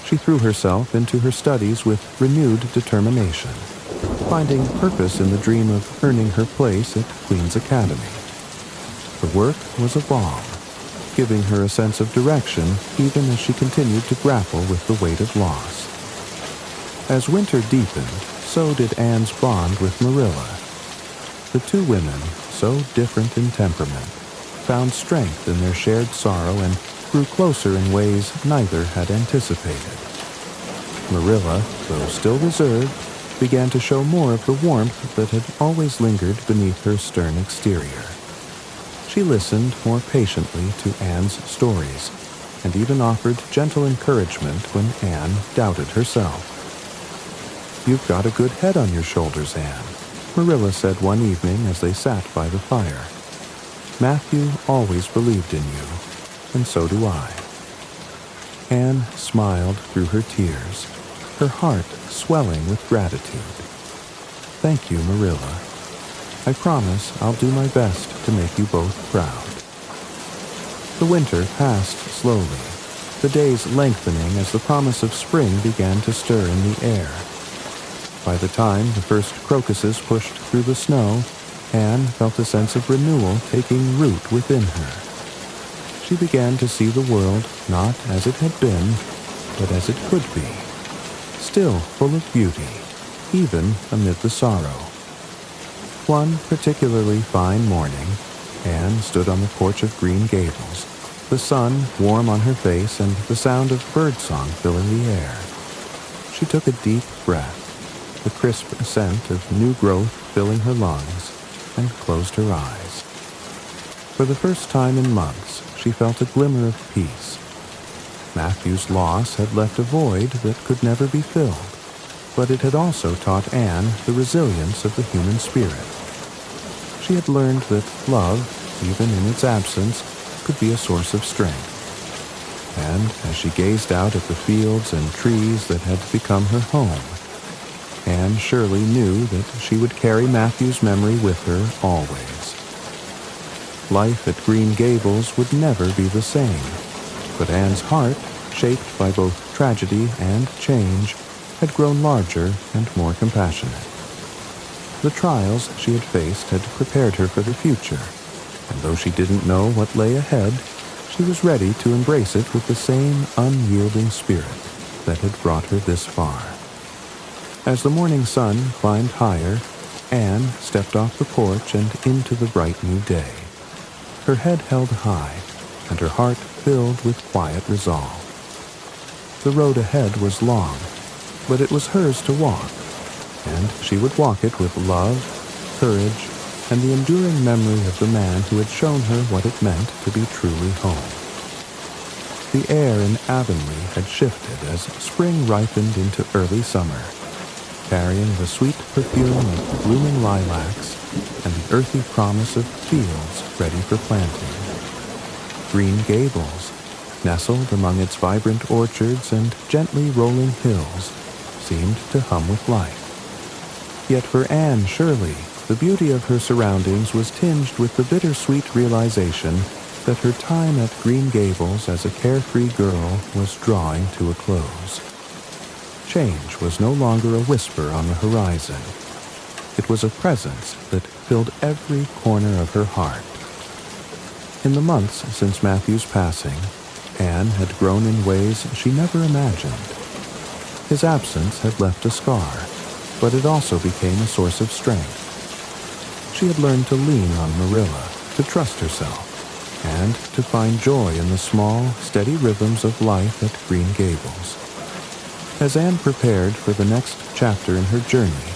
She threw herself into her studies with renewed determination, finding purpose in the dream of earning her place at Queen's Academy. The work was a balm, giving her a sense of direction even as she continued to grapple with the weight of loss. As winter deepened, so did Anne's bond with Marilla. The two women, so different in temperament, found strength in their shared sorrow and grew closer in ways neither had anticipated. Marilla, though still reserved, began to show more of the warmth that had always lingered beneath her stern exterior. She listened more patiently to Anne's stories, and even offered gentle encouragement when Anne doubted herself. "You've got a good head on your shoulders, Anne," Marilla said one evening as they sat by the fire. "Matthew always believed in you, and so do I." Anne smiled through her tears, her heart swelling with gratitude. "Thank you, Marilla. I promise I'll do my best to make you both proud." The winter passed slowly, the days lengthening as the promise of spring began to stir in the air. By the time the first crocuses pushed through the snow, Anne felt a sense of renewal taking root within her. She began to see the world not as it had been, but as it could be, still full of beauty, even amid the sorrow. One particularly fine morning, Anne stood on the porch of Green Gables, the sun warm on her face and the sound of birdsong filling the air. She took a deep breath, the crisp scent of new growth filling her lungs, and closed her eyes. For the first time in months, she felt a glimmer of peace. Matthew's loss had left a void that could never be filled, but it had also taught Anne the resilience of the human spirit. She had learned that love, even in its absence, could be a source of strength. And as she gazed out at the fields and trees that had become her home, Anne surely knew that she would carry Matthew's memory with her always. Life at Green Gables would never be the same, but Anne's heart, shaped by both tragedy and change, had grown larger and more compassionate. The trials she had faced had prepared her for the future, and though she didn't know what lay ahead, she was ready to embrace it with the same unyielding spirit that had brought her this far. As the morning sun climbed higher, Anne stepped off the porch and into the bright new day, her head held high and her heart filled with quiet resolve. The road ahead was long, but it was hers to walk, and she would walk it with love, courage, and the enduring memory of the man who had shown her what it meant to be truly home. The air in Avonlea had shifted as spring ripened into early summer, carrying the sweet perfume of blooming lilacs and the earthy promise of fields ready for planting. Green Gables, nestled among its vibrant orchards and gently rolling hills, seemed to hum with life. Yet for Anne Shirley, the beauty of her surroundings was tinged with the bittersweet realization that her time at Green Gables as a carefree girl was drawing to a close. Change was no longer a whisper on the horizon. It was a presence that filled every corner of her heart. In the months since Matthew's passing, Anne had grown in ways she never imagined. His absence had left a scar, but it also became a source of strength. She had learned to lean on Marilla, to trust herself, and to find joy in the small, steady rhythms of life at Green Gables. As Anne prepared for the next chapter in her journey,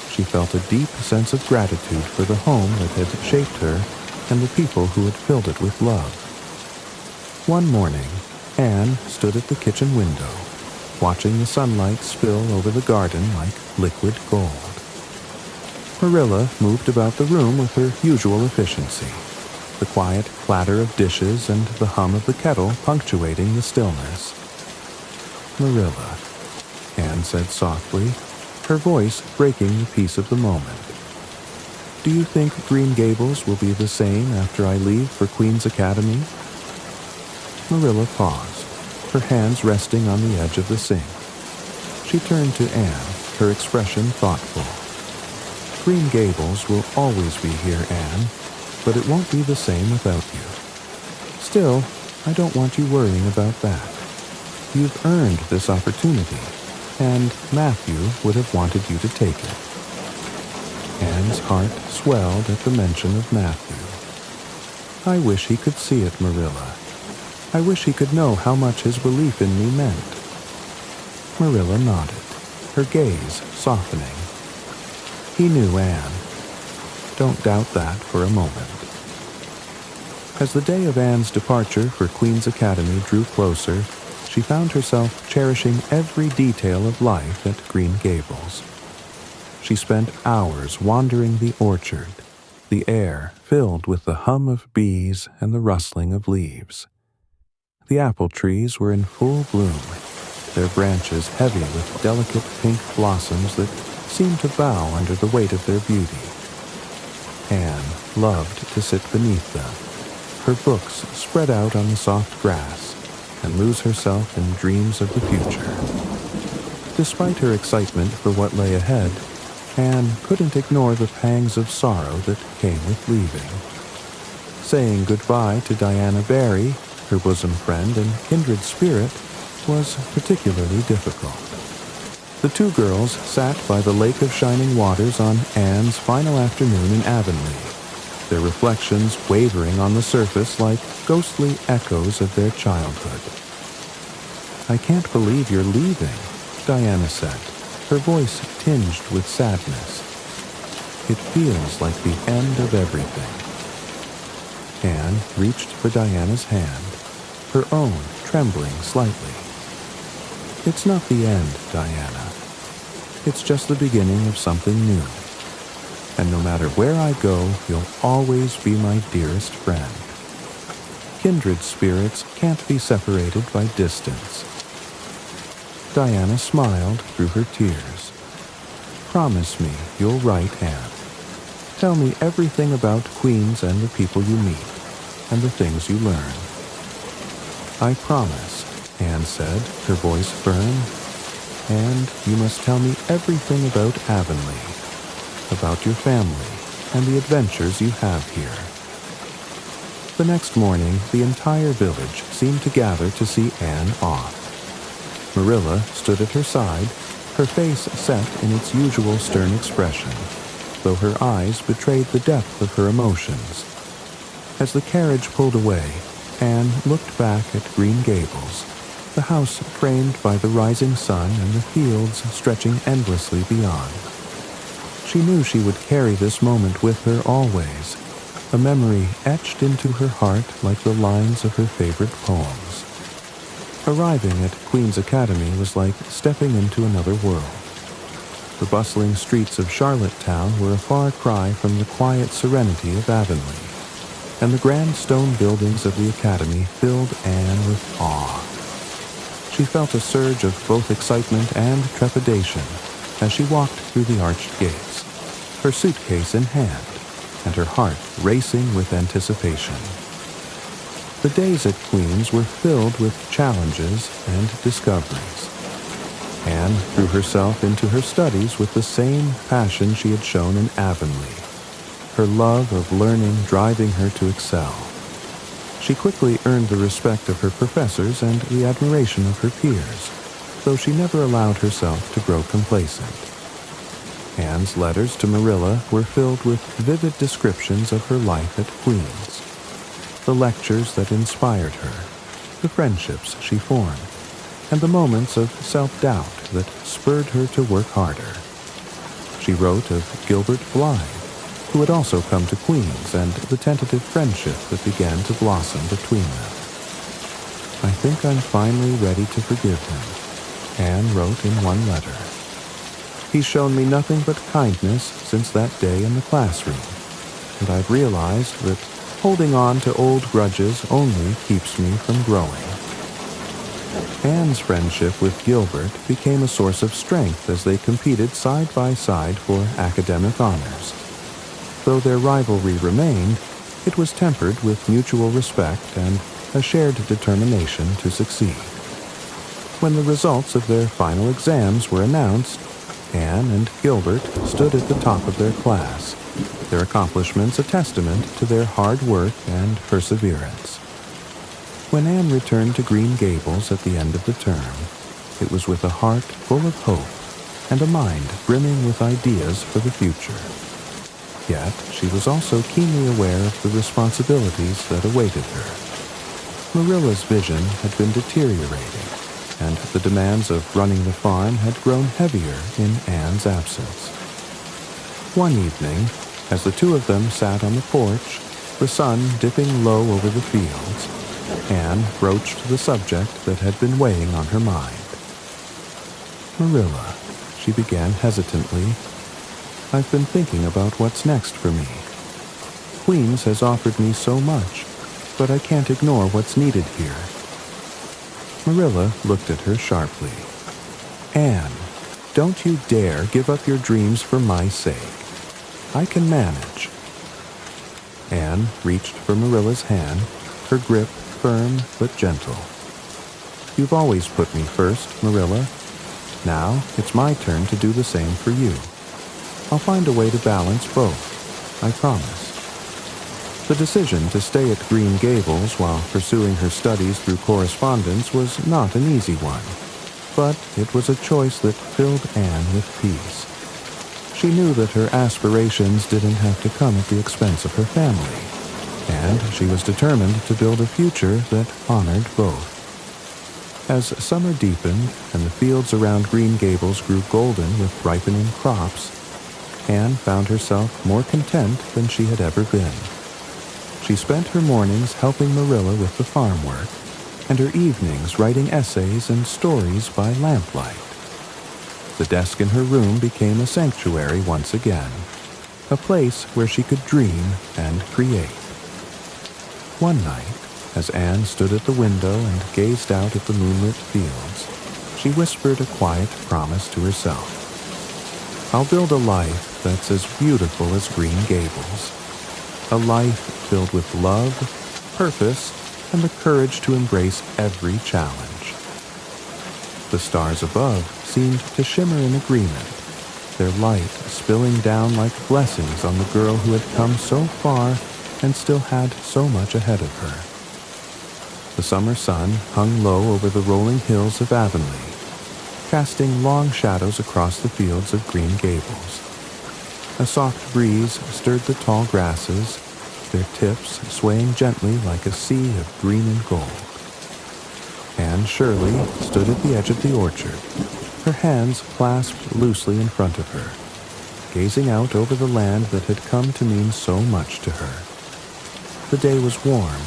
she felt a deep sense of gratitude for the home that had shaped her and the people who had filled it with love. One morning, Anne stood at the kitchen window, watching the sunlight spill over the garden like liquid gold. Marilla moved about the room with her usual efficiency, the quiet clatter of dishes and the hum of the kettle punctuating the stillness. "Marilla," Anne said softly, her voice breaking the peace of the moment. "Do you think Green Gables will be the same after I leave for Queen's Academy?" Marilla paused, her hands resting on the edge of the sink. She turned to Anne, her expression thoughtful. "Green Gables will always be here, Anne, but it won't be the same without you. Still, I don't want you worrying about that. You've earned this opportunity, and Matthew would have wanted you to take it." Anne's heart swelled at the mention of Matthew. "I wish he could see it, Marilla. I wish he could know how much his belief in me meant." Marilla nodded, her gaze softening. He knew Anne. Don't doubt that for a moment. As the day of Anne's departure for Queen's Academy drew closer, she found herself cherishing every detail of life at Green Gables. She spent hours wandering the orchard, the air filled with the hum of bees and the rustling of leaves. The apple trees were in full bloom, their branches heavy with delicate pink blossoms that seemed to bow under the weight of their beauty. Anne loved to sit beneath them, her books spread out on the soft grass, and lose herself in dreams of the future. Despite her excitement for what lay ahead, Anne couldn't ignore the pangs of sorrow that came with leaving. Saying goodbye to Diana Barry, her bosom friend and kindred spirit, was particularly difficult. The two girls sat by the Lake of Shining Waters on Anne's final afternoon in Avonlea, their reflections wavering on the surface like ghostly echoes of their childhood. "I can't believe you're leaving," Diana said, her voice tinged with sadness. "It feels like the end of everything." Anne reached for Diana's hand, her own trembling slightly. "It's not the end, Diana. It's just the beginning of something new. And no matter where I go, you'll always be my dearest friend. Kindred spirits can't be separated by distance." Diana smiled through her tears. "Promise me you'll write, Anne. Tell me everything about Queens and the people you meet, and the things you learn." "I promise," Anne said, her voice firm. "And you must tell me everything about Avonlea, about your family, and the adventures you have here." The next morning, the entire village seemed to gather to see Anne off. Marilla stood at her side, her face set in its usual stern expression, though her eyes betrayed the depth of her emotions. As the carriage pulled away, Anne looked back at Green Gables, the house framed by the rising sun and the fields stretching endlessly beyond. She knew she would carry this moment with her always, a memory etched into her heart like the lines of her favorite poems. Arriving at Queen's Academy was like stepping into another world. The bustling streets of Charlottetown were a far cry from the quiet serenity of Avonlea, and the grand stone buildings of the Academy filled Anne with awe. She felt a surge of both excitement and trepidation as she walked through the arched gates, her suitcase in hand, and her heart racing with anticipation. The days at Queen's were filled with challenges and discoveries. Anne threw herself into her studies with the same passion she had shown in Avonlea, her love of learning driving her to excel. She quickly earned the respect of her professors and the admiration of her peers, though she never allowed herself to grow complacent. Anne's letters to Marilla were filled with vivid descriptions of her life at Queen's, the lectures that inspired her, the friendships she formed, and the moments of self-doubt that spurred her to work harder. She wrote of Gilbert Blythe, who had also come to Queen's, and the tentative friendship that began to blossom between them. "I think I'm finally ready to forgive him," Anne wrote in one letter. "He's shown me nothing but kindness since that day in the classroom, and I've realized that holding on to old grudges only keeps me from growing." Anne's friendship with Gilbert became a source of strength as they competed side by side for academic honors. Though their rivalry remained, it was tempered with mutual respect and a shared determination to succeed. When the results of their final exams were announced, Anne and Gilbert stood at the top of their class, their accomplishments a testament to their hard work and perseverance. When Anne returned to Green Gables at the end of the term, it was with a heart full of hope and a mind brimming with ideas for the future. Yet she was also keenly aware of the responsibilities that awaited her. Marilla's vision had been deteriorating, and the demands of running the farm had grown heavier in Anne's absence. One evening, as the two of them sat on the porch, the sun dipping low over the fields, Anne broached the subject that had been weighing on her mind. "Marilla," she began hesitantly, "I've been thinking about what's next for me. Queen's has offered me so much, but I can't ignore what's needed here." Marilla looked at her sharply. "Anne, don't you dare give up your dreams for my sake. I can manage." Anne reached for Marilla's hand, her grip firm but gentle. "You've always put me first, Marilla. Now it's my turn to do the same for you. I'll find a way to balance both, I promise." The decision to stay at Green Gables while pursuing her studies through correspondence was not an easy one, but it was a choice that filled Anne with peace. She knew that her aspirations didn't have to come at the expense of her family, and she was determined to build a future that honored both. As summer deepened and the fields around Green Gables grew golden with ripening crops, Anne found herself more content than she had ever been. She spent her mornings helping Marilla with the farm work, and her evenings writing essays and stories by lamplight. The desk in her room became a sanctuary once again, a place where she could dream and create. One night, as Anne stood at the window and gazed out at the moonlit fields, she whispered a quiet promise to herself. "I'll build a life that's as beautiful as Green Gables. A life filled with love, purpose, and the courage to embrace every challenge." The stars above seemed to shimmer in agreement, their light spilling down like blessings on the girl who had come so far and still had so much ahead of her. The summer sun hung low over the rolling hills of Avonlea, casting long shadows across the fields of Green Gables. A soft breeze stirred the tall grasses, their tips swaying gently like a sea of green and gold. Anne Shirley stood at the edge of the orchard, her hands clasped loosely in front of her, gazing out over the land that had come to mean so much to her. The day was warm,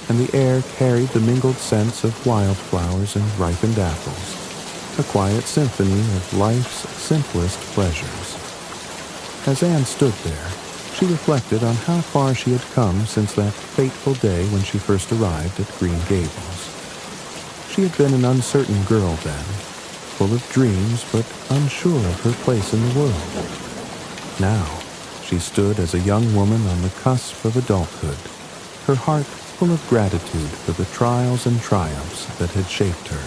and the air carried the mingled scents of wildflowers and ripened apples, a quiet symphony of life's simplest pleasures. As Anne stood there, she reflected on how far she had come since that fateful day when she first arrived at Green Gables. She had been an uncertain girl then, full of dreams but unsure of her place in the world. Now, she stood as a young woman on the cusp of adulthood, her heart full of gratitude for the trials and triumphs that had shaped her.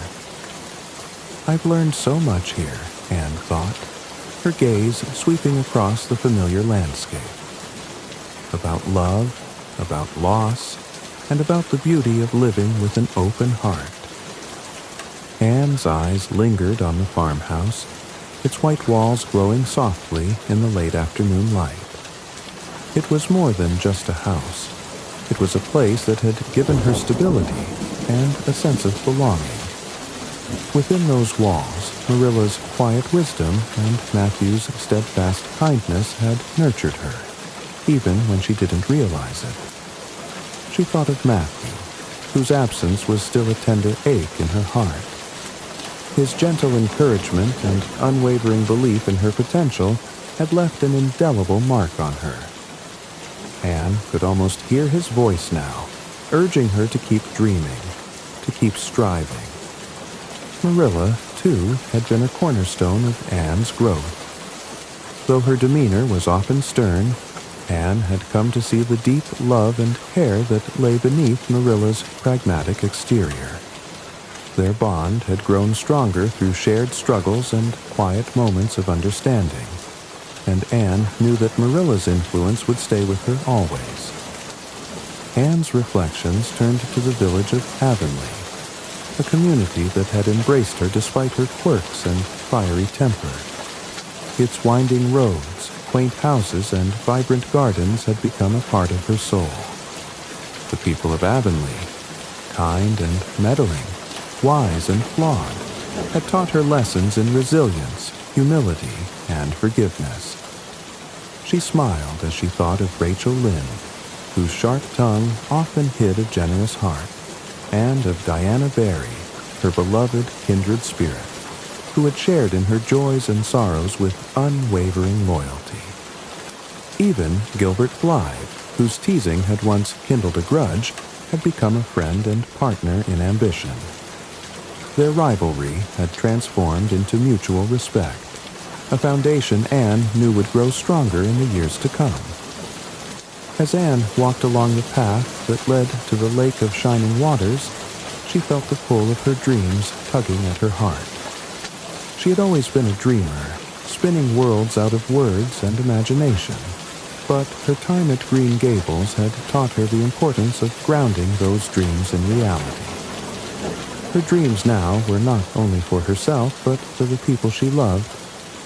"I've learned so much here," Anne thought, her gaze sweeping across the familiar landscape. About love, about loss, and about the beauty of living with an open heart. Anne's eyes lingered on the farmhouse, its white walls glowing softly in the late afternoon light. It was more than just a house. It was a place that had given her stability and a sense of belonging. Within those walls, Marilla's quiet wisdom and Matthew's steadfast kindness had nurtured her, even when she didn't realize it. She thought of Matthew, whose absence was still a tender ache in her heart. His gentle encouragement and unwavering belief in her potential had left an indelible mark on her. Anne could almost hear his voice now, urging her to keep dreaming, to keep striving. Marilla, too, had been a cornerstone of Anne's growth. Though her demeanor was often stern, Anne had come to see the deep love and care that lay beneath Marilla's pragmatic exterior. Their bond had grown stronger through shared struggles and quiet moments of understanding, and Anne knew that Marilla's influence would stay with her always. Anne's reflections turned to the village of Avonlea, a community that had embraced her despite her quirks and fiery temper. Its winding roads, quaint houses, and vibrant gardens had become a part of her soul. The people of Avonlea, kind and meddling, wise and flawed, had taught her lessons in resilience, humility, and forgiveness. She smiled as she thought of Rachel Lynde, whose sharp tongue often hid a generous heart, and of Diana Barry, her beloved kindred spirit, who had shared in her joys and sorrows with unwavering loyalty. Even Gilbert Blythe, whose teasing had once kindled a grudge, had become a friend and partner in ambition. Their rivalry had transformed into mutual respect, a foundation Anne knew would grow stronger in the years to come. As Anne walked along the path that led to the Lake of Shining Waters, she felt the pull of her dreams tugging at her heart. She had always been a dreamer, spinning worlds out of words and imagination, but her time at Green Gables had taught her the importance of grounding those dreams in reality. Her dreams now were not only for herself, but for the people she loved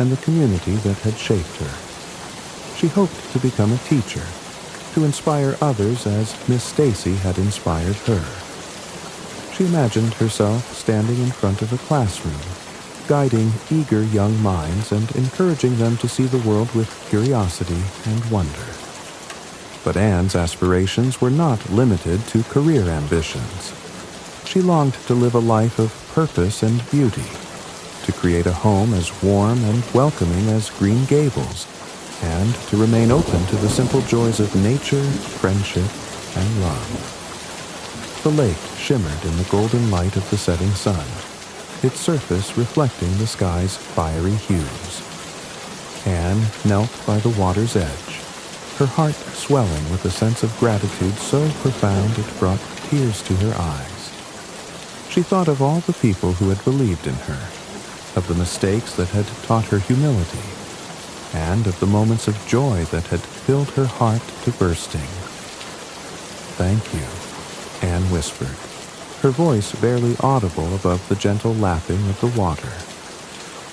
and the community that had shaped her. She hoped to become a teacher, to inspire others as Miss Stacy had inspired her. She imagined herself standing in front of a classroom, guiding eager young minds and encouraging them to see the world with curiosity and wonder. But Anne's aspirations were not limited to career ambitions. She longed to live a life of purpose and beauty, to create a home as warm and welcoming as Green Gables, and to remain open to the simple joys of nature, friendship, and love. The lake shimmered in the golden light of the setting sun, its surface reflecting the sky's fiery hues. Anne knelt by the water's edge, her heart swelling with a sense of gratitude so profound it brought tears to her eyes. She thought of all the people who had believed in her, of the mistakes that had taught her humility, and of the moments of joy that had filled her heart to bursting. "Thank you," Anne whispered, her voice barely audible above the gentle lapping of the water.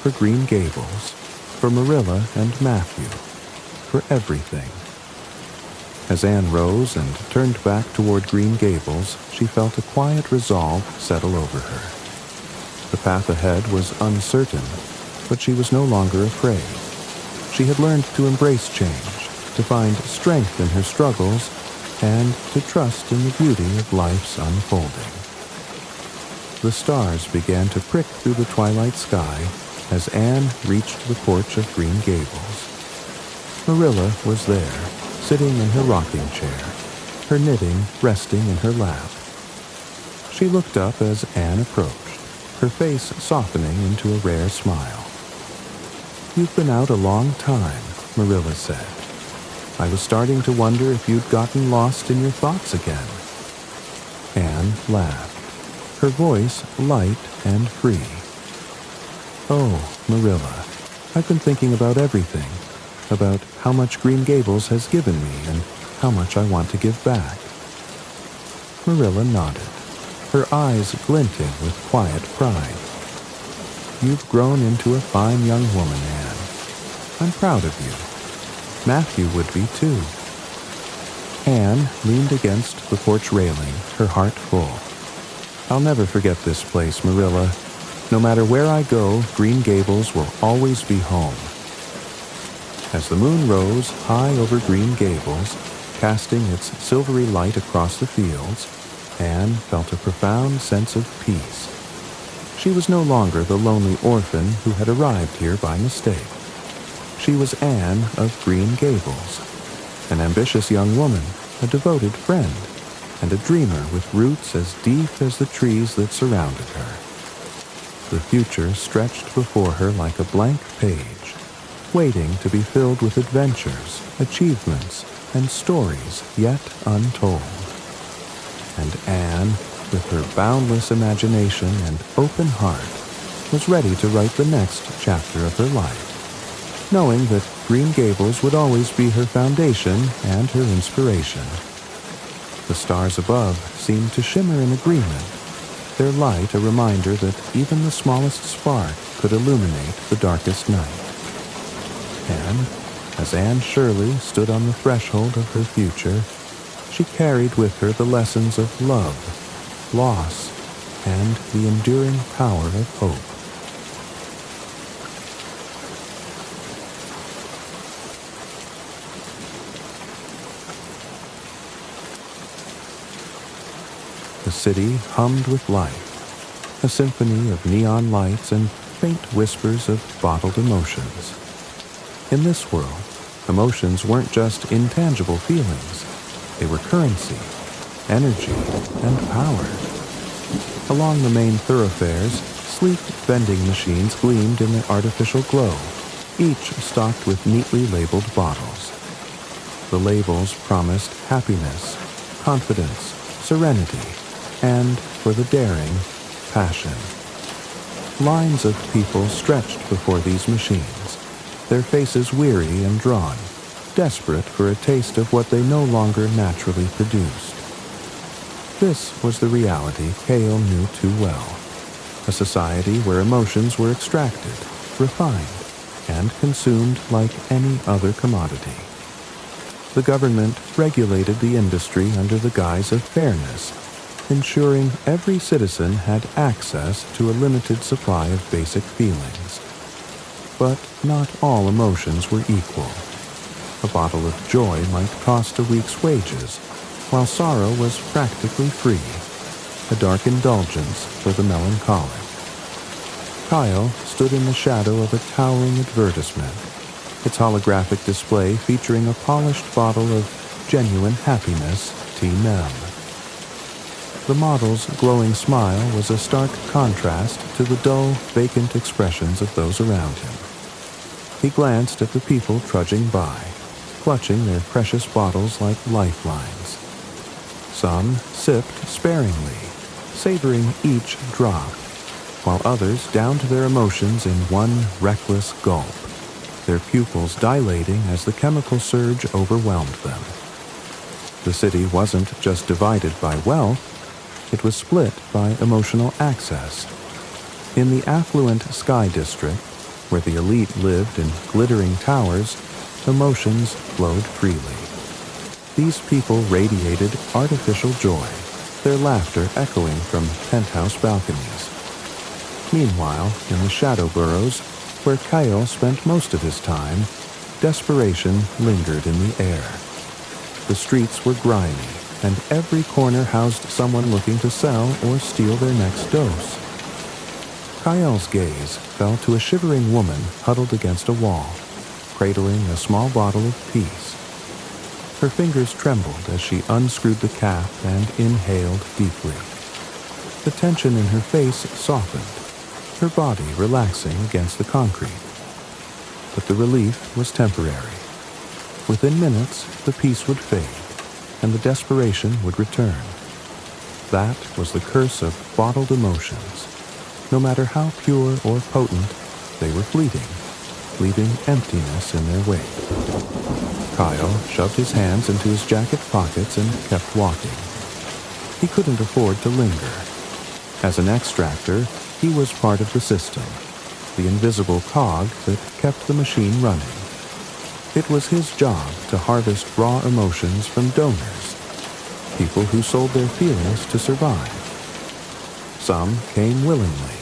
For Green Gables, for Marilla and Matthew, for everything. As Anne rose and turned back toward Green Gables, she felt a quiet resolve settle over her. The path ahead was uncertain, but she was no longer afraid. She had learned to embrace change, to find strength in her struggles, and to trust in the beauty of life's unfolding. The stars began to prick through the twilight sky as Anne reached the porch of Green Gables. Marilla was there, sitting in her rocking chair, her knitting resting in her lap. She looked up as Anne approached, her face softening into a rare smile. "You've been out a long time," Marilla said. "I was starting to wonder if you'd gotten lost in your thoughts again." Anne laughed, her voice light and free. "Oh, Marilla, I've been thinking about everything, about how much Green Gables has given me and how much I want to give back." Marilla nodded, her eyes glinting with quiet pride. "You've grown into a fine young woman, Anne. I'm proud of you. Matthew would be, too." Anne leaned against the porch railing, her heart full. "I'll never forget this place, Marilla. No matter where I go, Green Gables will always be home." As the moon rose high over Green Gables, casting its silvery light across the fields, Anne felt a profound sense of peace. She was no longer the lonely orphan who had arrived here by mistake. She was Anne of Green Gables, an ambitious young woman, a devoted friend, and a dreamer with roots as deep as the trees that surrounded her. The future stretched before her like a blank page, waiting to be filled with adventures, achievements, and stories yet untold. And Anne, with her boundless imagination and open heart, was ready to write the next chapter of her life, knowing that Green Gables would always be her foundation and her inspiration. The stars above seemed to shimmer in agreement, their light a reminder that even the smallest spark could illuminate the darkest night. And, as Anne Shirley stood on the threshold of her future, she carried with her the lessons of love, loss, and the enduring power of hope. The city hummed with life, a symphony of neon lights and faint whispers of bottled emotions. In this world, emotions weren't just intangible feelings. They were currency, energy, and power. Along the main thoroughfares, sleek vending machines gleamed in the artificial glow, each stocked with neatly labeled bottles. The labels promised happiness, confidence, serenity, and, for the daring, passion. Lines of people stretched before these machines, their faces weary and drawn, desperate for a taste of what they no longer naturally produced. This was the reality Cale knew too well, a society where emotions were extracted, refined, and consumed like any other commodity. The government regulated the industry under the guise of fairness, ensuring every citizen had access to a limited supply of basic feelings. But not all emotions were equal. A bottle of joy might cost a week's wages, while sorrow was practically free, a dark indulgence for the melancholic. Kyle stood in the shadow of a towering advertisement, its holographic display featuring a polished bottle of genuine happiness Tea Nem. The model's glowing smile was a stark contrast to the dull, vacant expressions of those around him. He glanced at the people trudging by, clutching their precious bottles like lifelines. Some sipped sparingly, savoring each drop, while others downed their emotions in one reckless gulp, their pupils dilating as the chemical surge overwhelmed them. The city wasn't just divided by wealth, it was split by emotional access. In the affluent Sky District, where the elite lived in glittering towers, emotions flowed freely. These people radiated artificial joy, their laughter echoing from penthouse balconies. Meanwhile, in the shadow boroughs, where Kyle spent most of his time, desperation lingered in the air. The streets were grimy, and every corner housed someone looking to sell or steal their next dose. Kyle's gaze fell to a shivering woman huddled against a wall, cradling a small bottle of peace. Her fingers trembled as she unscrewed the cap and inhaled deeply. The tension in her face softened, her body relaxing against the concrete. But the relief was temporary. Within minutes, the peace would fade, and the desperation would return. That was the curse of bottled emotions. No matter how pure or potent, they were fleeting, leaving emptiness in their wake. Kyle shoved his hands into his jacket pockets and kept walking. He couldn't afford to linger. As an extractor, he was part of the system, the invisible cog that kept the machine running. It was his job to harvest raw emotions from donors, people who sold their feelings to survive. Some came willingly,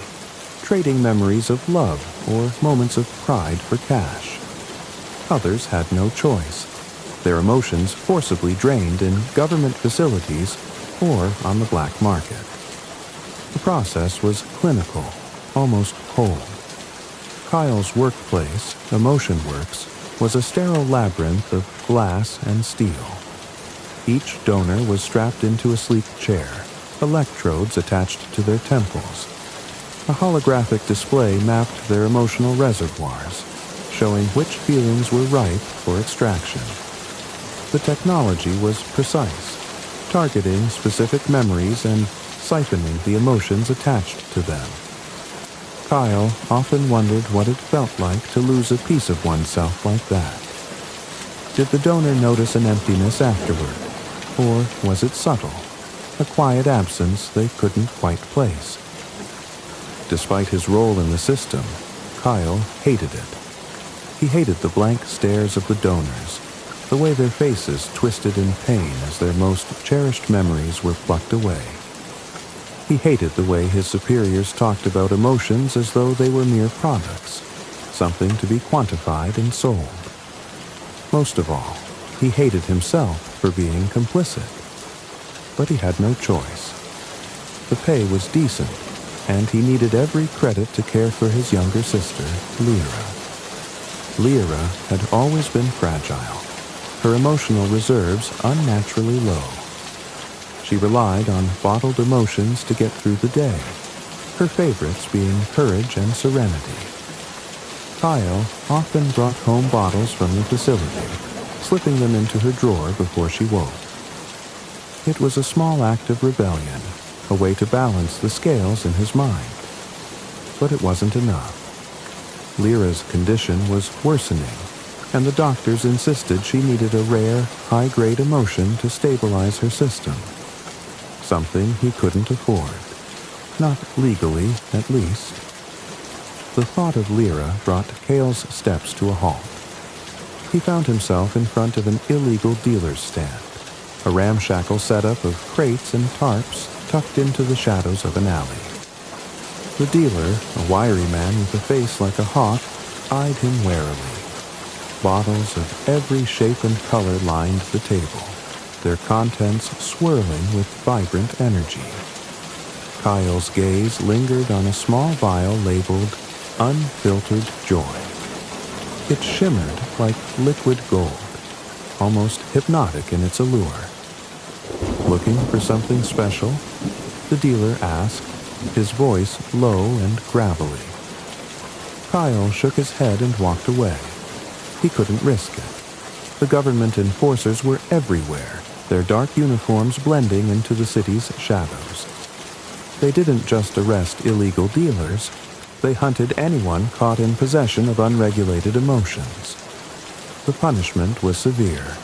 trading memories of love or moments of pride for cash. Others had no choice, their emotions forcibly drained in government facilities or on the black market. The process was clinical, almost cold. Kyle's workplace, Emotion Works, was a sterile labyrinth of glass and steel. Each donor was strapped into a sleek chair, electrodes attached to their temples. A holographic display mapped their emotional reservoirs, showing which feelings were ripe for extraction. The technology was precise, targeting specific memories and siphoning the emotions attached to them. Kyle often wondered what it felt like to lose a piece of oneself like that. Did the donor notice an emptiness afterward, or was it subtle, a quiet absence they couldn't quite place? Despite his role in the system, Kyle hated it. He hated the blank stares of the donors, the way their faces twisted in pain as their most cherished memories were plucked away. He hated the way his superiors talked about emotions as though they were mere products, something to be quantified and sold. Most of all, he hated himself for being complicit. But he had no choice. The pay was decent, and he needed every credit to care for his younger sister, Lyra. Lyra had always been fragile, her emotional reserves unnaturally low. She relied on bottled emotions to get through the day, her favorites being courage and serenity. Kyle often brought home bottles from the facility, slipping them into her drawer before she woke. It was a small act of rebellion, a way to balance the scales in his mind. But it wasn't enough. Lyra's condition was worsening, and the doctors insisted she needed a rare, high-grade emotion to stabilize her system. Something he couldn't afford. Not legally, at least. The thought of Lyra brought Kale's steps to a halt. He found himself in front of an illegal dealer's stand, a ramshackle setup of crates and tarps tucked into the shadows of an alley. The dealer, a wiry man with a face like a hawk, eyed him warily. Bottles of every shape and color lined the table, their contents swirling with vibrant energy. Kyle's gaze lingered on a small vial labeled Unfiltered Joy. It shimmered like liquid gold, almost hypnotic in its allure. Looking for something special? The dealer asked, his voice low and gravelly. Kyle shook his head and walked away. He couldn't risk it. The government enforcers were everywhere, their dark uniforms blending into the city's shadows. They didn't just arrest illegal dealers, they hunted anyone caught in possession of unregulated emotions. The punishment was severe: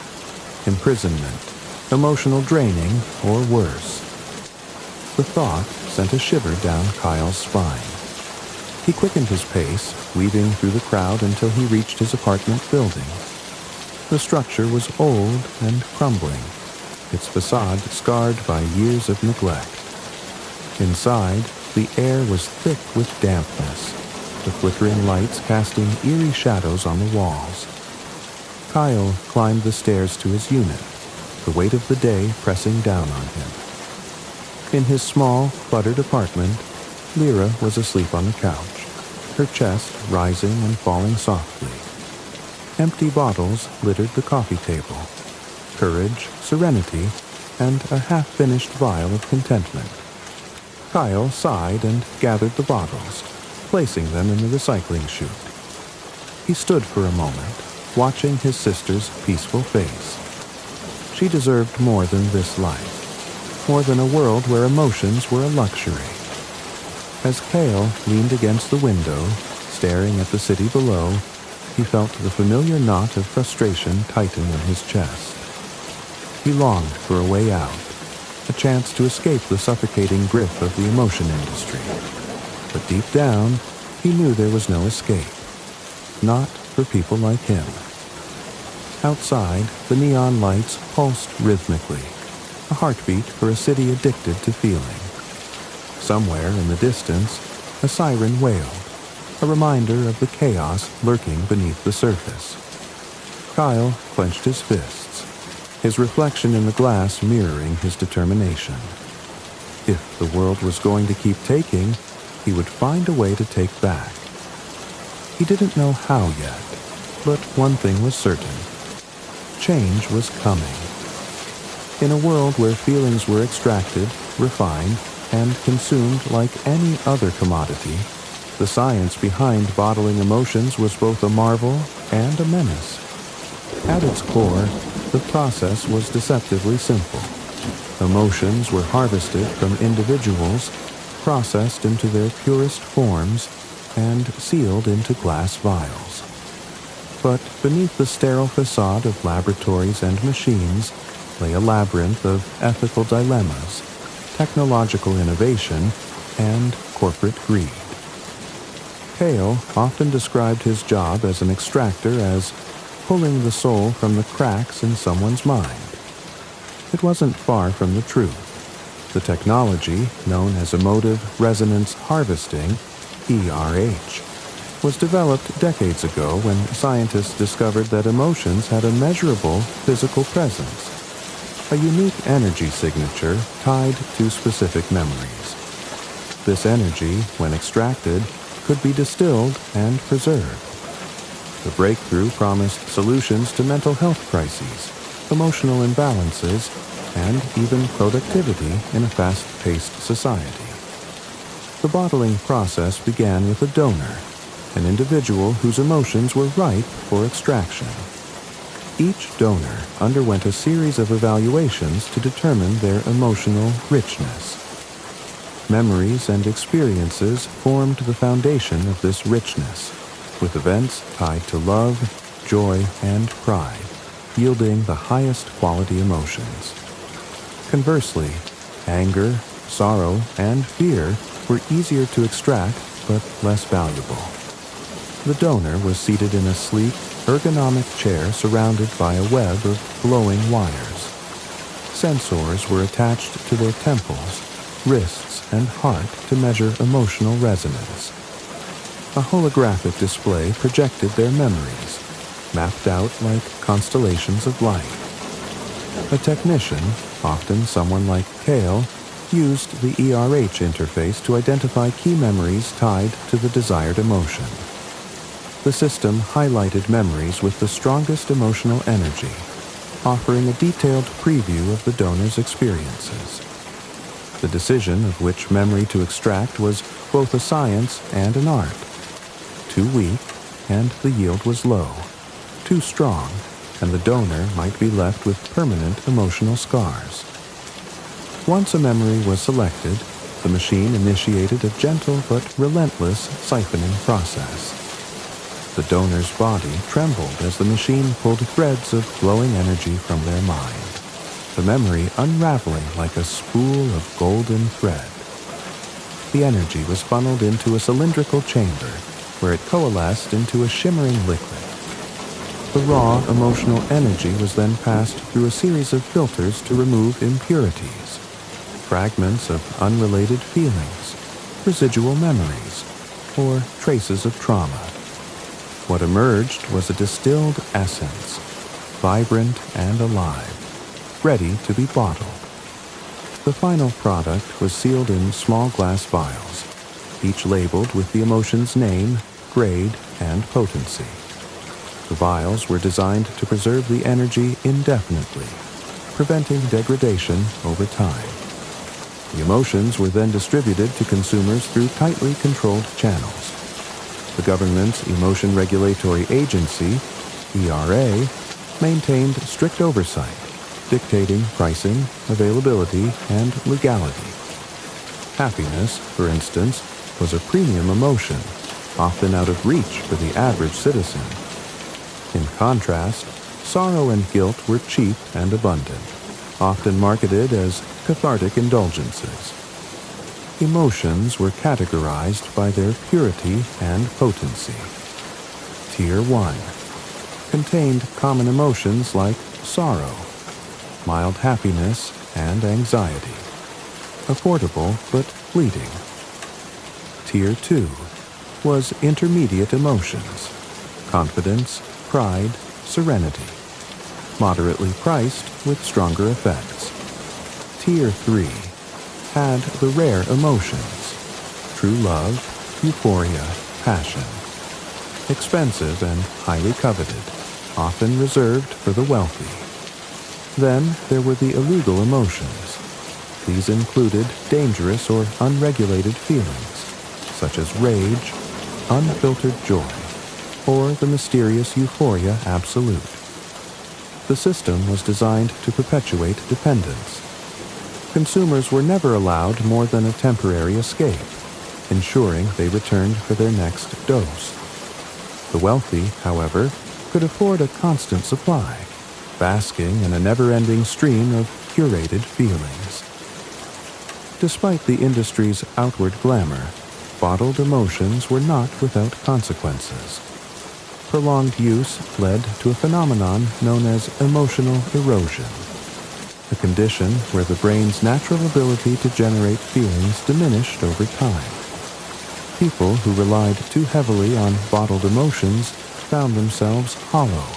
imprisonment, emotional draining, or worse. The thought sent a shiver down Kyle's spine. He quickened his pace, weaving through the crowd until he reached his apartment building. The structure was old and crumbling, its facade scarred by years of neglect. Inside, the air was thick with dampness, the flickering lights casting eerie shadows on the walls. Kyle climbed the stairs to his unit, the weight of the day pressing down on him. In his small, cluttered apartment, Lyra was asleep on the couch, her chest rising and falling softly. Empty bottles littered the coffee table: courage, serenity, and a half-finished vial of contentment. Kyle sighed and gathered the bottles, placing them in the recycling chute. He stood for a moment, watching his sister's peaceful face. She deserved more than this life, more than a world where emotions were a luxury. As Kale leaned against the window, staring at the city below, he felt the familiar knot of frustration tighten in his chest. He longed for a way out, a chance to escape the suffocating grip of the emotion industry. But deep down, he knew there was no escape. Not for people like him. Outside, the neon lights pulsed rhythmically, a heartbeat for a city addicted to feeling. Somewhere in the distance, a siren wailed, a reminder of the chaos lurking beneath the surface. Kyle clenched his fists, his reflection in the glass mirroring his determination. If the world was going to keep taking, he would find a way to take back. He didn't know how yet, but one thing was certain. Change was coming. In a world where feelings were extracted, refined, and consumed like any other commodity, the science behind bottling emotions was both a marvel and a menace. At its core, the process was deceptively simple. Emotions were harvested from individuals, processed into their purest forms, and sealed into glass vials. But beneath the sterile facade of laboratories and machines lay a labyrinth of ethical dilemmas, technological innovation, and corporate greed. Kale often described his job as an extractor as pulling the soul from the cracks in someone's mind. It wasn't far from the truth. The technology, known as emotive resonance harvesting, ERH, was developed decades ago when scientists discovered that emotions had a measurable physical presence, a unique energy signature tied to specific memories. This energy, when extracted, could be distilled and preserved. The breakthrough promised solutions to mental health crises, emotional imbalances, and even productivity in a fast-paced society. The bottling process began with a donor, an individual whose emotions were ripe for extraction. Each donor underwent a series of evaluations to determine their emotional richness. Memories and experiences formed the foundation of this richness, with events tied to love, joy, and pride, yielding the highest quality emotions. Conversely, anger, sorrow, and fear were easier to extract but less valuable. The donor was seated in a sleek, ergonomic chair surrounded by a web of glowing wires. Sensors were attached to their temples, wrists, and heart to measure emotional resonance. A holographic display projected their memories, mapped out like constellations of light. A technician, often someone like Kale, used the ERH interface to identify key memories tied to the desired emotion. The system highlighted memories with the strongest emotional energy, offering a detailed preview of the donor's experiences. The decision of which memory to extract was both a science and an art. Too weak, and the yield was low. Too strong, and the donor might be left with permanent emotional scars. Once a memory was selected, the machine initiated a gentle but relentless siphoning process. The donor's body trembled as the machine pulled threads of glowing energy from their mind, the memory unraveling like a spool of golden thread. The energy was funneled into a cylindrical chamber, where it coalesced into a shimmering liquid. The raw emotional energy was then passed through a series of filters to remove impurities, fragments of unrelated feelings, residual memories, or traces of trauma. What emerged was a distilled essence, vibrant and alive, ready to be bottled. The final product was sealed in small glass vials, each labeled with the emotion's name, grade, and potency. The vials were designed to preserve the energy indefinitely, preventing degradation over time. The emotions were then distributed to consumers through tightly controlled channels. The government's Emotion Regulatory Agency, ERA, maintained strict oversight, dictating pricing, availability, and legality. Happiness, for instance, was a premium emotion, often out of reach for the average citizen. In contrast, sorrow and guilt were cheap and abundant, often marketed as cathartic indulgences. Emotions were categorized by their purity and potency. Tier 1 contained common emotions like sorrow, mild happiness, and anxiety, affordable but fleeting. Tier 2 was intermediate emotions, confidence, pride, serenity, moderately priced with stronger effects. Tier 3 had the rare emotions, true love, euphoria, passion, expensive and highly coveted, often reserved for the wealthy. Then there were the illegal emotions, These included dangerous or unregulated feelings, such as rage, unfiltered joy, or the mysterious euphoria absolute. The system was designed to perpetuate dependence. Consumers were never allowed more than a temporary escape, ensuring they returned for their next dose. The wealthy, however, could afford a constant supply, basking in a never-ending stream of curated feelings. Despite the industry's outward glamour, bottled emotions were not without consequences. Prolonged use led to a phenomenon known as emotional erosion, a condition where the brain's natural ability to generate feelings diminished over time. People who relied too heavily on bottled emotions found themselves hollow,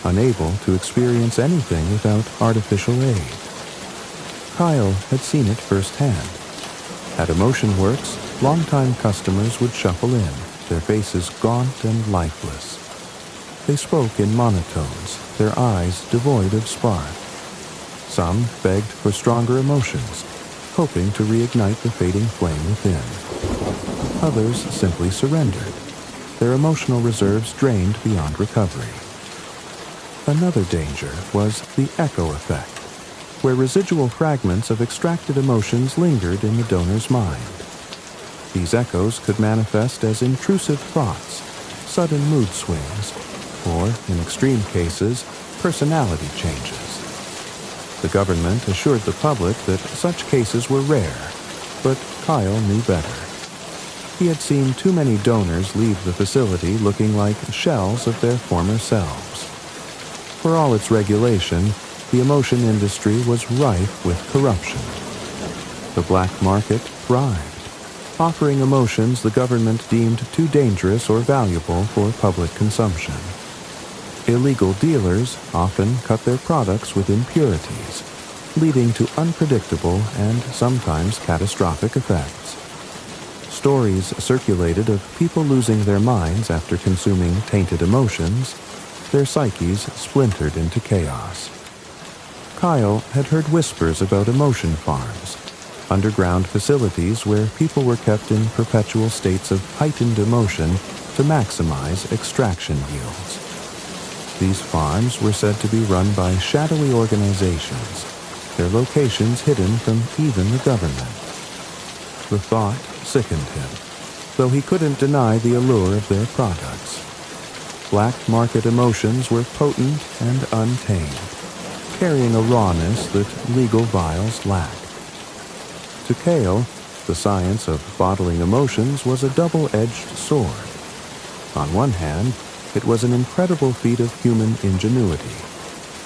unable to experience anything without artificial aid. Kyle had seen it firsthand. At EmotionWorks, longtime customers would shuffle in, their faces gaunt and lifeless. They spoke in monotones, their eyes devoid of spark. Some begged for stronger emotions, hoping to reignite the fading flame within. Others simply surrendered, their emotional reserves drained beyond recovery. Another danger was the echo effect, where residual fragments of extracted emotions lingered in the donor's mind. These echoes could manifest as intrusive thoughts, sudden mood swings, or, in extreme cases, personality changes. The government assured the public that such cases were rare, but Kyle knew better. He had seen too many donors leave the facility looking like shells of their former selves. For all its regulation, the emotion industry was rife with corruption. The black market thrived, offering emotions the government deemed too dangerous or valuable for public consumption. Illegal dealers often cut their products with impurities, leading to unpredictable and sometimes catastrophic effects. Stories circulated of people losing their minds after consuming tainted emotions, their psyches splintered into chaos. Kyle had heard whispers about emotion farms, underground facilities where people were kept in perpetual states of heightened emotion to maximize extraction yields. These farms were said to be run by shadowy organizations, their locations hidden from even the government. The thought sickened him, though he couldn't deny the allure of their products. Black market emotions were potent and untamed, carrying a rawness that legal vials lacked. To Kale, the science of bottling emotions was a double-edged sword. On one hand, it was an incredible feat of human ingenuity,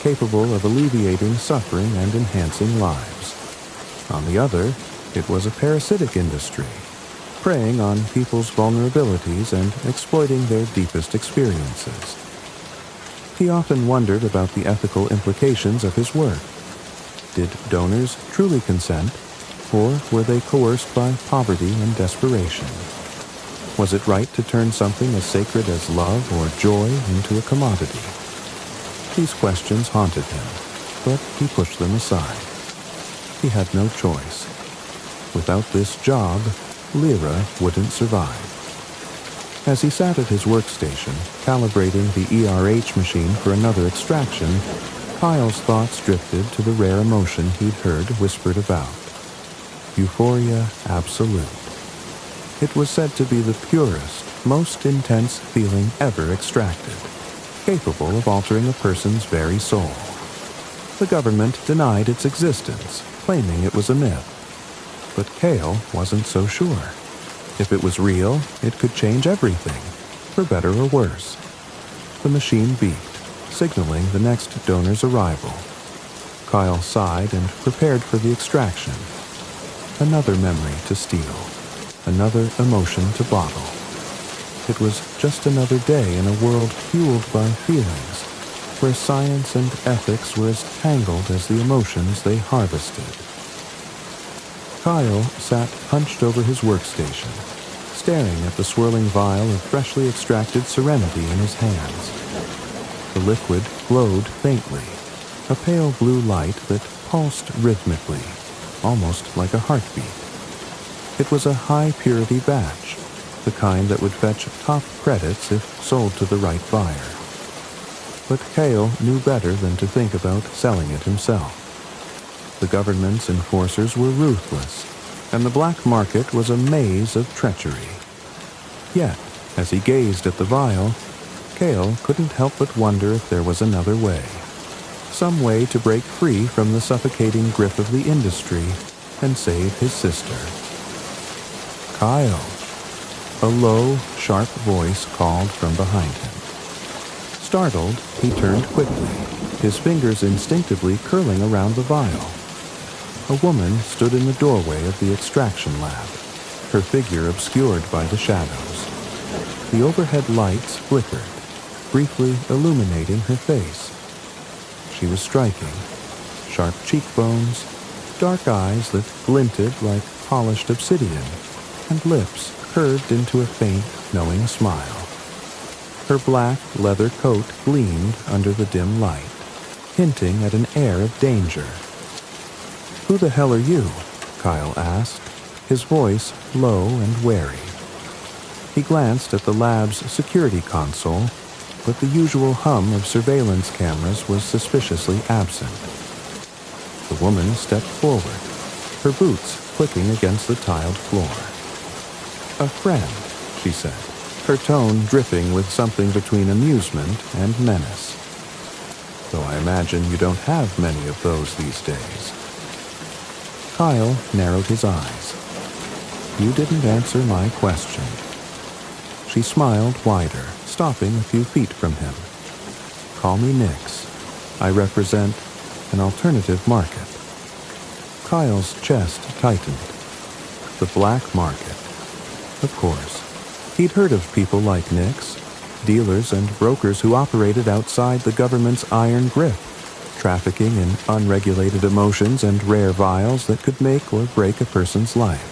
capable of alleviating suffering and enhancing lives. On the other, it was a parasitic industry, preying on people's vulnerabilities and exploiting their deepest experiences. He often wondered about the ethical implications of his work. Did donors truly consent, or were they coerced by poverty and desperation? Was it right to turn something as sacred as love or joy into a commodity? These questions haunted him, but he pushed them aside. He had no choice. Without this job, Lyra wouldn't survive. As he sat at his workstation, calibrating the ERH machine for another extraction, Kyle's thoughts drifted to the rare emotion he'd heard whispered about. Euphoria absolute. It was said to be the purest, most intense feeling ever extracted, capable of altering a person's very soul. The government denied its existence, claiming it was a myth. But Kale wasn't so sure. If it was real, it could change everything, for better or worse. The machine beeped, signaling the next donor's arrival. Kyle sighed and prepared for the extraction. Another memory to steal, another emotion to bottle. It was just another day in a world fueled by feelings, where science and ethics were as tangled as the emotions they harvested. Kyle sat hunched over his workstation, staring at the swirling vial of freshly extracted serenity in his hands. The liquid glowed faintly, a pale blue light that pulsed rhythmically, almost like a heartbeat. It was a high-purity batch, the kind that would fetch top credits if sold to the right buyer. But Kale knew better than to think about selling it himself. The government's enforcers were ruthless, and the black market was a maze of treachery. Yet, as he gazed at the vial, Kale couldn't help but wonder if there was another way. Some way to break free from the suffocating grip of the industry and save his sister. Kyle! A low, sharp voice called from behind him. Startled, he turned quickly, his fingers instinctively curling around the vial. A woman stood in the doorway of the extraction lab, her figure obscured by the shadows. The overhead lights flickered, briefly illuminating her face. She was striking, sharp cheekbones, dark eyes that glinted like polished obsidian, and lips curved into a faint, knowing smile. Her black leather coat gleamed under the dim light, hinting at an air of danger. "Who the hell are you?" Kyle asked, his voice low and wary. He glanced at the lab's security console, but the usual hum of surveillance cameras was suspiciously absent. The woman stepped forward, her boots clicking against the tiled floor. "A friend," she said, her tone dripping with something between amusement and menace. "Though I imagine you don't have many of those these days." Kyle narrowed his eyes. "You didn't answer my question." She smiled wider, stopping a few feet from him. "Call me Nix. I represent an alternative market." Kyle's chest tightened. The black market. Of course. He'd heard of people like Nix, dealers and brokers who operated outside the government's iron grip, trafficking in unregulated emotions and rare vials that could make or break a person's life.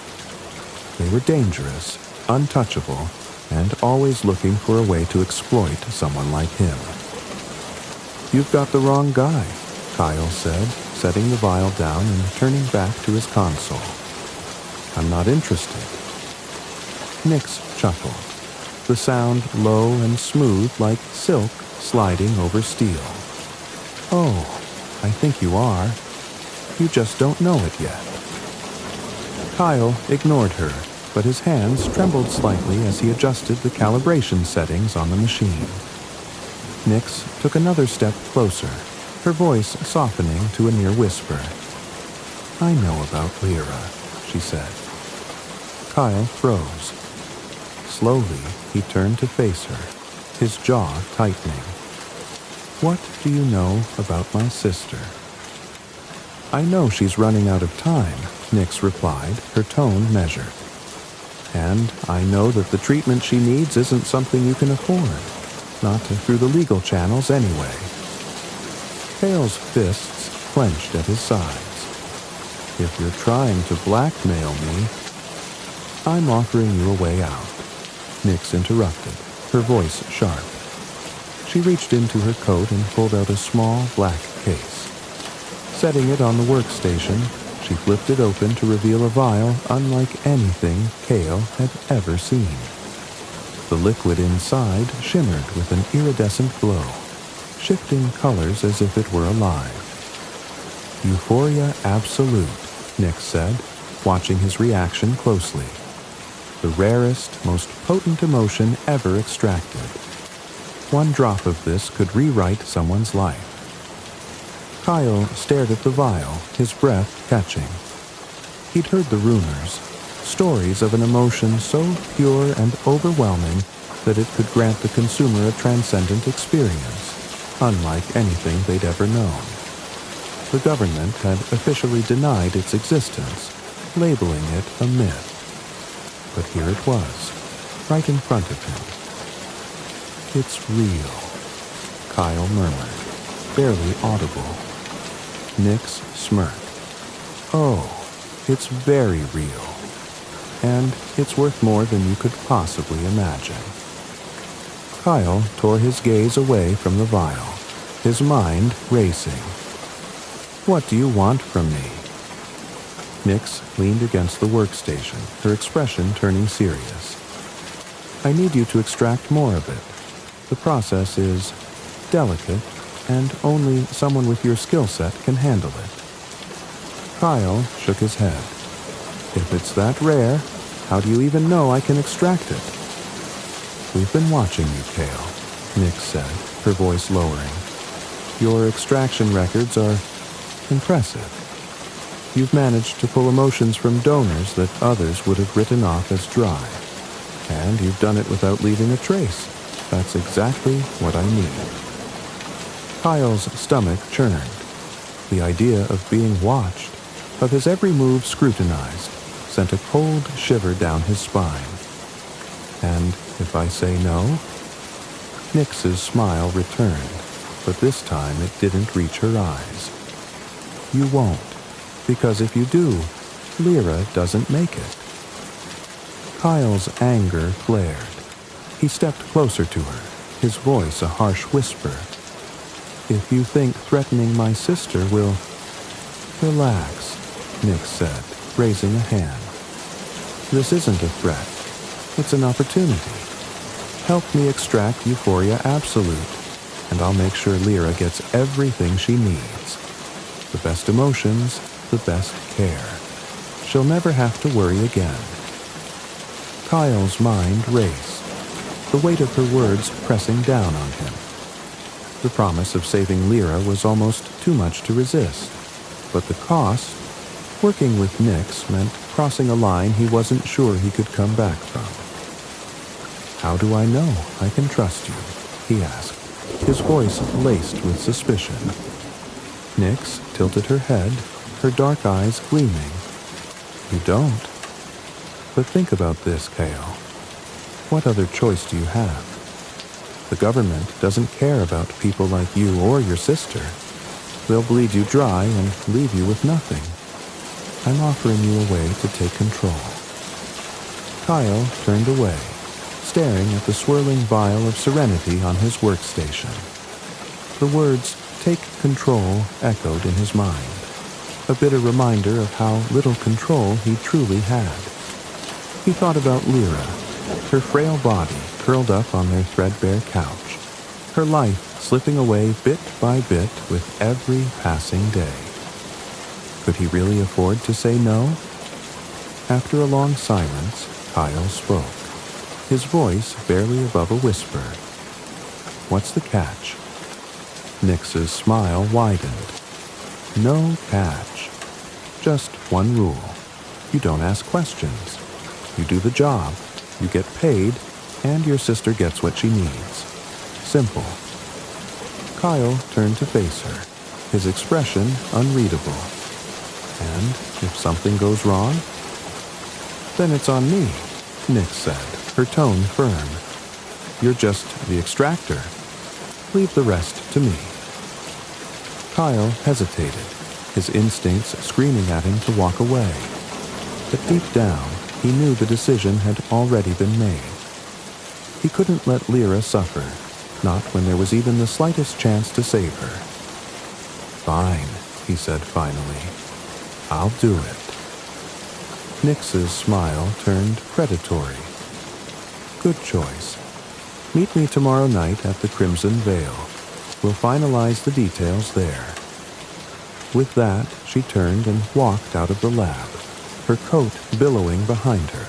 They were dangerous, untouchable, and always looking for a way to exploit someone like him. "You've got the wrong guy," Kyle said, setting the vial down and turning back to his console. "I'm not interested." Nix chuckled, the sound low and smooth like silk sliding over steel. "Oh, I think you are. You just don't know it yet." Kyle ignored her, but his hands trembled slightly as he adjusted the calibration settings on the machine. Nix took another step closer, her voice softening to a near whisper. "I know about Lyra," she said. Kyle froze. Slowly, he turned to face her, his jaw tightening. "What do you know about my sister?" "I know she's running out of time," Nix replied, her tone measured. "And I know that the treatment she needs isn't something you can afford, not through the legal channels anyway." Kale's fists clenched at his sides. "If you're trying to blackmail me..." "I'm offering you a way out," Nix interrupted, her voice sharp. She reached into her coat and pulled out a small black case. Setting it on the workstation, she flipped it open to reveal a vial unlike anything Kale had ever seen. The liquid inside shimmered with an iridescent glow, shifting colors as if it were alive. "Euphoria absolute," Nix said, watching his reaction closely. "The rarest, most potent emotion ever extracted. One drop of this could rewrite someone's life." Kyle stared at the vial, his breath catching. He'd heard the rumors, stories of an emotion so pure and overwhelming that it could grant the consumer a transcendent experience, unlike anything they'd ever known. The government had officially denied its existence, labeling it a myth. But here it was, right in front of him. "It's real," Kyle murmured, barely audible. Nix smirked. "Oh, it's very real. And it's worth more than you could possibly imagine." Kyle tore his gaze away from the vial, his mind racing. "What do you want from me?" Nyx leaned against the workstation, her expression turning serious. I need you to extract more of it. The process is delicate, and only someone with your skill set can handle it. Kyle shook his head. If it's that rare, how do you even know I can extract it? We've been watching you, Kale, Nyx said, her voice lowering. Your extraction records are impressive. You've managed to pull emotions from donors that others would have written off as dry. And you've done it without leaving a trace. That's exactly what I need. Kyle's stomach churned. The idea of being watched, of his every move scrutinized, sent a cold shiver down his spine. And if I say no? Nyx's smile returned, but this time it didn't reach her eyes. You won't, because if you do, Lyra doesn't make it. Kyle's anger flared. He stepped closer to her, his voice a harsh whisper. If you think threatening my sister will... Relax, Nyx said, raising a hand. This isn't a threat. It's an opportunity. Help me extract Euphoria Absolute, and I'll make sure Lyra gets everything she needs. The best emotions, the best care. She'll never have to worry again. Kyle's mind raced, the weight of her words pressing down on him. The promise of saving Lyra was almost too much to resist, but the cost, working with Nyx, meant crossing a line he wasn't sure he could come back from. How do I know I can trust you? He asked, his voice laced with suspicion. Nyx tilted her head, her dark eyes gleaming. You don't. But think about this, Kale. What other choice do you have? The government doesn't care about people like you or your sister. They'll bleed you dry and leave you with nothing. I'm offering you a way to take control. Kyle turned away, staring at the swirling vial of serenity on his workstation. The words, "take control," echoed in his mind, a bitter reminder of how little control he truly had. He thought about Lyra, her frail body curled up on their threadbare couch, her life slipping away bit by bit with every passing day. Could he really afford to say no? After a long silence, Kyle spoke, his voice barely above a whisper. What's the catch? Nyx's smile widened. No catch. Just one rule. You don't ask questions. You do the job, you get paid, and your sister gets what she needs. Simple. Kyle turned to face her, his expression unreadable. And if something goes wrong? Then it's on me, Nyx said, her tone firm. You're just the extractor. Leave the rest to me. Kyle hesitated, his instincts screaming at him to walk away. But deep down, he knew the decision had already been made. He couldn't let Lyra suffer, not when there was even the slightest chance to save her. Fine, he said finally. I'll do it. Nyx's smile turned predatory. Good choice. Meet me tomorrow night at the Crimson Veil. We'll finalize the details there. With that, she turned and walked out of the lab, her coat billowing behind her.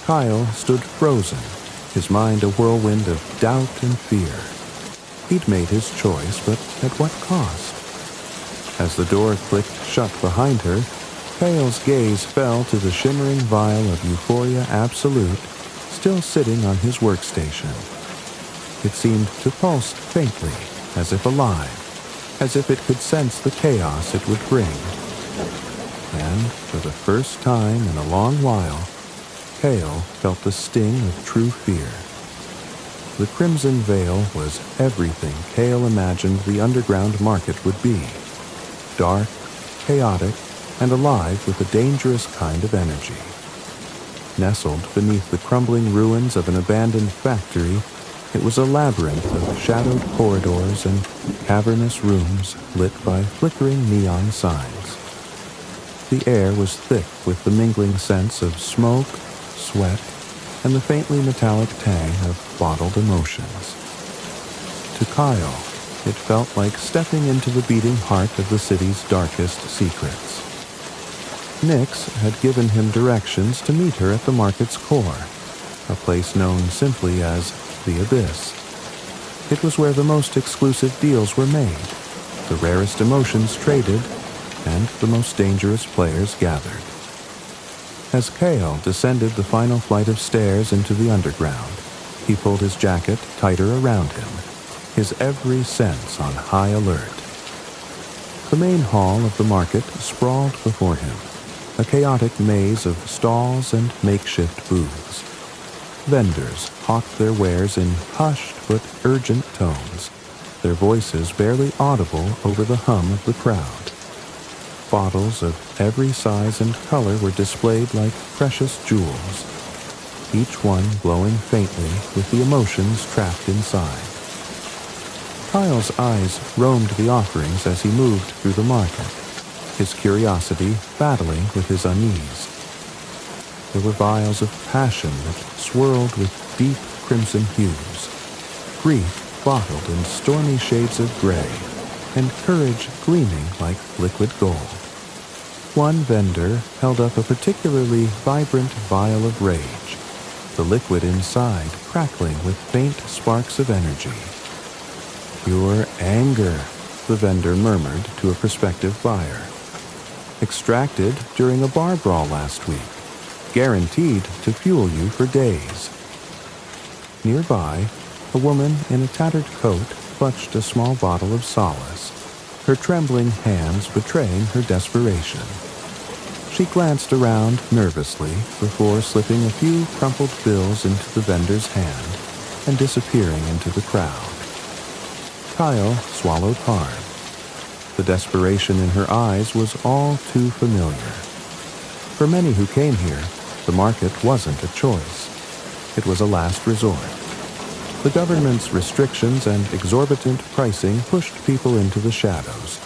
Kyle stood frozen, his mind a whirlwind of doubt and fear. He'd made his choice, but at what cost? As the door clicked shut behind her, Kyle's gaze fell to the shimmering vial of Euphoria Absolute, still sitting on his workstation. It seemed to pulse faintly, as if alive, as if it could sense the chaos it would bring. And, for the first time in a long while, Kale felt the sting of true fear. The Crimson Veil was everything Kale imagined the underground market would be. Dark, chaotic, and alive with a dangerous kind of energy. Nestled beneath the crumbling ruins of an abandoned factory, it was a labyrinth of shadowed corridors and cavernous rooms lit by flickering neon signs. the air was thick with the mingling scents of smoke, sweat, and the faintly metallic tang of bottled emotions. To Kyle, it felt like stepping into the beating heart of the city's darkest secrets. Nyx had given him directions to meet her at the market's core, a place known simply as the Abyss. It was where the most exclusive deals were made, the rarest emotions traded, and the most dangerous players gathered. As Kale descended the final flight of stairs into the underground, he pulled his jacket tighter around him, his every sense on high alert. The main hall of the market sprawled before him, a chaotic maze of stalls and makeshift booths. Vendors hawked their wares in hushed but urgent tones, their voices barely audible over the hum of the crowd. Bottles of every size and color were displayed like precious jewels, each one glowing faintly with the emotions trapped inside. Kyle's eyes roamed the offerings as he moved through the market, his curiosity battling with his unease. There were vials of passion that swirled with deep crimson hues, grief bottled in stormy shades of gray, and courage gleaming like liquid gold. One vendor held up a particularly vibrant vial of rage, the liquid inside crackling with faint sparks of energy. "Pure anger," the vendor murmured to a prospective buyer. "Extracted during a bar brawl last week. Guaranteed to fuel you for days." Nearby, a woman in a tattered coat clutched a small bottle of solace, her trembling hands betraying her desperation. She glanced around nervously before slipping a few crumpled bills into the vendor's hand and disappearing into the crowd. Kyle swallowed hard. The desperation in her eyes was all too familiar. For many who came here, the market wasn't a choice. It was a last resort. The government's restrictions and exorbitant pricing pushed people into the shadows,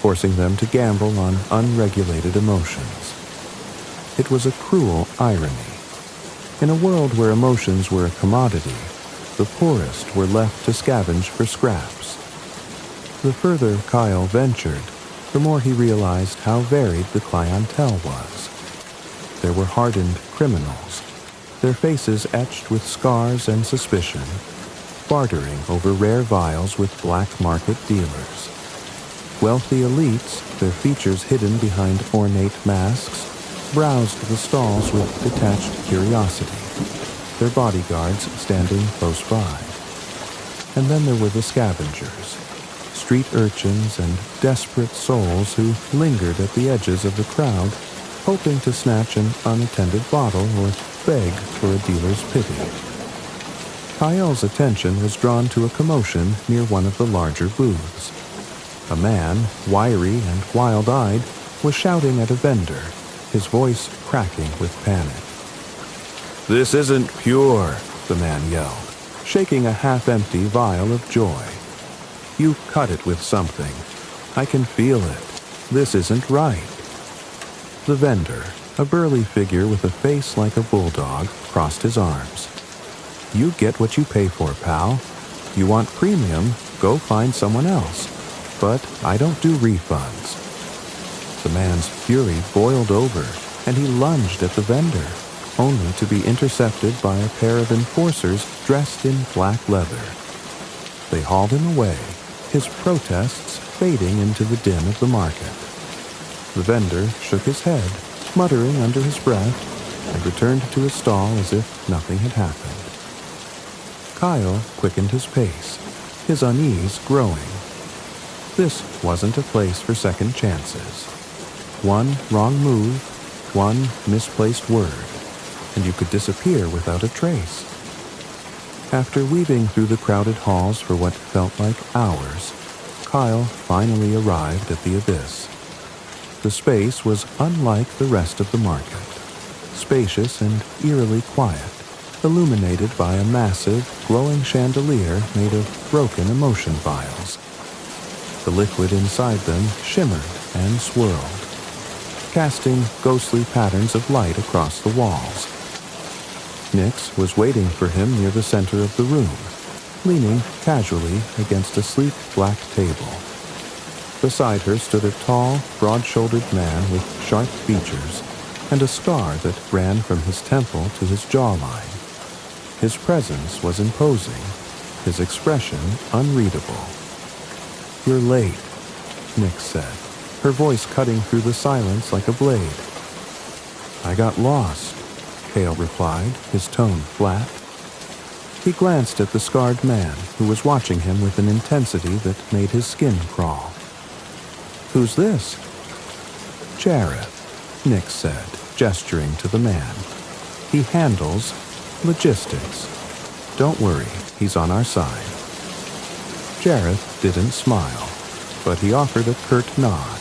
forcing them to gamble on unregulated emotions. It was a cruel irony. In a world where emotions were a commodity, the poorest were left to scavenge for scraps. The further Kyle ventured, the more he realized how varied the clientele was. There were hardened criminals, their faces etched with scars and suspicion, bartering over rare vials with black market dealers. Wealthy elites, their features hidden behind ornate masks, browsed the stalls with detached curiosity, their bodyguards standing close by. And then there were the scavengers, street urchins and desperate souls who lingered at the edges of the crowd, hoping to snatch an unattended bottle or beg for a dealer's pity. Kyle's attention was drawn to a commotion near one of the larger booths. A man, wiry and wild-eyed, was shouting at a vendor, his voice cracking with panic. "This isn't pure," the man yelled, shaking a half-empty vial of joy. "You cut it with something. I can feel it. This isn't right." The vendor, a burly figure with a face like a bulldog, crossed his arms. "You get what you pay for, pal. You want premium, go find someone else. But I don't do refunds." The man's fury boiled over, and he lunged at the vendor, only to be intercepted by a pair of enforcers dressed in black leather. They hauled him away, his protests fading into the dim of the market. The vendor shook his head, muttering under his breath, and returned to his stall as if nothing had happened. Kyle quickened his pace, his unease growing. This wasn't a place for second chances. One wrong move, one misplaced word, and you could disappear without a trace. After weaving through the crowded halls for what felt like hours, Kyle finally arrived at the Abyss. The space was unlike the rest of the market, spacious and eerily quiet, illuminated by a massive, glowing chandelier made of broken emotion vials. The liquid inside them shimmered and swirled. casting ghostly patterns of light across the walls. Nyx was waiting for him near the center of the room, leaning casually against a sleek black table. Beside her stood a tall, broad-shouldered man with sharp features and a scar that ran from his temple to his jawline. His presence was imposing, his expression unreadable. "You're late," Nyx said, her voice cutting through the silence like a blade. "I got lost," Kale replied, his tone flat. He glanced at the scarred man, who was watching him with an intensity that made his skin crawl. "Who's this?" "Jareth," Nyx said, gesturing to the man. "He handles logistics. Don't worry, he's on our side." Jareth didn't smile, but he offered a curt nod.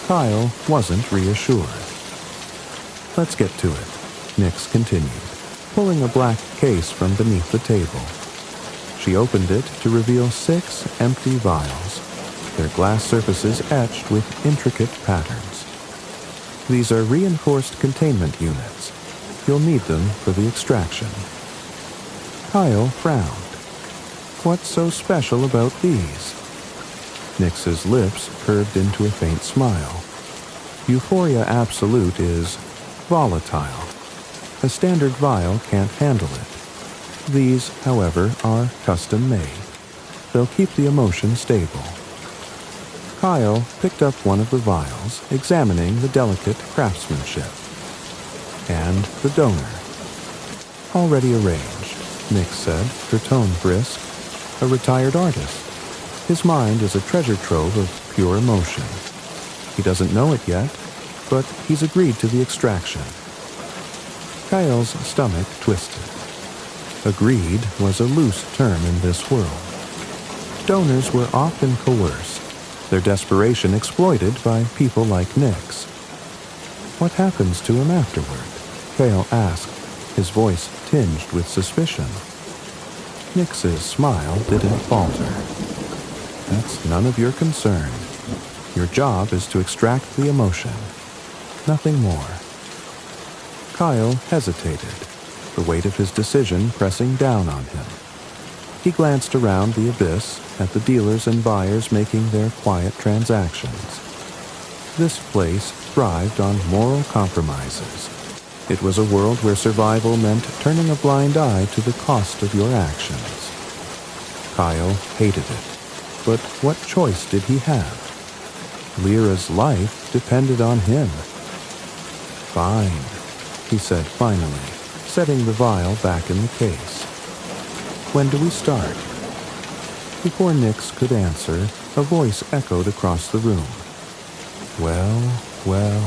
Kyle wasn't reassured. "Let's get to it," Nyx continued, pulling a black case from beneath the table. She opened it to reveal 6 empty vials, their glass surfaces etched with intricate patterns. "These are reinforced containment units. You'll need them for the extraction." Kyle frowned. "What's so special about these?" Nyx's lips curved into a faint smile. "Euphoria Absolute is volatile. A standard vial can't handle it. These, however, are custom-made. They'll keep the emotion stable." Kyle picked up one of the vials, examining the delicate craftsmanship. "And the donor." "Already arranged," Nyx said, her tone brisk. "A retired artist. His mind is a treasure trove of pure emotion. He doesn't know it yet, but he's agreed to the extraction." Kyle's stomach twisted. Agreed was a loose term in this world. Donors were often coerced, their desperation exploited by people like Nyx. "What happens to him afterward?" Kale asked, his voice tinged with suspicion. Nyx's smile didn't falter. "That's none of your concern. Your job is to extract the emotion. Nothing more." Kyle hesitated, the weight of his decision pressing down on him. He glanced around the abyss at the dealers and buyers making their quiet transactions. This place thrived on moral compromises. It was a world where survival meant turning a blind eye to the cost of your actions. Kyle hated it, but what choice did he have? Lyra's life depended on him. "Fine," he said finally, setting the vial back in the case. "When do we start?" Before Nyx could answer, a voice echoed across the room. "Well, well,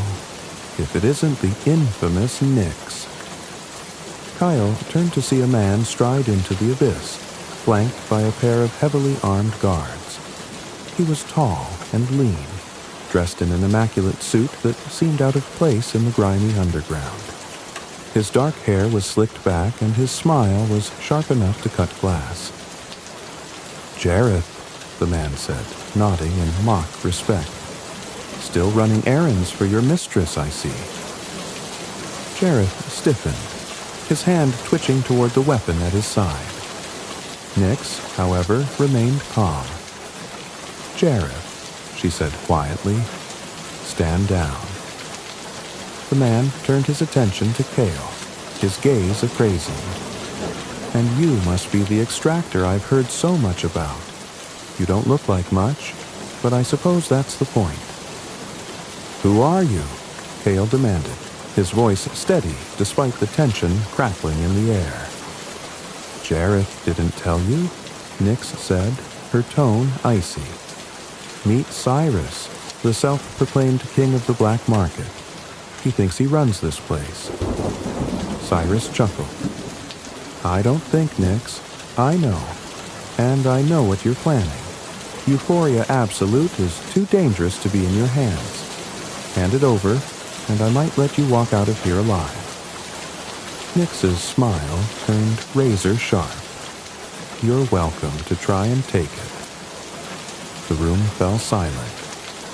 if it isn't the infamous Nyx." Kyle turned to see a man stride into the abyss, flanked by a pair of heavily armed guards. He was tall and lean, dressed in an immaculate suit that seemed out of place in the grimy underground. His dark hair was slicked back and his smile was sharp enough to cut glass. "Jareth," the man said, nodding in mock respect. "Still running errands for your mistress, I see." Jareth stiffened, his hand twitching toward the weapon at his side. Nyx, however, remained calm. "Jareth," she said quietly, "stand down." The man turned his attention to Kale, his gaze appraising. "And you must be the extractor I've heard so much about. You don't look like much, but I suppose that's the point." "Who are you?" Kale demanded, his voice steady despite the tension crackling in the air. "Jareth didn't tell you?" Nyx said, her tone icy. "Meet Cyrus, the self-proclaimed king of the black market. He thinks he runs this place." Cyrus chuckled. "I don't think, Nyx. I know. And I know what you're planning. Euphoria Absolute is too dangerous to be in your hands. Hand it over, and I might let you walk out of here alive." Nyx's smile turned razor sharp. "You're welcome to try and take it." The room fell silent.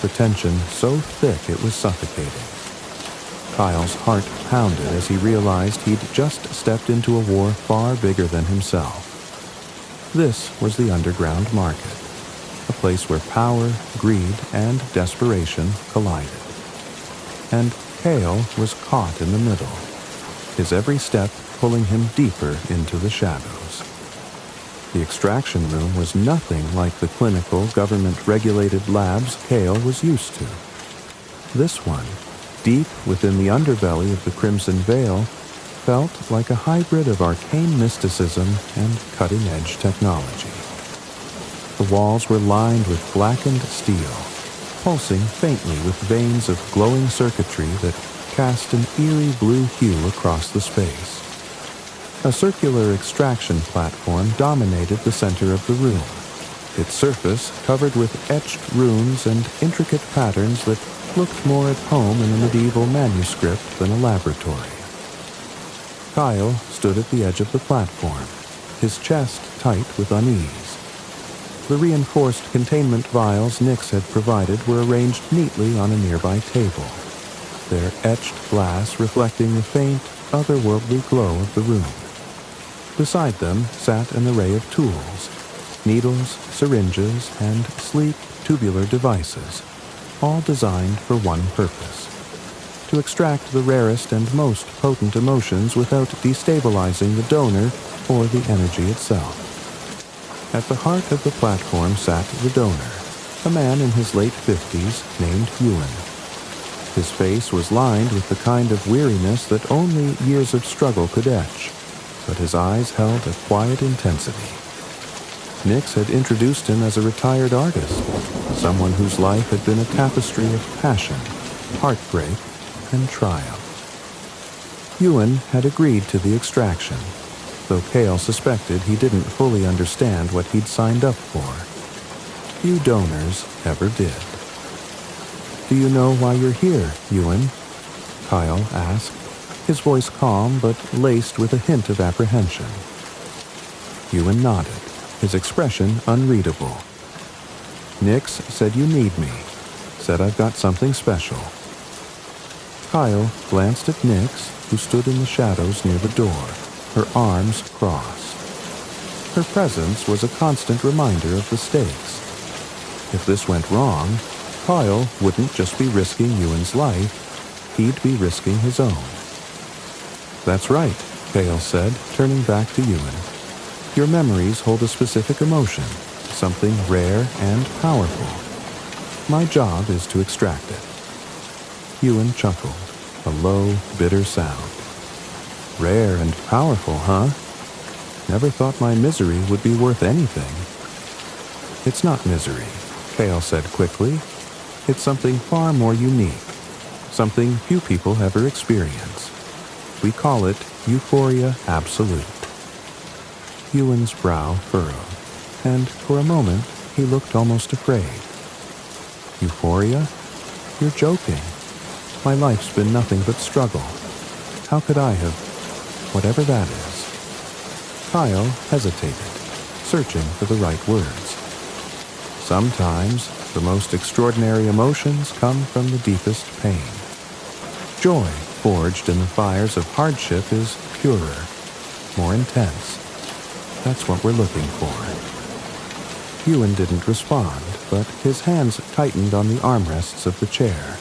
the tension so thick it was suffocating. Kyle's heart pounded as he realized he'd just stepped into a war far bigger than himself. This was the underground market, a place where power, greed, and desperation collided. And Kale was caught in the middle, his every step pulling him deeper into the shadows. The extraction room was nothing like the clinical, government-regulated labs Kale was used to. This one, deep within the underbelly of the Crimson Veil, felt like a hybrid of arcane mysticism and cutting-edge technology. The walls were lined with blackened steel, pulsing faintly with veins of glowing circuitry that cast an eerie blue hue across the space. A circular extraction platform dominated the center of the room, its surface covered with etched runes and intricate patterns that looked more at home in a medieval manuscript than a laboratory. Kyle stood at the edge of the platform, his chest tight with unease. The reinforced containment vials Nyx had provided were arranged neatly on a nearby table, their etched glass reflecting the faint, otherworldly glow of the room. Beside them sat an array of tools, needles, syringes, and sleek, tubular devices, all designed for one purpose: to extract the rarest and most potent emotions without destabilizing the donor or the energy itself. At the heart of the platform sat the donor, a man in his late 50s named Ewan. His face was lined with the kind of weariness that only years of struggle could etch, but his eyes held a quiet intensity. Nyx had introduced him as a retired artist, someone whose life had been a tapestry of passion, heartbreak, and triumph. Ewan had agreed to the extraction, though Kale suspected he didn't fully understand what he'd signed up for. Few donors ever did. "Do you know why you're here, Ewan?" Kyle asked, his voice calm but laced with a hint of apprehension. Ewan nodded, his expression unreadable. "Nyx said you need me, said I've got something special." Kyle glanced at Nyx, who stood in the shadows near the door, her arms crossed. Her presence was a constant reminder of the stakes. If this went wrong, Kyle wouldn't just be risking Ewan's life, he'd be risking his own. "That's right," Kale said, turning back to Ewan. "Your memories hold a specific emotion, something rare and powerful. My job is to extract it." Ewan chuckled, a low, bitter sound. "Rare and powerful, huh? Never thought my misery would be worth anything." "It's not misery," Kale said quickly. "It's something far more unique, something few people ever experience. We call it euphoria absolute." Ewan's brow furrowed, and for a moment he looked almost afraid. "Euphoria? You're joking. My life's been nothing but struggle. How could I have... whatever that is?" Kyle hesitated, searching for the right words. Sometimes the most extraordinary emotions come from the deepest pain. Joy, forged in the fires of hardship, is purer, more intense. That's what we're looking for. Ewan didn't respond, but his hands tightened on the armrests of the chair.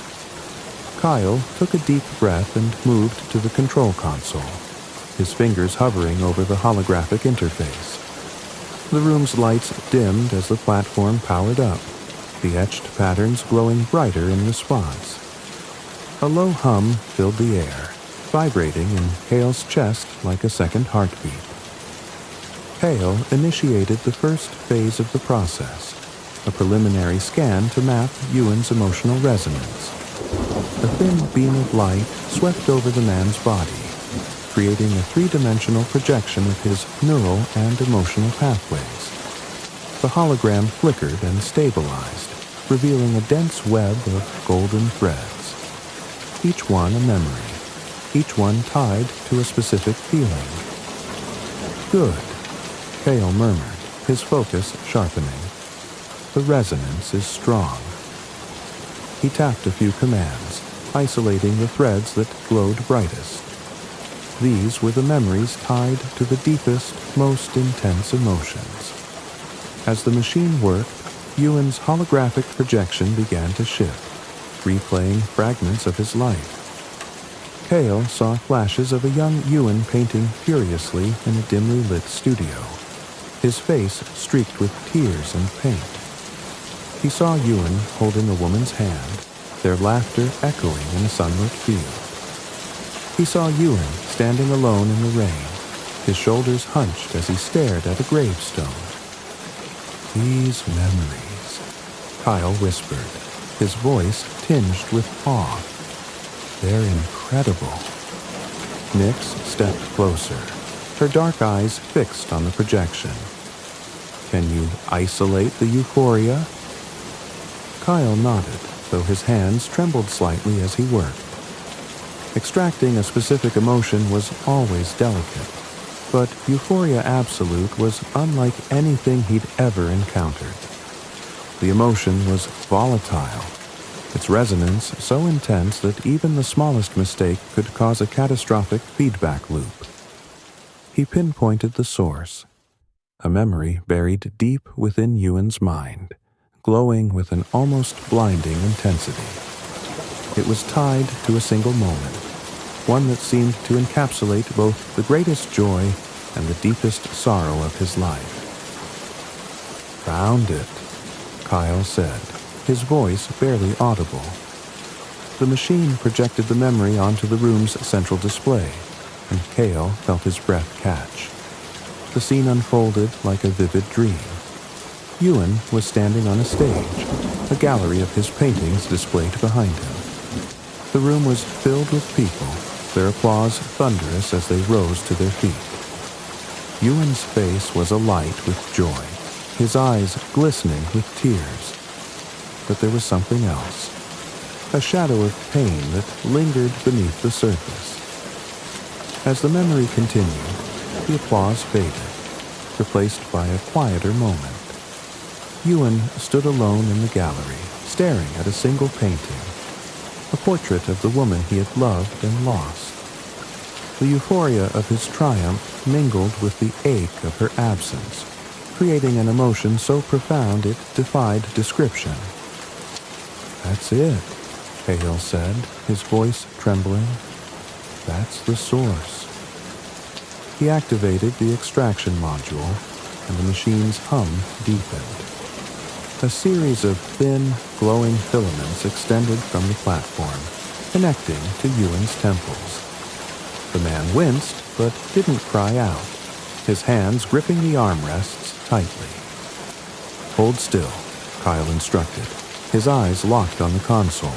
Kyle took a deep breath and moved to the control console, his fingers hovering over the holographic interface. The room's lights dimmed as the platform powered up, the etched patterns glowing brighter in response. A low hum filled the air, vibrating in Kale's chest like a second heartbeat. Kale initiated the first phase of the process, a preliminary scan to map Ewan's emotional resonance. A thin beam of light swept over the man's body, creating a three-dimensional projection of his neural and emotional pathways. The hologram flickered and stabilized, revealing a dense web of golden threads. Each one a memory, each one tied to a specific feeling. "Good," Kale murmured, his focus sharpening. "The resonance is strong." He tapped a few commands, isolating the threads that glowed brightest. These were the memories tied to the deepest, most intense emotions. As the machine worked, Ewan's holographic projection began to shift, replaying fragments of his life. Kale saw flashes of a young Ewan painting furiously in a dimly lit studio, his face streaked with tears and paint. He saw Ewan holding a woman's hand, their laughter echoing in a sunlit field. He saw Ewan standing alone in the rain, his shoulders hunched as he stared at a gravestone. "These memories," Kyle whispered, his voice tinged with awe. "They're incredible." Nyx stepped closer, her dark eyes fixed on the projection. "Can you isolate the euphoria?" Kyle nodded, though his hands trembled slightly as he worked. Extracting a specific emotion was always delicate, but Euphoria Absolute was unlike anything he'd ever encountered. The emotion was volatile, its resonance so intense that even the smallest mistake could cause a catastrophic feedback loop. He pinpointed the source, a memory buried deep within Ewan's mind, glowing with an almost blinding intensity. It was tied to a single moment, one that seemed to encapsulate both the greatest joy and the deepest sorrow of his life. "Found it," Kyle said, his voice barely audible. The machine projected the memory onto the room's central display, and Kale felt his breath catch. The scene unfolded like a vivid dream. Ewan was standing on a stage, a gallery of his paintings displayed behind him. The room was filled with people, their applause thunderous as they rose to their feet. Ewan's face was alight with joy, his eyes glistening with tears. But there was something else, a shadow of pain that lingered beneath the surface. As the memory continued, the applause faded, replaced by a quieter moment. Ewan stood alone in the gallery, staring at a single painting, a portrait of the woman he had loved and lost. The euphoria of his triumph mingled with the ache of her absence, creating an emotion so profound it defied description. "That's it," Kale said, his voice trembling. "That's the source." He activated the extraction module, and the machine's hum deepened. A series of thin, glowing filaments extended from the platform, connecting to Ewan's temples. The man winced, but didn't cry out, his hands gripping the armrests tightly. "Hold still," Kyle instructed, his eyes locked on the console.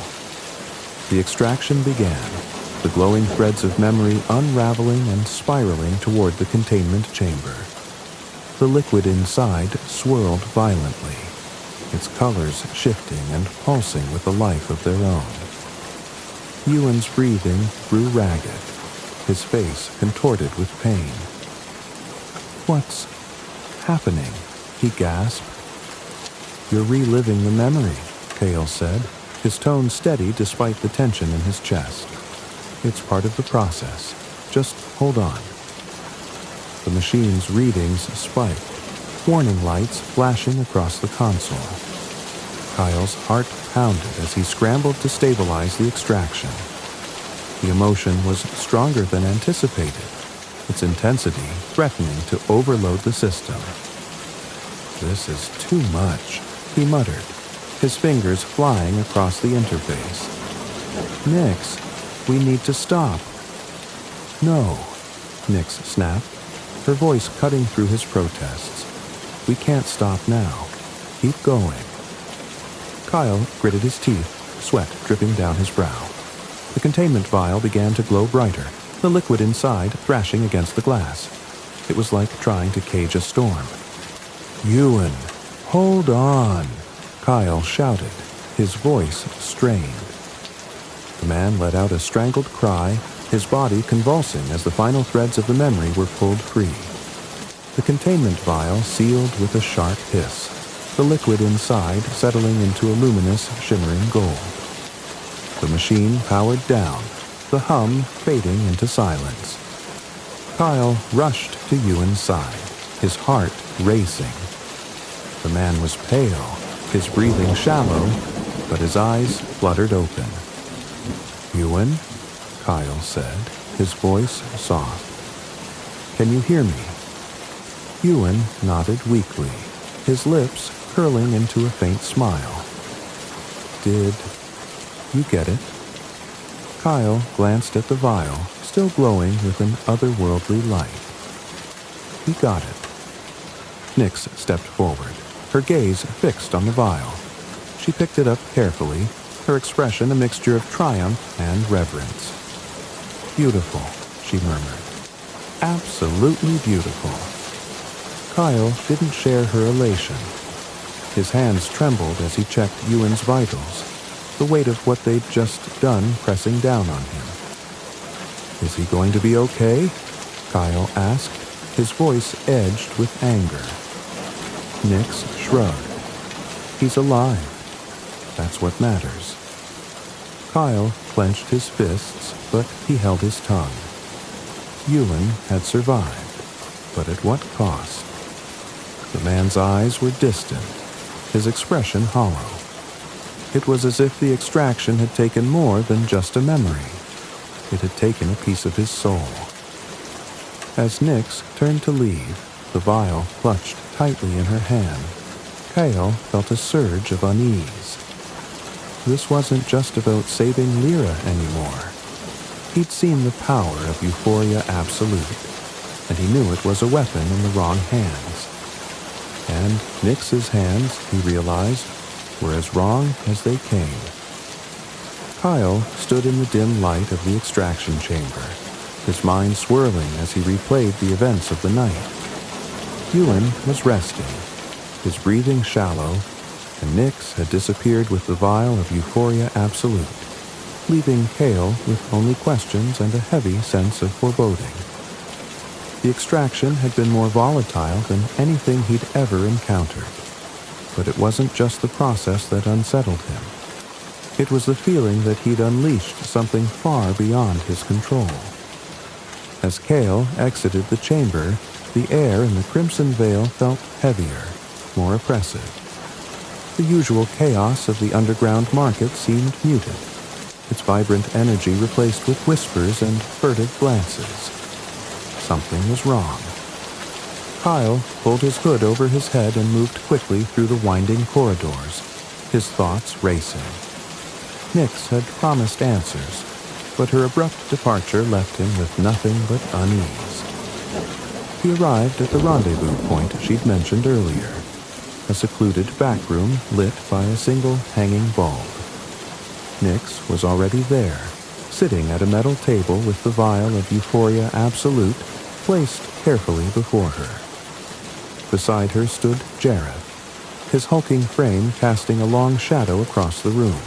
The extraction began, the glowing threads of memory unraveling and spiraling toward the containment chamber. The liquid inside swirled violently, its colors shifting and pulsing with a life of their own. Ewan's breathing grew ragged, his face contorted with pain. "What's happening?" he gasped. "You're reliving the memory," Kale said, his tone steady despite the tension in his chest. "It's part of the process. Just hold on." The machine's readings spiked, warning lights flashing across the console. Kyle's heart pounded as he scrambled to stabilize the extraction. The emotion was stronger than anticipated, its intensity threatening to overload the system. "This is too much," he muttered, his fingers flying across the interface. "Nyx, we need to stop." "No," Nyx snapped, her voice cutting through his protests. "We can't stop now. Keep going." Kyle gritted his teeth, sweat dripping down his brow. The containment vial began to glow brighter, the liquid inside thrashing against the glass. It was like trying to cage a storm. "Ewan, hold on," Kyle shouted, his voice strained. The man let out a strangled cry, his body convulsing as the final threads of the memory were pulled free. The containment vial sealed with a sharp hiss, the liquid inside settling into a luminous, shimmering gold. The machine powered down, the hum fading into silence. Kyle rushed to Ewan's side, his heart racing. The man was pale, his breathing shallow, but his eyes fluttered open. "Ewan?" Kyle said, his voice soft. "Can you hear me?" Ewan nodded weakly, his lips curling into a faint smile. "Did you get it?" Kyle glanced at the vial, still glowing with an otherworldly light. "He got it." Nyx stepped forward, her gaze fixed on the vial. She picked it up carefully, her expression a mixture of triumph and reverence. "Beautiful," she murmured. "Absolutely beautiful." Kyle didn't share her elation. His hands trembled as he checked Ewan's vitals, the weight of what they'd just done pressing down on him. "Is he going to be okay?" Kyle asked, his voice edged with anger. Nyx shrugged. "He's alive. That's what matters." Kyle clenched his fists, but he held his tongue. Ewan had survived, but at what cost? The man's eyes were distant, his expression hollow. It was as if the extraction had taken more than just a memory. It had taken a piece of his soul. As Nyx turned to leave, the vial clutched tightly in her hand. Kyle felt a surge of unease. This wasn't just about saving Lyra anymore. He'd seen the power of Euphoria Absolute, and he knew it was a weapon in the wrong hands. And Nyx's hands, he realized, were as wrong as they came. Kyle stood in the dim light of the extraction chamber, his mind swirling as he replayed the events of the night. Ewan was resting, his breathing shallow, and Nyx had disappeared with the vial of Euphoria Absolute, leaving Kale with only questions and a heavy sense of foreboding. The extraction had been more volatile than anything he'd ever encountered. But it wasn't just the process that unsettled him. It was the feeling that he'd unleashed something far beyond his control. As Kale exited the chamber, the air in the Crimson Vale felt heavier, more oppressive. The usual chaos of the underground market seemed muted, its vibrant energy replaced with whispers and furtive glances. Something was wrong. Kyle pulled his hood over his head and moved quickly through the winding corridors, his thoughts racing. Nyx had promised answers, but her abrupt departure left him with nothing but unease. He arrived at the rendezvous point she'd mentioned earlier, a secluded back room lit by a single hanging bulb. Nyx was already there, sitting at a metal table with the vial of Euphoria Absolute placed carefully before her. Beside her stood Jareth, his hulking frame casting a long shadow across the room.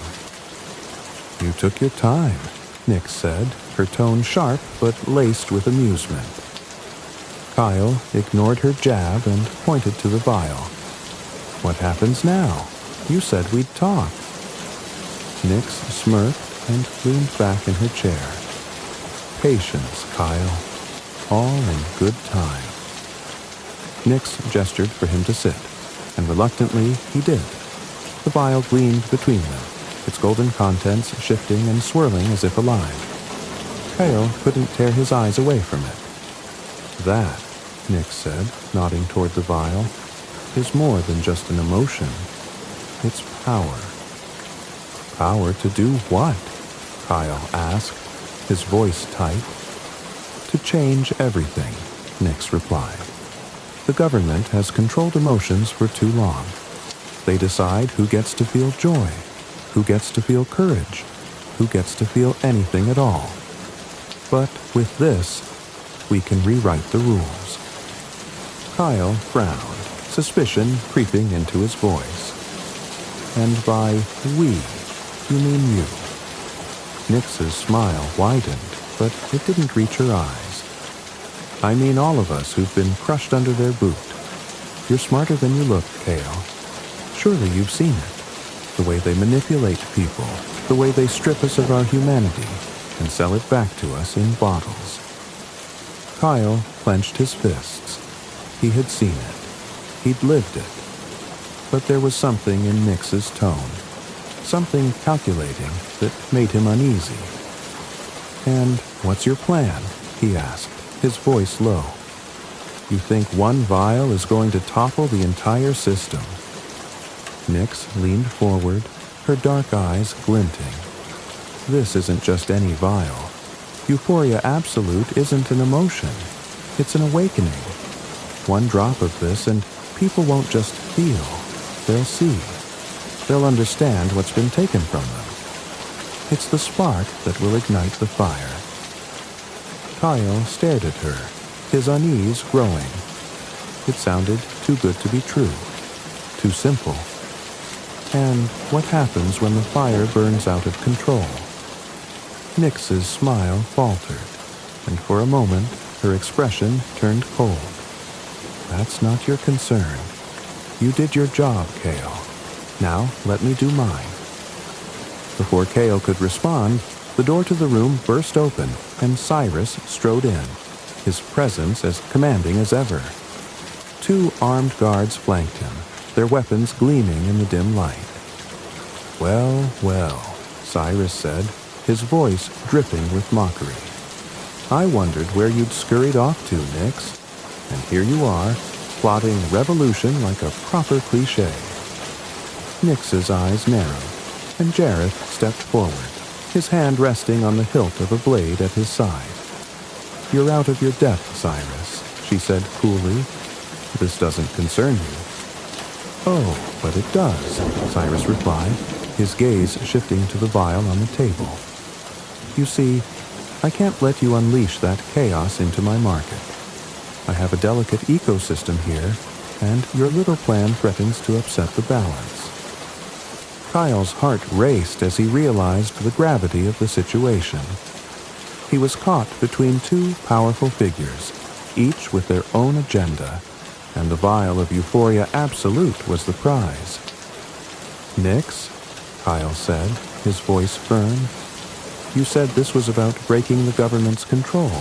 "You took your time," Nyx said, her tone sharp but laced with amusement. Kyle ignored her jab and pointed to the vial. "What happens now? You said we'd talk." Nyx smirked and leaned back in her chair. "Patience, Kyle. All in good time." Nyx gestured for him to sit, and reluctantly he did. The vial gleamed between them, its golden contents shifting and swirling as if alive. Kyle couldn't tear his eyes away from it. "That," Nyx said, nodding toward the vial, "is more than just an emotion. It's power." "Power to do what?" Kyle asked, his voice tight. "To change everything," Nyx replied. "The government has controlled emotions for too long. They decide who gets to feel joy, who gets to feel courage, who gets to feel anything at all. But with this, we can rewrite the rules." Kyle frowned, suspicion creeping into his voice. "And by we, you mean you?" Nyx's smile widened, but it didn't reach her eyes. "I mean all of us who've been crushed under their boot. You're smarter than you look, Kale. Surely you've seen it, the way they manipulate people, the way they strip us of our humanity and sell it back to us in bottles. Kyle clenched his fists. He had seen it. He'd lived it. But there was something in Nyx's tone, something calculating that made him uneasy. "And what's your plan?" he asked, his voice low. "You think one vial is going to topple the entire system?" Nyx leaned forward, her dark eyes glinting. "This isn't just any vial. Euphoria Absolute isn't an emotion. It's an awakening. One drop of this and people won't just feel. They'll see. They'll understand what's been taken from them. It's the spark that will ignite the fire." Kyle stared at her, his unease growing. It sounded too good to be true, too simple. "And what happens when the fire burns out of control?" Nyx's smile faltered, and for a moment her expression turned cold. "That's not your concern. You did your job, Kale. Now let me do mine." Before Kale could respond, the door to the room burst open, and Cyrus strode in, his presence as commanding as ever. 2 armed guards flanked him, their weapons gleaming in the dim light. "Well, well," Cyrus said, his voice dripping with mockery. "I wondered where you'd scurried off to, Nyx. And here you are, plotting revolution like a proper cliché." Nyx's eyes narrowed, and Jareth stepped forward, his hand resting on the hilt of a blade at his side. "You're out of your depth, Cyrus," she said coolly. "This doesn't concern you." "Oh, but it does," Cyrus replied, his gaze shifting to the vial on the table. "You see, I can't let you unleash that chaos into my market. I have a delicate ecosystem here, and your little plan threatens to upset the balance." Kyle's heart raced as he realized the gravity of the situation. He was caught between 2 powerful figures, each with their own agenda, and the vial of Euphoria Absolute was the prize. "Nyx," Kyle said, his voice firm, "you said this was about breaking the government's control,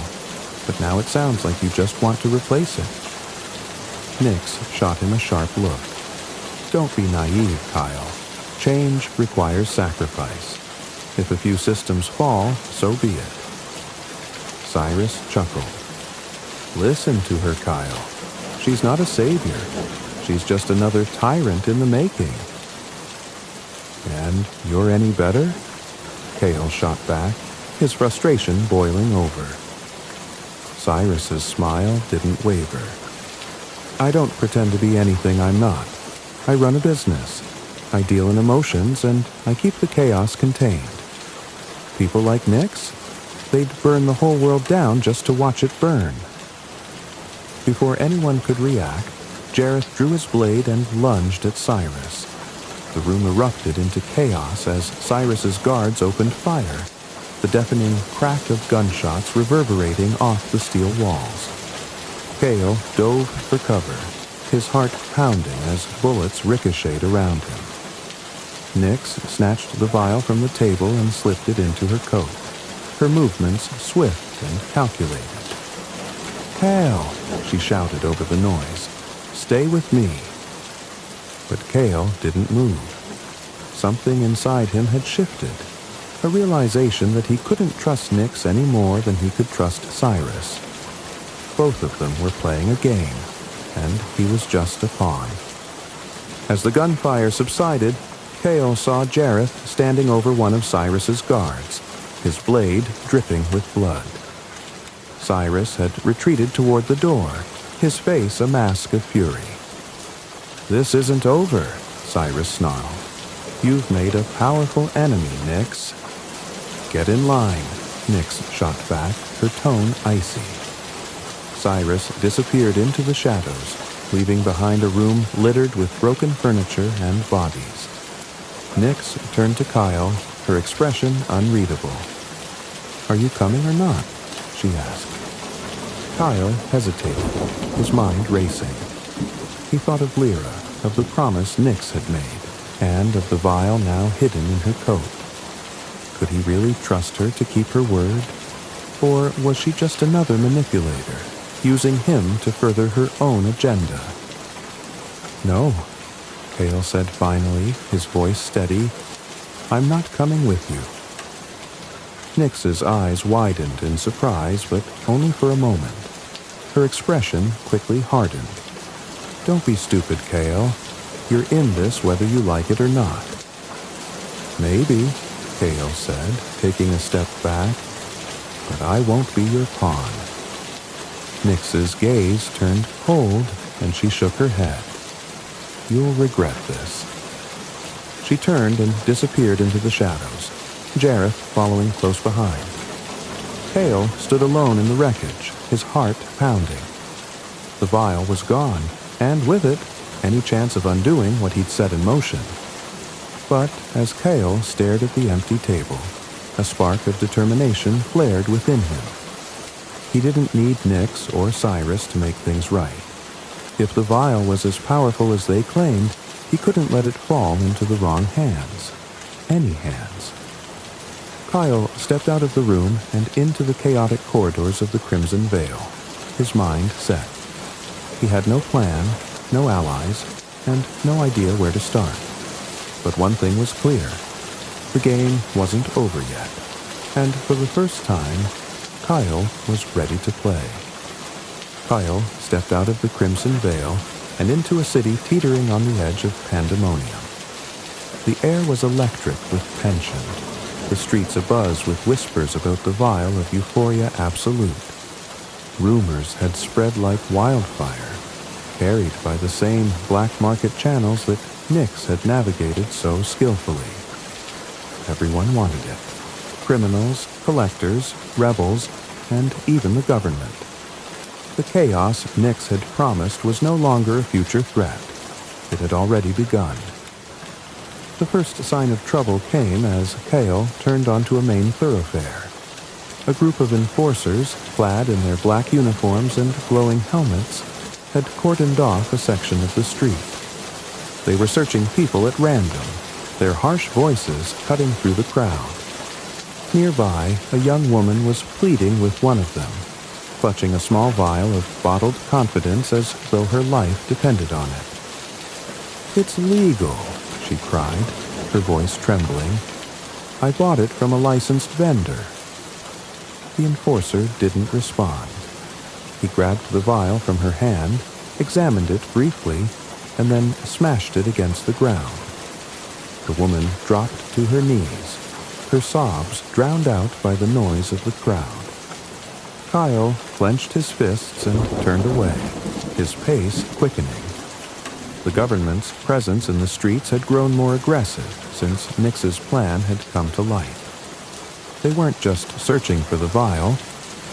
but now it sounds like you just want to replace it." Nyx shot him a sharp look. "Don't be naive, Kyle. Change requires sacrifice. If a few systems fall, so be it." Cyrus chuckled. "Listen to her, Kyle. She's not a savior. She's just another tyrant in the making." "And you're any better?" Kale shot back, his frustration boiling over. Cyrus's smile didn't waver. "I don't pretend to be anything I'm not. I run a business. I deal in emotions, and I keep the chaos contained. People like Nyx? They'd burn the whole world down just to watch it burn." Before anyone could react, Jareth drew his blade and lunged at Cyrus. The room erupted into chaos as Cyrus's guards opened fire, the deafening crack of gunshots reverberating off the steel walls. Kale dove for cover, his heart pounding as bullets ricocheted around him. Nyx snatched the vial from the table and slipped it into her coat, her movements swift and calculated. "Kale!" she shouted over the noise. "Stay with me." But Kale didn't move. Something inside him had shifted, a realization that he couldn't trust Nyx any more than he could trust Cyrus. Both of them were playing a game, and he was just a pawn. As the gunfire subsided, Kale saw Jareth standing over one of Cyrus's guards, his blade dripping with blood. Cyrus had retreated toward the door, his face a mask of fury. "This isn't over," Cyrus snarled. "You've made a powerful enemy, Nyx." "Get in line," Nyx shot back, her tone icy. Cyrus disappeared into the shadows, leaving behind a room littered with broken furniture and bodies. Nyx turned to Kyle, her expression unreadable. "Are you coming or not?" she asked. Kyle hesitated, his mind racing. He thought of Lyra, of the promise Nyx had made, and of the vial now hidden in her coat. Could he really trust her to keep her word? Or was she just another manipulator, using him to further her own agenda? "No," Kale said finally, his voice steady. "I'm not coming with you." Nyx's eyes widened in surprise, but only for a moment. Her expression quickly hardened. "Don't be stupid, Kale. You're in this whether you like it or not." "Maybe," Kale said, taking a step back, "but I won't be your pawn." Nyx's gaze turned cold, and she shook her head. "You'll regret this." She turned and disappeared into the shadows, Jareth following close behind. Kale stood alone in the wreckage, his heart pounding. The vial was gone, and with it, any chance of undoing what he'd set in motion. But as Kale stared at the empty table, a spark of determination flared within him. He didn't need Nyx or Cyrus to make things right. If the vial was as powerful as they claimed, he couldn't let it fall into the wrong hands. Any hands. Kyle stepped out of the room and into the chaotic corridors of the Crimson Veil, his mind set. He had no plan, no allies, and no idea where to start. But one thing was clear. The game wasn't over yet, and for the first time, Kyle was ready to play. Kyle stepped out of the Crimson Veil and into a city teetering on the edge of pandemonium. The air was electric with tension, the streets abuzz with whispers about the vial of Euphoria Absolute. Rumors had spread like wildfire, carried by the same black market channels that Nyx had navigated so skillfully. Everyone wanted it. Criminals, collectors, rebels, and even the government. The chaos Nyx had promised was no longer a future threat. It had already begun. The first sign of trouble came as Kale turned onto a main thoroughfare. A group of enforcers, clad in their black uniforms and glowing helmets, had cordoned off a section of the street. They were searching people at random, their harsh voices cutting through the crowd. Nearby, a young woman was pleading with one of them, clutching a small vial of bottled confidence as though her life depended on it. "It's legal," she cried, her voice trembling. "I bought it from a licensed vendor." The enforcer didn't respond. He grabbed the vial from her hand, examined it briefly, and then smashed it against the ground. The woman dropped to her knees, her sobs drowned out by the noise of the crowd. Kyle clenched his fists and turned away, his pace quickening. The government's presence in the streets had grown more aggressive since Nyx's plan had come to light. They weren't just searching for the vial,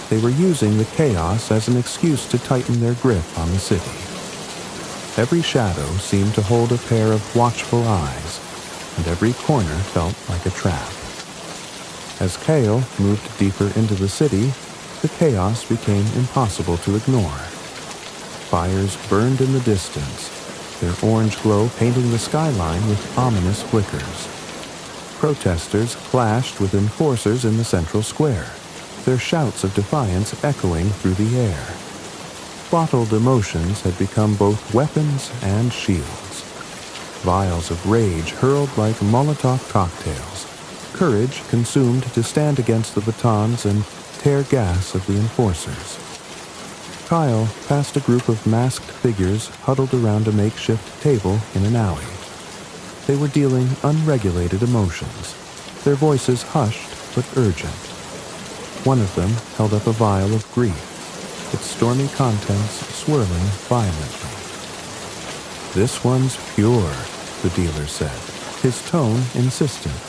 they were using the chaos as an excuse to tighten their grip on the city. Every shadow seemed to hold a pair of watchful eyes, and every corner felt like a trap. As Kale moved deeper into the city, the chaos became impossible to ignore. Fires burned in the distance, their orange glow painting the skyline with ominous flickers. Protesters clashed with enforcers in the central square, their shouts of defiance echoing through the air. Bottled emotions had become both weapons and shields. Vials of rage hurled like Molotov cocktails, courage consumed to stand against the batons and tear gas of the enforcers. Kyle passed a group of masked figures huddled around a makeshift table in an alley. They were dealing unregulated emotions, their voices hushed but urgent. One of them held up a vial of grief, its stormy contents swirling violently. "This one's pure," the dealer said, his tone insistent.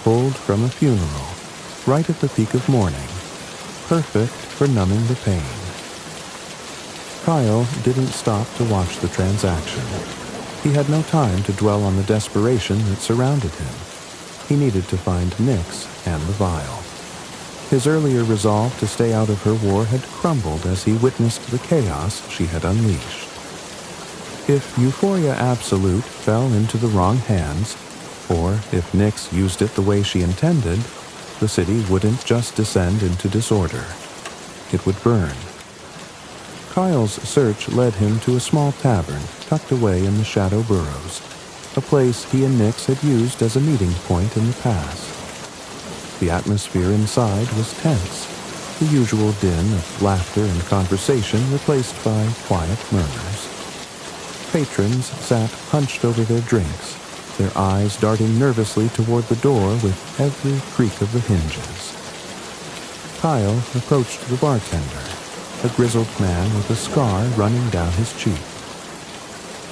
"Pulled from a funeral, right at the peak of mourning. Perfect for numbing the pain." Kyle didn't stop to watch the transaction. He had no time to dwell on the desperation that surrounded him. He needed to find Nyx and the vial. His earlier resolve to stay out of her war had crumbled as he witnessed the chaos she had unleashed. If Euphoria Absolute fell into the wrong hands, Or, if Nyx used it the way she intended, the city wouldn't just descend into disorder. It would burn. Kyle's search led him to a small tavern tucked away in the Shadow Burrows, a place he and Nyx had used as a meeting point in the past. The atmosphere inside was tense, the usual din of laughter and conversation replaced by quiet murmurs. Patrons sat hunched over their drinks, their eyes darting nervously toward the door with every creak of the hinges. Kyle approached the bartender, a grizzled man with a scar running down his cheek.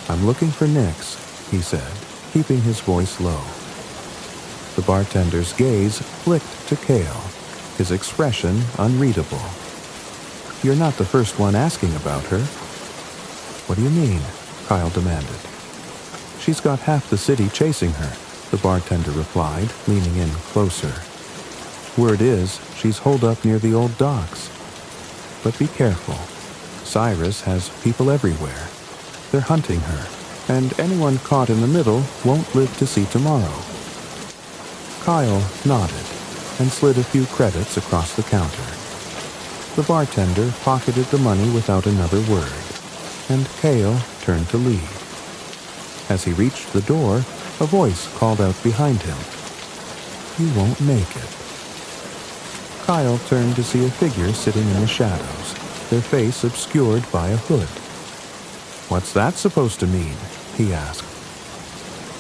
"I'm looking for Nyx," he said, keeping his voice low. The bartender's gaze flicked to Kale, his expression unreadable. "You're not the first one asking about her." "What do you mean?" Kyle demanded. "She's got half the city chasing her," the bartender replied, leaning in closer. "Word is, she's holed up near the old docks. But be careful. Cyrus has people everywhere. They're hunting her, and anyone caught in the middle won't live to see tomorrow." Kyle nodded and slid a few credits across the counter. The bartender pocketed the money without another word, and Kale turned to leave. As he reached the door, a voice called out behind him, "You won't make it." Kyle turned to see a figure sitting in the shadows, their face obscured by a hood. "What's that supposed to mean?" he asked.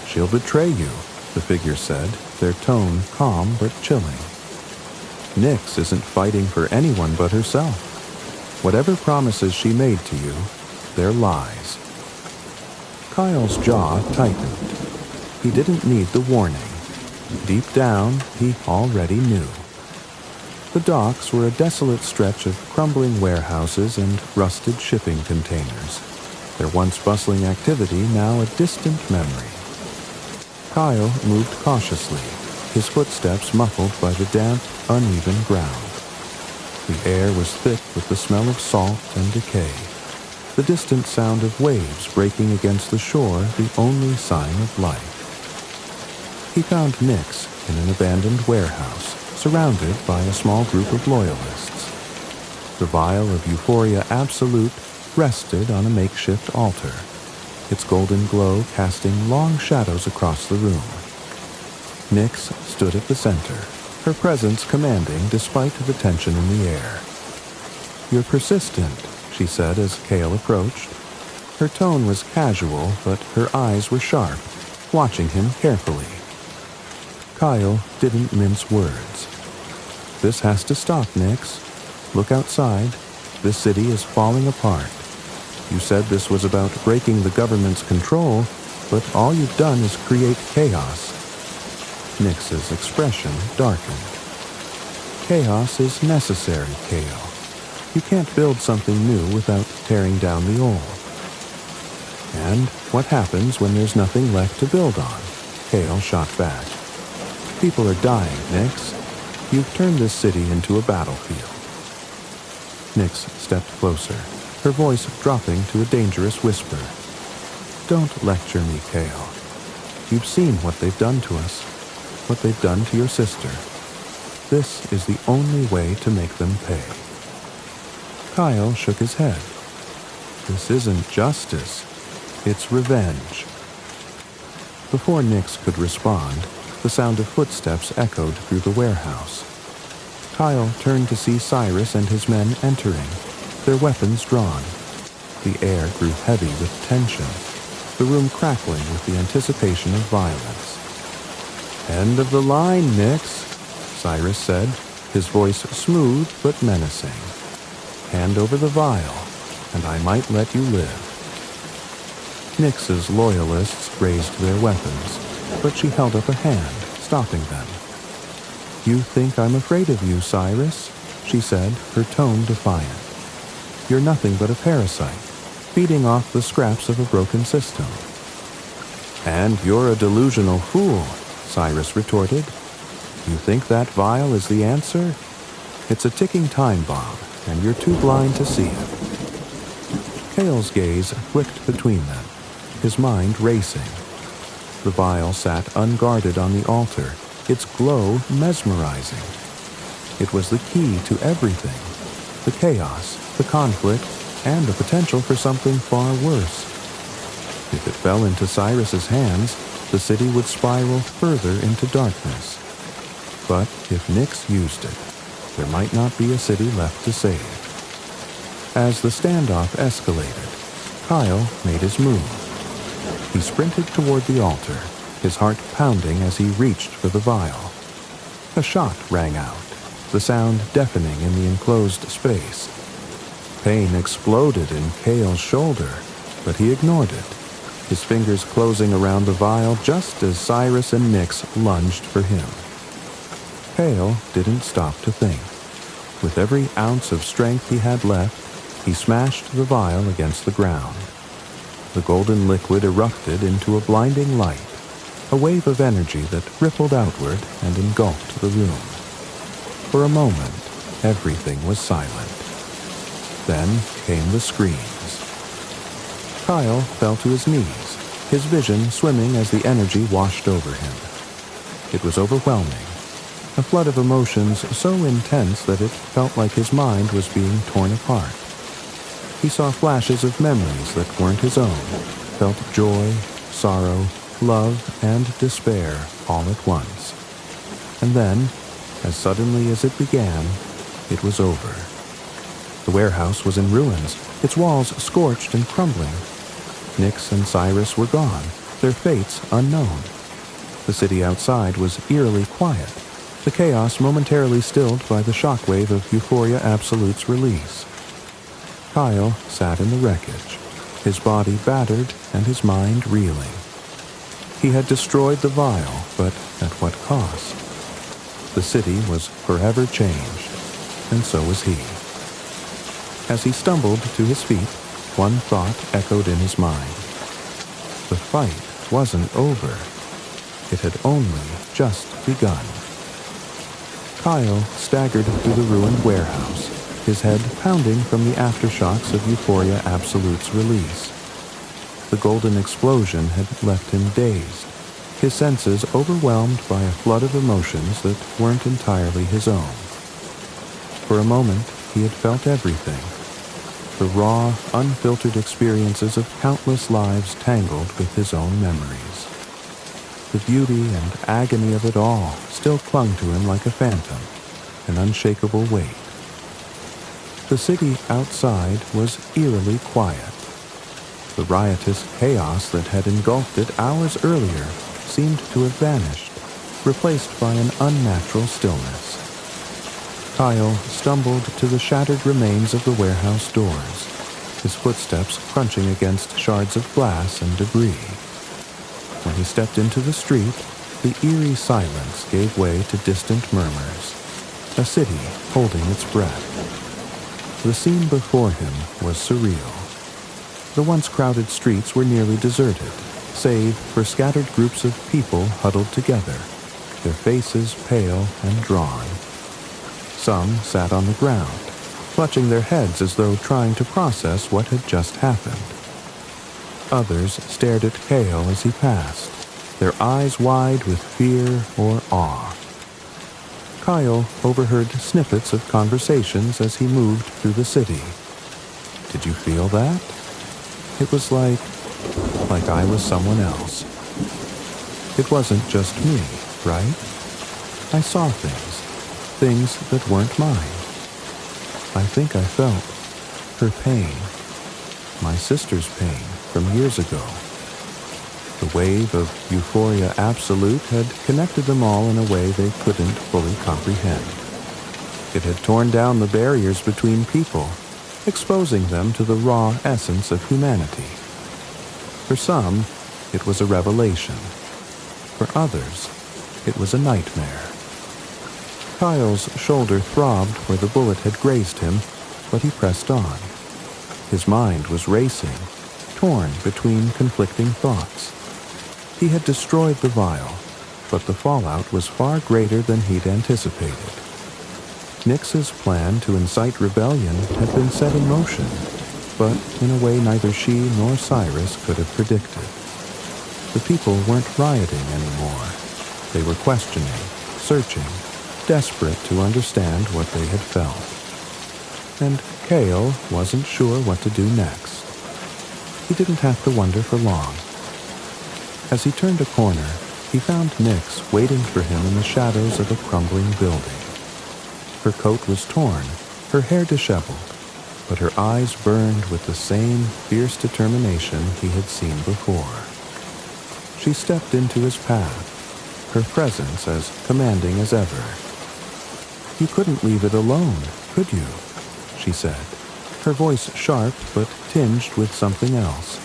"She'll betray you," the figure said, their tone calm but chilling. "Nyx isn't fighting for anyone but herself. Whatever promises she made to you, they're lies." Kyle's jaw tightened. He didn't need the warning. Deep down, he already knew. The docks were a desolate stretch of crumbling warehouses and rusted shipping containers, their once bustling activity now a distant memory. Kyle moved cautiously, his footsteps muffled by the damp, uneven ground. The air was thick with the smell of salt and decay, the distant sound of waves breaking against the shore the only sign of life. He found Nyx in an abandoned warehouse, surrounded by a small group of loyalists. The vial of Euphoria Absolute rested on a makeshift altar, its golden glow casting long shadows across the room. Nyx stood at the center, her presence commanding despite the tension in the air. "You're persistent," she said as Kale approached. Her tone was casual, but her eyes were sharp, watching him carefully. Kyle didn't mince words. "This has to stop, Nyx. Look outside. This city is falling apart. You said this was about breaking the government's control, but all you've done is create chaos." Nyx's expression darkened. "Chaos is necessary, Kale. You can't build something new without tearing down the old." "And what happens when there's nothing left to build on?" Kale shot back. "People are dying, Nyx. You've turned this city into a battlefield." Nyx stepped closer, her voice dropping to a dangerous whisper. "Don't lecture me, Kale. You've seen what they've done to us, what they've done to your sister. This is the only way to make them pay." Kyle shook his head. "This isn't justice. It's revenge." Before Nyx could respond, the sound of footsteps echoed through the warehouse. Kyle turned to see Cyrus and his men entering, their weapons drawn. The air grew heavy with tension, the room crackling with the anticipation of violence. "End of the line, Nyx," Cyrus said, his voice smooth but menacing. "Hand over the vial, and I might let you live." Nyx's loyalists raised their weapons, but she held up a hand, stopping them. "You think I'm afraid of you, Cyrus?" she said, her tone defiant. "You're nothing but a parasite, feeding off the scraps of a broken system." "And you're a delusional fool," Cyrus retorted. "You think that vial is the answer? It's a ticking time bomb, and you're too blind to see it." Kale's gaze flicked between them, his mind racing. The vial sat unguarded on the altar, its glow mesmerizing. It was the key to everything: the chaos, the conflict, and the potential for something far worse. If it fell into Cyrus's hands, the city would spiral further into darkness. But if Nyx used it, there might not be a city left to save. As the standoff escalated, Kyle made his move. He sprinted toward the altar, his heart pounding as he reached for the vial. A shot rang out, the sound deafening in the enclosed space. Pain exploded in Kale's shoulder, but he ignored it, his fingers closing around the vial just as Cyrus and Nyx lunged for him. Kale didn't stop to think. With every ounce of strength he had left, he smashed the vial against the ground. The golden liquid erupted into a blinding light, a wave of energy that rippled outward and engulfed the room. For a moment, everything was silent. Then came the screams. Kyle fell to his knees, his vision swimming as the energy washed over him. It was overwhelming, a flood of emotions so intense that it felt like his mind was being torn apart. He saw flashes of memories that weren't his own, felt joy, sorrow, love, and despair all at once. And then, as suddenly as it began, it was over. The warehouse was in ruins, its walls scorched and crumbling. Nyx and Cyrus were gone, their fates unknown. The city outside was eerily quiet, the chaos momentarily stilled by the shockwave of Euphoria Absolute's release. Kyle sat in the wreckage, his body battered and his mind reeling. He had destroyed the vial, but at what cost? The city was forever changed, and so was he. As he stumbled to his feet, one thought echoed in his mind. The fight wasn't over. It had only just begun. Kyle staggered through the ruined warehouse, his head pounding from the aftershocks of Euphoria Absolute's release. The golden explosion had left him dazed, his senses overwhelmed by a flood of emotions that weren't entirely his own. For a moment, he had felt everything. The raw, unfiltered experiences of countless lives tangled with his own memories. The beauty and agony of it all still clung to him like a phantom, an unshakable weight. The city outside was eerily quiet. The riotous chaos that had engulfed it hours earlier seemed to have vanished, replaced by an unnatural stillness. Kyle stumbled to the shattered remains of the warehouse doors, his footsteps crunching against shards of glass and debris. When he stepped into the street, the eerie silence gave way to distant murmurs, a city holding its breath. The scene before him was surreal. The once crowded streets were nearly deserted, save for scattered groups of people huddled together, their faces pale and drawn. Some sat on the ground, clutching their heads as though trying to process what had just happened. Others stared at Kale as he passed, their eyes wide with fear or awe. Kyle overheard snippets of conversations as he moved through the city. Did you feel that? It was like I was someone else. It wasn't just me, right? I saw things that weren't mine. I think I felt her pain, my sister's pain from years ago. The wave of Euphoria Absolute had connected them all in a way they couldn't fully comprehend. It had torn down the barriers between people, exposing them to the raw essence of humanity. For some, it was a revelation. For others, it was a nightmare. Kyle's shoulder throbbed where the bullet had grazed him, but he pressed on. His mind was racing, torn between conflicting thoughts. He had destroyed the vial, but the fallout was far greater than he'd anticipated. Nyx's plan to incite rebellion had been set in motion, but in a way neither she nor Cyrus could have predicted. The people weren't rioting anymore. They were questioning, searching, desperate to understand what they had felt. And Kale wasn't sure what to do next. He didn't have to wonder for long. As he turned a corner, he found Nyx waiting for him in the shadows of a crumbling building. Her coat was torn, her hair disheveled, but her eyes burned with the same fierce determination he had seen before. She stepped into his path, her presence as commanding as ever. "You couldn't leave it alone, could you?" she said, her voice sharp but tinged with something else,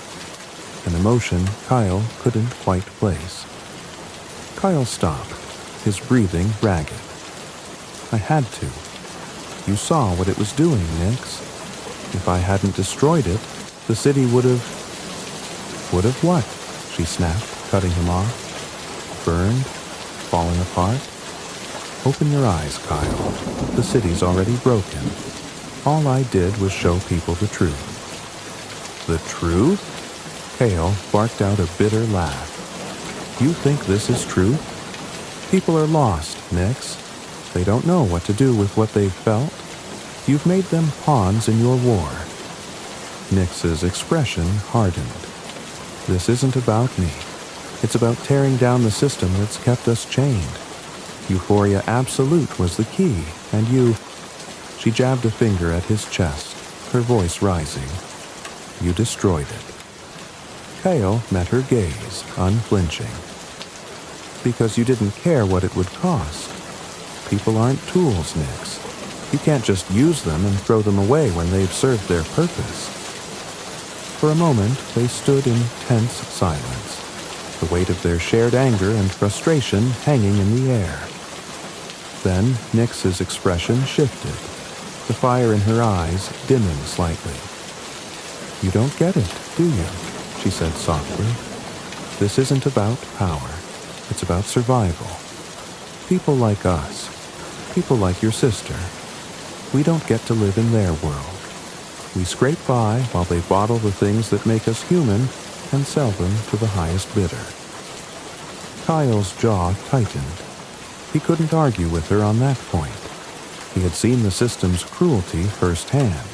an emotion Kyle couldn't quite place. Kyle stopped, his breathing ragged. "I had to. You saw what it was doing, Nyx. If I hadn't destroyed it, the city would have..." "Would have what?" she snapped, cutting him off. "Burned? Falling apart? Open your eyes, Kyle. The city's already broken. All I did was show people the truth." "The truth?" Kale barked out a bitter laugh. "You think this is truth? People are lost, Nyx. They don't know what to do with what they've felt. You've made them pawns in your war." Nyx's expression hardened. "This isn't about me. It's about tearing down the system that's kept us chained. Euphoria Absolute was the key, and you..." She jabbed a finger at his chest, her voice rising. "You destroyed it." Kale met her gaze, unflinching. "Because you didn't care what it would cost. People aren't tools, Nyx. You can't just use them and throw them away when they've served their purpose." For a moment, they stood in tense silence, the weight of their shared anger and frustration hanging in the air. Then Nyx's expression shifted, the fire in her eyes dimming slightly. "You don't get it, do you?" she said softly. "This isn't about power. It's about survival. People like us, people like your sister, we don't get to live in their world. We scrape by while they bottle the things that make us human and sell them to the highest bidder." Kyle's jaw tightened. He couldn't argue with her on that point. He had seen the system's cruelty firsthand.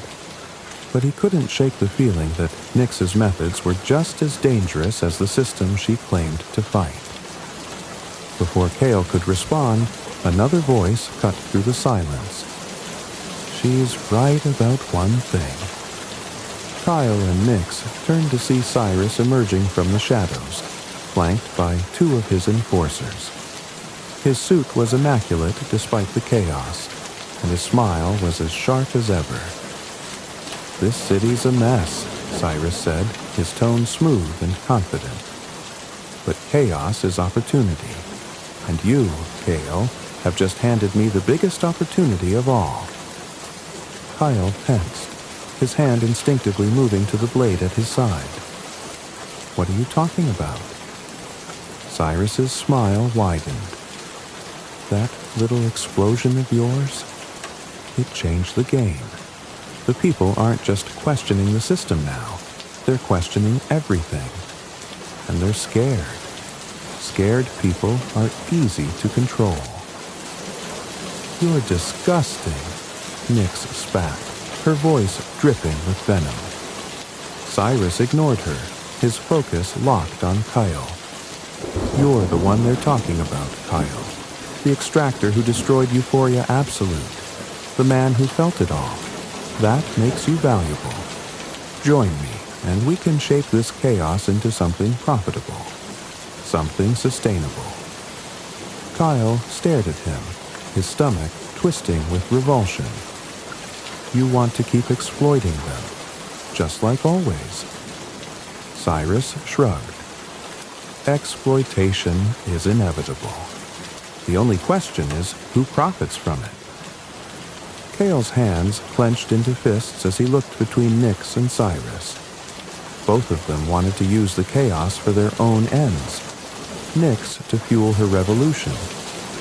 But he couldn't shake the feeling that Nyx's methods were just as dangerous as the system she claimed to fight. Before Kale could respond, another voice cut through the silence. "She's right about one thing." Kyle and Nyx turned to see Cyrus emerging from the shadows, flanked by two of his enforcers. His suit was immaculate despite the chaos, and his smile was as sharp as ever. "This city's a mess," Cyrus said, his tone smooth and confident. "But chaos is opportunity, and you, Kale, have just handed me the biggest opportunity of all." Kyle tensed, his hand instinctively moving to the blade at his side. "What are you talking about?" Cyrus's smile widened. "That little explosion of yours? It changed the game. The people aren't just questioning the system now. They're questioning everything. And they're scared. Scared people are easy to control." "You're disgusting," Nyx spat, her voice dripping with venom. Cyrus ignored her, his focus locked on Kyle. "You're the one they're talking about, Kyle. The extractor who destroyed Euphoria Absolute. The man who felt it all. That makes you valuable. Join me, and we can shape this chaos into something profitable. Something sustainable." Kyle stared at him, his stomach twisting with revulsion. "You want to keep exploiting them, just like always." Cyrus shrugged. "Exploitation is inevitable. The only question is who profits from it." Kale's hands clenched into fists as he looked between Nyx and Cyrus. Both of them wanted to use the chaos for their own ends. Nyx to fuel her revolution,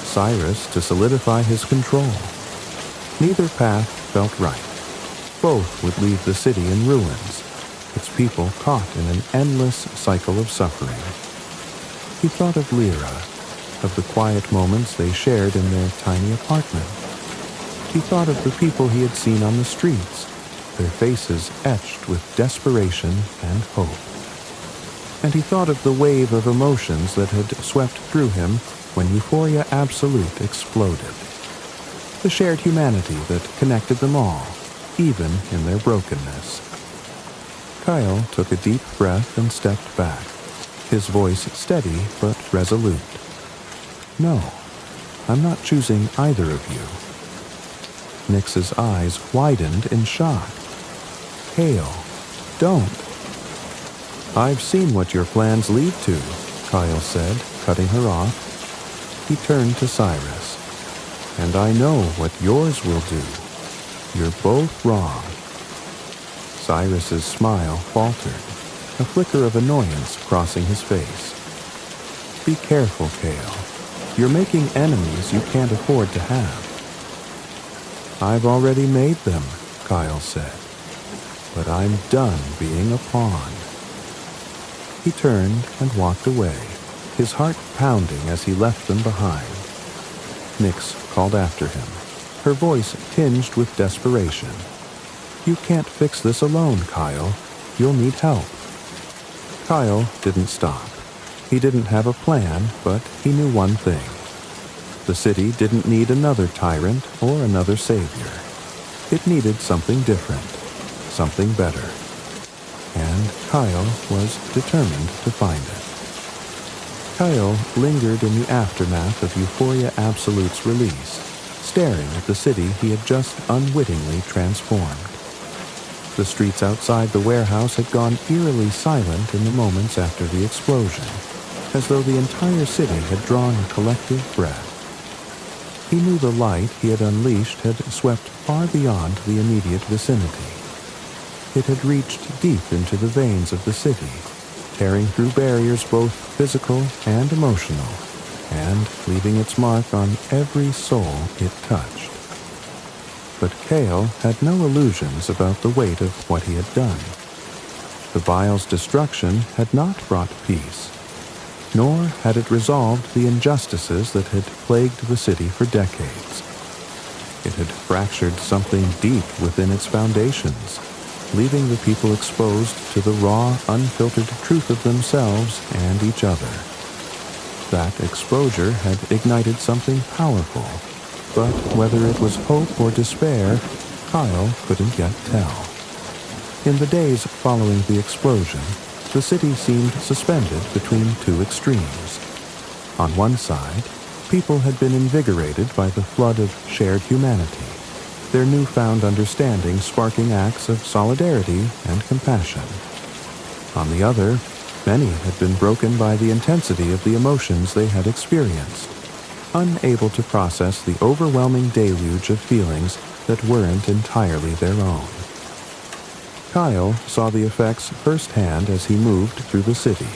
Cyrus to solidify his control. Neither path felt right. Both would leave the city in ruins, its people caught in an endless cycle of suffering. He thought of Lyra, of the quiet moments they shared in their tiny apartment. He thought of the people he had seen on the streets, their faces etched with desperation and hope. And he thought of the wave of emotions that had swept through him when Euphoria Absolute exploded. The shared humanity that connected them all, even in their brokenness. Kyle took a deep breath and stepped back, his voice steady but resolute. No, I'm not choosing either of you. Nyx's eyes widened in shock. Kale, don't. I've seen what your plans lead to, Kyle said, cutting her off. He turned to Cyrus. And I know what yours will do. You're both wrong. Cyrus's smile faltered, a flicker of annoyance crossing his face. Be careful, Kale. You're making enemies you can't afford to have. I've already made them, Kyle said. But I'm done being a pawn. He turned and walked away, his heart pounding as he left them behind. Nyx called after him, her voice tinged with desperation. You can't fix this alone, Kyle. You'll need help. Kyle didn't stop. He didn't have a plan, but he knew one thing. The city didn't need another tyrant or another savior. It needed something different, something better. And Kyle was determined to find it. Kyle lingered in the aftermath of Euphoria Absolute's release, staring at the city he had just unwittingly transformed. The streets outside the warehouse had gone eerily silent in the moments after the explosion, as though the entire city had drawn a collective breath. He knew the light he had unleashed had swept far beyond the immediate vicinity. It had reached deep into the veins of the city, tearing through barriers both physical and emotional, and leaving its mark on every soul it touched. But Kale had no illusions about the weight of what he had done. The vial's destruction had not brought peace, nor had it resolved the injustices that had plagued the city for decades. It had fractured something deep within its foundations, leaving the people exposed to the raw, unfiltered truth of themselves and each other. That exposure had ignited something powerful, but whether it was hope or despair, Kyle couldn't yet tell. In the days following the explosion, the city seemed suspended between two extremes. On one side, people had been invigorated by the flood of shared humanity, their newfound understanding sparking acts of solidarity and compassion. On the other, many had been broken by the intensity of the emotions they had experienced, unable to process the overwhelming deluge of feelings that weren't entirely their own. Kyle saw the effects firsthand as he moved through the city.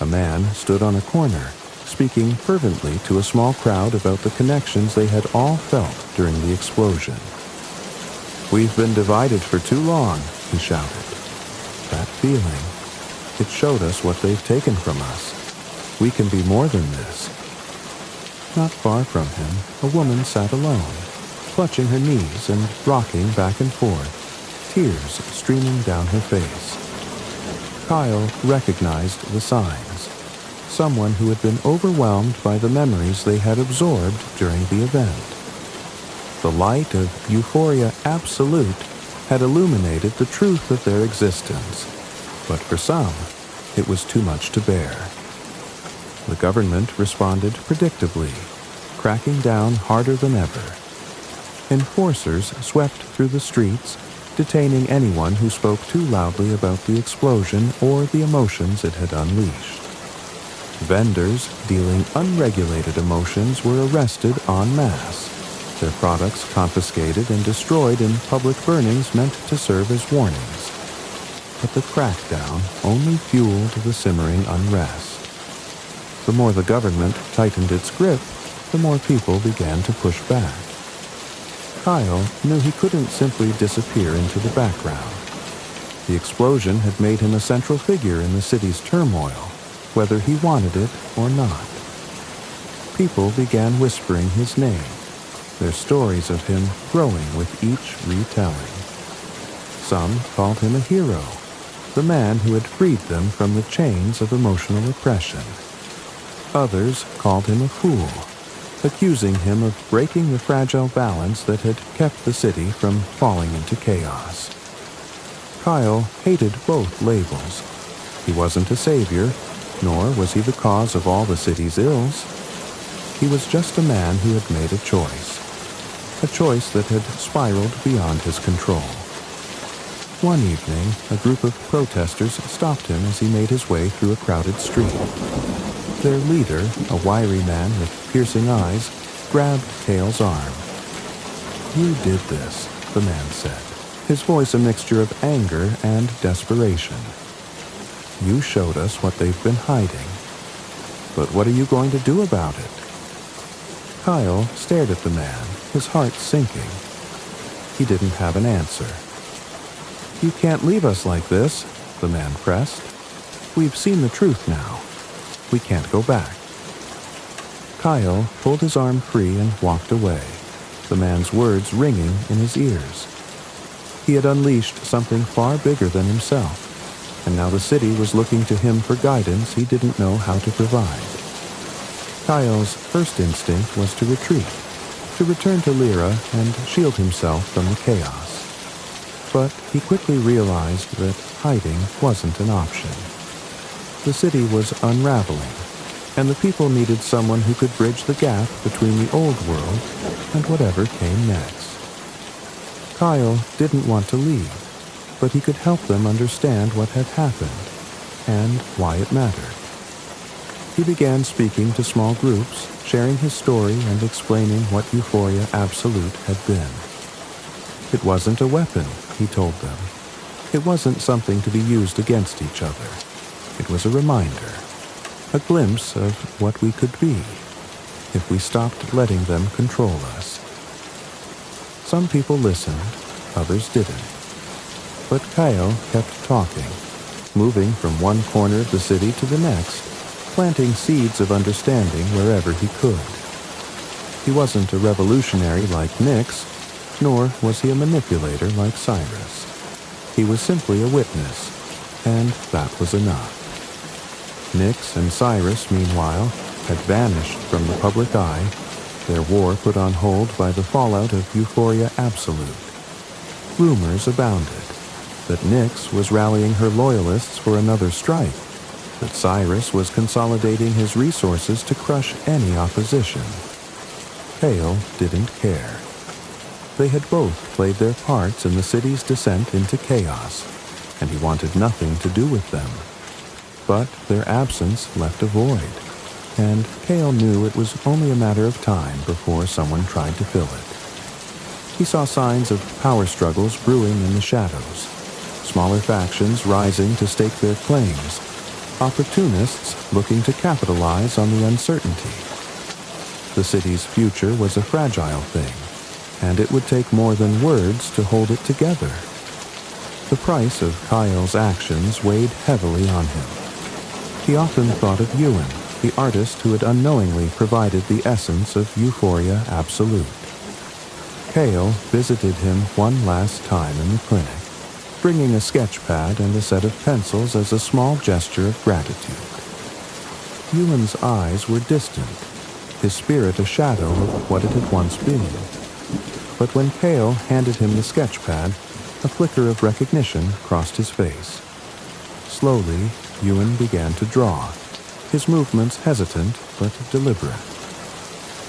A man stood on a corner, speaking fervently to a small crowd about the connections they had all felt during the explosion. We've been divided for too long, he shouted. That feeling, it showed us what they've taken from us. We can be more than this. Not far from him, a woman sat alone, clutching her knees and rocking back and forth, tears streaming down her face. Kyle recognized the signs. Someone who had been overwhelmed by the memories they had absorbed during the event. The light of Euphoria Absolute had illuminated the truth of their existence, but for some, it was too much to bear. The government responded predictably, cracking down harder than ever. Enforcers swept through the streets, detaining anyone who spoke too loudly about the explosion or the emotions it had unleashed. Vendors dealing unregulated emotions were arrested en masse, their products confiscated and destroyed in public burnings meant to serve as warnings. But the crackdown only fueled the simmering unrest. The more the government tightened its grip, the more people began to push back. Kyle knew he couldn't simply disappear into the background. The explosion had made him a central figure in the city's turmoil, whether he wanted it or not. People began whispering his name, their stories of him growing with each retelling. Some called him a hero, the man who had freed them from the chains of emotional oppression. Others called him a fool, accusing him of breaking the fragile balance that had kept the city from falling into chaos. Kyle hated both labels. He wasn't a savior, nor was he the cause of all the city's ills. He was just a man who had made a choice that had spiraled beyond his control. One evening, a group of protesters stopped him as he made his way through a crowded street. Their leader, a wiry man with piercing eyes, grabbed Kale's arm. "You did this," the man said, his voice a mixture of anger and desperation. "You showed us what they've been hiding. But what are you going to do about it?" Kyle stared at the man, his heart sinking. He didn't have an answer. "You can't leave us like this," the man pressed. "We've seen the truth now. We can't go back." Kyle pulled his arm free and walked away, the man's words ringing in his ears. He had unleashed something far bigger than himself, and now the city was looking to him for guidance he didn't know how to provide. Kyle's first instinct was to retreat, to return to Lyra and shield himself from the chaos. But he quickly realized that hiding wasn't an option. The city was unraveling, and the people needed someone who could bridge the gap between the old world and whatever came next. Kyle didn't want to leave, but he could help them understand what had happened and why it mattered. He began speaking to small groups, sharing his story and explaining what Euphoria Absolute had been. It wasn't a weapon, he told them. It wasn't something to be used against each other. It was a reminder, a glimpse of what we could be if we stopped letting them control us. Some people listened, others didn't. But Kyle kept talking, moving from one corner of the city to the next, planting seeds of understanding wherever he could. He wasn't a revolutionary like Nyx, nor was he a manipulator like Cyrus. He was simply a witness, and that was enough. Nyx and Cyrus, meanwhile, had vanished from the public eye, their war put on hold by the fallout of Euphoria Absolute. Rumors abounded that Nyx was rallying her loyalists for another strike, that Cyrus was consolidating his resources to crush any opposition. Kale didn't care. They had both played their parts in the city's descent into chaos, and he wanted nothing to do with them. But their absence left a void, and Kale knew it was only a matter of time before someone tried to fill it. He saw signs of power struggles brewing in the shadows, smaller factions rising to stake their claims, opportunists looking to capitalize on the uncertainty. The city's future was a fragile thing, and it would take more than words to hold it together. The price of Kyle's actions weighed heavily on him. He often thought of Ewan, the artist who had unknowingly provided the essence of Euphoria Absolute. Kale visited him one last time in the clinic, bringing a sketch pad and a set of pencils as a small gesture of gratitude. Ewan's eyes were distant, his spirit a shadow of what it had once been. But when Kale handed him the sketch pad, a flicker of recognition crossed his face. Slowly, Ewan began to draw, his movements hesitant but deliberate.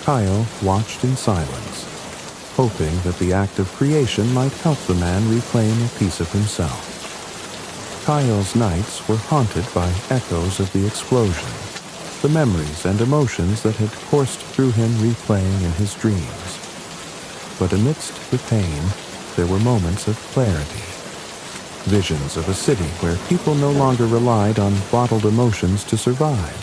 Kyle watched in silence, hoping that the act of creation might help the man reclaim a piece of himself. Kyle's nights were haunted by echoes of the explosion, the memories and emotions that had coursed through him replaying in his dreams. But amidst the pain, there were moments of clarity. Visions of a city where people no longer relied on bottled emotions to survive,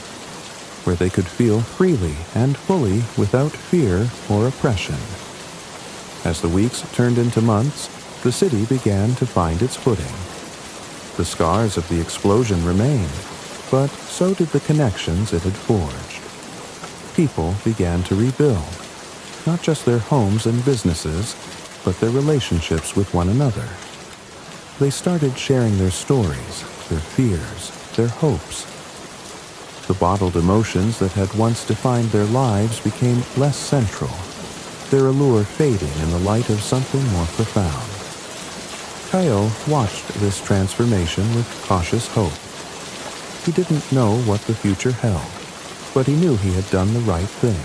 where they could feel freely and fully without fear or oppression. As the weeks turned into months, the city began to find its footing. The scars of the explosion remained, but so did the connections it had forged. People began to rebuild, not just their homes and businesses, but their relationships with one another. They started sharing their stories, their fears, their hopes. The bottled emotions that had once defined their lives became less central, their allure fading in the light of something more profound. Kyle watched this transformation with cautious hope. He didn't know what the future held, but he knew he had done the right thing.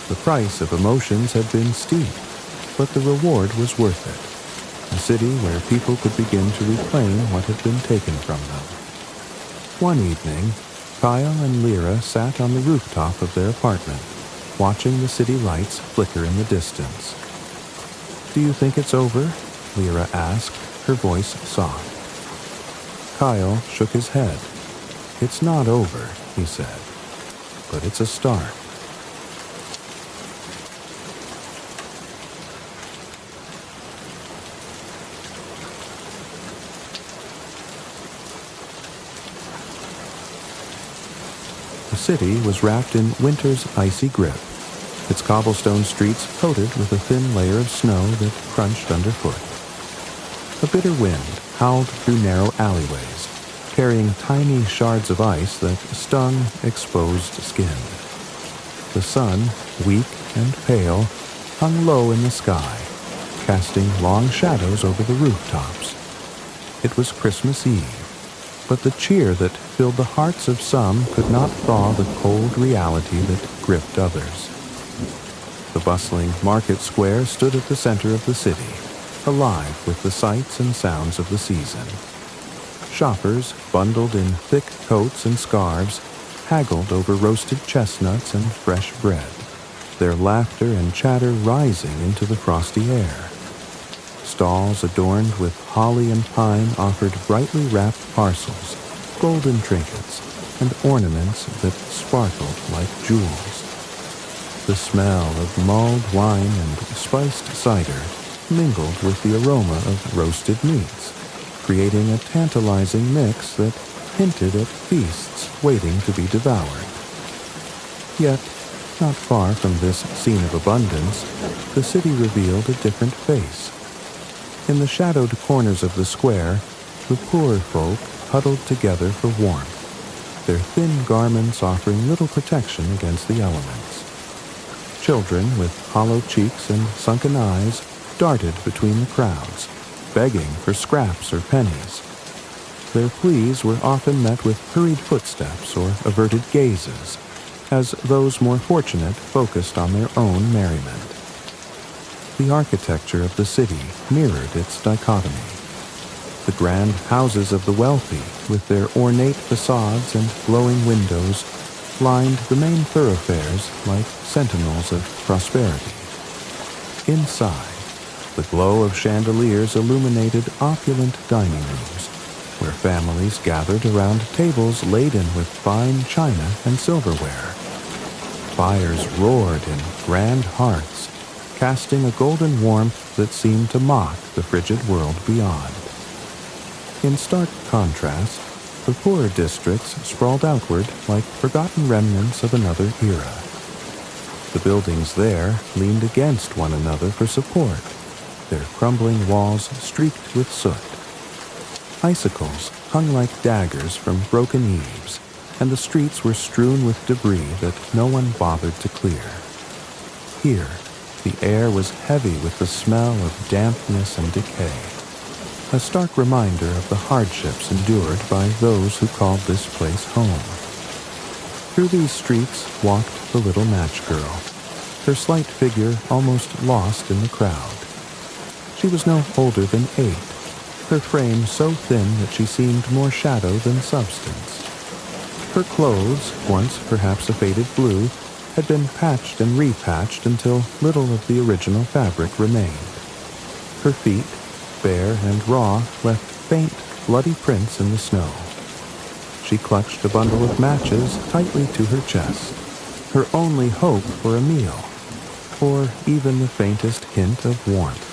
The price of emotions had been steep, but the reward was worth it. A city where people could begin to reclaim what had been taken from them. One evening, Kyle and Lyra sat on the rooftop of their apartment, watching the city lights flicker in the distance. "Do you think it's over?" Lyra asked, her voice soft. Kyle shook his head. "It's not over," he said, "but it's a start." The city was wrapped in winter's icy grip, its cobblestone streets coated with a thin layer of snow that crunched underfoot. A bitter wind howled through narrow alleyways, carrying tiny shards of ice that stung exposed skin. The sun, weak and pale, hung low in the sky, casting long shadows over the rooftops. It was Christmas Eve, but the cheer that filled the hearts of some could not thaw the cold reality that gripped others. The bustling market square stood at the center of the city, alive with the sights and sounds of the season. Shoppers, bundled in thick coats and scarves, haggled over roasted chestnuts and fresh bread, their laughter and chatter rising into the frosty air. Stalls adorned with holly and pine offered brightly wrapped parcels, golden trinkets, and ornaments that sparkled like jewels. The smell of mulled wine and spiced cider mingled with the aroma of roasted meats, creating a tantalizing mix that hinted at feasts waiting to be devoured. Yet, not far from this scene of abundance, the city revealed a different face. In the shadowed corners of the square, the poorer folk huddled together for warmth, their thin garments offering little protection against the elements. Children with hollow cheeks and sunken eyes darted between the crowds, begging for scraps or pennies. Their pleas were often met with hurried footsteps or averted gazes, as those more fortunate focused on their own merriment. The architecture of the city mirrored its dichotomy. The grand houses of the wealthy, with their ornate facades and glowing windows, lined the main thoroughfares like sentinels of prosperity. Inside, the glow of chandeliers illuminated opulent dining rooms, where families gathered around tables laden with fine china and silverware. Fires roared in grand hearths, casting a golden warmth that seemed to mock the frigid world beyond. In stark contrast, the poorer districts sprawled outward like forgotten remnants of another era. The buildings there leaned against one another for support, their crumbling walls streaked with soot. Icicles hung like daggers from broken eaves, and the streets were strewn with debris that no one bothered to clear. Here, the air was heavy with the smell of dampness and decay, a stark reminder of the hardships endured by those who called this place home. Through these streets walked the little match girl, her slight figure almost lost in the crowd. She was no older than 8, her frame so thin that she seemed more shadow than substance. Her clothes, once perhaps a faded blue, had been patched and repatched until little of the original fabric remained. Her feet, bare and raw, left faint, bloody prints in the snow. She clutched a bundle of matches tightly to her chest, her only hope for a meal, or even the faintest hint of warmth.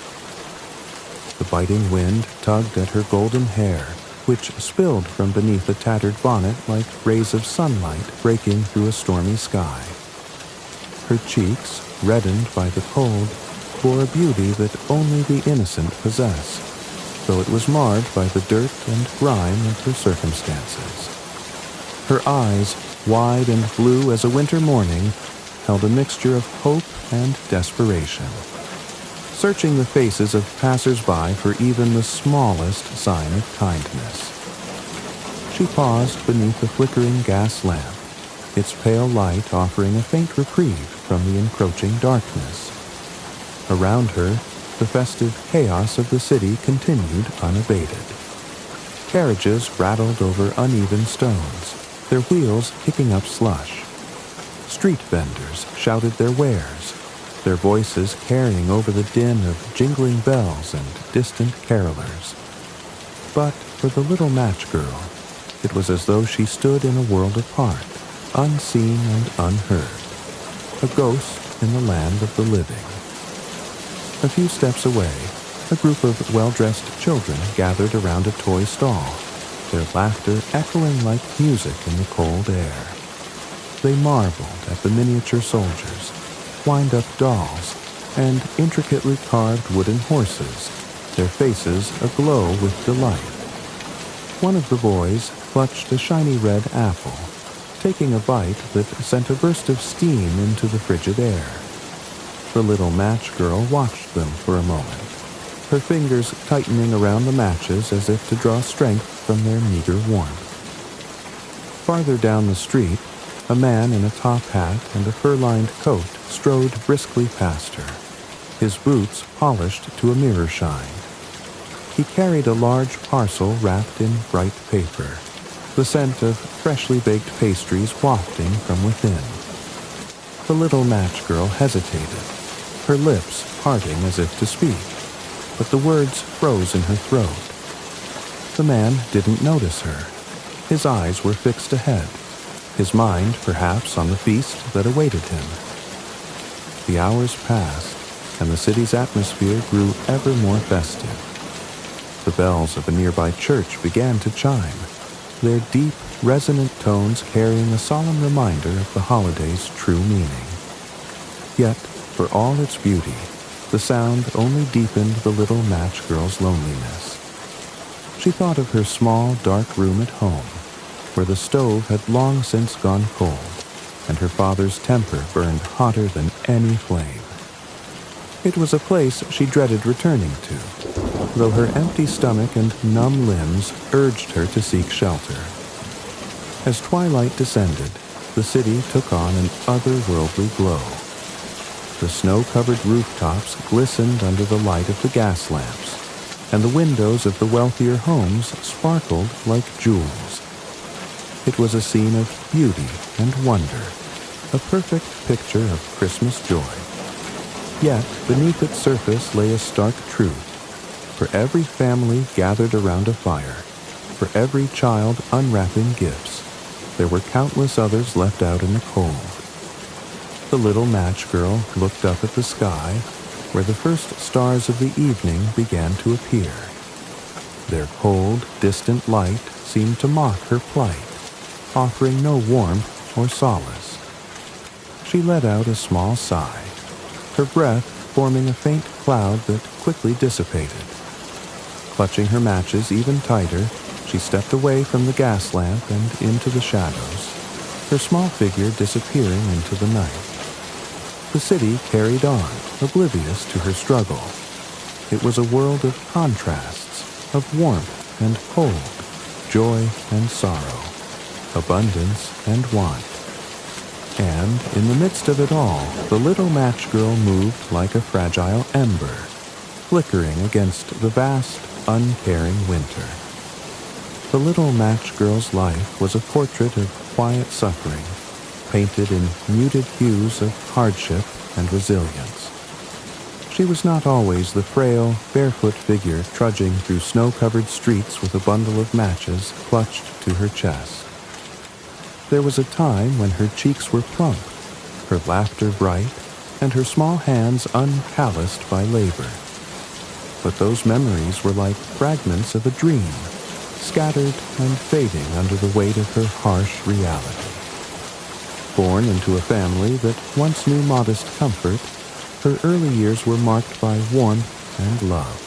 The biting wind tugged at her golden hair, which spilled from beneath a tattered bonnet like rays of sunlight breaking through a stormy sky. Her cheeks, reddened by the cold, bore a beauty that only the innocent possess, though it was marred by the dirt and grime of her circumstances. Her eyes, wide and blue as a winter morning, held a mixture of hope and desperation, searching the faces of passers-by for even the smallest sign of kindness. She paused beneath the flickering gas lamp, its pale light offering a faint reprieve from the encroaching darkness. Around her, the festive chaos of the city continued unabated. Carriages rattled over uneven stones, their wheels kicking up slush. Street vendors shouted their wares, their voices carrying over the din of jingling bells and distant carolers. But for the little match girl, it was as though she stood in a world apart, unseen and unheard, a ghost in the land of the living. A few steps away, a group of well-dressed children gathered around a toy stall, their laughter echoing like music in the cold air. They marveled at the miniature soldiers, wind-up dolls, and intricately carved wooden horses, their faces aglow with delight. One of the boys clutched a shiny red apple, taking a bite that sent a burst of steam into the frigid air. The little match girl watched them for a moment, her fingers tightening around the matches as if to draw strength from their meager warmth. Farther down the street, a man in a top hat and a fur-lined coat strode briskly past her, his boots polished to a mirror shine. He carried a large parcel wrapped in bright paper, the scent of freshly baked pastries wafting from within. The little match girl hesitated, her lips parting as if to speak, but the words froze in her throat. The man didn't notice her. His eyes were fixed ahead, his mind perhaps on the feast that awaited him. The hours passed, and the city's atmosphere grew ever more festive. The bells of a nearby church began to chime, their deep, resonant tones carrying a solemn reminder of the holiday's true meaning. Yet, for all its beauty, the sound only deepened the little match girl's loneliness. She thought of her small, dark room at home, where the stove had long since gone cold, and her father's temper burned hotter than any flame. It was a place she dreaded returning to, though her empty stomach and numb limbs urged her to seek shelter. As twilight descended, the city took on an otherworldly glow. The snow-covered rooftops glistened under the light of the gas lamps, and the windows of the wealthier homes sparkled like jewels. It was a scene of beauty and wonder, a perfect picture of Christmas joy. Yet, beneath its surface lay a stark truth. For every family gathered around a fire, for every child unwrapping gifts, there were countless others left out in the cold. The little match girl looked up at the sky, where the first stars of the evening began to appear. Their cold, distant light seemed to mock her plight, offering no warmth or solace. She let out a small sigh, her breath forming a faint cloud that quickly dissipated. Clutching her matches even tighter, she stepped away from the gas lamp and into the shadows, her small figure disappearing into the night. The city carried on, oblivious to her struggle. It was a world of contrasts, of warmth and cold, joy and sorrow, abundance and want. And, in the midst of it all, the little match girl moved like a fragile ember, flickering against the vast, uncaring winter. The little match girl's life was a portrait of quiet suffering, painted in muted hues of hardship and resilience. She was not always the frail, barefoot figure trudging through snow-covered streets with a bundle of matches clutched to her chest. There was a time when her cheeks were plump, her laughter bright, and her small hands uncalloused by labor. But those memories were like fragments of a dream, scattered and fading under the weight of her harsh reality. Born into a family that once knew modest comfort, her early years were marked by warmth and love.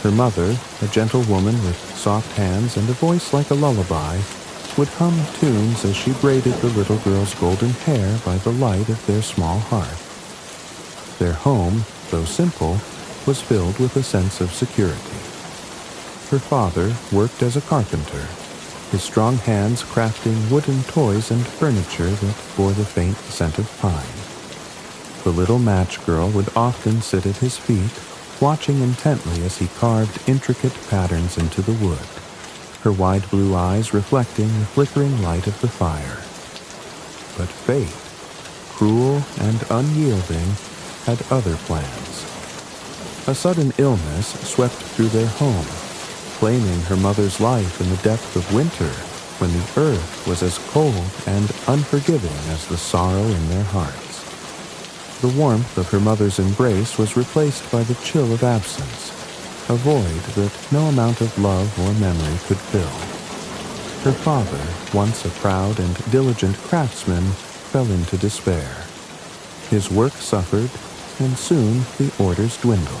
Her mother, a gentle woman with soft hands and a voice like a lullaby, would hum tunes as she braided the little girl's golden hair by the light of their small hearth. Their home, though simple, was filled with a sense of security. Her father worked as a carpenter, his strong hands crafting wooden toys and furniture that bore the faint scent of pine. The little match girl would often sit at his feet, watching intently as he carved intricate patterns into the wood, her wide blue eyes reflecting the flickering light of the fire. But fate, cruel and unyielding, had other plans. A sudden illness swept through their home, claiming her mother's life in the depth of winter when the earth was as cold and unforgiving as the sorrow in their hearts. The warmth of her mother's embrace was replaced by the chill of absence, a void that no amount of love or memory could fill. Her father, once a proud and diligent craftsman, fell into despair. His work suffered, and soon the orders dwindled.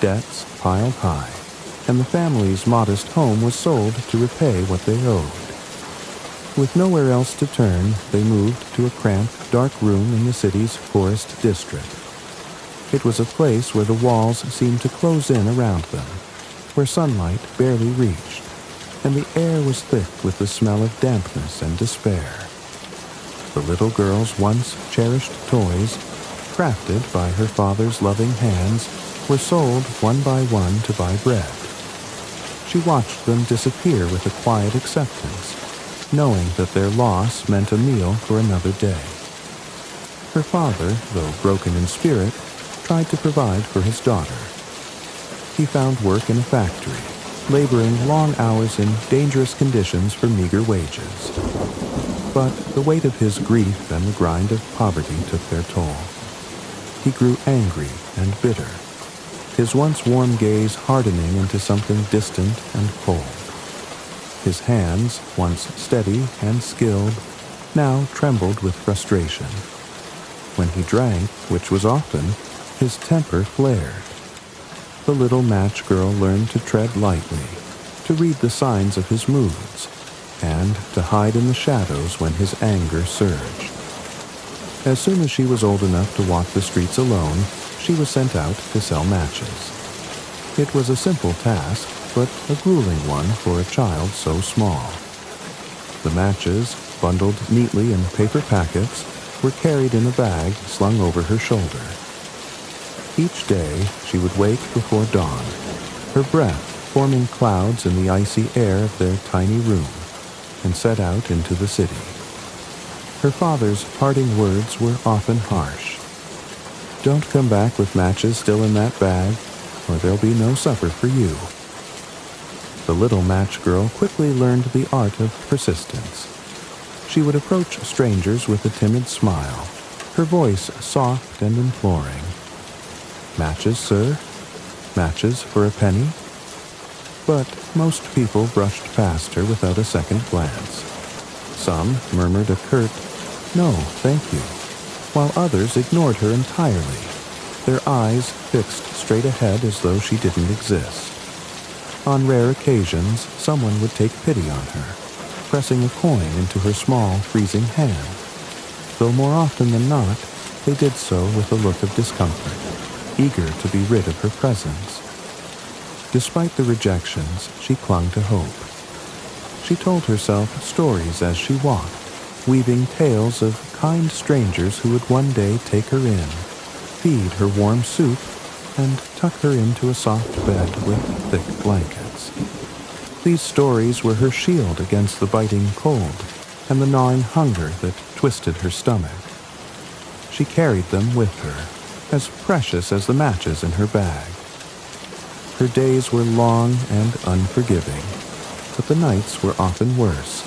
Debts piled high, and the family's modest home was sold to repay what they owed. With nowhere else to turn, they moved to a cramped, dark room in the city's forest district. It was a place where the walls seemed to close in around them, where sunlight barely reached, and the air was thick with the smell of dampness and despair. The little girl's once cherished toys, crafted by her father's loving hands, were sold one by one to buy bread. She watched them disappear with a quiet acceptance, knowing that their loss meant a meal for another day. Her father, though broken in spirit, tried to provide for his daughter. He found work in a factory, laboring long hours in dangerous conditions for meager wages. But the weight of his grief and the grind of poverty took their toll. He grew angry and bitter, his once warm gaze hardening into something distant and cold. His hands, once steady and skilled, now trembled with frustration. When he drank, which was often, his temper flared. The little match girl learned to tread lightly, to read the signs of his moods, and to hide in the shadows when his anger surged. As soon as she was old enough to walk the streets alone, she was sent out to sell matches. It was a simple task, but a grueling one for a child so small. The matches, bundled neatly in paper packets, were carried in a bag slung over her shoulder. Each day she would wake before dawn, her breath forming clouds in the icy air of their tiny room, and set out into the city. Her father's parting words were often harsh. "Don't come back with matches still in that bag, or there'll be no supper for you." The little match girl quickly learned the art of persistence. She would approach strangers with a timid smile, her voice soft and imploring. "Matches, sir? Matches for a penny?" But most people brushed past her without a second glance. Some murmured a curt, "No, thank you," while others ignored her entirely, their eyes fixed straight ahead as though she didn't exist. On rare occasions, someone would take pity on her, pressing a coin into her small, freezing hand, though more often than not, they did so with a look of discomfort, eager to be rid of her presence. Despite the rejections, she clung to hope. She told herself stories as she walked, weaving tales of kind strangers who would one day take her in, feed her warm soup, and tuck her into a soft bed with thick blankets. These stories were her shield against the biting cold and the gnawing hunger that twisted her stomach. She carried them with her, as precious as the matches in her bag. Her days were long and unforgiving, but the nights were often worse.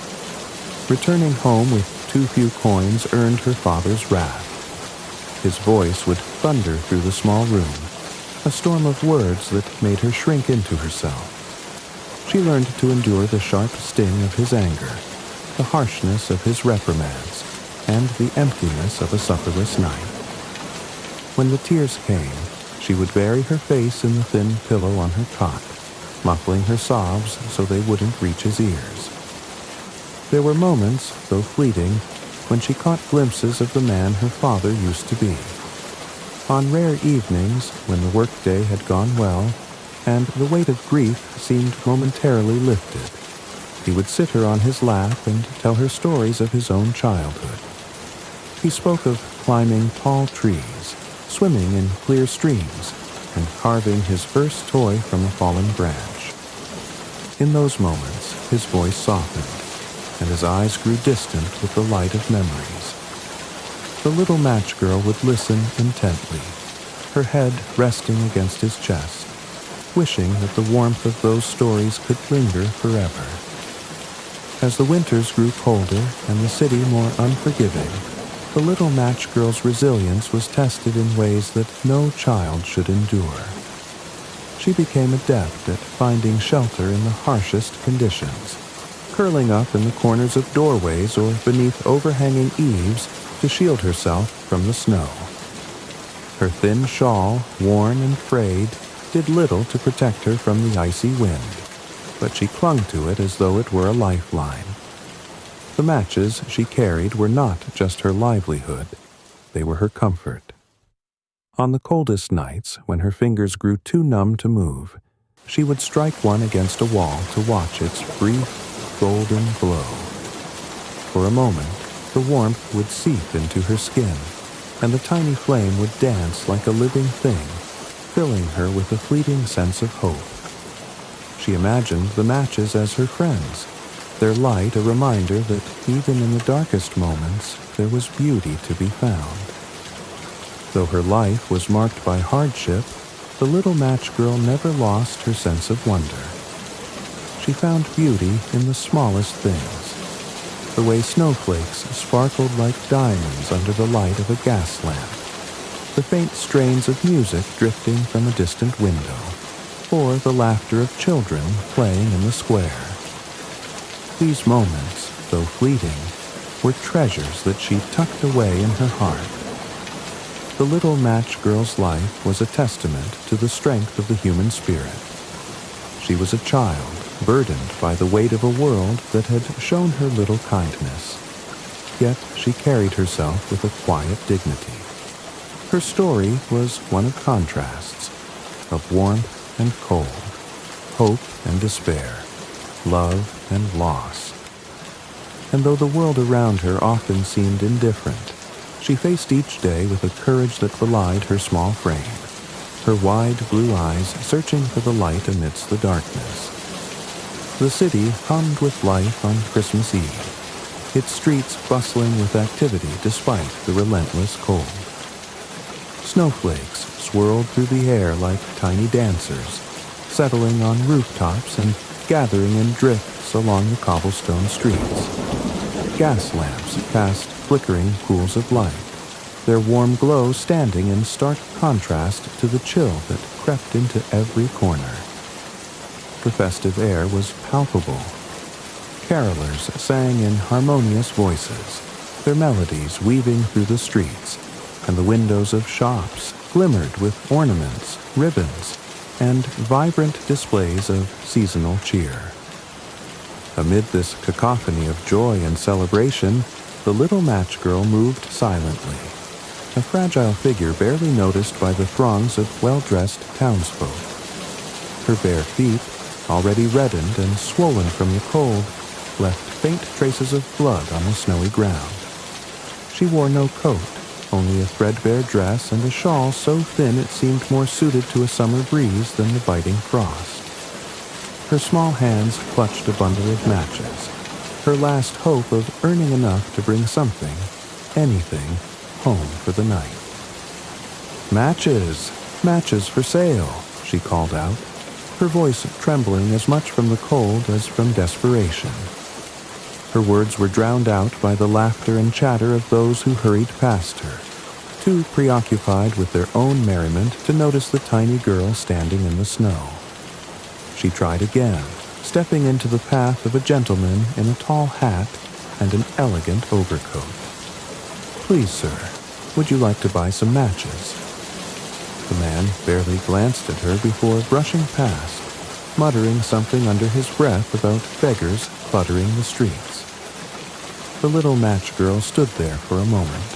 Returning home with too few coins earned her father's wrath. His voice would thunder through the small room, a storm of words that made her shrink into herself. She learned to endure the sharp sting of his anger, the harshness of his reprimands, and the emptiness of a supperless night. When the tears came, she would bury her face in the thin pillow on her cot, muffling her sobs so they wouldn't reach his ears. There were moments, though fleeting, when she caught glimpses of the man her father used to be. On rare evenings, when the workday had gone well, and the weight of grief seemed momentarily lifted, he would sit her on his lap and tell her stories of his own childhood. He spoke of climbing tall trees, swimming in clear streams, and carving his first toy from a fallen branch. In those moments, his voice softened, and his eyes grew distant with the light of memories. The little match girl would listen intently, her head resting against his chest, wishing that the warmth of those stories could linger forever. As the winters grew colder and the city more unforgiving, the little match girl's resilience was tested in ways that no child should endure. She became adept at finding shelter in the harshest conditions, curling up in the corners of doorways or beneath overhanging eaves to shield herself from the snow. Her thin shawl, worn and frayed, did little to protect her from the icy wind, but she clung to it as though it were a lifeline. The matches she carried were not just her livelihood, they were her comfort. On the coldest nights, when her fingers grew too numb to move, she would strike one against a wall to watch its brief, golden glow. For a moment, the warmth would seep into her skin, and the tiny flame would dance like a living thing, filling her with a fleeting sense of hope. She imagined the matches as her friends, their light a reminder that even in the darkest moments there was beauty to be found. Though her life was marked by hardship, the little match girl never lost her sense of wonder. She found beauty in the smallest things, the way snowflakes sparkled like diamonds under the light of a gas lamp, the faint strains of music drifting from a distant window, or the laughter of children playing in the square. These moments, though fleeting, were treasures that she tucked away in her heart. The little match girl's life was a testament to the strength of the human spirit. She was a child, burdened by the weight of a world that had shown her little kindness. Yet she carried herself with a quiet dignity. Her story was one of contrasts, of warmth and cold, hope and despair, love and loss. And though the world around her often seemed indifferent, she faced each day with a courage that belied her small frame, her wide blue eyes searching for the light amidst the darkness. The city hummed with life on Christmas Eve, its streets bustling with activity despite the relentless cold. Snowflakes swirled through the air like tiny dancers, settling on rooftops and gathering in drifts along the cobblestone streets. Gas lamps cast flickering pools of light, their warm glow standing in stark contrast to the chill that crept into every corner. The festive air was palpable. Carolers sang in harmonious voices, their melodies weaving through the streets, and the windows of shops glimmered with ornaments, ribbons, and vibrant displays of seasonal cheer. Amid this cacophony of joy and celebration, the little match girl moved silently, a fragile figure barely noticed by the throngs of well-dressed townsfolk. Her bare feet, already reddened and swollen from the cold, left faint traces of blood on the snowy ground. She wore no coat, only a threadbare dress and a shawl so thin it seemed more suited to a summer breeze than the biting frost. Her small hands clutched a bundle of matches, her last hope of earning enough to bring something, anything, home for the night. "Matches! Matches for sale!" she called out, her voice trembling as much from the cold as from desperation. Her words were drowned out by the laughter and chatter of those who hurried past her, too preoccupied with their own merriment to notice the tiny girl standing in the snow. She tried again, stepping into the path of a gentleman in a tall hat and an elegant overcoat. "Please, sir, would you like to buy some matches?" The man barely glanced at her before brushing past, muttering something under his breath about beggars cluttering the streets. The little match girl stood there for a moment,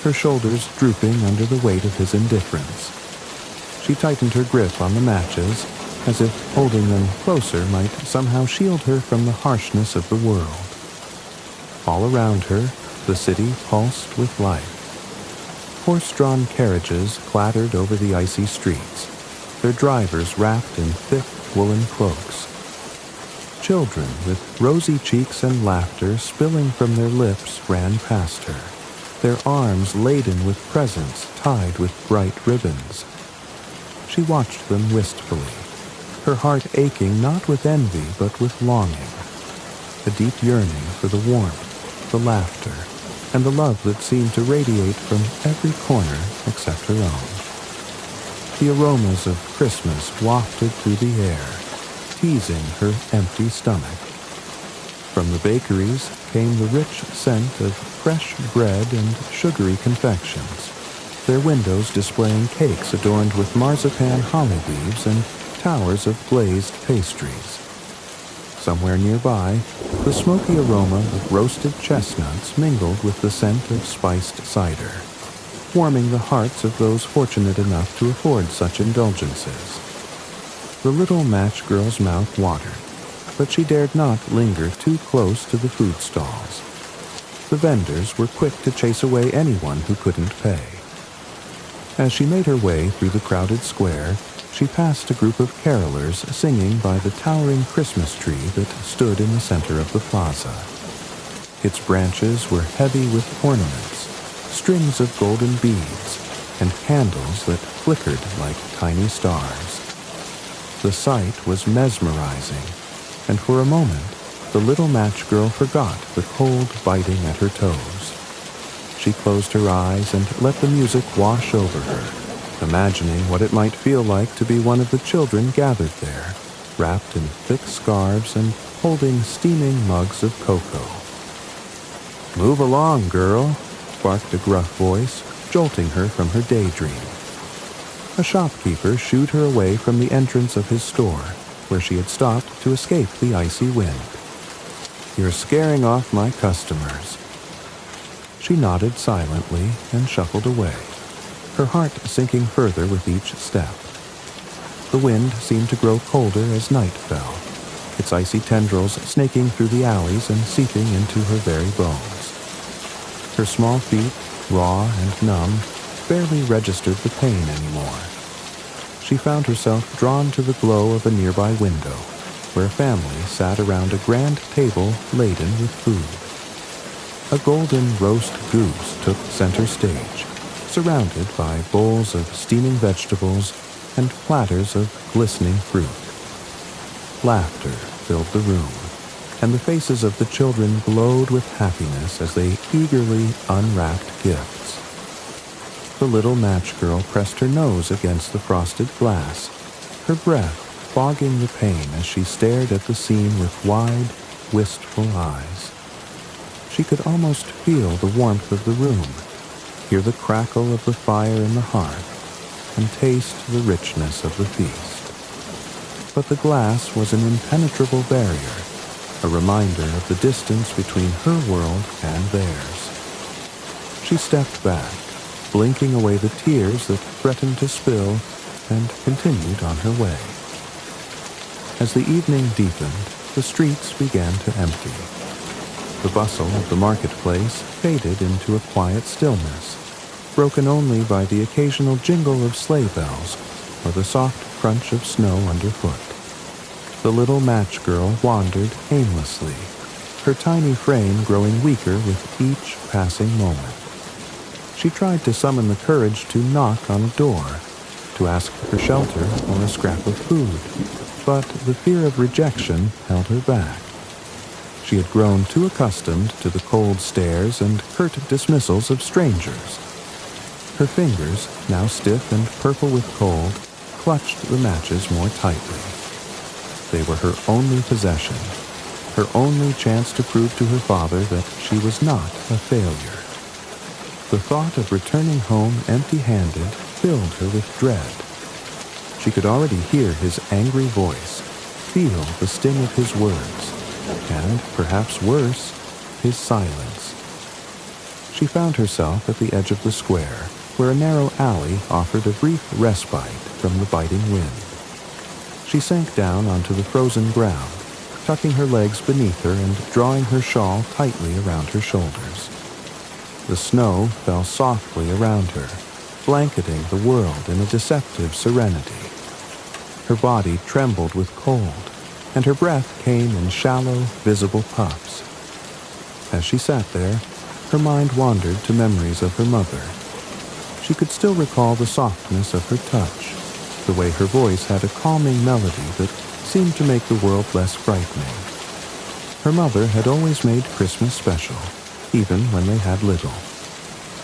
her shoulders drooping under the weight of his indifference. She tightened her grip on the matches, as if holding them closer might somehow shield her from the harshness of the world. All around her, the city pulsed with life. Horse-drawn carriages clattered over the icy streets, their drivers wrapped in thick woolen cloaks. Children with rosy cheeks and laughter spilling from their lips ran past her, their arms laden with presents tied with bright ribbons. She watched them wistfully, her heart aching not with envy but with longing, a deep yearning for the warmth, the laughter, and the love that seemed to radiate from every corner except her own. The aromas of Christmas wafted through the air, teasing her empty stomach. From the bakeries came the rich scent of fresh bread and sugary confections, their windows displaying cakes adorned with marzipan holly leaves and towers of glazed pastries. Somewhere nearby, the smoky aroma of roasted chestnuts mingled with the scent of spiced cider, warming the hearts of those fortunate enough to afford such indulgences. The little match girl's mouth watered, but she dared not linger too close to the food stalls. The vendors were quick to chase away anyone who couldn't pay. As she made her way through the crowded square, she passed a group of carolers singing by the towering Christmas tree that stood in the center of the plaza. Its branches were heavy with ornaments, strings of golden beads, and candles that flickered like tiny stars. The sight was mesmerizing, and for a moment, the little match girl forgot the cold biting at her toes. She closed her eyes and let the music wash over her, imagining what it might feel like to be one of the children gathered there, wrapped in thick scarves and holding steaming mugs of cocoa. "Move along, girl," barked a gruff voice, jolting her from her daydream. A shopkeeper shooed her away from the entrance of his store, where she had stopped to escape the icy wind. "You're scaring off my customers." She nodded silently and shuffled away, her heart sinking further with each step. The wind seemed to grow colder as night fell, its icy tendrils snaking through the alleys and seeping into her very bones. Her small feet, raw and numb, barely registered the pain anymore. She found herself drawn to the glow of a nearby window, where a family sat around a grand table laden with food. A golden roast goose took center stage, surrounded by bowls of steaming vegetables and platters of glistening fruit. Laughter filled the room, and the faces of the children glowed with happiness as they eagerly unwrapped gifts. The little match girl pressed her nose against the frosted glass, her breath fogging the pain as she stared at the scene with wide, wistful eyes. She could almost feel the warmth of the room, hear the crackle of the fire in the hearth, and taste the richness of the feast. But the glass was an impenetrable barrier, a reminder of the distance between her world and theirs. She stepped back, blinking away the tears that threatened to spill, and continued on her way. As the evening deepened, the streets began to empty. The bustle of the marketplace faded into a quiet stillness, broken only by the occasional jingle of sleigh bells or the soft crunch of snow underfoot. The little match girl wandered aimlessly, her tiny frame growing weaker with each passing moment. She tried to summon the courage to knock on a door, to ask for shelter or a scrap of food, but the fear of rejection held her back. She had grown too accustomed to the cold stares and curt dismissals of strangers. Her fingers, now stiff and purple with cold, clutched the matches more tightly. They were her only possession, her only chance to prove to her father that she was not a failure. The thought of returning home empty-handed filled her with dread. She could already hear his angry voice, feel the sting of his words, and, perhaps worse, his silence. She found herself at the edge of the square, where a narrow alley offered a brief respite from the biting wind. She sank down onto the frozen ground, tucking her legs beneath her and drawing her shawl tightly around her shoulders. The snow fell softly around her, blanketing the world in a deceptive serenity. Her body trembled with cold, and her breath came in shallow, visible puffs. As she sat there, her mind wandered to memories of her mother. She could still recall the softness of her touch, the way her voice had a calming melody that seemed to make the world less frightening. Her mother had always made Christmas special, even when they had little.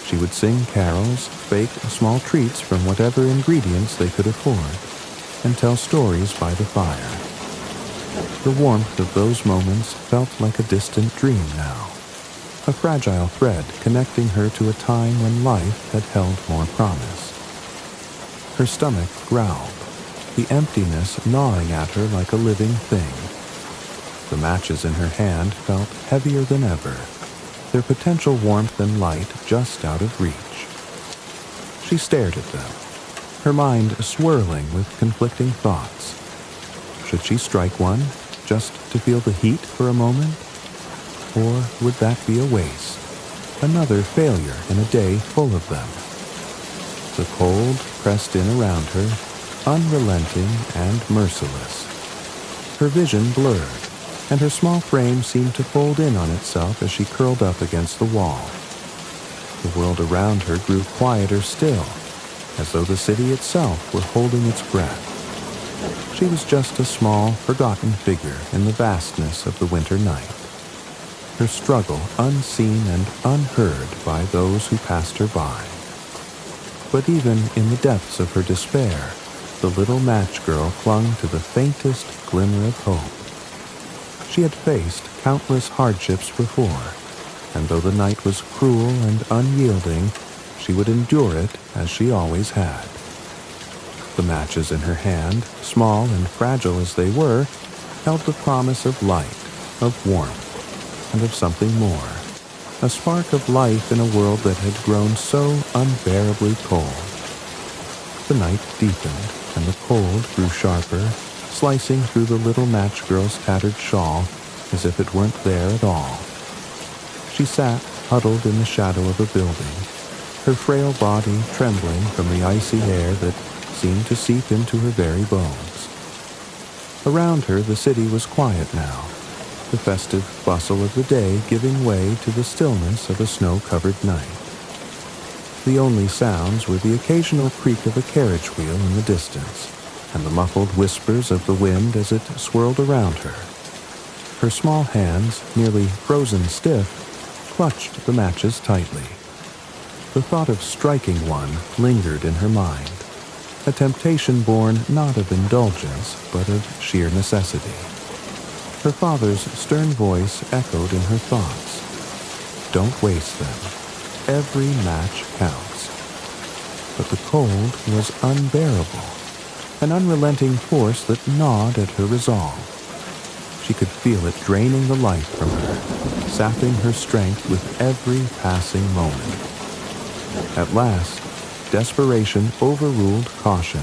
She would sing carols, bake small treats from whatever ingredients they could afford, and tell stories by the fire. The warmth of those moments felt like a distant dream now, a fragile thread connecting her to a time when life had held more promise. Her stomach growled, the emptiness gnawing at her like a living thing. The matches in her hand felt heavier than ever, their potential warmth and light just out of reach. She stared at them, her mind swirling with conflicting thoughts. Should she strike one, just to feel the heat for a moment? Or would that be a waste, another failure in a day full of them? The cold pressed in around her, unrelenting and merciless. Her vision blurred, and her small frame seemed to fold in on itself as she curled up against the wall. The world around her grew quieter still, as though the city itself were holding its breath. She was just a small, forgotten figure in the vastness of the winter night. Her struggle unseen and unheard by those who passed her by. But even in the depths of her despair, the little match girl clung to the faintest glimmer of hope. She had faced countless hardships before, and though the night was cruel and unyielding, she would endure it as she always had. The matches in her hand, small and fragile as they were, held the promise of light, of warmth, and of something more, a spark of life in a world that had grown so unbearably cold. The night deepened, and the cold grew sharper, slicing through the little match girl's tattered shawl as if it weren't there at all. She sat huddled in the shadow of a building, her frail body trembling from the icy air that seemed to seep into her very bones. Around her the city was quiet now, the festive bustle of the day giving way to the stillness of a snow-covered night. The only sounds were the occasional creak of a carriage wheel in the distance, and the muffled whispers of the wind as it swirled around her. Her small hands, nearly frozen stiff, clutched the matches tightly. The thought of striking one lingered in her mind, a temptation born not of indulgence, but of sheer necessity. Her father's stern voice echoed in her thoughts. Don't waste them. Every match counts. But the cold was unbearable, an unrelenting force that gnawed at her resolve. She could feel it draining the life from her, sapping her strength with every passing moment. At last, desperation overruled caution.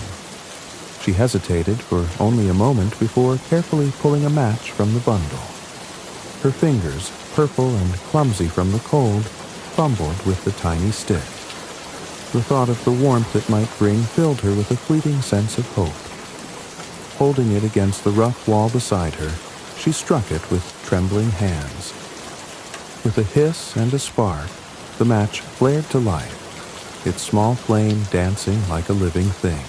She hesitated for only a moment before carefully pulling a match from the bundle. Her fingers, purple and clumsy from the cold, fumbled with the tiny stick. The thought of the warmth it might bring filled her with a fleeting sense of hope. Holding it against the rough wall beside her, she struck it with trembling hands. With a hiss and a spark, the match flared to life, its small flame dancing like a living thing.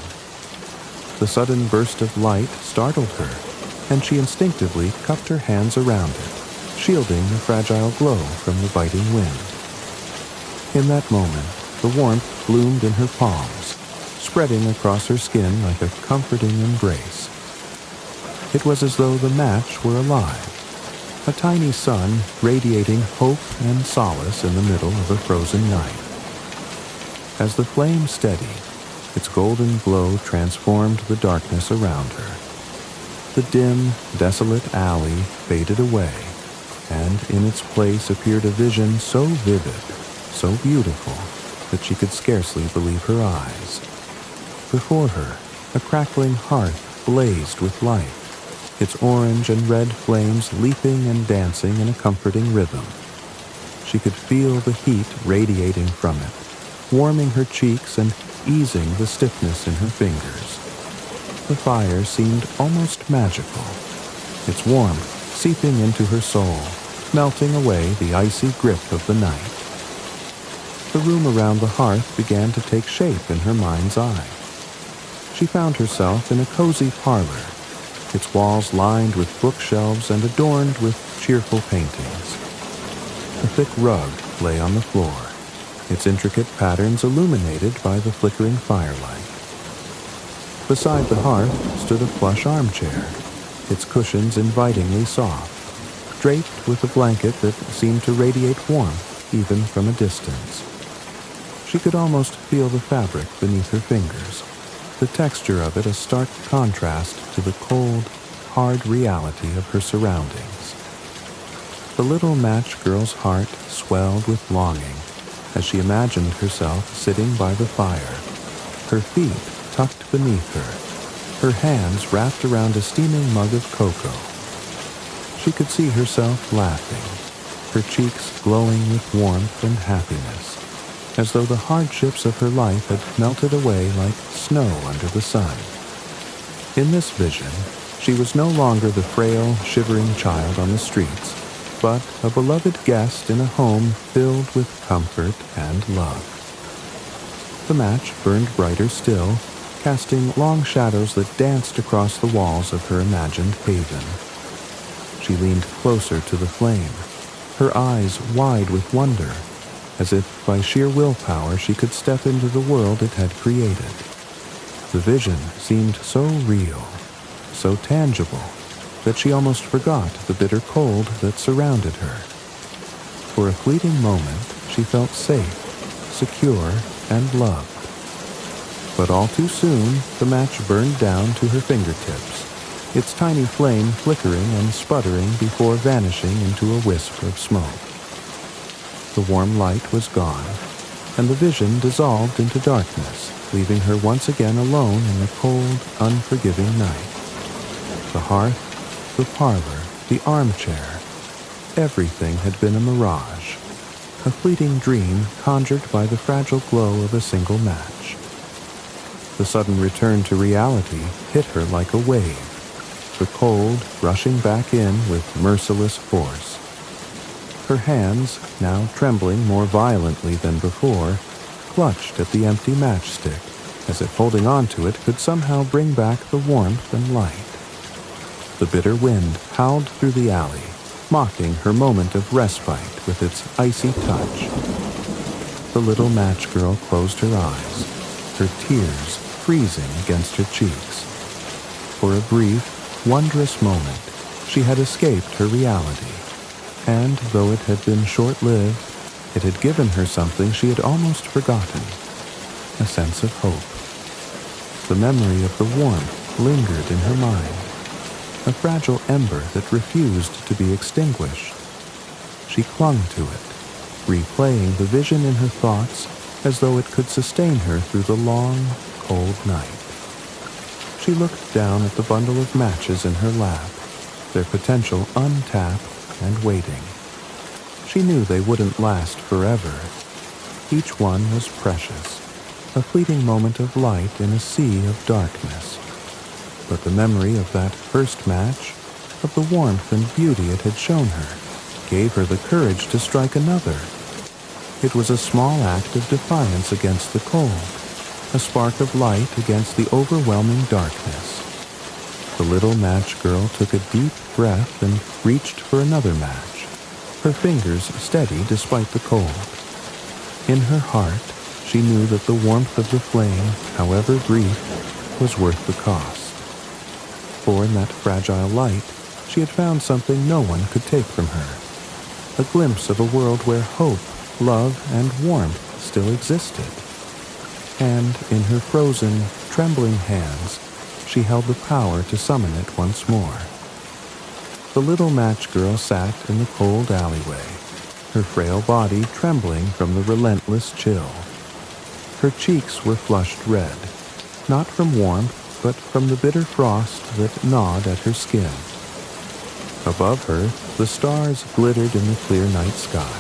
The sudden burst of light startled her, and she instinctively cupped her hands around it, shielding the fragile glow from the biting wind. In that moment, the warmth bloomed in her palms, spreading across her skin like a comforting embrace. It was as though the match were alive, a tiny sun radiating hope and solace in the middle of a frozen night. As the flame steadied, its golden glow transformed the darkness around her. The dim, desolate alley faded away, and in its place appeared a vision so vivid, so beautiful, that she could scarcely believe her eyes. Before her, a crackling hearth blazed with life, its orange and red flames leaping and dancing in a comforting rhythm. She could feel the heat radiating from it, warming her cheeks and easing the stiffness in her fingers. The fire seemed almost magical, its warmth seeping into her soul, melting away the icy grip of the night. The room around the hearth began to take shape in her mind's eye. She found herself in a cozy parlor, its walls lined with bookshelves and adorned with cheerful paintings. A thick rug lay on the floor, its intricate patterns illuminated by the flickering firelight. Beside the hearth stood a plush armchair, its cushions invitingly soft, draped with a blanket that seemed to radiate warmth even from a distance. She could almost feel the fabric beneath her fingers, the texture of it a stark contrast to the cold, hard reality of her surroundings. The little match girl's heart swelled with longing as she imagined herself sitting by the fire, her feet tucked beneath her hands wrapped around a steaming mug of cocoa. She could see herself laughing, her cheeks glowing with warmth and happiness, as though the hardships of her life had melted away like snow under the sun. In this vision, she was no longer the frail, shivering child on the streets, but a beloved guest in a home filled with comfort and love. The match burned brighter still, casting long shadows that danced across the walls of her imagined haven. She leaned closer to the flame, her eyes wide with wonder, as if by sheer willpower she could step into the world it had created. The vision seemed so real, so tangible, that she almost forgot the bitter cold that surrounded her. For a fleeting moment, she felt safe, secure, and loved. But all too soon, the match burned down to her fingertips, its tiny flame flickering and sputtering before vanishing into a wisp of smoke. The warm light was gone, and the vision dissolved into darkness, leaving her once again alone in the cold, unforgiving night. The hearth, the parlor, the armchair, everything had been a mirage, a fleeting dream conjured by the fragile glow of a single match. The sudden return to reality hit her like a wave, the cold rushing back in with merciless force. Her hands, now trembling more violently than before, clutched at the empty matchstick, as if holding on to it could somehow bring back the warmth and light. The bitter wind howled through the alley, mocking her moment of respite with its icy touch. The little match girl closed her eyes, her tears freezing against her cheeks. For a brief, wondrous moment, she had escaped her reality, and though it had been short-lived, it had given her something she had almost forgotten, a sense of hope. The memory of the warmth lingered in her mind, a fragile ember that refused to be extinguished. She clung to it, replaying the vision in her thoughts as though it could sustain her through the long, cold night. She looked down at the bundle of matches in her lap, their potential untapped and waiting. She knew they wouldn't last forever. Each one was precious, a fleeting moment of light in a sea of darkness. But the memory of that first match, of the warmth and beauty it had shown her, gave her the courage to strike another. It was a small act of defiance against the cold, a spark of light against the overwhelming darkness. The little match girl took a deep breath and reached for another match, her fingers steady despite the cold. In her heart, she knew that the warmth of the flame, however brief, was worth the cost. for in that fragile light, she had found something no one could take from her. A glimpse of a world where hope, love, and warmth still existed. And in her frozen, trembling hands, she held the power to summon it once more. The little match girl sat in the cold alleyway, her frail body trembling from the relentless chill. Her cheeks were flushed red, not from warmth, but from the bitter frost that gnawed at her skin. Above her, the stars glittered in the clear night sky,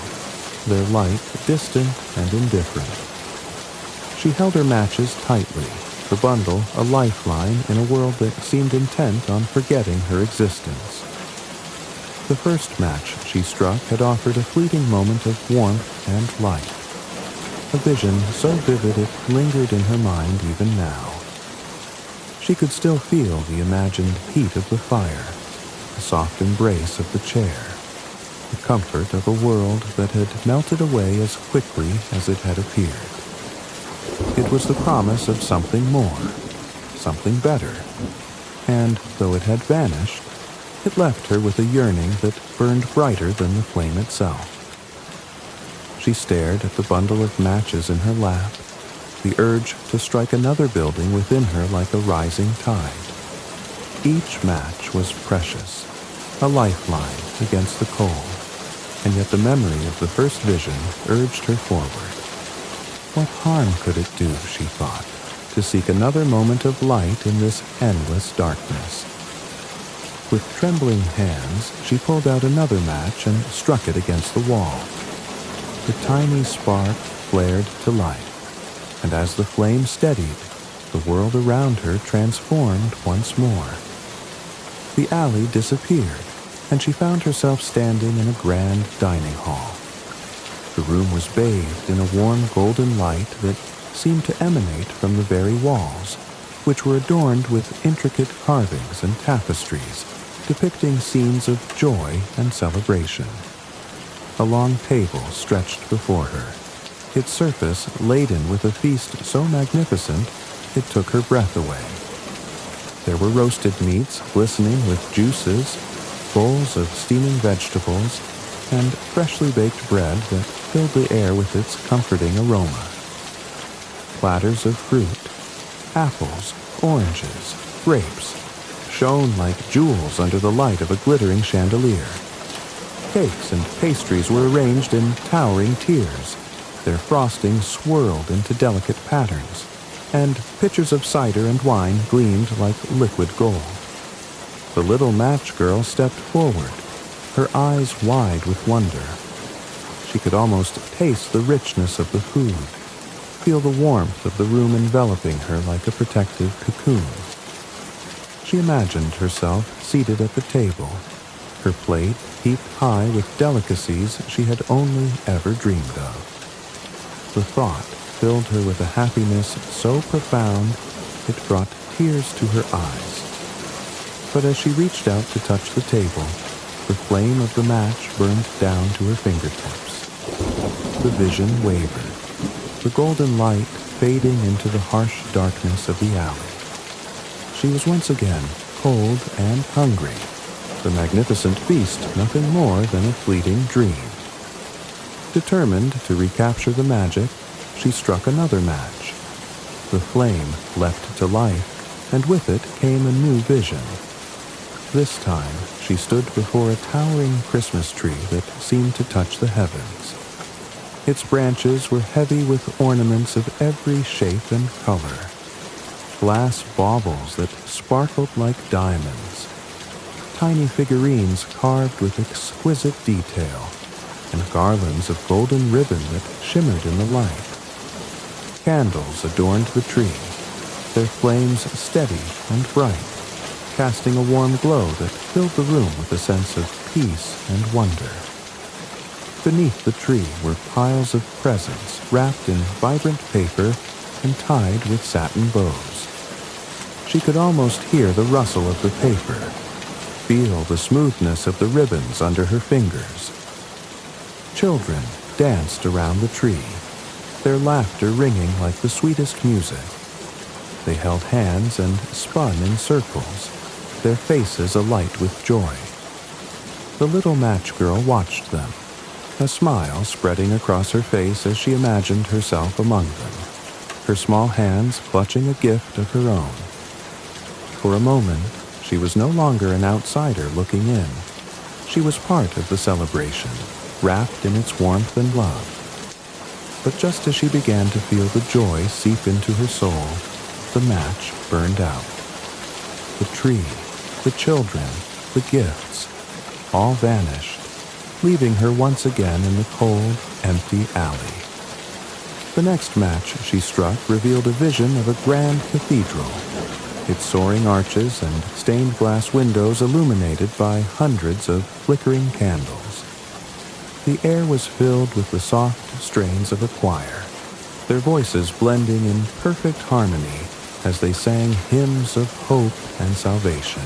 their light distant and indifferent. She held her matches tightly, the bundle a lifeline in a world that seemed intent on forgetting her existence. The first match she struck had offered a fleeting moment of warmth and light, a vision so vivid it lingered in her mind even now. She could still feel the imagined heat of the fire, the soft embrace of the chair, the comfort of a world that had melted away as quickly as it had appeared. It was the promise of something more, something better, and though it had vanished, it left her with a yearning that burned brighter than the flame itself. She stared at the bundle of matches in her lap, the urge to strike another building within her like a rising tide. Each match was precious, a lifeline against the cold, and yet the memory of the first vision urged her forward. What harm could it do, she thought, to seek another moment of light in this endless darkness? With trembling hands, she pulled out another match and struck it against the wall. The tiny spark flared to life, and as the flame steadied, the world around her transformed once more. The alley disappeared, and she found herself standing in a grand dining hall. The room was bathed in a warm golden light that seemed to emanate from the very walls, which were adorned with intricate carvings and tapestries depicting scenes of joy and celebration. A long table stretched before her, its surface laden with a feast so magnificent it took her breath away. There were roasted meats glistening with juices, bowls of steaming vegetables, and freshly baked bread that filled the air with its comforting aroma. Platters of fruit, apples, oranges, grapes, shone like jewels under the light of a glittering chandelier. Cakes and pastries were arranged in towering tiers, their frosting swirled into delicate patterns, and pitchers of cider and wine gleamed like liquid gold. The little match girl stepped forward, her eyes wide with wonder. She could almost taste the richness of the food, feel the warmth of the room enveloping her like a protective cocoon. She imagined herself seated at the table, her plate heaped high with delicacies she had only ever dreamed of. The thought filled her with a happiness so profound it brought tears to her eyes. But as she reached out to touch the table, the flame of the match burned down to her fingertips. The vision wavered, the golden light fading into the harsh darkness of the alley. She was once again cold and hungry, the magnificent feast nothing more than a fleeting dream. Determined to recapture the magic, she struck another match. The flame leapt to life, and with it came a new vision. This time, she stood before a towering Christmas tree that seemed to touch the heavens. Its branches were heavy with ornaments of every shape and color. Glass baubles that sparkled like diamonds. Tiny figurines carved with exquisite detail, and garlands of golden ribbon that shimmered in the light. Candles adorned the tree, their flames steady and bright, casting a warm glow that filled the room with a sense of peace and wonder. Beneath the tree were piles of presents wrapped in vibrant paper and tied with satin bows. She could almost hear the rustle of the paper, feel the smoothness of the ribbons under her fingers. Children danced around the tree, their laughter ringing like the sweetest music. They held hands and spun in circles, their faces alight with joy. The little match girl watched them, a smile spreading across her face as she imagined herself among them, her small hands clutching a gift of her own. For a moment, she was no longer an outsider looking in. She was part of the celebration, wrapped in its warmth and love. But just as she began to feel the joy seep into her soul, the match burned out. The tree, the children, the gifts, all vanished, leaving her once again in the cold, empty alley. The next match she struck revealed a vision of a grand cathedral, its soaring arches and stained glass windows illuminated by hundreds of flickering candles. The air was filled with the soft strains of a choir, their voices blending in perfect harmony as they sang hymns of hope and salvation.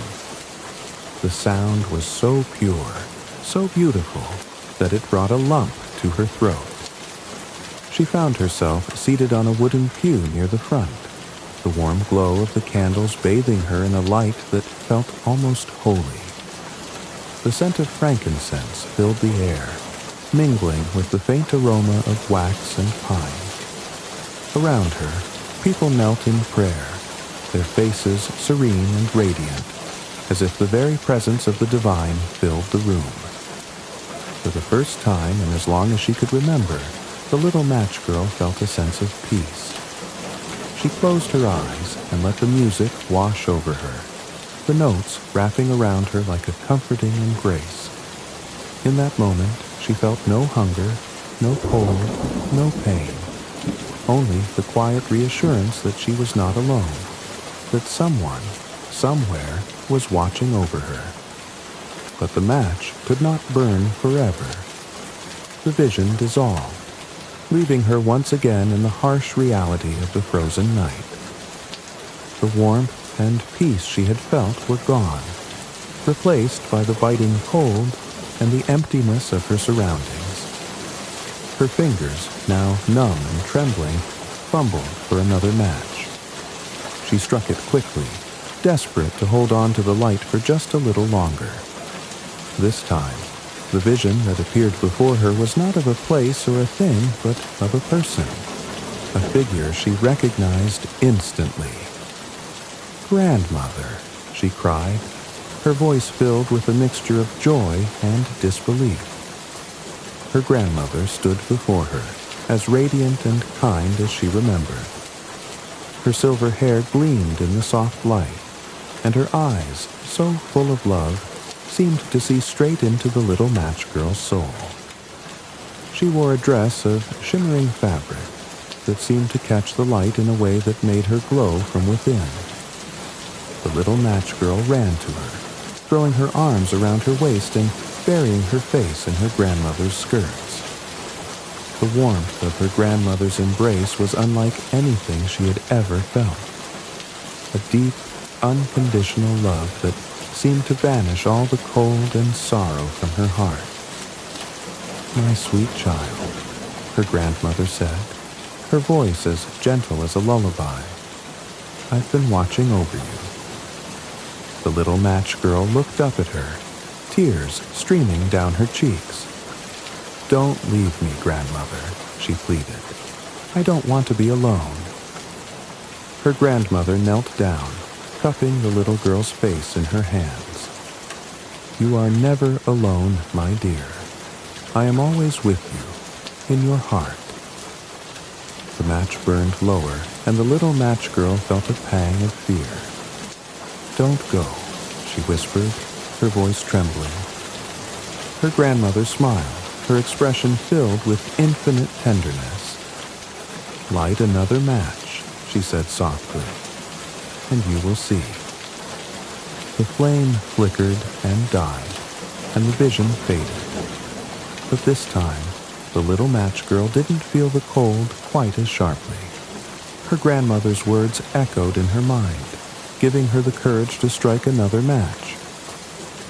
The sound was so pure, so beautiful, that it brought a lump to her throat. She found herself seated on a wooden pew near the front, the warm glow of the candles bathing her in a light that felt almost holy. The scent of frankincense filled the air, mingling with the faint aroma of wax and pine. Around her, people knelt in prayer, their faces serene and radiant, as if the very presence of the divine filled the room. For the first time in as long as she could remember, the little match girl felt a sense of peace. She closed her eyes and let the music wash over her, the notes wrapping around her like a comforting embrace. In that moment, she felt no hunger, no cold, no pain, only the quiet reassurance that she was not alone, that someone, somewhere, was watching over her. But the match could not burn forever. The vision dissolved, leaving her once again in the harsh reality of the frozen night. The warmth and peace she had felt were gone, replaced by the biting cold and the emptiness of her surroundings. Her fingers, now numb and trembling, fumbled for another match. She struck it quickly, desperate to hold on to the light for just a little longer. This time, the vision that appeared before her was not of a place or a thing, but of a person, a figure she recognized instantly. "Grandmother," she cried, her voice filled with a mixture of joy and disbelief. Her grandmother stood before her, as radiant and kind as she remembered. Her silver hair gleamed in the soft light, and her eyes, so full of love, seemed to see straight into the little match girl's soul. She wore a dress of shimmering fabric that seemed to catch the light in a way that made her glow from within. The little match girl ran to her, throwing her arms around her waist and burying her face in her grandmother's skirts. The warmth of her grandmother's embrace was unlike anything she had ever felt. A deep, unconditional love that seemed to banish all the cold and sorrow from her heart. "My sweet child," her grandmother said, her voice as gentle as a lullaby, "I've been watching over you." The little match girl looked up at her, tears streaming down her cheeks. "Don't leave me, grandmother," she pleaded. "I don't want to be alone." Her grandmother knelt down, cupping the little girl's face in her hands. "You are never alone, my dear. I am always with you, in your heart." The match burned lower, and the little match girl felt a pang of fear. "Don't go," she whispered, her voice trembling. Her grandmother smiled, her expression filled with infinite tenderness. "Light another match," she said softly, "and you will see." The flame flickered and died, and the vision faded. But this time, the little match girl didn't feel the cold quite as sharply. Her grandmother's words echoed in her mind, giving her the courage to strike another match.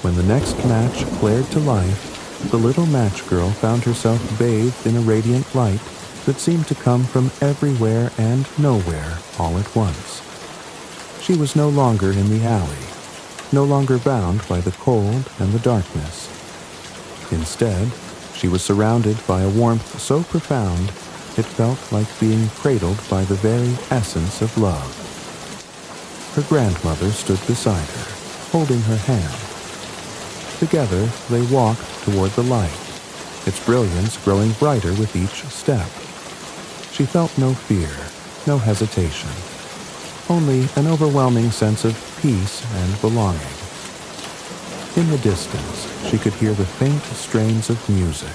When the next match flared to life, the little match girl found herself bathed in a radiant light that seemed to come from everywhere and nowhere all at once. She was no longer in the alley. no longer bound by the cold and the darkness. Instead, she was surrounded by a warmth so profound it felt like being cradled by the very essence of love. Her grandmother stood beside her, holding her hand. Together, they walked toward the light, its brilliance growing brighter with each step. She felt no fear, no hesitation, only an overwhelming sense of peace and belonging. In the distance, she could hear the faint strains of music,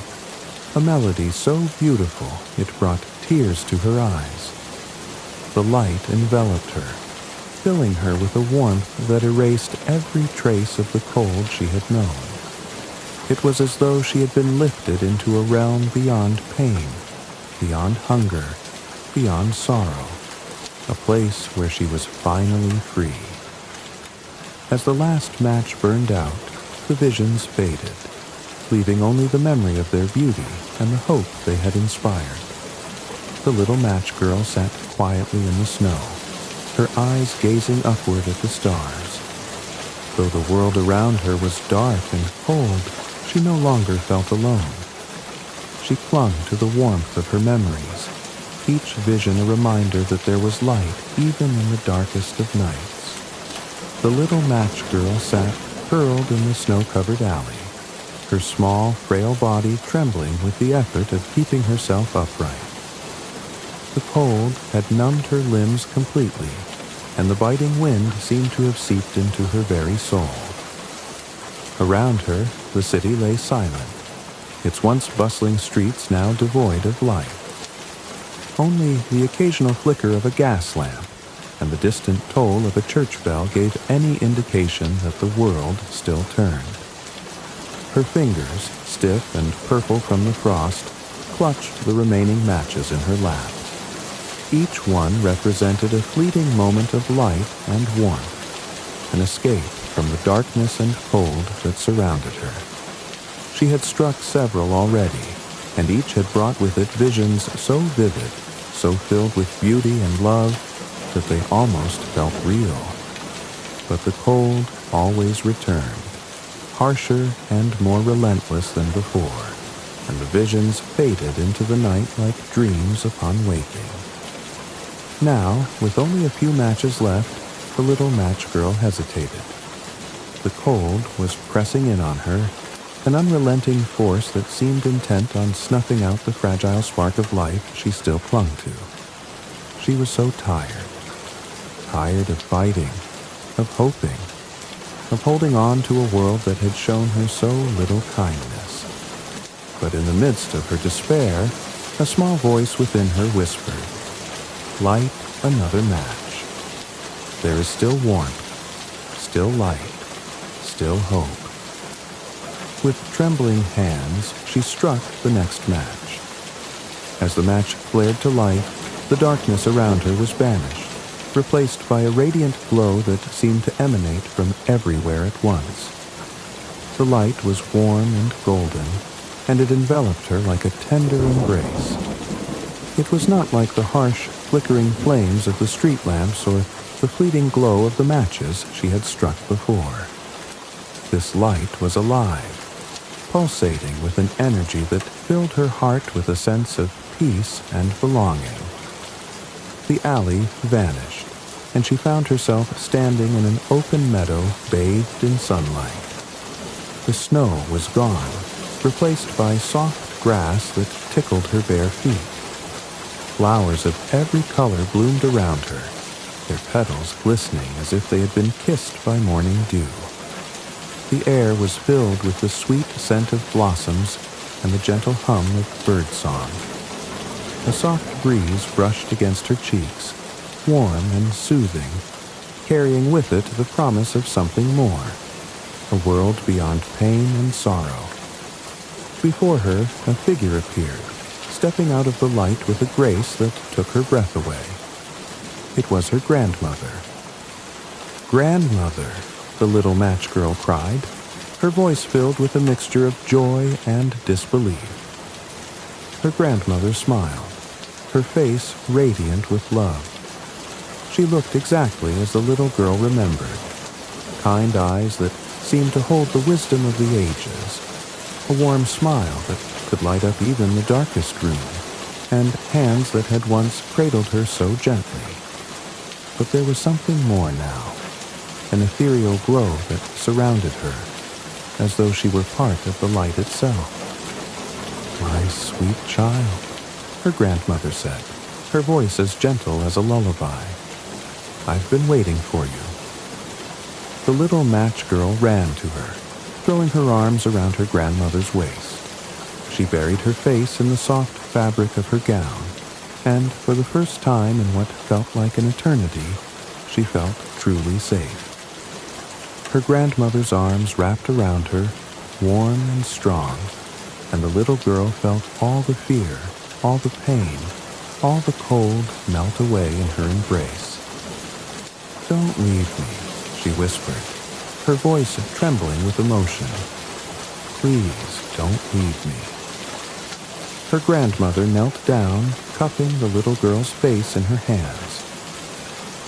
a melody so beautiful it brought tears to her eyes. The light enveloped her, filling her with a warmth that erased every trace of the cold she had known. It was as though she had been lifted into a realm beyond pain, beyond hunger, beyond sorrow, a place where she was finally free. As the last match burned out, the visions faded, leaving only the memory of their beauty and the hope they had inspired. The little match girl sat quietly in the snow, her eyes gazing upward at the stars. Though the world around her was dark and cold, she no longer felt alone. She clung to the warmth of her memories, each vision a reminder that there was light even in the darkest of nights. The little match girl sat curled in the snow-covered alley, her small, frail body trembling with the effort of keeping herself upright. The cold had numbed her limbs completely, and the biting wind seemed to have seeped into her very soul. Around her, the city lay silent, its once bustling streets now devoid of life. Only the occasional flicker of a gas lamp and the distant toll of a church bell gave any indication that the world still turned. Her fingers, stiff and purple from the frost, clutched the remaining matches in her lap. Each one represented a fleeting moment of light and warmth, an escape from the darkness and cold that surrounded her. She had struck several already, and each had brought with it visions so vivid, so filled with beauty and love, that they almost felt real. But the cold always returned, harsher and more relentless than before, and the visions faded into the night like dreams upon waking. Now, with only a few matches left, the little match girl hesitated. The cold was pressing in on her, an unrelenting force that seemed intent on snuffing out the fragile spark of life she still clung to. She was so tired of fighting, of hoping, of holding on to a world that had shown her so little kindness. But in the midst of her despair, a small voice within her whispered, "Light another match. There is still warmth, still light, still hope." With trembling hands, she struck the next match. As the match flared to life, the darkness around her was banished, replaced by a radiant glow that seemed to emanate from everywhere at once. The light was warm and golden, and it enveloped her like a tender embrace. It was not like the harsh, flickering flames of the street lamps or the fleeting glow of the matches she had struck before. This light was alive, pulsating with an energy that filled her heart with a sense of peace and belonging. The alley vanished, and she found herself standing in an open meadow bathed in sunlight. The snow was gone, replaced by soft grass that tickled her bare feet. Flowers of every color bloomed around her, their petals glistening as if they had been kissed by morning dew. The air was filled with the sweet scent of blossoms and the gentle hum of birdsong. A soft breeze brushed against her cheeks, warm and soothing, carrying with it the promise of something more, a world beyond pain and sorrow. Before her, a figure appeared, stepping out of the light with a grace that took her breath away. It was her grandmother. "Grandmother," the little match girl cried, her voice filled with a mixture of joy and disbelief. Her grandmother smiled, her face radiant with love. She looked exactly as the little girl remembered, kind eyes that seemed to hold the wisdom of the ages, a warm smile that could light up even the darkest room, and hands that had once cradled her so gently. But there was something more now, an ethereal glow that surrounded her, as though she were part of the light itself. "My sweet child," her grandmother said, her voice as gentle as a lullaby. "I've been waiting for you." The little match girl ran to her, throwing her arms around her grandmother's waist. She buried her face in the soft fabric of her gown, and for the first time in what felt like an eternity, she felt truly safe. Her grandmother's arms wrapped around her, warm and strong, and the little girl felt all the fear, all the pain, all the cold melt away in her embrace. "Don't leave me," she whispered, her voice trembling with emotion. "Please don't leave me." Her grandmother knelt down, cupping the little girl's face in her hands.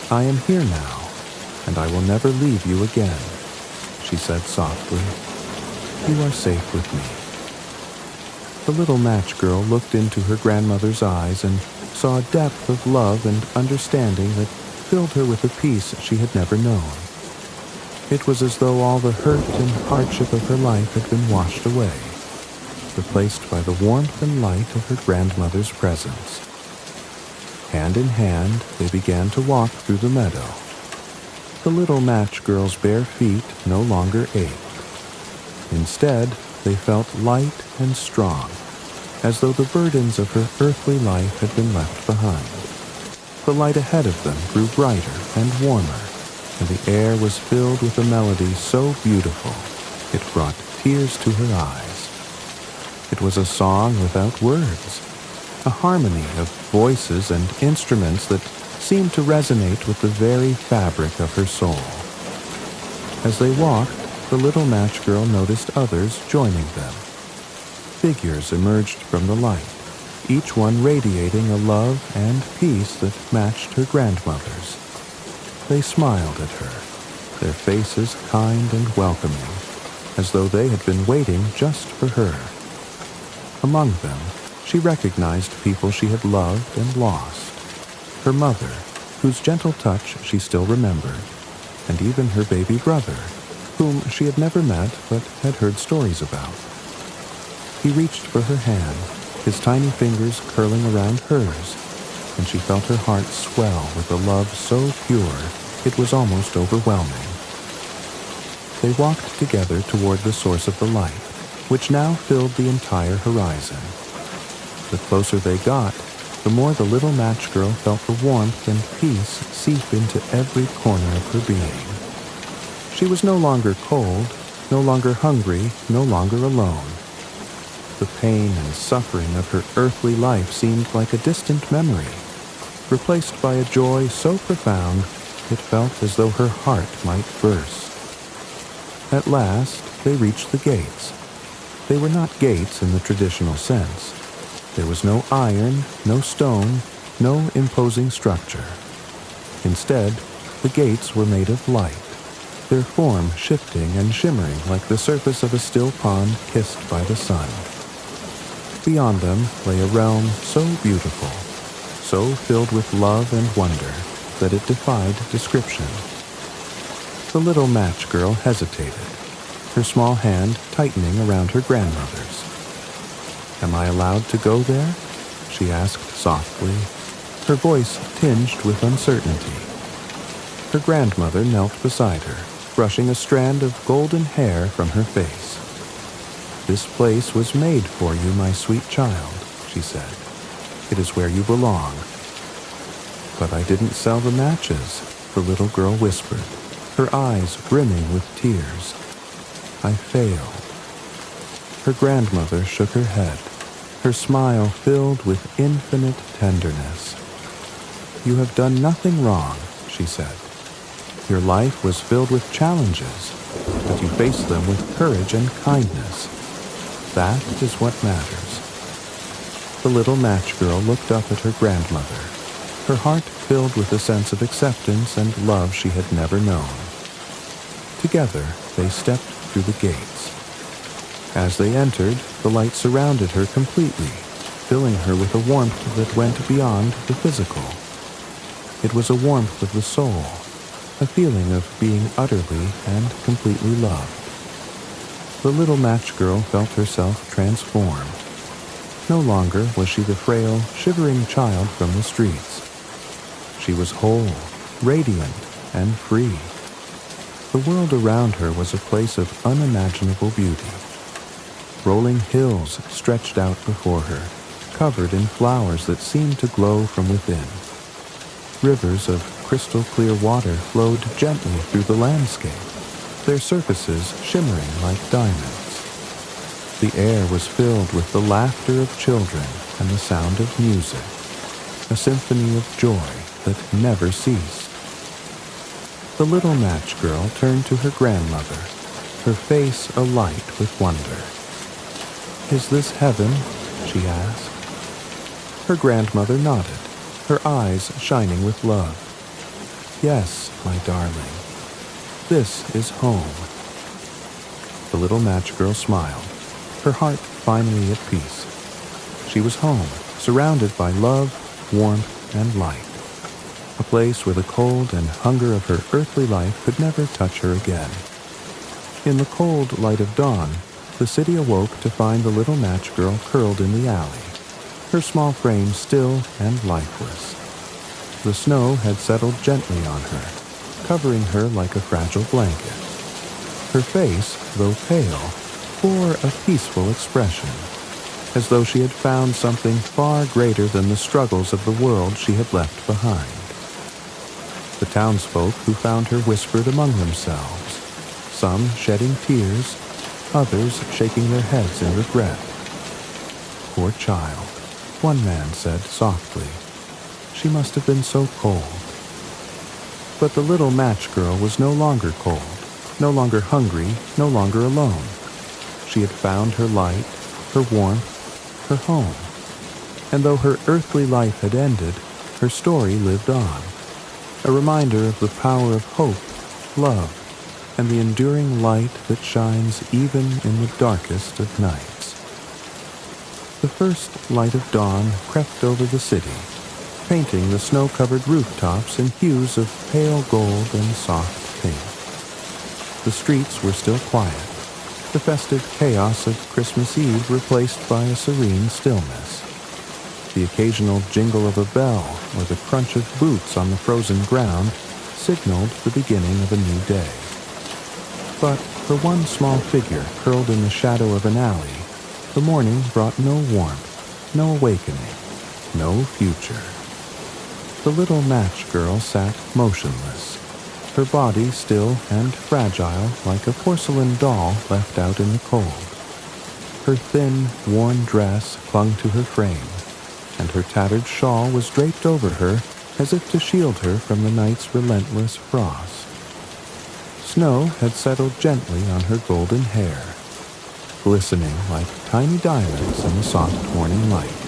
"I am here now, and I will never leave you again," she said softly. "You are safe with me." The little match girl looked into her grandmother's eyes and saw a depth of love and understanding that filled her with a peace she had never known. It was as though all the hurt and hardship of her life had been washed away, replaced by the warmth and light of her grandmother's presence. Hand in hand, they began to walk through the meadow. The little match girl's bare feet no longer ached. Instead, they felt light and strong, as though the burdens of her earthly life had been left behind. The light ahead of them grew brighter and warmer, and the air was filled with a melody so beautiful it brought tears to her eyes. It was a song without words, a harmony of voices and instruments that seemed to resonate with the very fabric of her soul. As they walked, the little match girl noticed others joining them. Figures emerged from the light, each one radiating a love and peace that matched her grandmother's. They smiled at her, their faces kind and welcoming, as though they had been waiting just for her. Among them, she recognized people she had loved and lost. Her mother, whose gentle touch she still remembered, and even her baby brother, whom she had never met but had heard stories about. He reached for her hand, his tiny fingers curling around hers, and she felt her heart swell with a love so pure it was almost overwhelming. They walked together toward the source of the light, which now filled the entire horizon. The closer they got, the more the little match girl felt the warmth and peace seep into every corner of her being. She was no longer cold, no longer hungry, no longer alone. The pain and suffering of her earthly life seemed like a distant memory, replaced by a joy so profound it felt as though her heart might burst. At last, they reached the gates. They were not gates in the traditional sense. There was no iron, no stone, no imposing structure. Instead, the gates were made of light, their form shifting and shimmering like the surface of a still pond kissed by the sun. Beyond them lay a realm so beautiful, so filled with love and wonder, that it defied description. The little match girl hesitated, her small hand tightening around her grandmother's. "Am I allowed to go there?" she asked softly, her voice tinged with uncertainty. Her grandmother knelt beside her, brushing a strand of golden hair from her face. "This place was made for you, my sweet child," she said. "It is where you belong." "But I didn't sell the matches," the little girl whispered, her eyes brimming with tears. "I failed." Her grandmother shook her head, her smile filled with infinite tenderness. "You have done nothing wrong," she said. "Your life was filled with challenges, but you faced them with courage and kindness. That is what matters." The little match girl looked up at her grandmother, her heart filled with a sense of acceptance and love she had never known. Together, they stepped through the gates. As they entered, the light surrounded her completely, filling her with a warmth that went beyond the physical. It was a warmth of the soul, a feeling of being utterly and completely loved. The little match girl felt herself transformed. No longer was she the frail, shivering child from the streets. She was whole, radiant, and free. The world around her was a place of unimaginable beauty. Rolling hills stretched out before her, covered in flowers that seemed to glow from within. Rivers of crystal-clear water flowed gently through the landscape, their surfaces shimmering like diamonds. The air was filled with the laughter of children and the sound of music, a symphony of joy that never ceased. The little match girl turned to her grandmother, her face alight with wonder. "Is this heaven?" she asked. Her grandmother nodded, her eyes shining with love. "Yes, my darling, this is home." The little match girl smiled, her heart finally at peace. She was home, surrounded by love, warmth, and light. A place where the cold and hunger of her earthly life could never touch her again. In the cold light of dawn, the city awoke to find the little match girl curled in the alley, her small frame still and lifeless. The snow had settled gently on her, covering her like a fragile blanket. Her face, though pale, bore a peaceful expression, as though she had found something far greater than the struggles of the world she had left behind. The townsfolk who found her whispered among themselves, some shedding tears, others shaking their heads in regret. "Poor child," one man said softly. "She must have been so cold." But the little match girl was no longer cold, no longer hungry, no longer alone. She had found her light, her warmth, her home. And though her earthly life had ended, her story lived on, a reminder of the power of hope, love, and the enduring light that shines even in the darkest of nights. The first light of dawn crept over the city, painting the snow-covered rooftops in hues of pale gold and soft pink. The streets were still quiet, the festive chaos of Christmas Eve replaced by a serene stillness. The occasional jingle of a bell or the crunch of boots on the frozen ground signaled the beginning of a new day. But for one small figure curled in the shadow of an alley, the morning brought no warmth, no awakening, no future. The little match girl sat motionless, her body still and fragile like a porcelain doll left out in the cold. Her thin, worn dress clung to her frame, and her tattered shawl was draped over her as if to shield her from the night's relentless frost. Snow had settled gently on her golden hair, glistening like tiny diamonds in the soft morning light.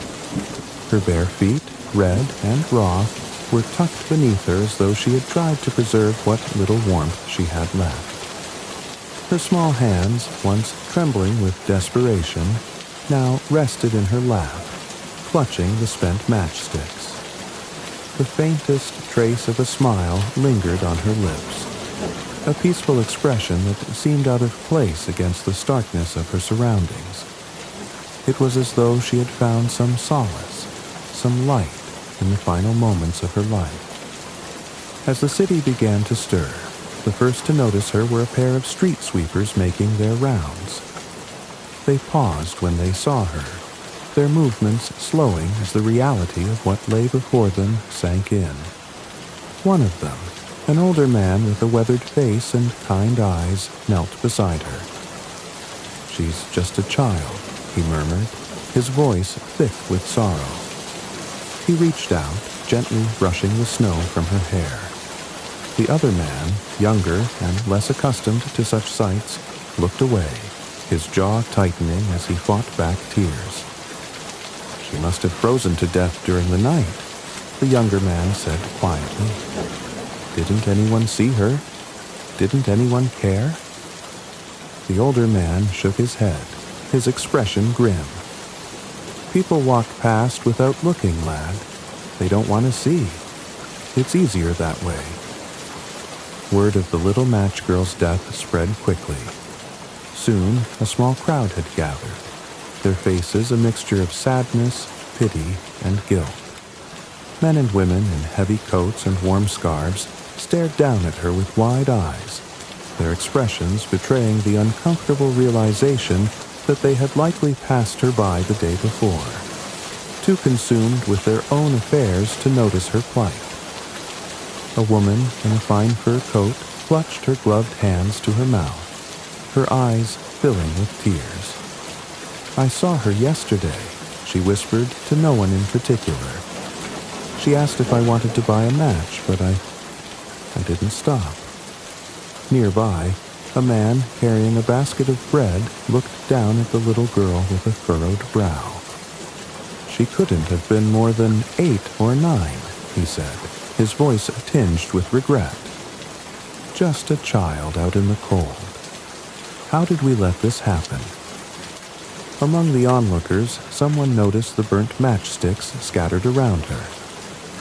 Her bare feet, red and raw, were tucked beneath her as though she had tried to preserve what little warmth she had left. Her small hands, once trembling with desperation, now rested in her lap, clutching the spent matchsticks. The faintest trace of a smile lingered on her lips, a peaceful expression that seemed out of place against the starkness of her surroundings. It was as though she had found some solace, some light in the final moments of her life. As the city began to stir, the first to notice her were a pair of street sweepers making their rounds. They paused when they saw her, their movements slowing as the reality of what lay before them sank in. One of them, an older man with a weathered face and kind eyes, knelt beside her. "She's just a child," he murmured, his voice thick with sorrow. He reached out, gently brushing the snow from her hair. The other man, younger and less accustomed to such sights, looked away, his jaw tightening as he fought back tears. "She must have frozen to death during the night," the younger man said quietly. "Didn't anyone see her?" didn't anyone care? The older man shook his head, his expression grim. People walk past without looking, lad. They don't want to see. It's easier that way. Word of the little match girl's death spread quickly. Soon, a small crowd had gathered, their faces a mixture of sadness, pity, and guilt. Men and women in heavy coats and warm scarves stared down at her with wide eyes, their expressions betraying the uncomfortable realization that they had likely passed her by the day before, too consumed with their own affairs to notice her plight. A woman in a fine fur coat clutched her gloved hands to her mouth, her eyes filling with tears. "I saw her yesterday," she whispered to no one in particular. She asked if I wanted to buy a match, but I didn't stop. Nearby, a man carrying a basket of bread looked down at the little girl with a furrowed brow. "She couldn't have been more than 8 or 9, he said, his voice tinged with regret. "Just a child out in the cold. How did we let this happen?" Among the onlookers, someone noticed the burnt matchsticks scattered around her.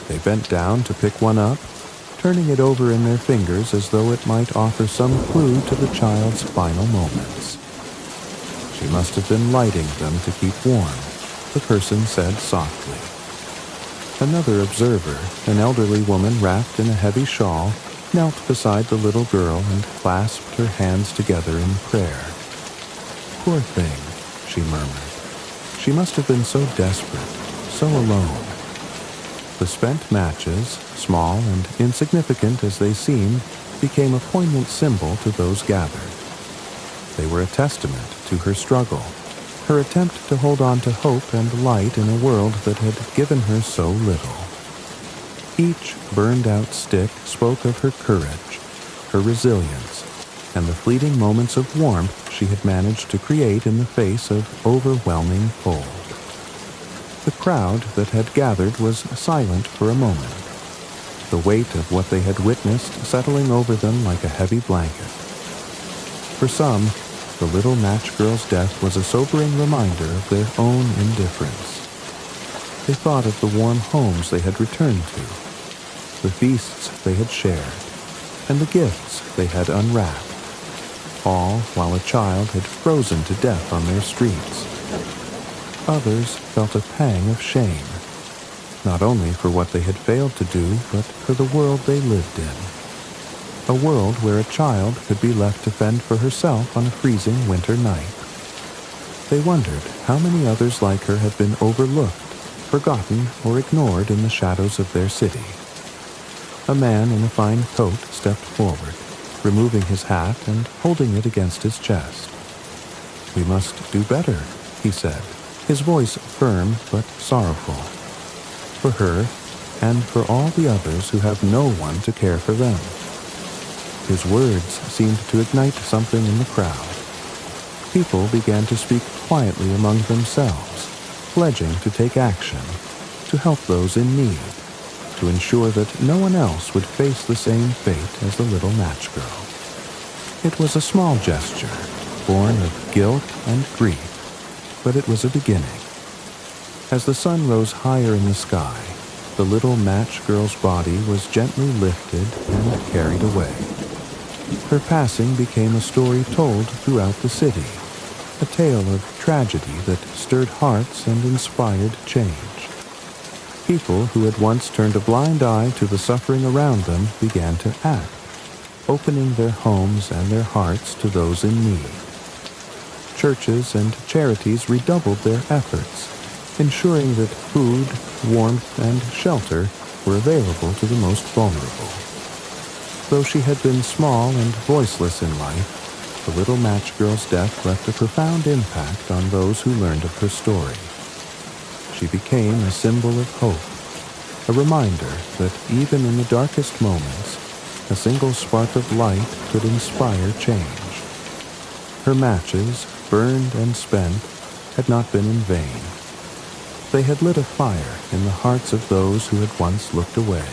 They bent down to pick one up, turning it over in their fingers as though it might offer some clue to the child's final moments. "She must have been lighting them to keep warm," the person said softly. Another observer, an elderly woman wrapped in a heavy shawl, knelt beside the little girl and clasped her hands together in prayer. "Poor thing," she murmured. "She must have been so desperate, so alone." The spent matches, small and insignificant as they seemed, became a poignant symbol to those gathered. They were a testament to her struggle, her attempt to hold on to hope and light in a world that had given her so little. Each burned-out stick spoke of her courage, her resilience, and the fleeting moments of warmth she had managed to create in the face of overwhelming cold. The crowd that had gathered was silent for a moment, the weight of what they had witnessed settling over them like a heavy blanket. For some, the little match girl's death was a sobering reminder of their own indifference. They thought of the warm homes they had returned to, the feasts they had shared, and the gifts they had unwrapped, all while a child had frozen to death on their streets. Others felt a pang of shame, not only for what they had failed to do, but for the world they lived in. A world where a child could be left to fend for herself on a freezing winter night. They wondered how many others like her had been overlooked, forgotten, or ignored in the shadows of their city. A man in a fine coat stepped forward, removing his hat and holding it against his chest. "We must do better," he said, his voice firm but sorrowful. "For her, and for all the others who have no one to care for them." His words seemed to ignite something in the crowd. People began to speak quietly among themselves, pledging to take action, to help those in need, to ensure that no one else would face the same fate as the little match girl. It was a small gesture, born of guilt and grief, but it was a beginning. As the sun rose higher in the sky, the little match girl's body was gently lifted and carried away. Her passing became a story told throughout the city, a tale of tragedy that stirred hearts and inspired change. People who had once turned a blind eye to the suffering around them began to act, opening their homes and their hearts to those in need. Churches and charities redoubled their efforts, ensuring that food, warmth, and shelter were available to the most vulnerable. Though she had been small and voiceless in life, the little match girl's death left a profound impact on those who learned of her story. She became a symbol of hope, a reminder that even in the darkest moments, a single spark of light could inspire change. Her matches, burned and spent, had not been in vain. They had lit a fire in the hearts of those who had once looked away.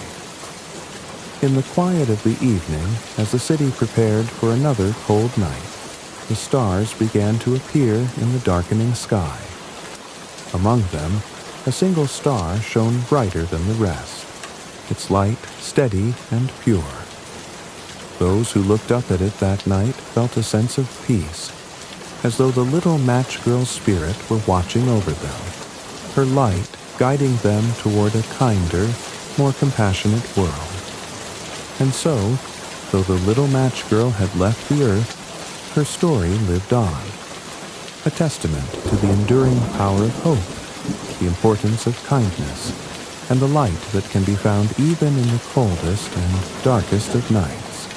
In the quiet of the evening, as the city prepared for another cold night, the stars began to appear in the darkening sky. Among them, a single star shone brighter than the rest, its light steady and pure. Those who looked up at it that night felt a sense of peace, as though the little match girl's spirit were watching over them, her light guiding them toward a kinder, more compassionate world. And so, though the little match girl had left the earth, her story lived on, a testament to the enduring power of hope, the importance of kindness, and the light that can be found even in the coldest and darkest of nights.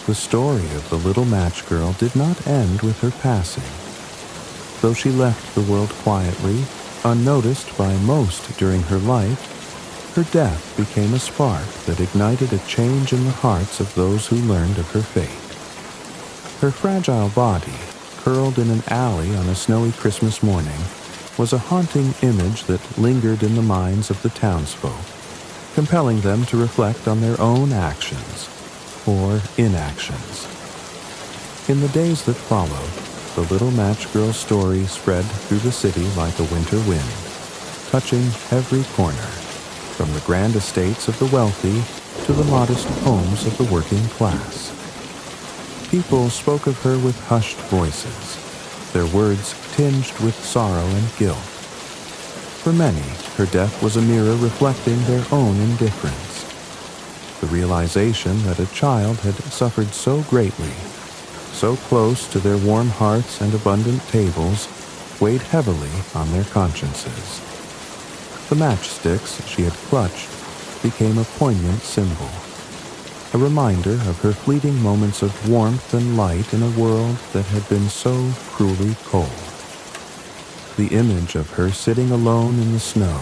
The story of the little match girl did not end with her passing. Though she left the world quietly, unnoticed by most during her life, her death became a spark that ignited a change in the hearts of those who learned of her fate. Her fragile body, curled in an alley on a snowy Christmas morning, was a haunting image that lingered in the minds of the townsfolk, compelling them to reflect on their own actions, or inactions. In the days that followed, the little match girl's story spread through the city like a winter wind, touching every corner, from the grand estates of the wealthy to the modest homes of the working class. People spoke of her with hushed voices, their words tinged with sorrow and guilt. For many, her death was a mirror reflecting their own indifference. The realization that a child had suffered so greatly, so close to their warm hearths and abundant tables, weighed heavily on their consciences. The matchsticks she had clutched became a poignant symbol, a reminder of her fleeting moments of warmth and light in a world that had been so cruelly cold. The image of her sitting alone in the snow,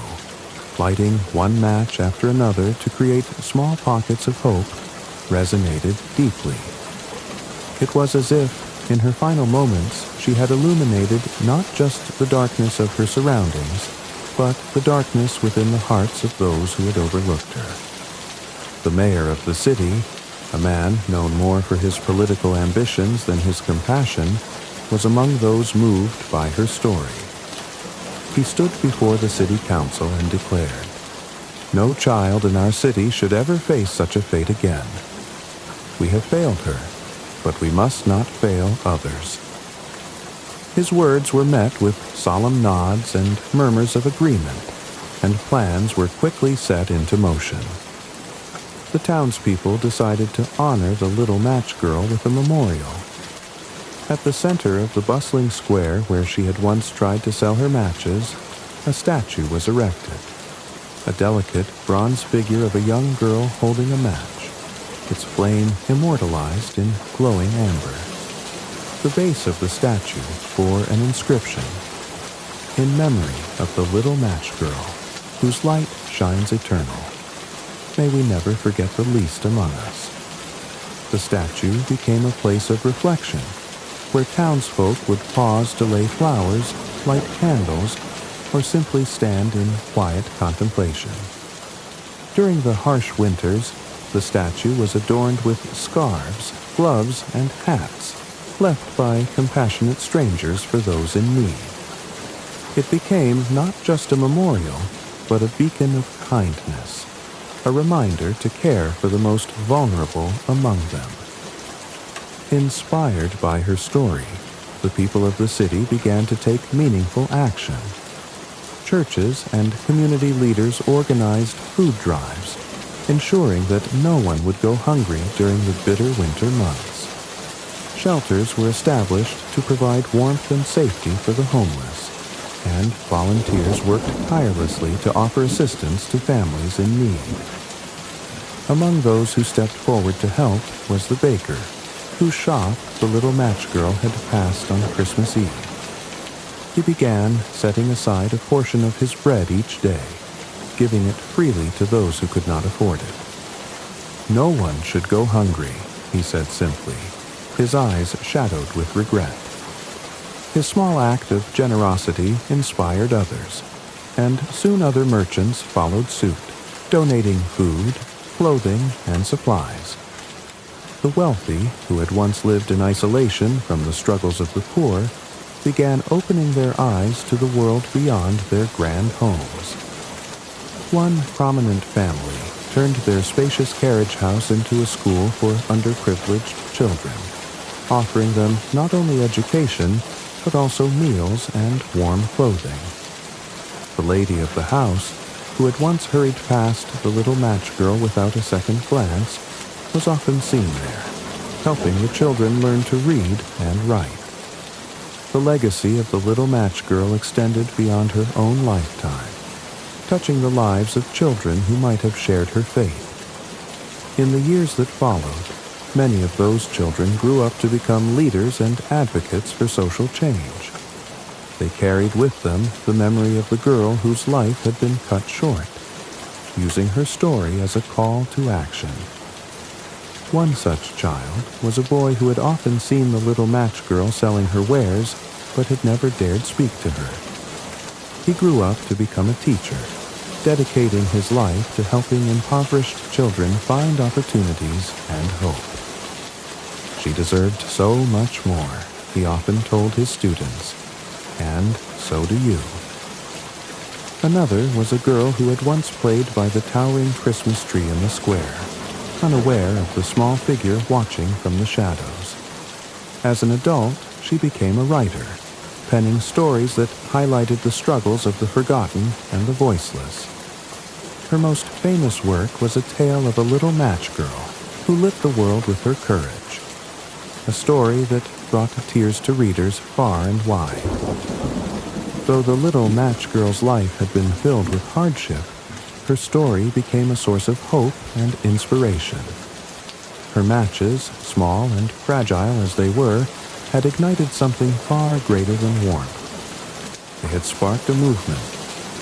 lighting one match after another to create small pockets of hope, resonated deeply. It was as if, in her final moments, she had illuminated not just the darkness of her surroundings, but the darkness within the hearts of those who had overlooked her. The mayor of the city, a man known more for his political ambitions than his compassion, was among those moved by her story. He stood before the city council and declared, "No child in our city should ever face such a fate again. We have failed her, but we must not fail others." His words were met with solemn nods and murmurs of agreement, and plans were quickly set into motion. The townspeople decided to honor the little match girl with a memorial. At the center of the bustling square where she had once tried to sell her matches, a statue was erected. A delicate bronze figure of a young girl holding a match, its flame immortalized in glowing amber. The base of the statue bore an inscription, "In memory of the little match girl, whose light shines eternal. May we never forget the least among us." The statue became a place of reflection, where townsfolk would pause to lay flowers, light candles, or simply stand in quiet contemplation. During the harsh winters, the statue was adorned with scarves, gloves, and hats, left by compassionate strangers for those in need. It became not just a memorial, but a beacon of kindness, a reminder to care for the most vulnerable among them. Inspired by her story, the people of the city began to take meaningful action. Churches and community leaders organized food drives, ensuring that no one would go hungry during the bitter winter months. Shelters were established to provide warmth and safety for the homeless, and volunteers worked tirelessly to offer assistance to families in need. Among those who stepped forward to help was the baker, whose shop the little match girl had passed on Christmas Eve. He began setting aside a portion of his bread each day, giving it freely to those who could not afford it. "No one should go hungry," he said simply, his eyes shadowed with regret. His small act of generosity inspired others, and soon other merchants followed suit, donating food, clothing, and supplies. The wealthy, who had once lived in isolation from the struggles of the poor, began opening their eyes to the world beyond their grand homes. One prominent family turned their spacious carriage house into a school for underprivileged children, offering them not only education, but also meals and warm clothing. The lady of the house, who had once hurried past the little match girl without a second glance, was often seen there, helping the children learn to read and write. The legacy of the little match girl extended beyond her own lifetime, touching the lives of children who might have shared her fate. In the years that followed, many of those children grew up to become leaders and advocates for social change. They carried with them the memory of the girl whose life had been cut short, using her story as a call to action. One such child was a boy who had often seen the little match girl selling her wares, but had never dared speak to her. He grew up to become a teacher, dedicating his life to helping impoverished children find opportunities and hope. She deserved so much more, he often told his students, and so do you. Another was a girl who had once played by the towering Christmas tree in the square, unaware of the small figure watching from the shadows. As an adult, she became a writer, penning stories that highlighted the struggles of the forgotten and the voiceless. Her most famous work was a tale of a little match girl who lit the world with her courage, a story that brought tears to readers far and wide. Though the little match girl's life had been filled with hardship, her story became a source of hope and inspiration. Her matches, small and fragile as they were, had ignited something far greater than warmth. They had sparked a movement,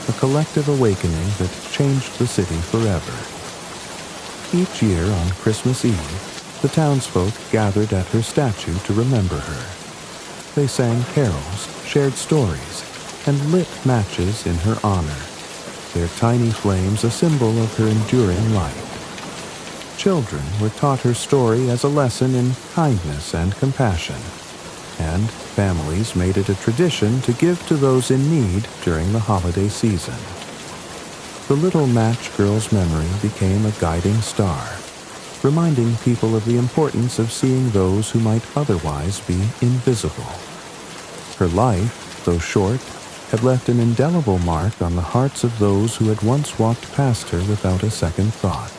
a collective awakening that changed the city forever. Each year on Christmas Eve, the townsfolk gathered at her statue to remember her. They sang carols, shared stories, and lit matches in her honor, their tiny flames a symbol of her enduring light. Children were taught her story as a lesson in kindness and compassion, and families made it a tradition to give to those in need during the holiday season. The little match girl's memory became a guiding star, reminding people of the importance of seeing those who might otherwise be invisible. Her life, though short, had left an indelible mark on the hearts of those who had once walked past her without a second thought.